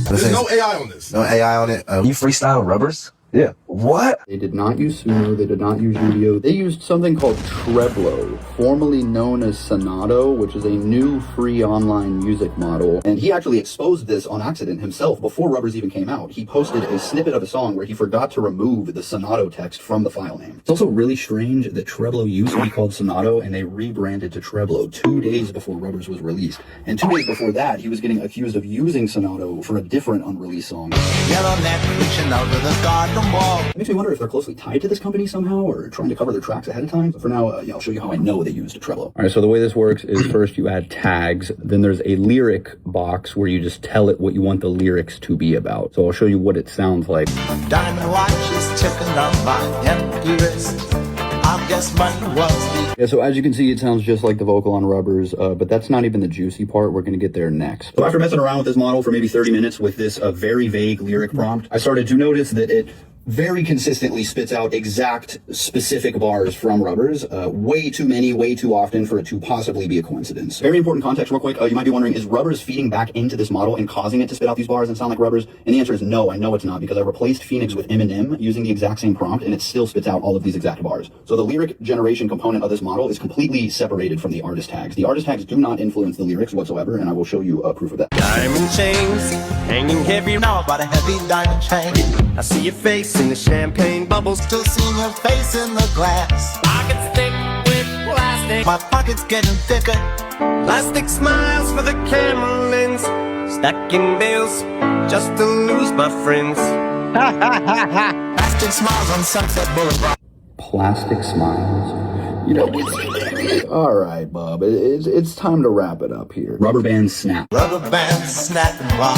There's no AI on this. No AI on it. You freestyle Rubberz? Yeah. What? They did not use Suno. They did not use Udio. They used something called Treblo, formerly known as Sonado, which is a new free online music model. And he actually exposed this on accident himself before Rubberz even came out. He posted a snippet of a song where he forgot to remove the Sonado text from the file name. It's also really strange that Treblo used to be called Sonado and they rebranded to Treblo 2 days before Rubberz was released. And 2 days before that, he was getting accused of using Sonado for a different unreleased song. Yellow neck reaching out to the garden wall. It makes me wonder if they're closely tied to this company somehow or trying to cover their tracks ahead of time. But for now, I'll show you how I know they used Treblo. All right, so the way this works is first you add tags, then there's a lyric box where you just tell it what you want the lyrics to be about. So I'll show you what it sounds like. Diamond watch is ticking on my empty wrist. I guess money was the... Yeah, so as you can see, it sounds just like the vocal on Rubberz, but that's not even the juicy part. We're going to get there next. So after messing around with this model for maybe 30 minutes with this very vague lyric prompt, I started to notice that it very consistently spits out exact specific bars from Rubberz. Way too many, way too often for it to possibly be a coincidence. Very important context real quick. You might be wondering, is Rubberz feeding back into this model and causing it to spit out these bars and sound like Rubberz? And the answer is no, I know it's not, because I replaced Fenix with Eminem using the exact same prompt and it still spits out all of these exact bars. So the lyric generation component of this model is completely separated from the artist tags. The artist tags do not influence the lyrics whatsoever, and I will show you proof of that. Diamond chains hanging heavy now by a heavy diamond chain. I see your face in the champagne bubbles, still seeing your face in the glass. Pockets thick with plastic, my pockets getting thicker. Plastic smiles for the camera lens, stacking bills just to lose my friends. Plastic smiles on Sunset Boulevard. Plastic smiles. You know, all right, Bob. It's time to wrap it up here. Rubber band snap. Rubber band snapping while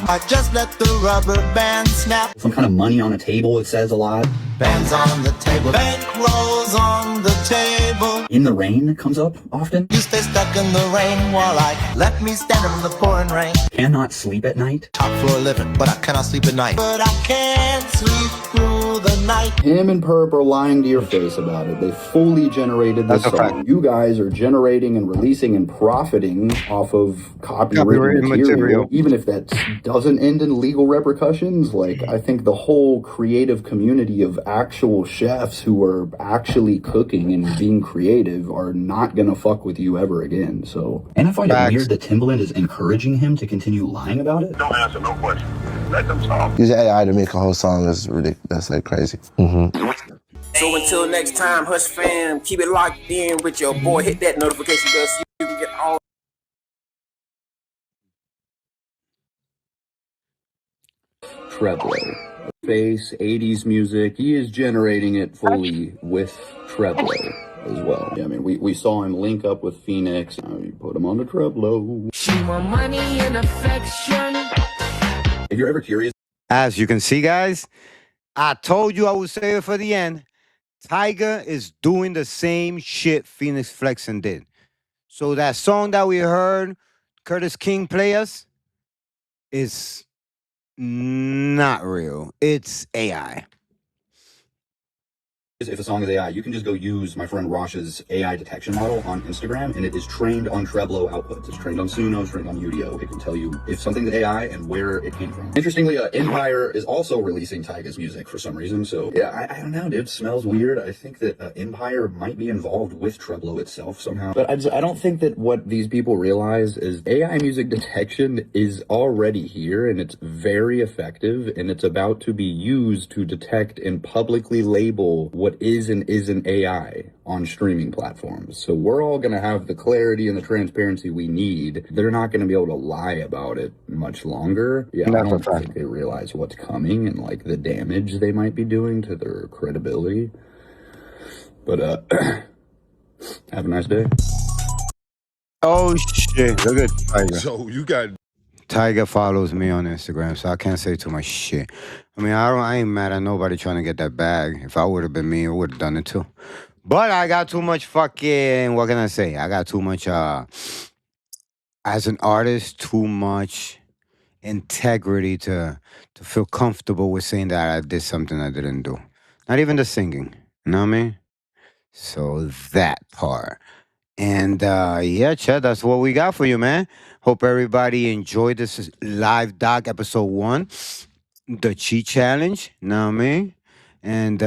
I just let the rubber band snap. Some kind of money on a table, it says a lot. Bands on the table, bank rolls on the table. In the rain comes up often. You stay stuck in the rain while I let me stand in the pouring rain. Cannot sleep at night. Top floor living, but I cannot sleep at night. But I can't sleep through the night. Him and Perp are lying to your face about it. They fully generated this That's a fact. song. You guys are generating and releasing and profiting off of copywritten Copyrighted material. material. Even if that doesn't end in legal repercussions, like, I think the whole creative community of actual chefs who are actually cooking and being creative are not gonna fuck with you ever again. So, and I find it weird that Timbaland is encouraging him to continue lying about it. Don't answer no questions. Let them talk. Using AI to make a whole song is ridiculous. That's like crazy. So until next time, Hush fam, keep it locked in with your boy. Hit that notification bell so you can get all. Treblo. Bass, 80s music, he is generating it fully with Treblo as well. Yeah, I mean, we saw him link up with Fenix. You put him on the Treblo. She want money and affection. If you're ever curious, As you can see, guys, I told you I would save it for the end. Tyga is doing the same shit Fenix Flexin did. So that song that we heard Curtis King play us is not real. It's AI. if a song is AI, you can just go use my friend Rosh's AI detection model on Instagram, and it is trained on Treblo outputs. It's trained on Suno, it's trained on Udio. It can tell you if something's AI and where it came from. Interestingly, Empire is also releasing Tyga's music for some reason. So yeah, I don't know, dude. It smells weird. I think that Empire might be involved with Treblo itself somehow. But I don't think that what these people realize is AI music detection is already here, and it's very effective, and it's about to be used to detect and publicly label what is and isn't AI on streaming platforms. So we're all going to have the clarity and the transparency we need. They're not going to be able to lie about it much longer. Yeah, I don't think they realize what's coming and like the damage they might be doing to their credibility. But have a nice day. Oh shit, look at Tyga. So you got Tyga follows me on Instagram, so I can't say too much shit. I mean, I ain't mad at nobody trying to get that bag. If I would have been me, I would have done it too. But I got too much fucking, what can I say? I got too much, as an artist, too much integrity to feel comfortable with saying that I did something I didn't do. Not even the singing, you know what I mean? So that part. And yeah, Chad, that's what we got for you, man. Hope everybody enjoyed this live doc episode 1, the cheat challenge. You know what I mean? And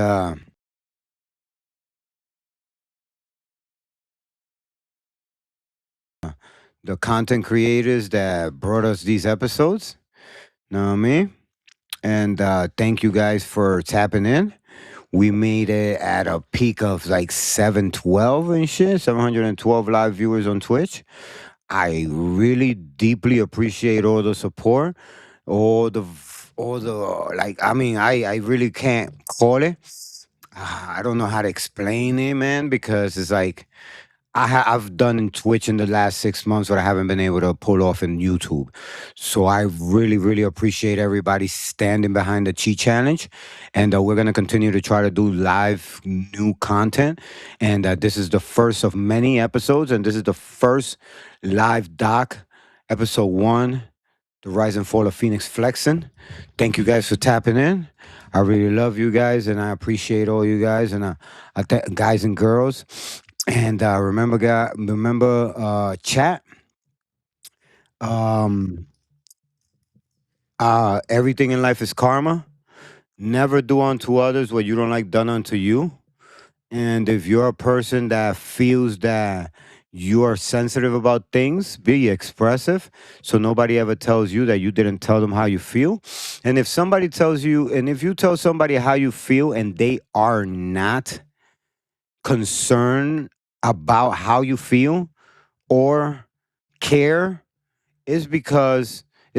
the content creators that brought us these episodes. You know what I mean? And thank you guys for tapping in. We made it at a peak of like 712 and shit, 712 live viewers on Twitch. I really deeply appreciate all the support, all the like. I mean, I really can't call it. I don't know how to explain it, man, because it's like I've done in Twitch in the last 6 months what I haven't been able to pull off in YouTube. So I really, really appreciate everybody standing behind the cheat challenge. And we're going to continue to try to do live new content. And this is the first of many episodes. And this is the first live doc, episode 1, The Rise and Fall of Fenix Flexin. Thank you guys for tapping in. I really love you guys, and I appreciate all you guys, and guys and girls. And remember, chat. Everything in life is karma. Never do unto others what you don't like done unto you. And if you're a person that feels that you are sensitive about things, be expressive, so nobody ever tells you that you didn't tell them how you feel. And if somebody tells you, and if you tell somebody how you feel and they are not concerned about how you feel or care, it's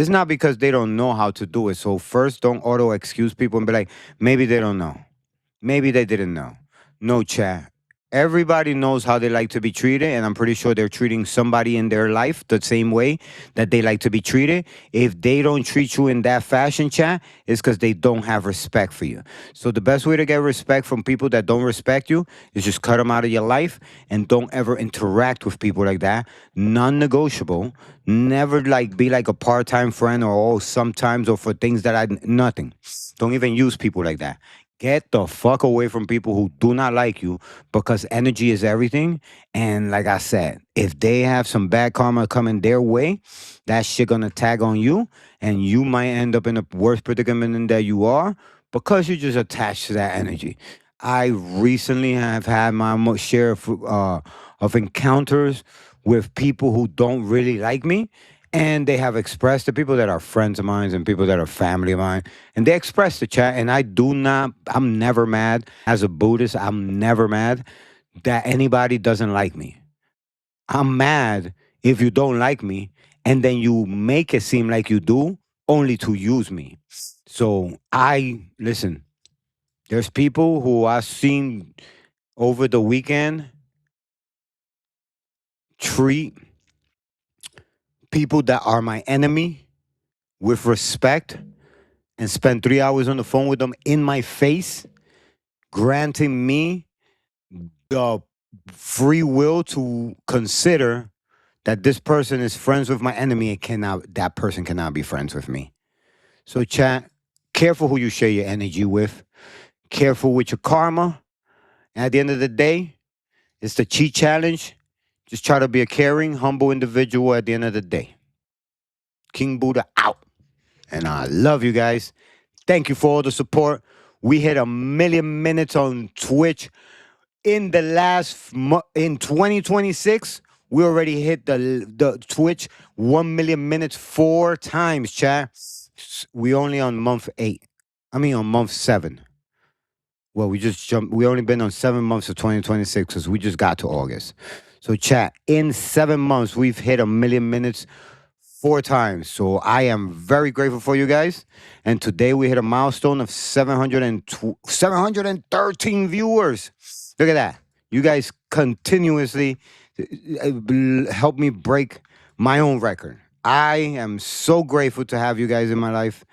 not because they don't know how to do it. So first, don't auto excuse people and be like, maybe they don't know, maybe they didn't know. No, chat. Everybody knows how they like to be treated, and I'm pretty sure they're treating somebody in their life the same way that they like to be treated. If they don't treat you in that fashion, chat, it's because they don't have respect for you. So the best way to get respect from people that don't respect you is just cut them out of your life and don't ever interact with people like that. Non-negotiable. Never be like a part-time friend or sometimes or for things that nothing. Don't even use people like that. Get the fuck away from people who do not like you because energy is everything. And like I said, if they have some bad karma coming their way, that shit gonna tag on you, and you might end up in a worse predicament than that you are because you're just attached to that energy. I recently have had my share of encounters with people who don't really like me, and they have expressed to people that are friends of mine and people that are family of mine, and they express the chat, and I'm never mad. As a Buddhist, I'm never mad that anybody doesn't like me. I'm mad if you don't like me and then you make it seem like you do only to use me. So listen, there's people who I've seen over the weekend treat people that are my enemy with respect and spend 3 hours on the phone with them in my face, granting me the free will to consider that this person is friends with my enemy and that person cannot be friends with me. So chat, careful who you share your energy with. Careful with your karma. And at the end of the day, it's the cheat challenge. Just try to be a caring, humble individual at the end of the day. King Buddha out. And I love you guys. Thank you for all the support. We hit 1,000,000 minutes on Twitch. In the in 2026, we already hit the Twitch 1,000,000 minutes 4 times, chat. We only on month 8. I mean on month 7. Well, we only been on 7 months of 2026 because we just got to August. So chat, in 7 months, we've hit 1,000,000 minutes 4 times. So I am very grateful for you guys. And today we hit a milestone of 713 viewers. Look at that. You guys continuously help me break my own record. I am so grateful to have you guys in my life.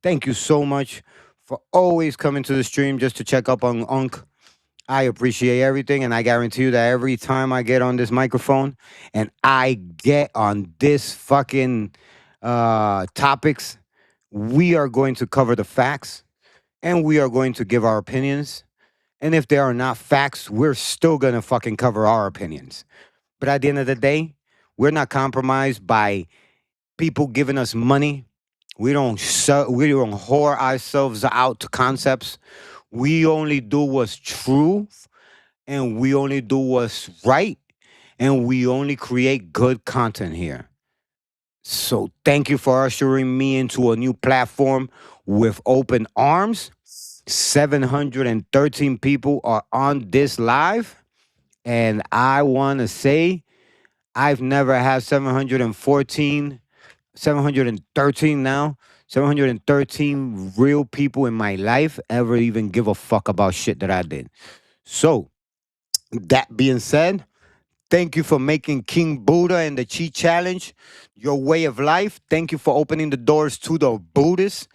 Thank you so much for always coming to the stream just to check up on Unc. I appreciate everything, and I guarantee you that every time I get on this microphone and I get on this fucking topics, we are going to cover the facts, and we are going to give our opinions. And if there are not facts, we're still going to fucking cover our opinions. But at the end of the day, we're not compromised by people giving us money. We don't whore ourselves out to concepts. We only do what's true, and we only do what's right, and we only create good content here. So thank you for ushering me into a new platform with open arms. 713 people are on this live, and I want to say I've never had 713 now, 713 real people in my life ever even give a fuck about shit that I did. So, that being said, thank you for making King Buddha and the Chi Challenge your way of life. Thank you for opening the doors to the Buddhists,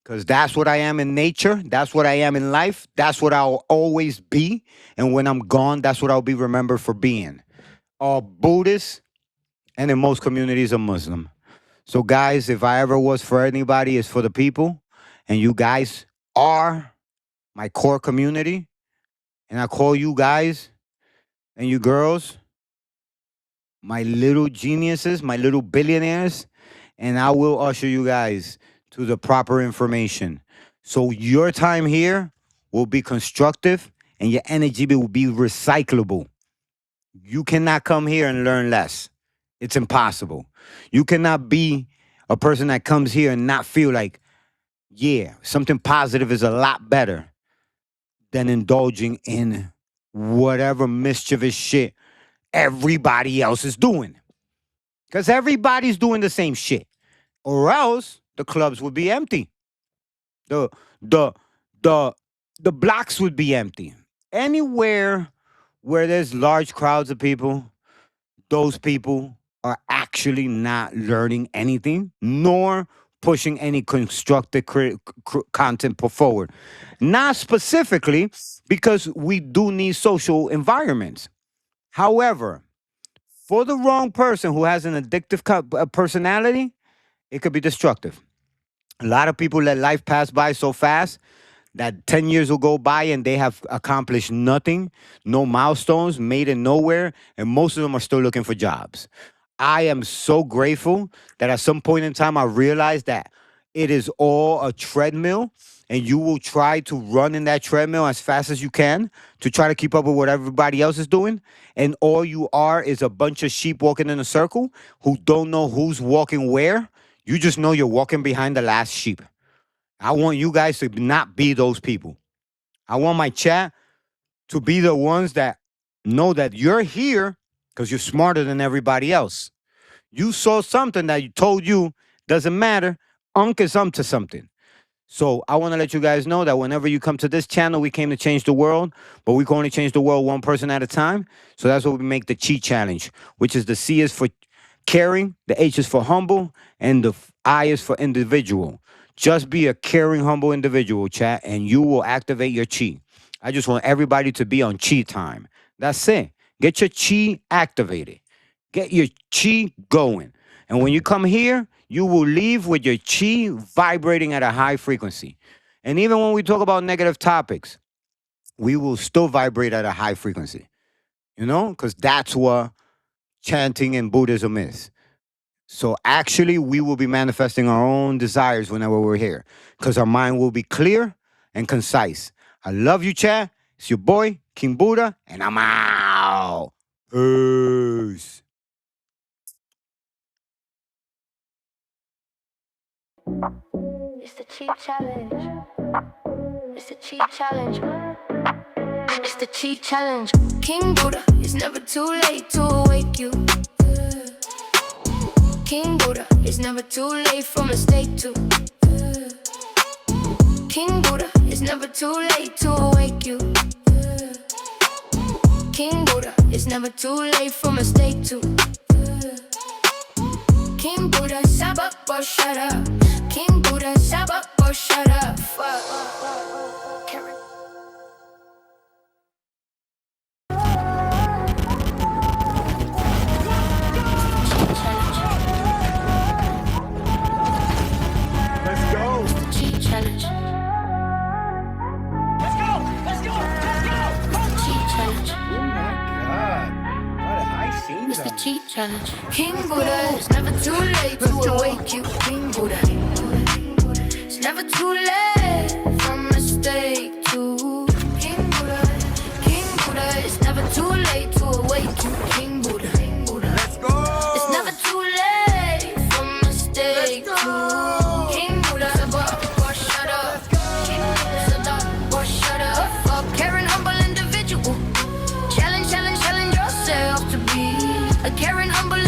because that's what I am in nature. That's what I am in life. That's what I'll always be. And when I'm gone, that's what I'll be remembered for being. A Buddhist, and in most communities, a Muslim. So guys, if I ever was for anybody, it's for the people. And you guys are my core community. And I call you guys and you girls my little geniuses, my little billionaires. And I will usher you guys to the proper information. So your time here will be constructive and your energy will be recyclable. You cannot come here and learn less. It's impossible. You cannot be a person that comes here and not feel like, yeah, something positive is a lot better than indulging in whatever mischievous shit everybody else is doing. Because everybody's doing the same shit. Or else the clubs would be empty. The blocks would be empty. Anywhere where there's large crowds of people, those people are actually not learning anything, nor pushing any constructive content forward. Not specifically, because we do need social environments. However, for the wrong person who has an addictive personality, it could be destructive. A lot of people let life pass by so fast that 10 years will go by and they have accomplished nothing, no milestones, made it nowhere, and most of them are still looking for jobs. I am so grateful that at some point in time I realized that it is all a treadmill, and you will try to run in that treadmill as fast as you can to try to keep up with what everybody else is doing. And all you are is a bunch of sheep walking in a circle who don't know who's walking where. You just know you're walking behind the last sheep. I want you guys to not be those people. I want my chat to be the ones that know that you're here because you're smarter than everybody else. You saw something that you told you doesn't matter. Unc is up to something. So I want to let you guys know that whenever you come to this channel, we came to change the world, but we can only change the world one person at a time. So that's what we make the Chi Challenge, which is the C is for caring, the H is for humble, and the I is for individual. Just be a caring, humble individual, chat, and you will activate your Chi. I just want everybody to be on Chi time. That's it. Get your Chi activated. Get your Chi going. And when you come here, you will leave with your Chi vibrating at a high frequency. And even when we talk about negative topics, we will still vibrate at a high frequency. You know, because that's what chanting in Buddhism is. So actually, we will be manifesting our own desires whenever we're here, because our mind will be clear and concise. I love you, chat. It's your boy, King Buddha, and I'm out. Peace. It's the Chi Challenge. It's the Chi Challenge. It's the Chi Challenge. King Buddha, it's never too late to awake you. King Buddha, it's never too late for mistake to. King Buddha, it's never too late to awake you. King Buddha, it's never too late for mistake to. King Buddha, shut up or shut up. King Buddha, shut up or shut up. Karen. Let's go. It's the Chi Challenge. Let's go. Let's go. Let's go. It's the Chi Challenge. Oh my God. What a high scene. It's the Chi Challenge. King Buddha, it's never too late to awake you. King Buddha, it's never too late for mistake to. King Buddha, it's never too late to awake you. King Buddha, Let's go. it's never too late for mistake to. King Buddha, shut up. King Buddha, shut up. A caring, humble individual. Challenge yourself to be a caring, humble